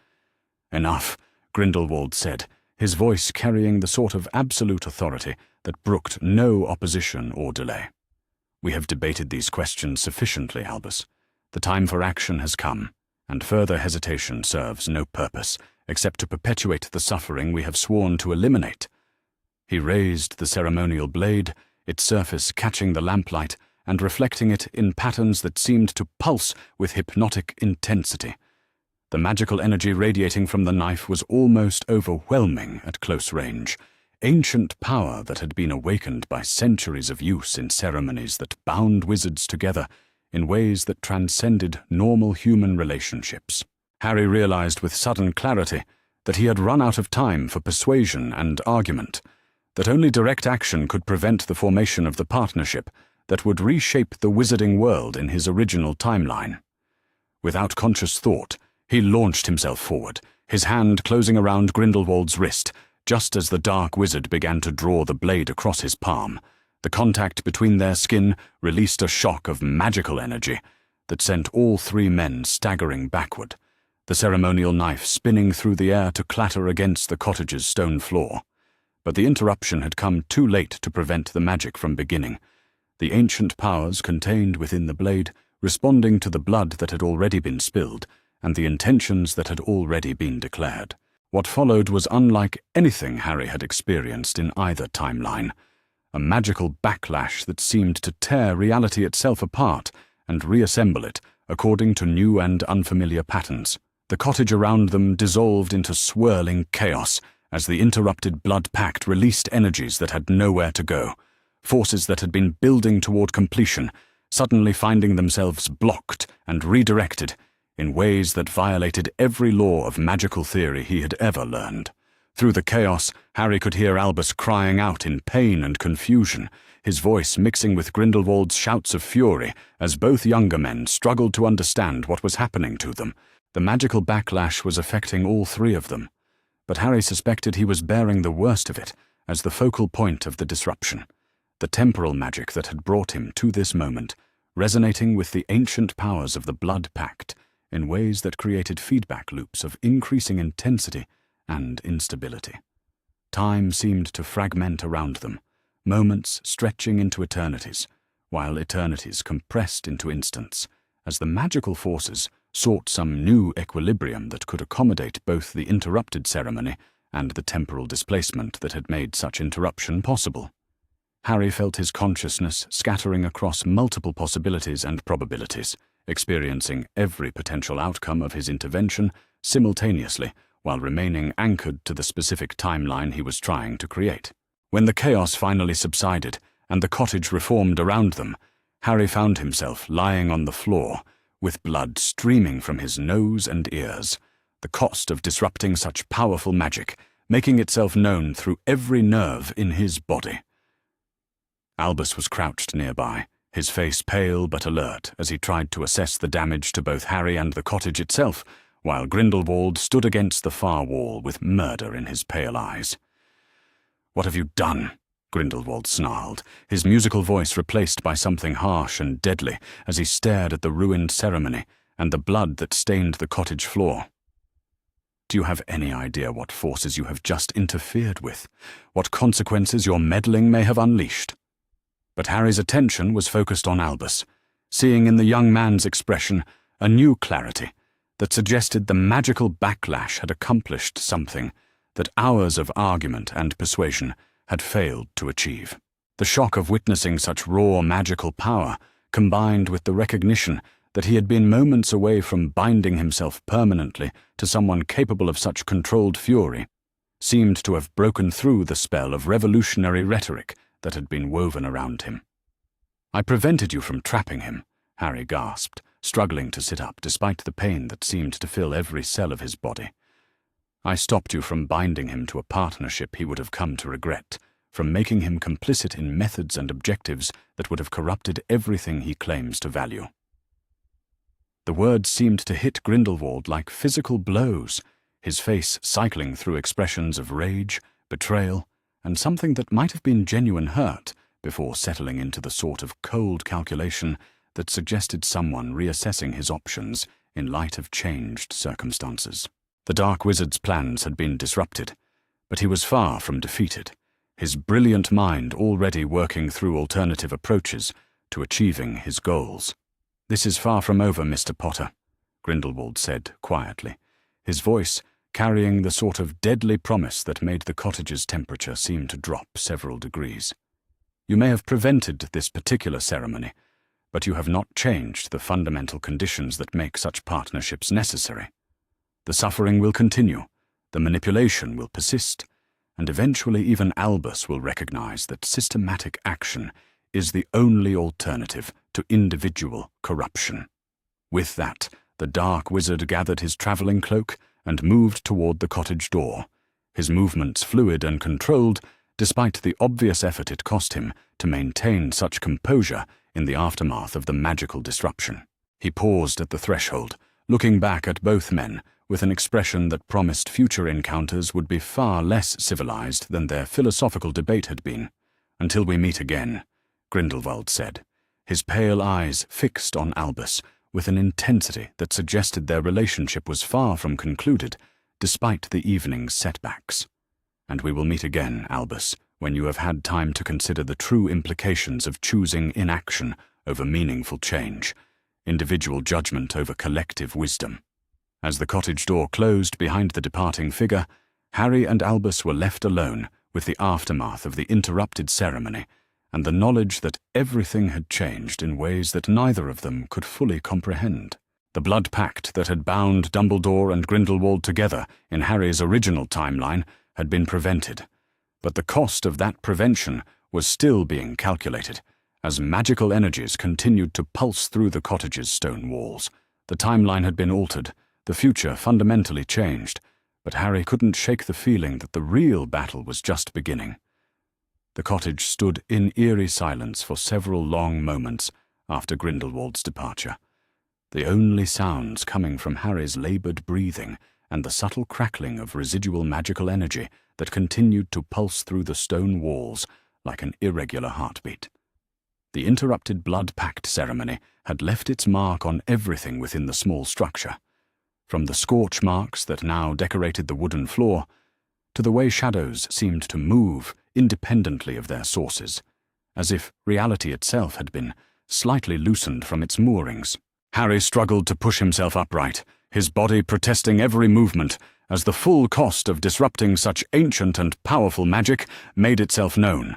"Enough," Grindelwald said, his voice carrying the sort of absolute authority that brooked no opposition or delay. "We have debated these questions sufficiently, Albus. The time for action has come, and further hesitation serves no purpose except to perpetuate the suffering we have sworn to eliminate." He raised the ceremonial blade, its surface catching the lamplight and reflecting it in patterns that seemed to pulse with hypnotic intensity. The magical energy radiating from the knife was almost overwhelming at close range, ancient power that had been awakened by centuries of use in ceremonies that bound wizards together in ways that transcended normal human relationships. Harry realized with sudden clarity that he had run out of time for persuasion and argument, that only direct action could prevent the formation of the partnership that would reshape the wizarding world in his original timeline. Without conscious thought, he launched himself forward, his hand closing around Grindelwald's wrist, just as the Dark Wizard began to draw the blade across his palm. The contact between their skin released a shock of magical energy that sent all three men staggering backward. the ceremonial knife spinning through the air to clatter against the cottage's stone floor. But the interruption had come too late to prevent the magic from beginning, the ancient powers contained within the blade responding to the blood that had already been spilled and the intentions that had already been declared. What followed was unlike anything Harry had experienced in either timeline, a magical backlash that seemed to tear reality itself apart and reassemble it according to new and unfamiliar patterns. The cottage around them dissolved into swirling chaos as the interrupted blood pact released energies that had nowhere to go, forces that had been building toward completion, suddenly finding themselves blocked and redirected in ways that violated every law of magical theory he had ever learned. Through the chaos, Harry could hear Albus crying out in pain and confusion, his voice mixing with Grindelwald's shouts of fury as both younger men struggled to understand what was happening to them. The magical backlash was affecting all three of them, but Harry suspected he was bearing the worst of it as the focal point of the disruption, the temporal magic that had brought him to this moment, resonating with the ancient powers of the blood pact in ways that created feedback loops of increasing intensity and instability. Time seemed to fragment around them, moments stretching into eternities, while eternities compressed into instants, as the magical forces sought some new equilibrium that could accommodate both the interrupted ceremony and the temporal displacement that had made such interruption possible. Harry felt his consciousness scattering across multiple possibilities and probabilities, experiencing every potential outcome of his intervention simultaneously while remaining anchored to the specific timeline he was trying to create. When the chaos finally subsided and the cottage reformed around them, Harry found himself lying on the floor, with blood streaming from his nose and ears, the cost of disrupting such powerful magic making itself known through every nerve in his body. Albus was crouched nearby, his face pale but alert as he tried to assess the damage to both Harry and the cottage itself, while Grindelwald stood against the far wall with murder in his pale eyes. "What have you done?" Grindelwald snarled, his musical voice replaced by something harsh and deadly as he stared at the ruined ceremony and the blood that stained the cottage floor. "Do you have any idea what forces you have just interfered with? What consequences your meddling may have unleashed?" But Harry's attention was focused on Albus, seeing in the young man's expression a new clarity that suggested the magical backlash had accomplished something that hours of argument and persuasion had failed to achieve. The shock of witnessing such raw magical power, combined with the recognition that he had been moments away from binding himself permanently to someone capable of such controlled fury, seemed to have broken through the spell of revolutionary rhetoric that had been woven around him. "I prevented you from trapping him," Harry gasped, struggling to sit up despite the pain that seemed to fill every cell of his body. "I stopped you from binding him to a partnership he would have come to regret, from making him complicit in methods and objectives that would have corrupted everything he claims to value." The words seemed to hit Grindelwald like physical blows, his face cycling through expressions of rage, betrayal, and something that might have been genuine hurt before settling into the sort of cold calculation that suggested someone reassessing his options in light of changed circumstances. The Dark Wizard's plans had been disrupted, but he was far from defeated, his brilliant mind already working through alternative approaches to achieving his goals. "This is far from over, Mr. Potter," Grindelwald said quietly, his voice carrying the sort of deadly promise that made the cottage's temperature seem to drop several degrees. "You may have prevented this particular ceremony, but you have not changed the fundamental conditions that make such partnerships necessary. The suffering will continue, the manipulation will persist, and eventually even Albus will recognize that systematic action is the only alternative to individual corruption." With that, the Dark Wizard gathered his traveling cloak and moved toward the cottage door, his movements fluid and controlled, despite the obvious effort it cost him to maintain such composure in the aftermath of the magical disruption. He paused at the threshold, looking back at both men with an expression that promised future encounters would be far less civilized than their philosophical debate had been. "Until we meet again," Grindelwald said, his pale eyes fixed on Albus, with an intensity that suggested their relationship was far from concluded, despite the evening's setbacks. "And we will meet again, Albus, when you have had time to consider the true implications of choosing inaction over meaningful change, individual judgment over collective wisdom." As the cottage door closed behind the departing figure, Harry and Albus were left alone with the aftermath of the interrupted ceremony and the knowledge that everything had changed in ways that neither of them could fully comprehend. The blood pact that had bound Dumbledore and Grindelwald together in Harry's original timeline had been prevented, but the cost of that prevention was still being calculated as magical energies continued to pulse through the cottage's stone walls. The timeline had been altered, the future fundamentally changed, but Harry couldn't shake the feeling that the real battle was just beginning. The cottage stood in eerie silence for several long moments after Grindelwald's departure, the only sounds coming from Harry's labored breathing and the subtle crackling of residual magical energy that continued to pulse through the stone walls like an irregular heartbeat. The interrupted blood pact ceremony had left its mark on everything within the small structure, from the scorch marks that now decorated the wooden floor to the way shadows seemed to move independently of their sources, as if reality itself had been slightly loosened from its moorings. Harry struggled to push himself upright, his body protesting every movement as the full cost of disrupting such ancient and powerful magic made itself known.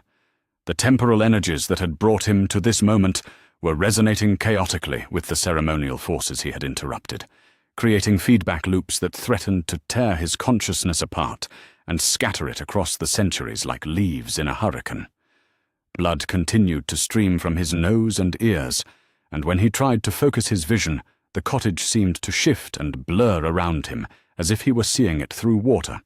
The temporal energies that had brought him to this moment were resonating chaotically with the ceremonial forces he had interrupted, creating feedback loops that threatened to tear his consciousness apart and scatter it across the centuries like leaves in a hurricane. Blood continued to stream from his nose and ears, and when he tried to focus his vision, the cottage seemed to shift and blur around him, as if he were seeing it through water.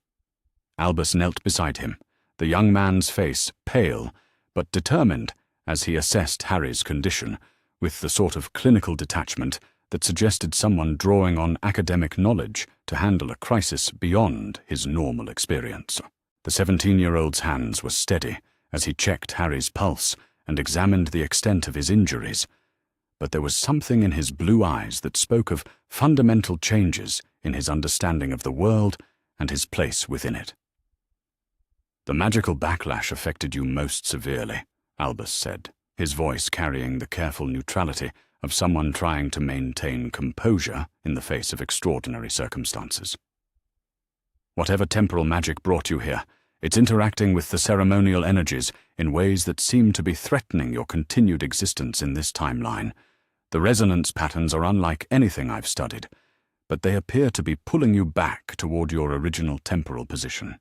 Albus knelt beside him, the young man's face pale but determined as he assessed Harry's condition, with the sort of clinical detachment that suggested someone drawing on academic knowledge to handle a crisis beyond his normal experience. The 17-year-old's hands were steady as he checked Harry's pulse and examined the extent of his injuries, but there was something in his blue eyes that spoke of fundamental changes in his understanding of the world and his place within it. "The magical backlash affected you most severely," Albus said, his voice carrying the careful neutrality of someone trying to maintain composure in the face of extraordinary circumstances. "Whatever temporal magic brought you here, it's interacting with the ceremonial energies in ways that seem to be threatening your continued existence in this timeline. The resonance patterns are unlike anything I've studied, but they appear to be pulling you back toward your original temporal position."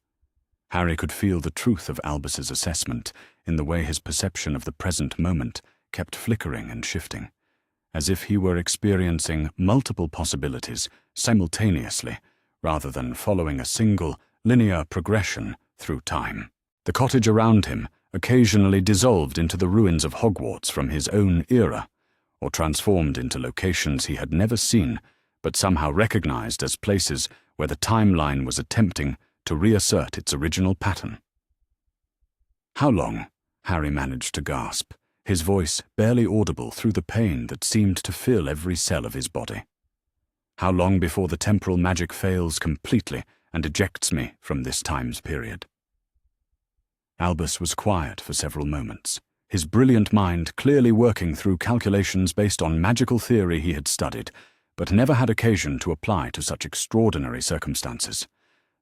Harry could feel the truth of Albus's assessment in the way his perception of the present moment kept flickering and shifting, as if he were experiencing multiple possibilities simultaneously, rather than following a single, linear progression through time. The cottage around him occasionally dissolved into the ruins of Hogwarts from his own era, or transformed into locations he had never seen, but somehow recognized as places where the timeline was attempting to reassert its original pattern. "How long?" Harry managed to gasp, his voice barely audible through the pain that seemed to fill every cell of his body. "How long before the temporal magic fails completely and ejects me from this time's period?" Albus was quiet for several moments, his brilliant mind clearly working through calculations based on magical theory he had studied, but never had occasion to apply to such extraordinary circumstances.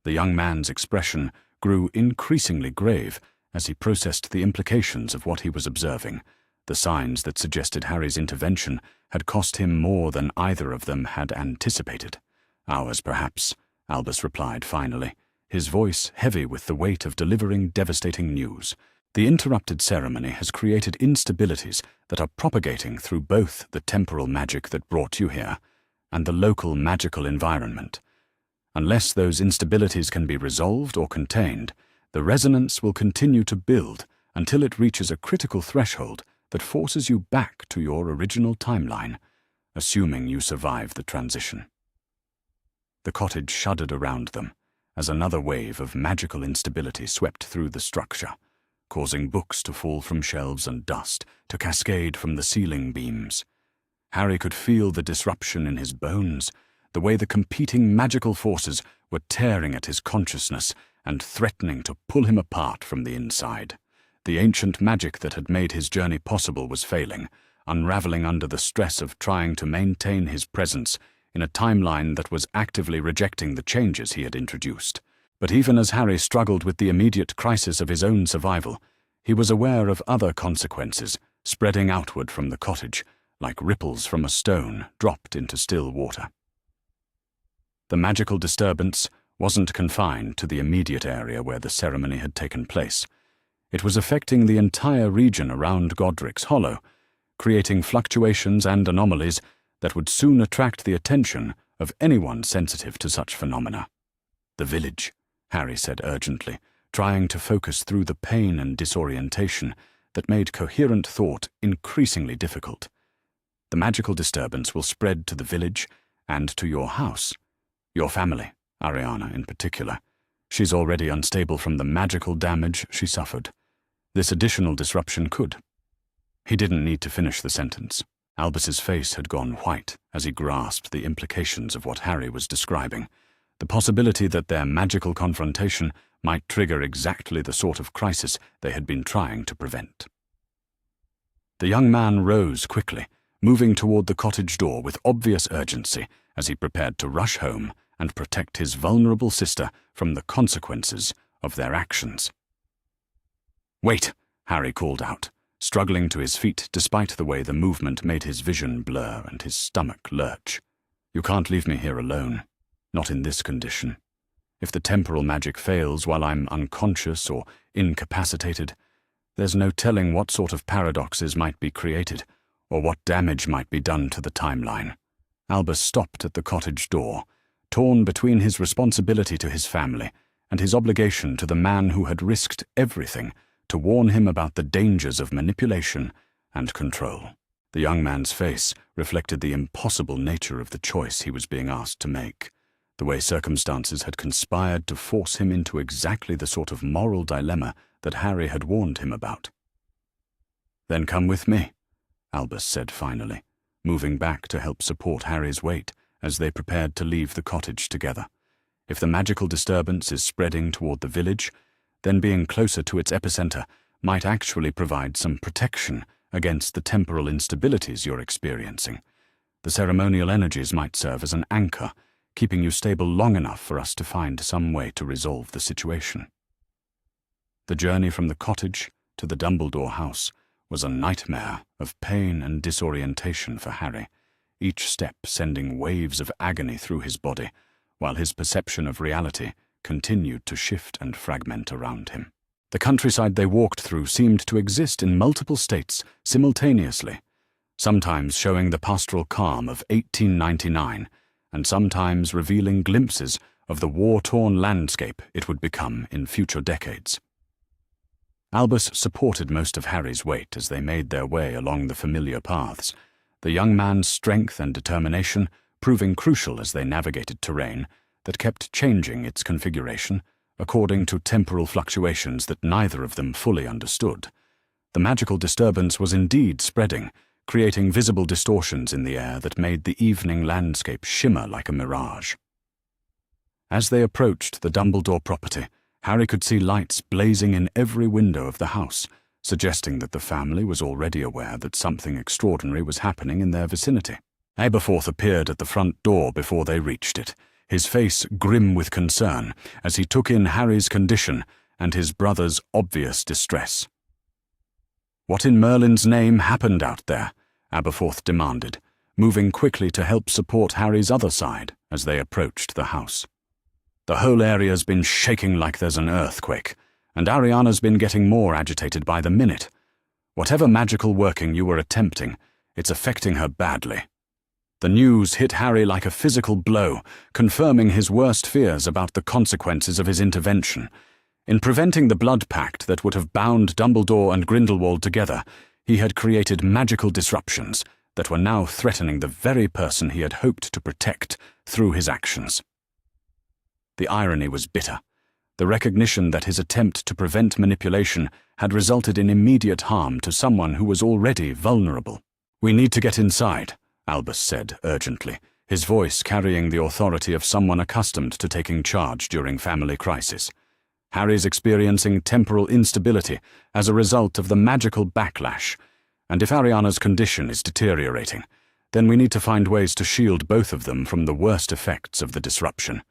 The young man's expression grew increasingly grave as he processed the implications of what he was observing. The signs that suggested Harry's intervention had cost him more than either of them had anticipated. "Hours, perhaps," Albus replied finally, his voice heavy with the weight of delivering devastating news. "The interrupted ceremony has created instabilities that are propagating through both the temporal magic that brought you here and the local magical environment. Unless those instabilities can be resolved or contained, the resonance will continue to build until it reaches a critical threshold that forces you back to your original timeline, assuming you survive the transition." The cottage shuddered around them as another wave of magical instability swept through the structure, causing books to fall from shelves and dust to cascade from the ceiling beams. Harry could feel the disruption in his bones, the way the competing magical forces were tearing at his consciousness and threatening to pull him apart from the inside. The ancient magic that had made his journey possible was failing, unraveling under the stress of trying to maintain his presence in a timeline that was actively rejecting the changes he had introduced. But even as Harry struggled with the immediate crisis of his own survival, he was aware of other consequences spreading outward from the cottage, like ripples from a stone dropped into still water. The magical disturbance wasn't confined to the immediate area where the ceremony had taken place. It was affecting the entire region around Godric's Hollow, creating fluctuations and anomalies that would soon attract the attention of anyone sensitive to such phenomena. "The village," Harry said urgently, trying to focus through the pain and disorientation that made coherent thought increasingly difficult. "The magical disturbance will spread to the village and to your house. Your family, Ariana in particular. She's already unstable from the magical damage she suffered. This additional disruption could." He didn't need to finish the sentence. Albus's face had gone white as he grasped the implications of what Harry was describing, the possibility that their magical confrontation might trigger exactly the sort of crisis they had been trying to prevent. The young man rose quickly, moving toward the cottage door with obvious urgency as he prepared to rush home and protect his vulnerable sister from the consequences of their actions. "Wait!" Harry called out, struggling to his feet despite the way the movement made his vision blur and his stomach lurch. "You can't leave me here alone. Not in this condition. If the temporal magic fails while I'm unconscious or incapacitated, there's no telling what sort of paradoxes might be created or what damage might be done to the timeline." Albus stopped at the cottage door, torn between his responsibility to his family and his obligation to the man who had risked everything to warn him about the dangers of manipulation and control. The young man's face reflected the impossible nature of the choice he was being asked to make, the way circumstances had conspired to force him into exactly the sort of moral dilemma that Harry had warned him about. "Then come with me," Albus said finally, moving back to help support Harry's weight as they prepared to leave the cottage together. "If the magical disturbance is spreading toward the village, then being closer to its epicenter might actually provide some protection against the temporal instabilities you're experiencing. The ceremonial energies might serve as an anchor, keeping you stable long enough for us to find some way to resolve the situation." The journey from the cottage to the Dumbledore house was a nightmare of pain and disorientation for Harry, each step sending waves of agony through his body, while his perception of reality continued to shift and fragment around him. The countryside they walked through seemed to exist in multiple states simultaneously, sometimes showing the pastoral calm of 1899, and sometimes revealing glimpses of the war-torn landscape it would become in future decades. Albus supported most of Harry's weight as they made their way along the familiar paths, the young man's strength and determination proving crucial as they navigated terrain that kept changing its configuration according to temporal fluctuations that neither of them fully understood. The magical disturbance was indeed spreading, creating visible distortions in the air that made the evening landscape shimmer like a mirage. As they approached the Dumbledore property, Harry could see lights blazing in every window of the house, suggesting that the family was already aware that something extraordinary was happening in their vicinity. Aberforth appeared at the front door before they reached it, his face grim with concern as he took in Harry's condition and his brother's obvious distress. "What in Merlin's name happened out there?" Aberforth demanded, moving quickly to help support Harry's other side as they approached the house. "The whole area's been shaking like there's an earthquake, and Ariana's been getting more agitated by the minute. Whatever magical working you were attempting, it's affecting her badly." The news hit Harry like a physical blow, confirming his worst fears about the consequences of his intervention. In preventing the blood pact that would have bound Dumbledore and Grindelwald together, he had created magical disruptions that were now threatening the very person he had hoped to protect through his actions. The irony was bitter. The recognition that his attempt to prevent manipulation had resulted in immediate harm to someone who was already vulnerable. "We need to get inside," Albus said urgently, his voice carrying the authority of someone accustomed to taking charge during family crisis. Harry's experiencing temporal instability as a result of the magical backlash, and if Ariana's condition is deteriorating, then we need to find ways to shield both of them from the worst effects of the disruption.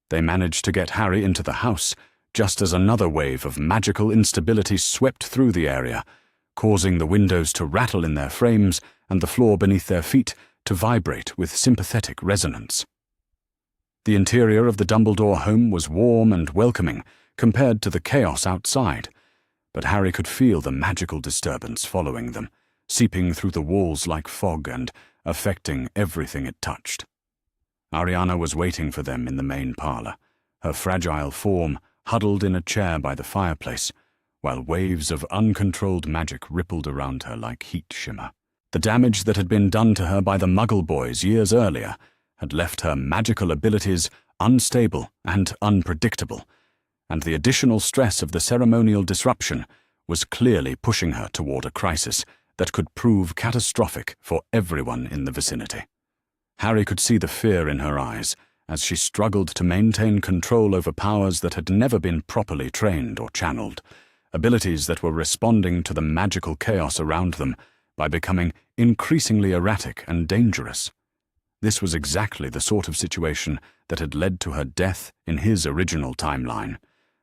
They managed to get Harry into the house just as another wave of magical instability swept through the area, causing the windows to rattle in their frames and the floor beneath their feet to vibrate with sympathetic resonance. The interior of the Dumbledore home was warm and welcoming compared to the chaos outside, but Harry could feel the magical disturbance following them, seeping through the walls like fog and affecting everything it touched. Ariana was waiting for them in the main parlor, her fragile form huddled in a chair by the fireplace, while waves of uncontrolled magic rippled around her like heat shimmer. The damage that had been done to her by the Muggle boys years earlier had left her magical abilities unstable and unpredictable, and the additional stress of the ceremonial disruption was clearly pushing her toward a crisis that could prove catastrophic for everyone in the vicinity. Harry could see the fear in her eyes as she struggled to maintain control over powers that had never been properly trained or channeled, abilities that were responding to the magical chaos around them by becoming increasingly erratic and dangerous. This was exactly the sort of situation that had led to her death in his original timeline,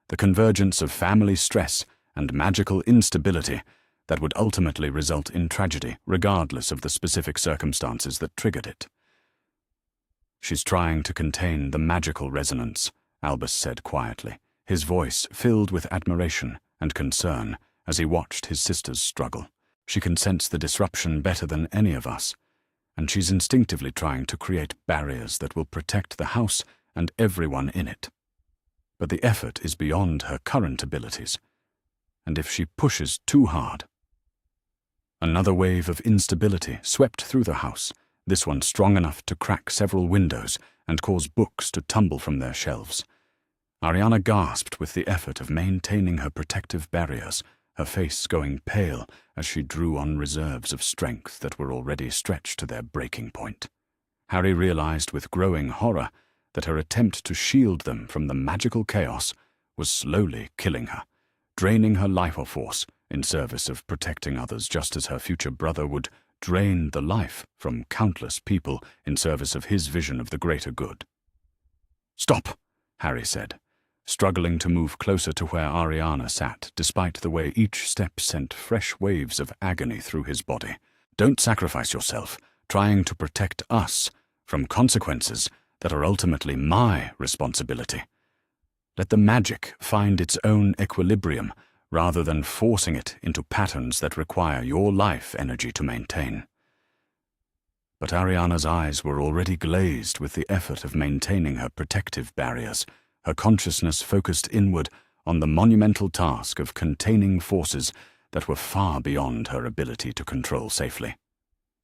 the convergence of family stress and magical instability that would ultimately result in tragedy regardless of the specific circumstances that triggered it. "She's trying to contain the magical resonance," Albus said quietly, his voice filled with admiration and concern as he watched his sisters struggle. "She can sense the disruption better than any of us, and she's instinctively trying to create barriers that will protect the house and everyone in it. But the effort is beyond her current abilities, and if she pushes too hard..." Another wave of instability swept through the house, this one strong enough to crack several windows and cause books to tumble from their shelves. Ariana gasped with the effort of maintaining her protective barriers, her face going pale as she drew on reserves of strength that were already stretched to their breaking point. Harry realized with growing horror that her attempt to shield them from the magical chaos was slowly killing her, draining her life force in service of protecting others, just as her future brother would drain the life from countless people in service of his vision of the greater good. "Stop," Harry said, struggling to move closer to where Ariana sat, despite the way each step sent fresh waves of agony through his body. "Don't sacrifice yourself, trying to protect us from consequences that are ultimately my responsibility. Let the magic find its own equilibrium, rather than forcing it into patterns that require your life energy to maintain." But Ariana's eyes were already glazed with the effort of maintaining her protective barriers, her consciousness focused inward on the monumental task of containing forces that were far beyond her ability to control safely.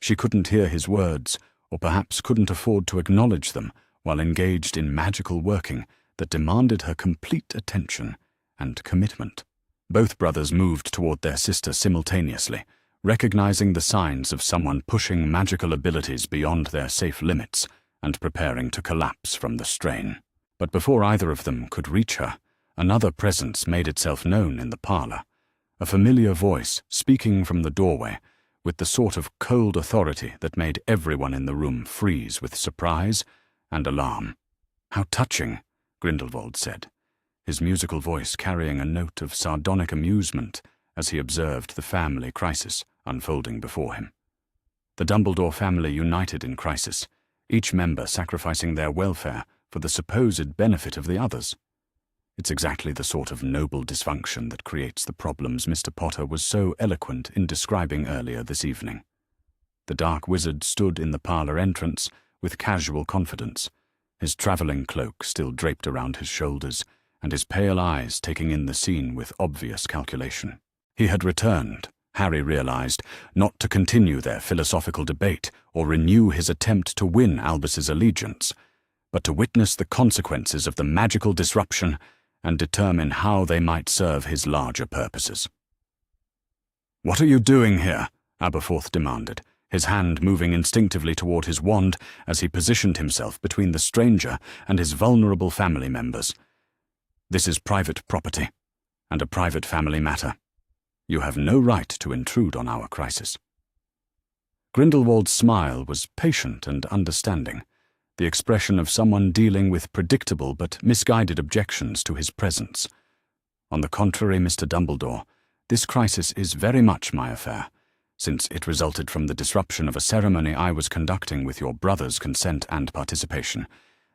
She couldn't hear his words, or perhaps couldn't afford to acknowledge them while engaged in magical working that demanded her complete attention and commitment. Both brothers moved toward their sister simultaneously, recognizing the signs of someone pushing magical abilities beyond their safe limits and preparing to collapse from the strain. But before either of them could reach her, another presence made itself known in the parlor, a familiar voice speaking from the doorway with the sort of cold authority that made everyone in the room freeze with surprise and alarm. "How touching," Grindelwald said, his musical voice carrying a note of sardonic amusement as he observed the family crisis unfolding before him. The Dumbledore family united in crisis, each member sacrificing their welfare for the supposed benefit of the others. It's exactly the sort of noble dysfunction that creates the problems Mr. Potter was so eloquent in describing earlier this evening. The dark wizard stood in the parlor entrance with casual confidence, his traveling cloak still draped around his shoulders, and his pale eyes taking in the scene with obvious calculation. He had returned, Harry realized, not to continue their philosophical debate or renew his attempt to win Albus's allegiance, but to witness the consequences of the magical disruption and determine how they might serve his larger purposes. "What are you doing here?" Aberforth demanded, his hand moving instinctively toward his wand as he positioned himself between the stranger and his vulnerable family members. "This is private property, and a private family matter. You have no right to intrude on our crisis." Grindelwald's smile was patient and understanding, the expression of someone dealing with predictable but misguided objections to his presence. "On the contrary, Mr. Dumbledore, this crisis is very much my affair, since it resulted from the disruption of a ceremony I was conducting with your brother's consent and participation.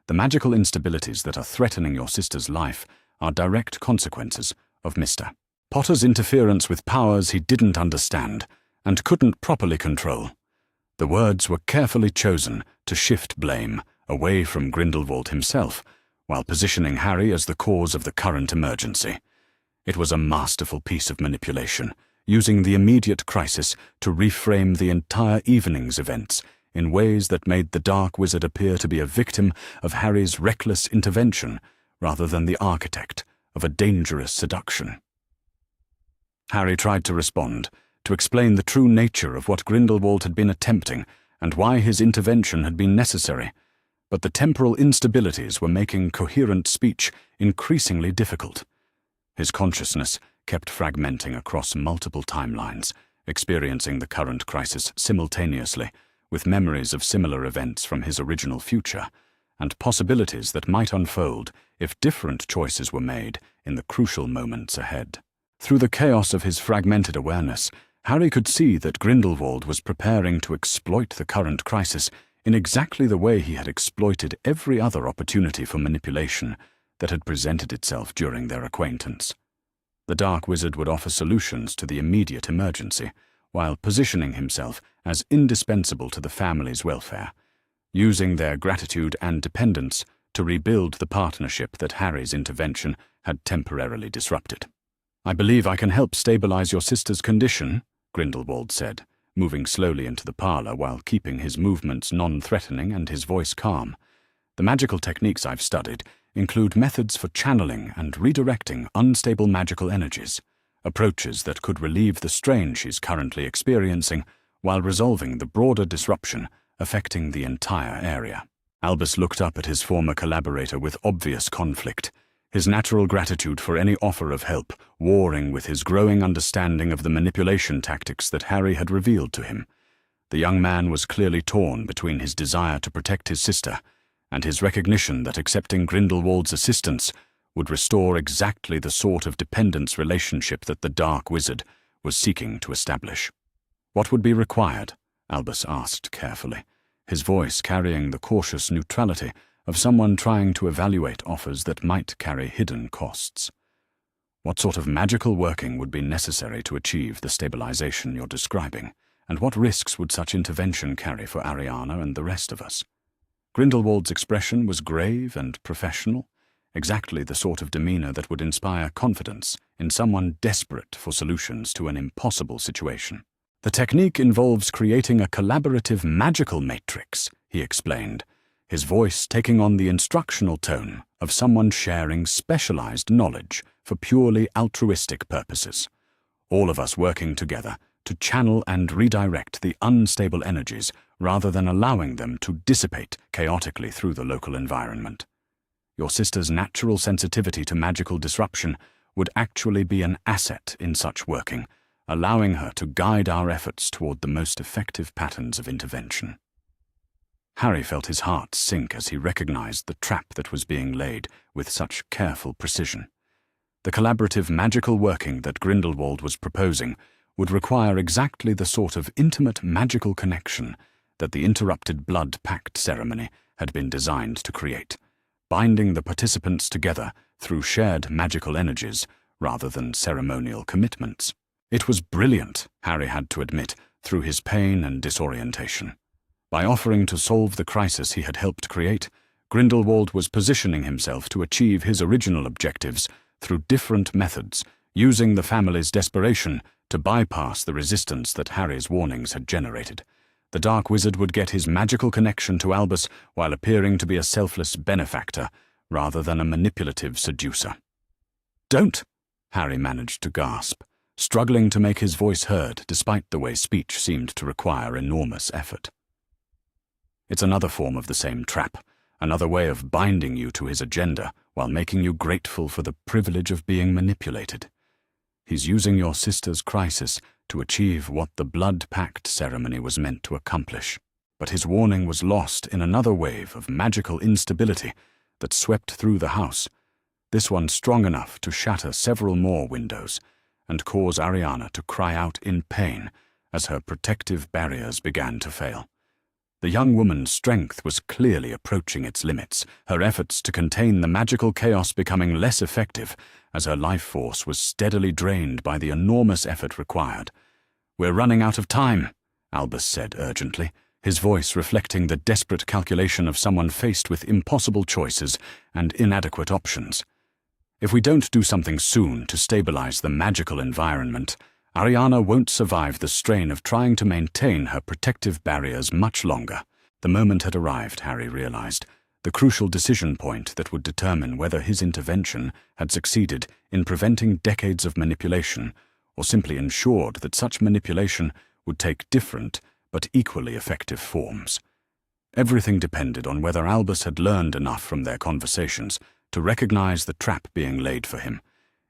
The magical instabilities that are threatening your sister's life are direct consequences of Mr. Potter's interference with powers he didn't understand and couldn't properly control." The words were carefully chosen to shift blame away from Grindelwald himself, while positioning Harry as the cause of the current emergency. It was a masterful piece of manipulation, using the immediate crisis to reframe the entire evening's events in ways that made the Dark Wizard appear to be a victim of Harry's reckless intervention rather than the architect of a dangerous seduction. Harry tried to respond, to explain the true nature of what Grindelwald had been attempting and why his intervention had been necessary, but the temporal instabilities were making coherent speech increasingly difficult. His consciousness kept fragmenting across multiple timelines, experiencing the current crisis simultaneously, with memories of similar events from his original future, and possibilities that might unfold if different choices were made in the crucial moments ahead. Through the chaos of his fragmented awareness, Harry could see that Grindelwald was preparing to exploit the current crisis in exactly the way he had exploited every other opportunity for manipulation that had presented itself during their acquaintance. The Dark Wizard would offer solutions to the immediate emergency, while positioning himself as indispensable to the family's welfare, using their gratitude and dependence to rebuild the partnership that Harry's intervention had temporarily disrupted. "I believe I can help stabilize your sister's condition," Grindelwald said, moving slowly into the parlor while keeping his movements non-threatening and his voice calm. "The magical techniques I've studied include methods for channeling and redirecting unstable magical energies, approaches that could relieve the strain she's currently experiencing while resolving the broader disruption affecting the entire area." Albus looked up at his former collaborator with obvious conflict, his natural gratitude for any offer of help warring with his growing understanding of the manipulation tactics that Harry had revealed to him. The young man was clearly torn between his desire to protect his sister and his recognition that accepting Grindelwald's assistance would restore exactly the sort of dependence relationship that the Dark Wizard was seeking to establish. "What would be required?" Albus asked carefully, his voice carrying the cautious neutrality of someone trying to evaluate offers that might carry hidden costs. "What sort of magical working would be necessary to achieve the stabilization you're describing, and what risks would such intervention carry for Ariana and the rest of us?" Grindelwald's expression was grave and professional, exactly the sort of demeanor that would inspire confidence in someone desperate for solutions to an impossible situation. "The technique involves creating a collaborative magical matrix," he explained, his voice taking on the instructional tone of someone sharing specialized knowledge for purely altruistic purposes. "All of us working together to channel and redirect the unstable energies rather than allowing them to dissipate chaotically through the local environment. Your sister's natural sensitivity to magical disruption would actually be an asset in such working, allowing her to guide our efforts toward the most effective patterns of intervention." Harry felt his heart sink as he recognized the trap that was being laid with such careful precision. The collaborative magical working that Grindelwald was proposing would require exactly the sort of intimate magical connection that the interrupted blood pact ceremony had been designed to create, binding the participants together through shared magical energies rather than ceremonial commitments. It was brilliant, Harry had to admit, through his pain and disorientation. By offering to solve the crisis he had helped create, Grindelwald was positioning himself to achieve his original objectives through different methods, using the family's desperation to bypass the resistance that Harry's warnings had generated. The Dark Wizard would get his magical connection to Albus while appearing to be a selfless benefactor rather than a manipulative seducer. "Don't!" Harry managed to gasp, struggling to make his voice heard despite the way speech seemed to require enormous effort. It's another form of the same trap, another way of binding you to his agenda while making you grateful for the privilege of being manipulated. He's using your sister's crisis to achieve what the blood pact ceremony was meant to accomplish. But his warning was lost in another wave of magical instability that swept through the house, this one strong enough to shatter several more windows and cause Ariana to cry out in pain as her protective barriers began to fail. The young woman's strength was clearly approaching its limits, her efforts to contain the magical chaos becoming less effective as her life force was steadily drained by the enormous effort required. "We're running out of time," Albus said urgently, his voice reflecting the desperate calculation of someone faced with impossible choices and inadequate options. "If we don't do something soon to stabilize the magical environment, Ariana won't survive the strain of trying to maintain her protective barriers much longer." The moment had arrived, Harry realized, the crucial decision point that would determine whether his intervention had succeeded in preventing decades of manipulation, or simply ensured that such manipulation would take different but equally effective forms. Everything depended on whether Albus had learned enough from their conversations to recognize the trap being laid for him,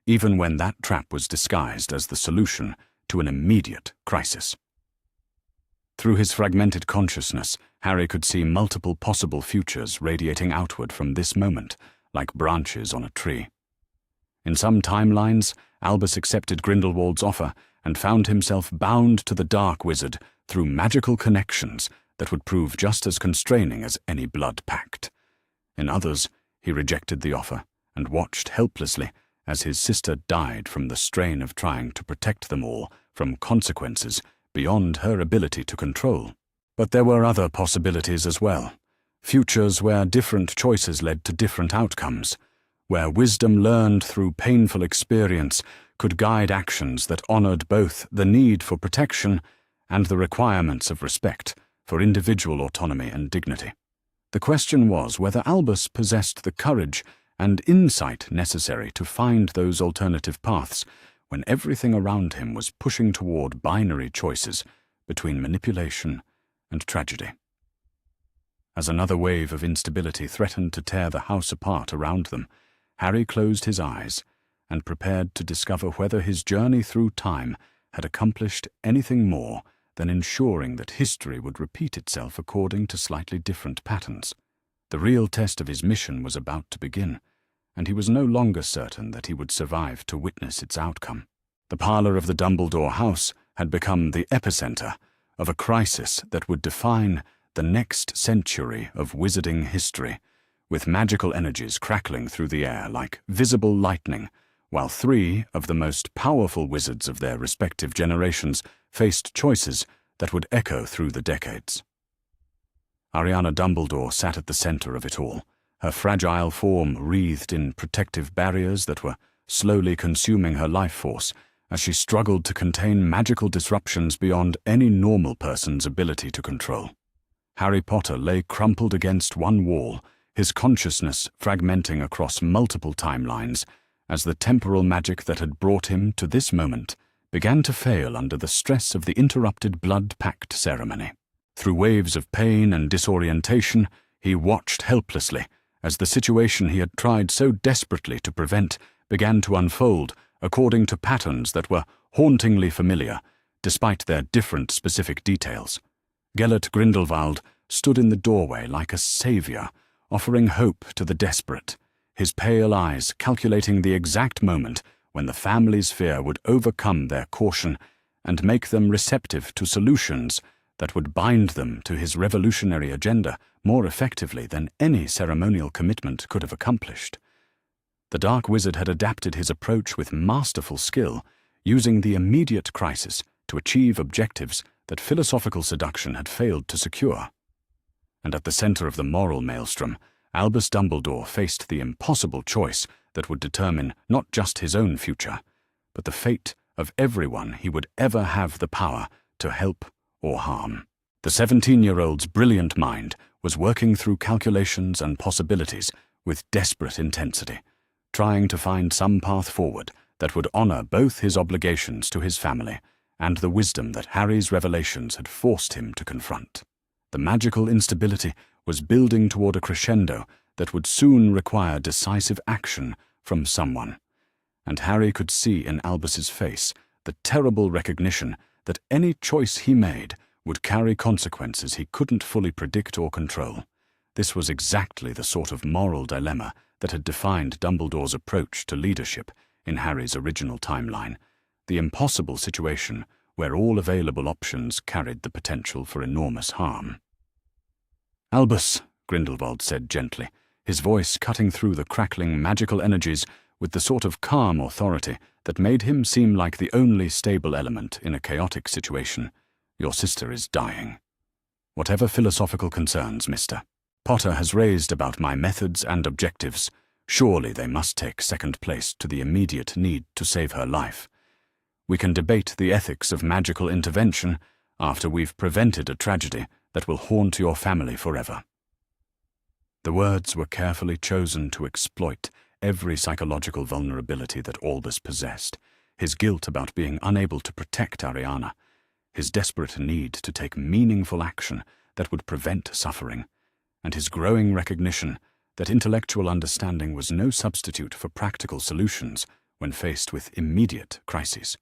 even when that trap was disguised as the solution to an immediate crisis. Through his fragmented consciousness, Harry could see multiple possible futures radiating outward from this moment, like branches on a tree. In some timelines, Albus accepted Grindelwald's offer and found himself bound to the Dark Wizard through magical connections that would prove just as constraining as any blood pact. In others, he rejected the offer and watched helplessly as his sister died from the strain of trying to protect them all from consequences beyond her ability to control. But there were other possibilities as well, futures where different choices led to different outcomes, where wisdom learned through painful experience could guide actions that honored both the need for protection and the requirements of respect for individual autonomy and dignity. The question was whether Albus possessed the courage and insight necessary to find those alternative paths when everything around him was pushing toward binary choices between manipulation and tragedy. As another wave of instability threatened to tear the house apart around them, Harry closed his eyes and prepared to discover whether his journey through time had accomplished anything more than ensuring that history would repeat itself according to slightly different patterns. The real test of his mission was about to begin, and he was no longer certain that he would survive to witness its outcome. The parlor of the Dumbledore house had become the epicenter of a crisis that would define the next century of wizarding history, with magical energies crackling through the air like visible lightning, while three of the most powerful wizards of their respective generations faced choices that would echo through the decades. Ariana Dumbledore sat at the center of it all, her fragile form wreathed in protective barriers that were slowly consuming her life force as she struggled to contain magical disruptions beyond any normal person's ability to control. Harry Potter lay crumpled against one wall, his consciousness fragmenting across multiple timelines, as the temporal magic that had brought him to this moment began to fail under the stress of the interrupted blood pact ceremony. Through waves of pain and disorientation, he watched helplessly as the situation he had tried so desperately to prevent began to unfold according to patterns that were hauntingly familiar, despite their different specific details. Gellert Grindelwald stood in the doorway like a savior, offering hope to the desperate, his pale eyes calculating the exact moment when the family's fear would overcome their caution and make them receptive to solutions that would bind them to his revolutionary agenda more effectively than any ceremonial commitment could have accomplished. The Dark Wizard had adapted his approach with masterful skill, using the immediate crisis to achieve objectives that philosophical seduction had failed to secure. And at the center of the moral maelstrom, Albus Dumbledore faced the impossible choice that would determine not just his own future, but the fate of everyone he would ever have the power to help or harm. The 17-year-old's brilliant mind was working through calculations and possibilities with desperate intensity, trying to find some path forward that would honor both his obligations to his family and the wisdom that Harry's revelations had forced him to confront. The magical instability was building toward a crescendo that would soon require decisive action from someone, and Harry could see in Albus's face the terrible recognition that any choice he made would carry consequences he couldn't fully predict or control. This was exactly the sort of moral dilemma that had defined Dumbledore's approach to leadership in Harry's original timeline, the impossible situation where all available options carried the potential for enormous harm. "Albus," Grindelwald said gently, his voice cutting through the crackling magical energies with the sort of calm authority that made him seem like the only stable element in a chaotic situation. "Your sister is dying. Whatever philosophical concerns Mr. Potter has raised about my methods and objectives, surely they must take second place to the immediate need to save her life. We can debate the ethics of magical intervention after we've prevented a tragedy that will haunt your family forever." The words were carefully chosen to exploit every psychological vulnerability that Albus possessed: his guilt about being unable to protect Ariana, his desperate need to take meaningful action that would prevent suffering, and his growing recognition that intellectual understanding was no substitute for practical solutions when faced with immediate crises.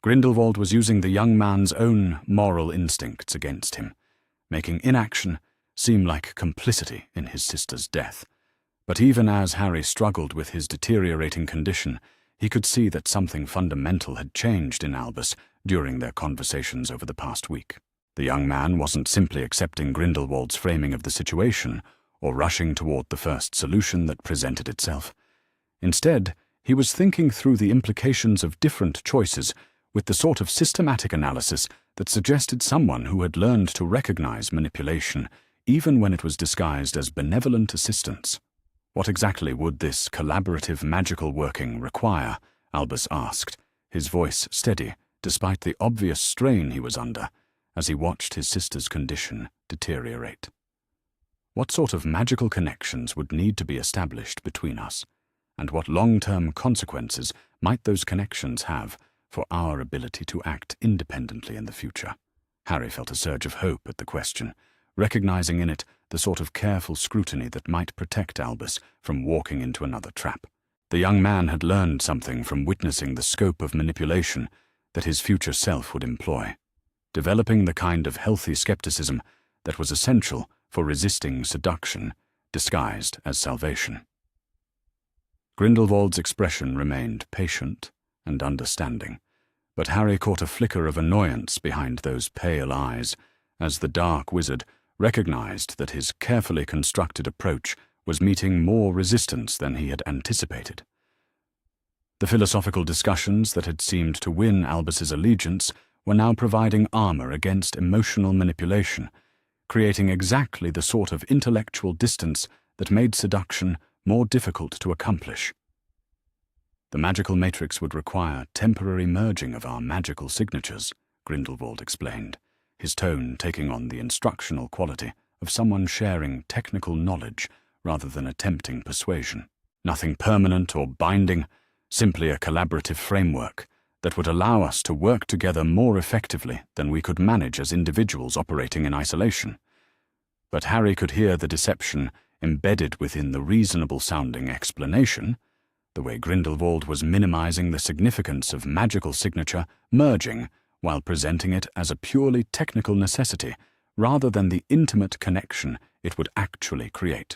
Grindelwald was using the young man's own moral instincts against him, making inaction seem like complicity in his sister's death. But even as Harry struggled with his deteriorating condition, he could see that something fundamental had changed in Albus during their conversations over the past week. The young man wasn't simply accepting Grindelwald's framing of the situation or rushing toward the first solution that presented itself. Instead, he was thinking through the implications of different choices with the sort of systematic analysis that suggested someone who had learned to recognize manipulation even when it was disguised as benevolent assistance. "What exactly would this collaborative magical working require?" Albus asked, his voice steady despite the obvious strain he was under as he watched his sister's condition deteriorate. "What sort of magical connections would need to be established between us, and what long-term consequences might those connections have for our ability to act independently in the future?" Harry felt a surge of hope at the question, recognizing in it the sort of careful scrutiny that might protect Albus from walking into another trap. The young man had learned something from witnessing the scope of manipulation that his future self would employ, developing the kind of healthy skepticism that was essential for resisting seduction disguised as salvation. Grindelwald's expression remained patient and understanding, but Harry caught a flicker of annoyance behind those pale eyes as the dark wizard recognized that his carefully constructed approach was meeting more resistance than he had anticipated. The philosophical discussions that had seemed to win Albus's allegiance were now providing armor against emotional manipulation, creating exactly the sort of intellectual distance that made seduction more difficult to accomplish. "The magical matrix would require temporary merging of our magical signatures," Grindelwald explained, his tone taking on the instructional quality of someone sharing technical knowledge rather than attempting persuasion. "Nothing permanent or binding, simply a collaborative framework that would allow us to work together more effectively than we could manage as individuals operating in isolation." But Harry could hear the deception embedded within the reasonable-sounding explanation, the way Grindelwald was minimizing the significance of magical signature merging while presenting it as a purely technical necessity rather than the intimate connection it would actually create.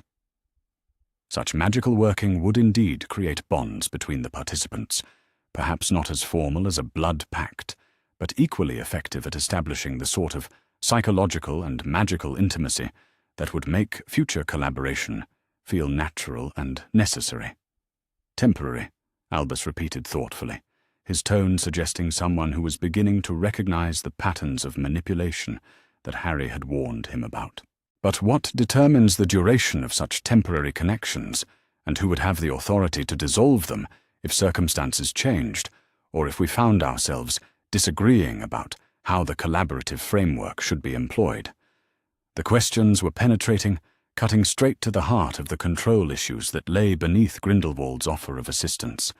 Such magical working would indeed create bonds between the participants, perhaps not as formal as a blood pact, but equally effective at establishing the sort of psychological and magical intimacy that would make future collaboration feel natural and necessary. "Temporary," Albus repeated thoughtfully, his tone suggesting someone who was beginning to recognize the patterns of manipulation that Harry had warned him about. "But what determines the duration of such temporary connections, and who would have the authority to dissolve them if circumstances changed, or if we found ourselves disagreeing about how the collaborative framework should be employed?" The questions were penetrating, cutting straight to the heart of the control issues that lay beneath Grindelwald's offer of assistance.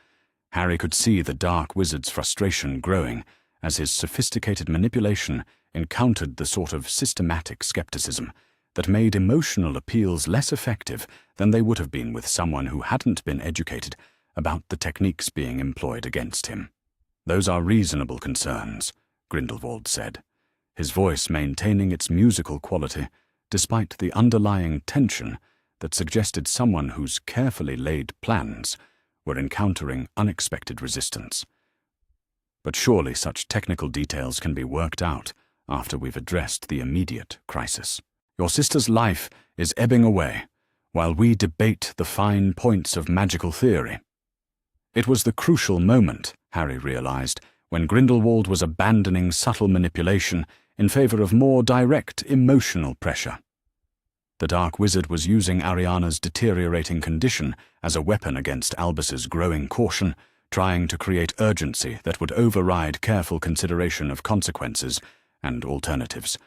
Harry could see the dark wizard's frustration growing as his sophisticated manipulation encountered the sort of systematic skepticism that made emotional appeals less effective than they would have been with someone who hadn't been educated about the techniques being employed against him. "Those are reasonable concerns," Grindelwald said, his voice maintaining its musical quality despite the underlying tension that suggested someone whose carefully laid plans were encountering unexpected resistance. "But surely such technical details can be worked out after we've addressed the immediate crisis. Your sister's life is ebbing away while we debate the fine points of magical theory." It was the crucial moment, Harry realized, when Grindelwald was abandoning subtle manipulation in favor of more direct emotional pressure. The Dark Wizard was using Ariana's deteriorating condition as a weapon against Albus's growing caution, trying to create urgency that would override careful consideration of consequences and alternatives.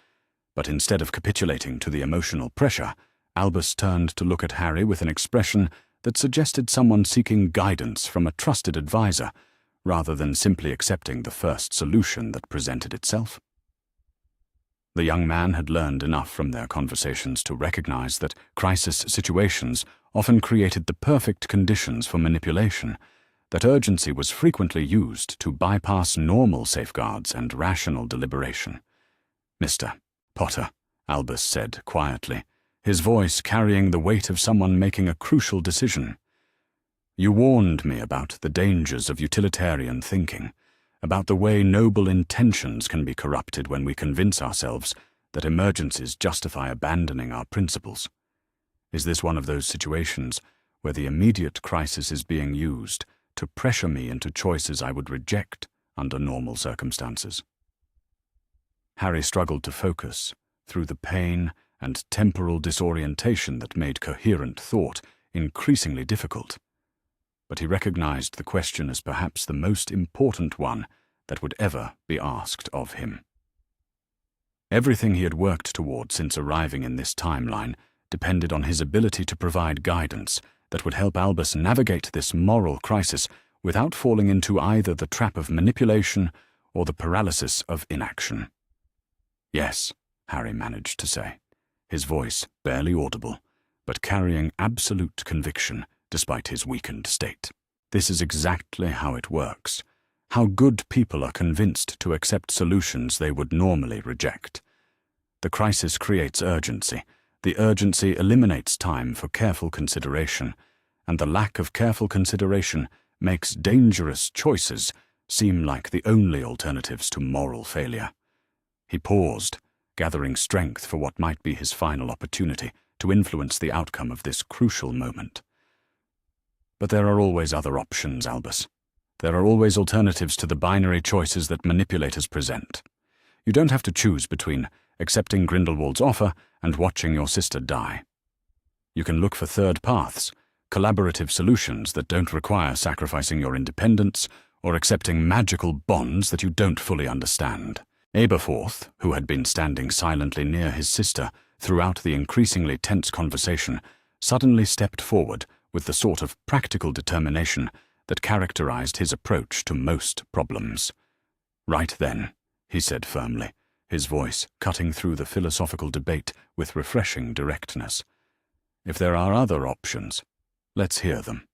But instead of capitulating to the emotional pressure, Albus turned to look at Harry with an expression that suggested someone seeking guidance from a trusted advisor, rather than simply accepting the first solution that presented itself. The young man had learned enough from their conversations to recognize that crisis situations often created the perfect conditions for manipulation, that urgency was frequently used to bypass normal safeguards and rational deliberation. "Mr. Potter," Albus said quietly, his voice carrying the weight of someone making a crucial decision. "You warned me about the dangers of utilitarian thinking, about the way noble intentions can be corrupted when we convince ourselves that emergencies justify abandoning our principles. Is this one of those situations where the immediate crisis is being used to pressure me into choices I would reject under normal circumstances?" Harry struggled to focus through the pain and temporal disorientation that made coherent thought increasingly difficult. But he recognized the question as perhaps the most important one that would ever be asked of him. Everything he had worked toward since arriving in this timeline depended on his ability to provide guidance that would help Albus navigate this moral crisis without falling into either the trap of manipulation or the paralysis of inaction. "Yes," Harry managed to say, his voice barely audible, but carrying absolute conviction despite his weakened state. "This is exactly how it works. How good people are convinced to accept solutions they would normally reject. The crisis creates urgency. The urgency eliminates time for careful consideration, and the lack of careful consideration makes dangerous choices seem like the only alternatives to moral failure." He paused, gathering strength for what might be his final opportunity to influence the outcome of this crucial moment. "But there are always other options, Albus. There are always alternatives to the binary choices that manipulators present. You don't have to choose between accepting Grindelwald's offer and watching your sister die. You can look for third paths, collaborative solutions that don't require sacrificing your independence or accepting magical bonds that you don't fully understand." Aberforth, who had been standing silently near his sister throughout the increasingly tense conversation, suddenly stepped forward with the sort of practical determination that characterized his approach to most problems. "Right then," he said firmly, his voice cutting through the philosophical debate with refreshing directness. "If there are other options, let's hear them.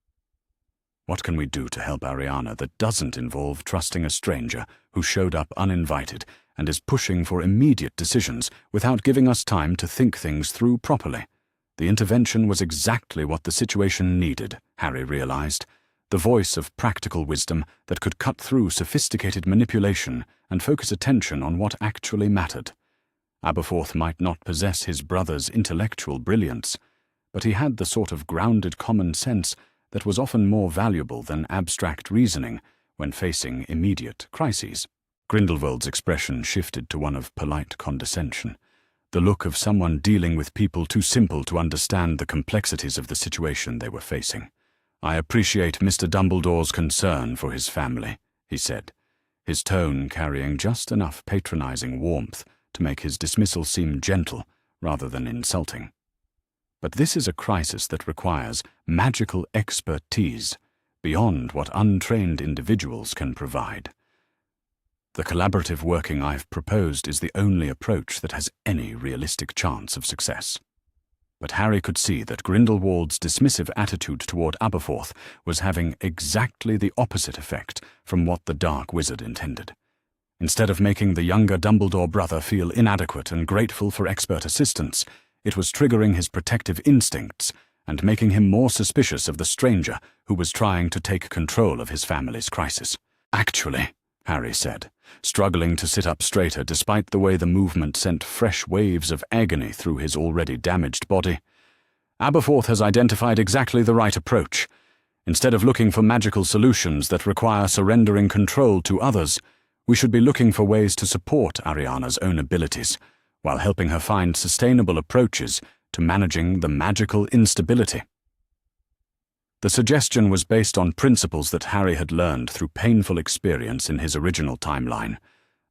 What can we do to help Ariana that doesn't involve trusting a stranger who showed up uninvited and is pushing for immediate decisions without giving us time to think things through properly?" The intervention was exactly what the situation needed, Harry realized. The voice of practical wisdom that could cut through sophisticated manipulation and focus attention on what actually mattered. Aberforth might not possess his brother's intellectual brilliance, but he had the sort of grounded common sense that was often more valuable than abstract reasoning when facing immediate crises. Grindelwald's expression shifted to one of polite condescension, the look of someone dealing with people too simple to understand the complexities of the situation they were facing. "I appreciate Mr. Dumbledore's concern for his family," he said, his tone carrying just enough patronizing warmth to make his dismissal seem gentle rather than insulting. "But this is a crisis that requires magical expertise, beyond what untrained individuals can provide. The collaborative working I've proposed is the only approach that has any realistic chance of success." But Harry could see that Grindelwald's dismissive attitude toward Aberforth was having exactly the opposite effect from what the Dark Wizard intended. Instead of making the younger Dumbledore brother feel inadequate and grateful for expert assistance, it was triggering his protective instincts and making him more suspicious of the stranger who was trying to take control of his family's crisis. "Actually," Harry said, struggling to sit up straighter despite the way the movement sent fresh waves of agony through his already damaged body, "Aberforth has identified exactly the right approach. Instead of looking for magical solutions that require surrendering control to others, we should be looking for ways to support Ariana's own abilities, while helping her find sustainable approaches to managing the magical instability." The suggestion was based on principles that Harry had learned through painful experience in his original timeline,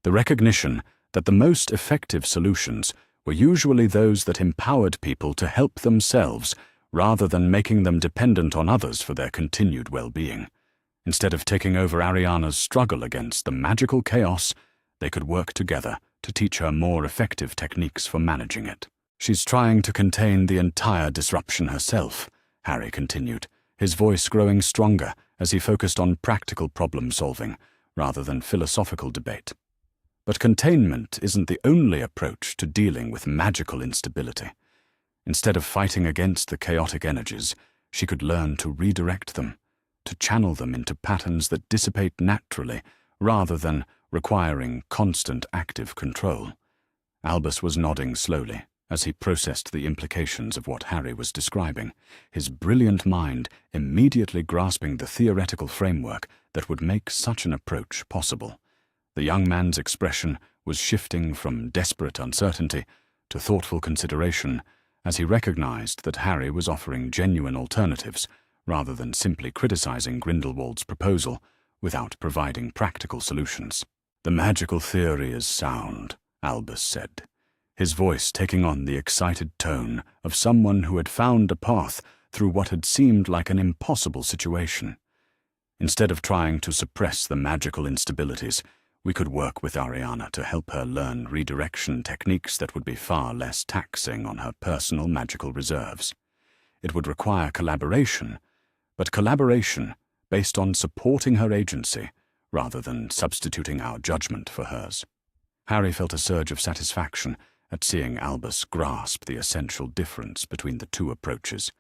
the recognition that the most effective solutions were usually those that empowered people to help themselves rather than making them dependent on others for their continued well-being. Instead of taking over Ariana's struggle against the magical chaos, they could work together to teach her more effective techniques for managing it. "She's trying to contain the entire disruption herself," Harry continued, his voice growing stronger as he focused on practical problem-solving rather than philosophical debate. But containment isn't the only approach to dealing with magical instability. Instead of fighting against the chaotic energies, she could learn to redirect them, to channel them into patterns that dissipate naturally rather than requiring constant active control. Albus was nodding slowly as he processed the implications of what Harry was describing, his brilliant mind immediately grasping the theoretical framework that would make such an approach possible. The young man's expression was shifting from desperate uncertainty to thoughtful consideration as he recognized that Harry was offering genuine alternatives rather than simply criticizing Grindelwald's proposal without providing practical solutions. "The magical theory is sound," Albus said, his voice taking on the excited tone of someone who had found a path through what had seemed like an impossible situation. "Instead of trying to suppress the magical instabilities, we could work with Ariana to help her learn redirection techniques that would be far less taxing on her personal magical reserves. It would require collaboration, but collaboration based on supporting her agency rather than substituting our judgment for hers." Harry felt a surge of satisfaction at seeing Albus grasp the essential difference between the two approaches,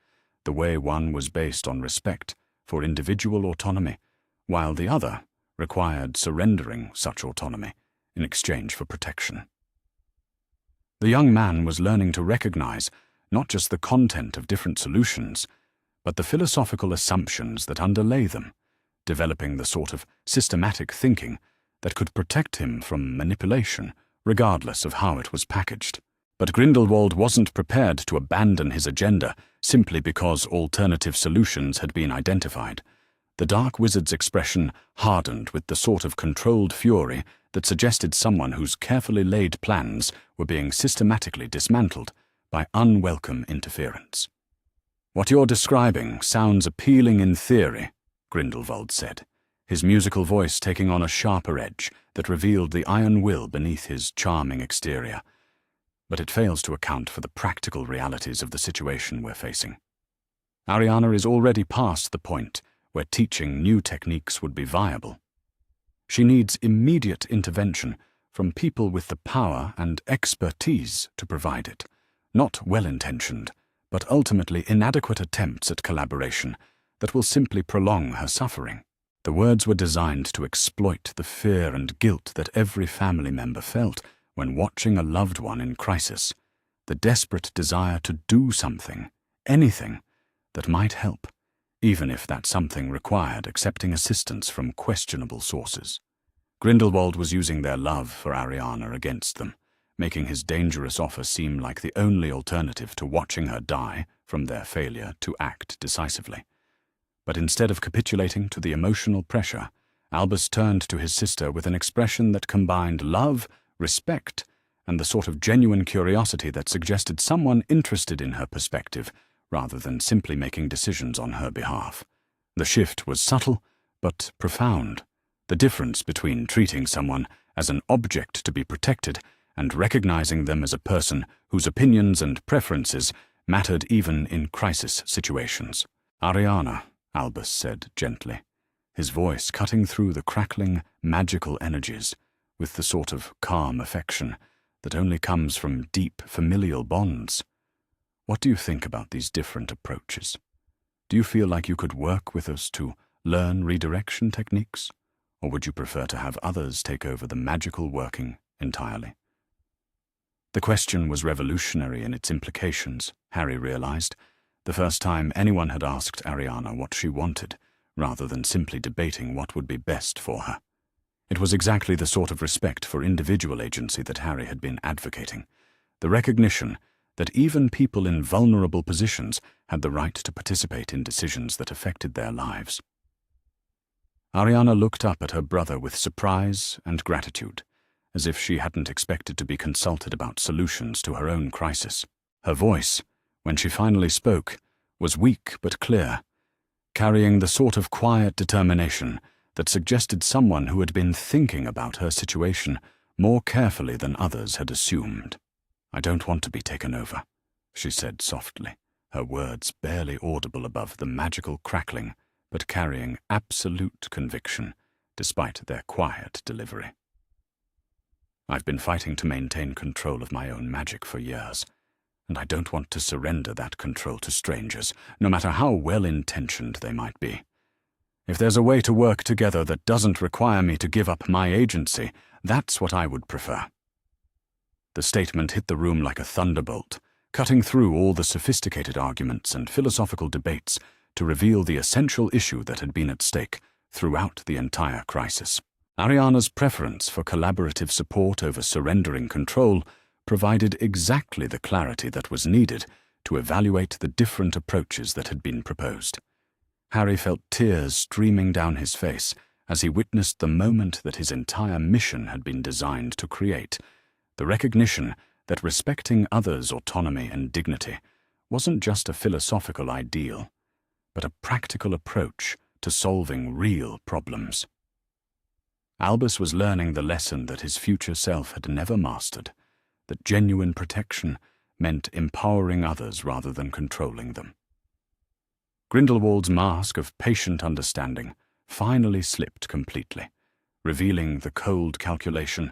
the way one was based on respect for individual autonomy, while the other required surrendering such autonomy in exchange for protection. The young man was learning to recognize not just the content of different solutions, but the philosophical assumptions that underlay them, developing the sort of systematic thinking that could protect him from manipulation regardless of how it was packaged. But Grindelwald wasn't prepared to abandon his agenda simply because alternative solutions had been identified. The Dark Wizard's expression hardened with the sort of controlled fury that suggested someone whose carefully laid plans were being systematically dismantled by unwelcome interference. "What you're describing sounds appealing in theory," Grindelwald said, his musical voice taking on a sharper edge that revealed the iron will beneath his charming exterior. "But it fails to account for the practical realities of the situation we're facing. Ariana is already past the point where teaching new techniques would be viable. She needs immediate intervention from people with the power and expertise to provide it, not well-intentioned, but ultimately inadequate attempts at collaboration that will simply prolong her suffering." The words were designed to exploit the fear and guilt that every family member felt when watching a loved one in crisis, the desperate desire to do something, anything, that might help, even if that something required accepting assistance from questionable sources. Grindelwald was using their love for Ariana against them, making his dangerous offer seem like the only alternative to watching her die from their failure to act decisively. But instead of capitulating to the emotional pressure, Albus turned to his sister with an expression that combined love, respect, and the sort of genuine curiosity that suggested someone interested in her perspective rather than simply making decisions on her behalf. The shift was subtle, but profound. The difference between treating someone as an object to be protected and recognizing them as a person whose opinions and preferences mattered even in crisis situations. "Ariana," Albus said gently, his voice cutting through the crackling, magical energies with the sort of calm affection that only comes from deep familial bonds. "What do you think about these different approaches? Do you feel like you could work with us to learn redirection techniques, or would you prefer to have others take over the magical working entirely?" The question was revolutionary in its implications, Harry realized, the first time anyone had asked Ariana what she wanted, rather than simply debating what would be best for her. It was exactly the sort of respect for individual agency that Harry had been advocating, the recognition that even people in vulnerable positions had the right to participate in decisions that affected their lives. Ariana looked up at her brother with surprise and gratitude, as if she hadn't expected to be consulted about solutions to her own crisis. Her voice, when she finally spoke, was weak but clear, carrying the sort of quiet determination that suggested someone who had been thinking about her situation more carefully than others had assumed. "I don't want to be taken over," she said softly, her words barely audible above the magical crackling, but carrying absolute conviction, despite their quiet delivery. "I've been fighting to maintain control of my own magic for years, and I don't want to surrender that control to strangers, no matter how well-intentioned they might be. If there's a way to work together that doesn't require me to give up my agency, that's what I would prefer." The statement hit the room like a thunderbolt, cutting through all the sophisticated arguments and philosophical debates to reveal the essential issue that had been at stake throughout the entire crisis. Ariana's preference for collaborative support over surrendering control provided exactly the clarity that was needed to evaluate the different approaches that had been proposed. Harry felt tears streaming down his face as he witnessed the moment that his entire mission had been designed to create, the recognition that respecting others' autonomy and dignity wasn't just a philosophical ideal, but a practical approach to solving real problems. Albus was learning the lesson that his future self had never mastered, that genuine protection meant empowering others rather than controlling them. Grindelwald's mask of patient understanding finally slipped completely, revealing the cold calculation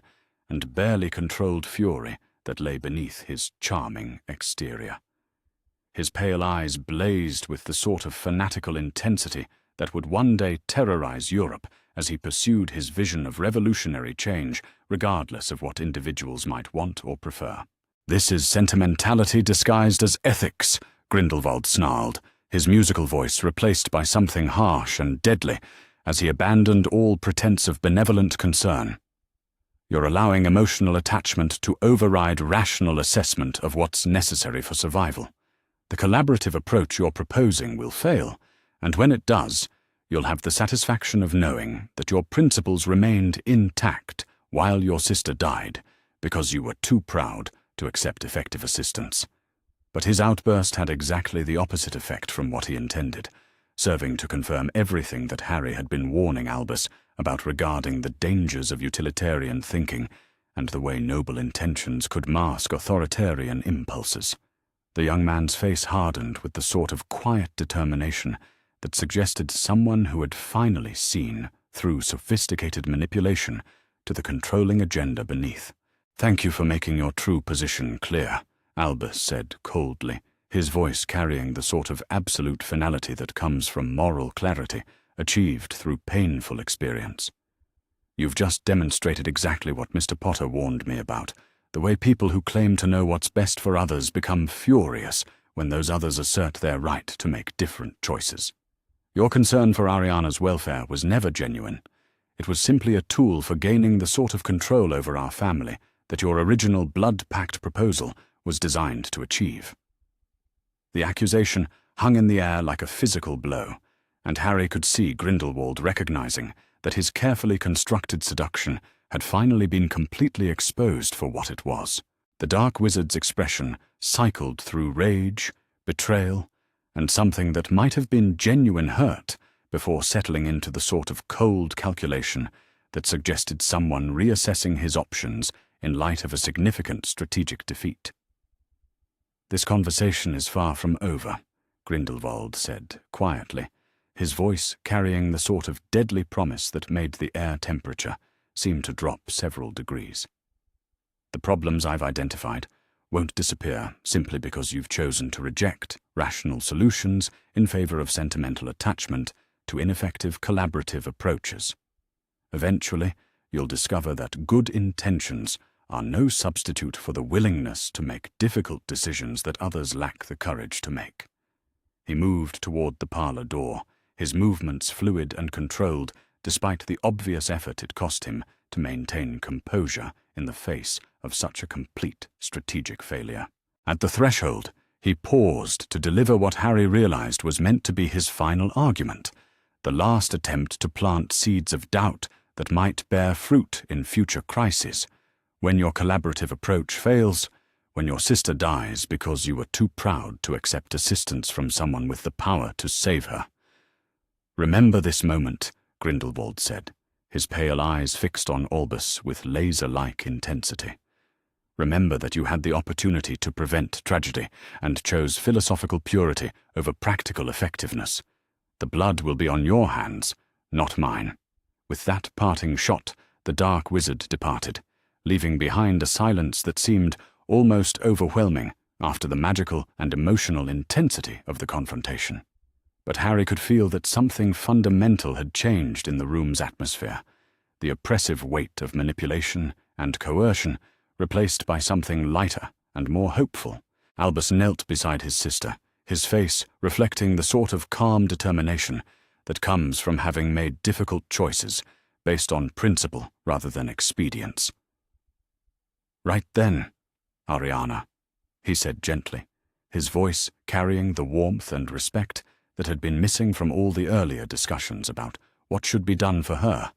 and barely controlled fury that lay beneath his charming exterior. His pale eyes blazed with the sort of fanatical intensity that would one day terrorize Europe as he pursued his vision of revolutionary change, regardless of what individuals might want or prefer. "This is sentimentality disguised as ethics," Grindelwald snarled, his musical voice replaced by something harsh and deadly as he abandoned all pretense of benevolent concern. "You're allowing emotional attachment to override rational assessment of what's necessary for survival. The collaborative approach you're proposing will fail, and when it does, you'll have the satisfaction of knowing that your principles remained intact while your sister died because you were too proud to accept effective assistance." But his outburst had exactly the opposite effect from what he intended, serving to confirm everything that Harry had been warning Albus about regarding the dangers of utilitarian thinking and the way noble intentions could mask authoritarian impulses. The young man's face hardened with the sort of quiet determination that suggested someone who had finally seen, through sophisticated manipulation, to the controlling agenda beneath. "Thank you for making your true position clear," Albus said coldly, his voice carrying the sort of absolute finality that comes from moral clarity, achieved through painful experience. "You've just demonstrated exactly what Mr. Potter warned me about, the way people who claim to know what's best for others become furious when those others assert their right to make different choices. Your concern for Ariana's welfare was never genuine. It was simply a tool for gaining the sort of control over our family that your original blood-pact proposal was designed to achieve." The accusation hung in the air like a physical blow, and Harry could see Grindelwald recognizing that his carefully constructed seduction had finally been completely exposed for what it was. The dark wizard's expression cycled through rage, betrayal, and something that might have been genuine hurt before settling into the sort of cold calculation that suggested someone reassessing his options in light of a significant strategic defeat. "This conversation is far from over," Grindelwald said quietly, his voice carrying the sort of deadly promise that made the air temperature seem to drop several degrees. "The problems I've identified won't disappear simply because you've chosen to reject rational solutions in favor of sentimental attachment to ineffective collaborative approaches. Eventually, you'll discover that good intentions are no substitute for the willingness to make difficult decisions that others lack the courage to make." He moved toward the parlor door, his movements fluid and controlled despite the obvious effort it cost him to maintain composure in the face of such a complete strategic failure. At the threshold, he paused to deliver what Harry realized was meant to be his final argument, the last attempt to plant seeds of doubt that might bear fruit in future crises. When your collaborative approach fails, when your sister dies because you were too proud to accept assistance from someone with the power to save her. "Remember this moment," Grindelwald said, his pale eyes fixed on Albus with laser-like intensity. "Remember that you had the opportunity to prevent tragedy and chose philosophical purity over practical effectiveness. The blood will be on your hands, not mine." With that parting shot, the dark wizard departed, leaving behind a silence that seemed almost overwhelming after the magical and emotional intensity of the confrontation. But Harry could feel that something fundamental had changed in the room's atmosphere, the oppressive weight of manipulation and coercion replaced by something lighter and more hopeful. Albus knelt beside his sister, his face reflecting the sort of calm determination that comes from having made difficult choices based on principle rather than expedience. "Right then, Ariana," he said gently, his voice carrying the warmth and respect that had been missing from all the earlier discussions about what should be done for her,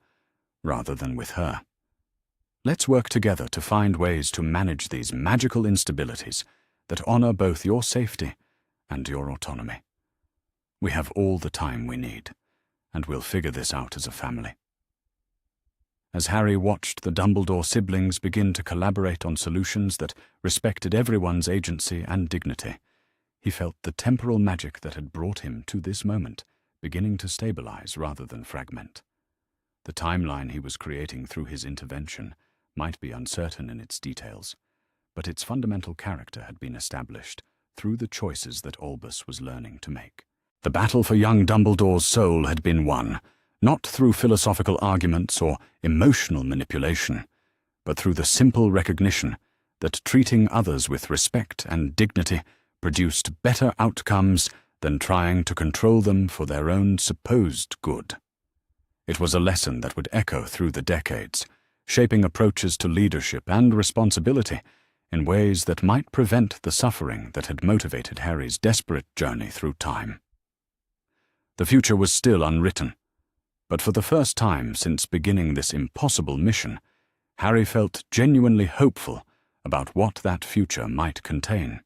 rather than with her. "Let's work together to find ways to manage these magical instabilities that honor both your safety and your autonomy. We have all the time we need, and we'll figure this out as a family." As Harry watched the Dumbledore siblings begin to collaborate on solutions that respected everyone's agency and dignity, he felt the temporal magic that had brought him to this moment beginning to stabilize rather than fragment. The timeline he was creating through his intervention might be uncertain in its details, but its fundamental character had been established through the choices that Albus was learning to make. The battle for young Dumbledore's soul had been won, not through philosophical arguments or emotional manipulation, but through the simple recognition that treating others with respect and dignity produced better outcomes than trying to control them for their own supposed good. It was a lesson that would echo through the decades, shaping approaches to leadership and responsibility in ways that might prevent the suffering that had motivated Harry's desperate journey through time. The future was still unwritten, but for the first time since beginning this impossible mission, Harry felt genuinely hopeful about what that future might contain.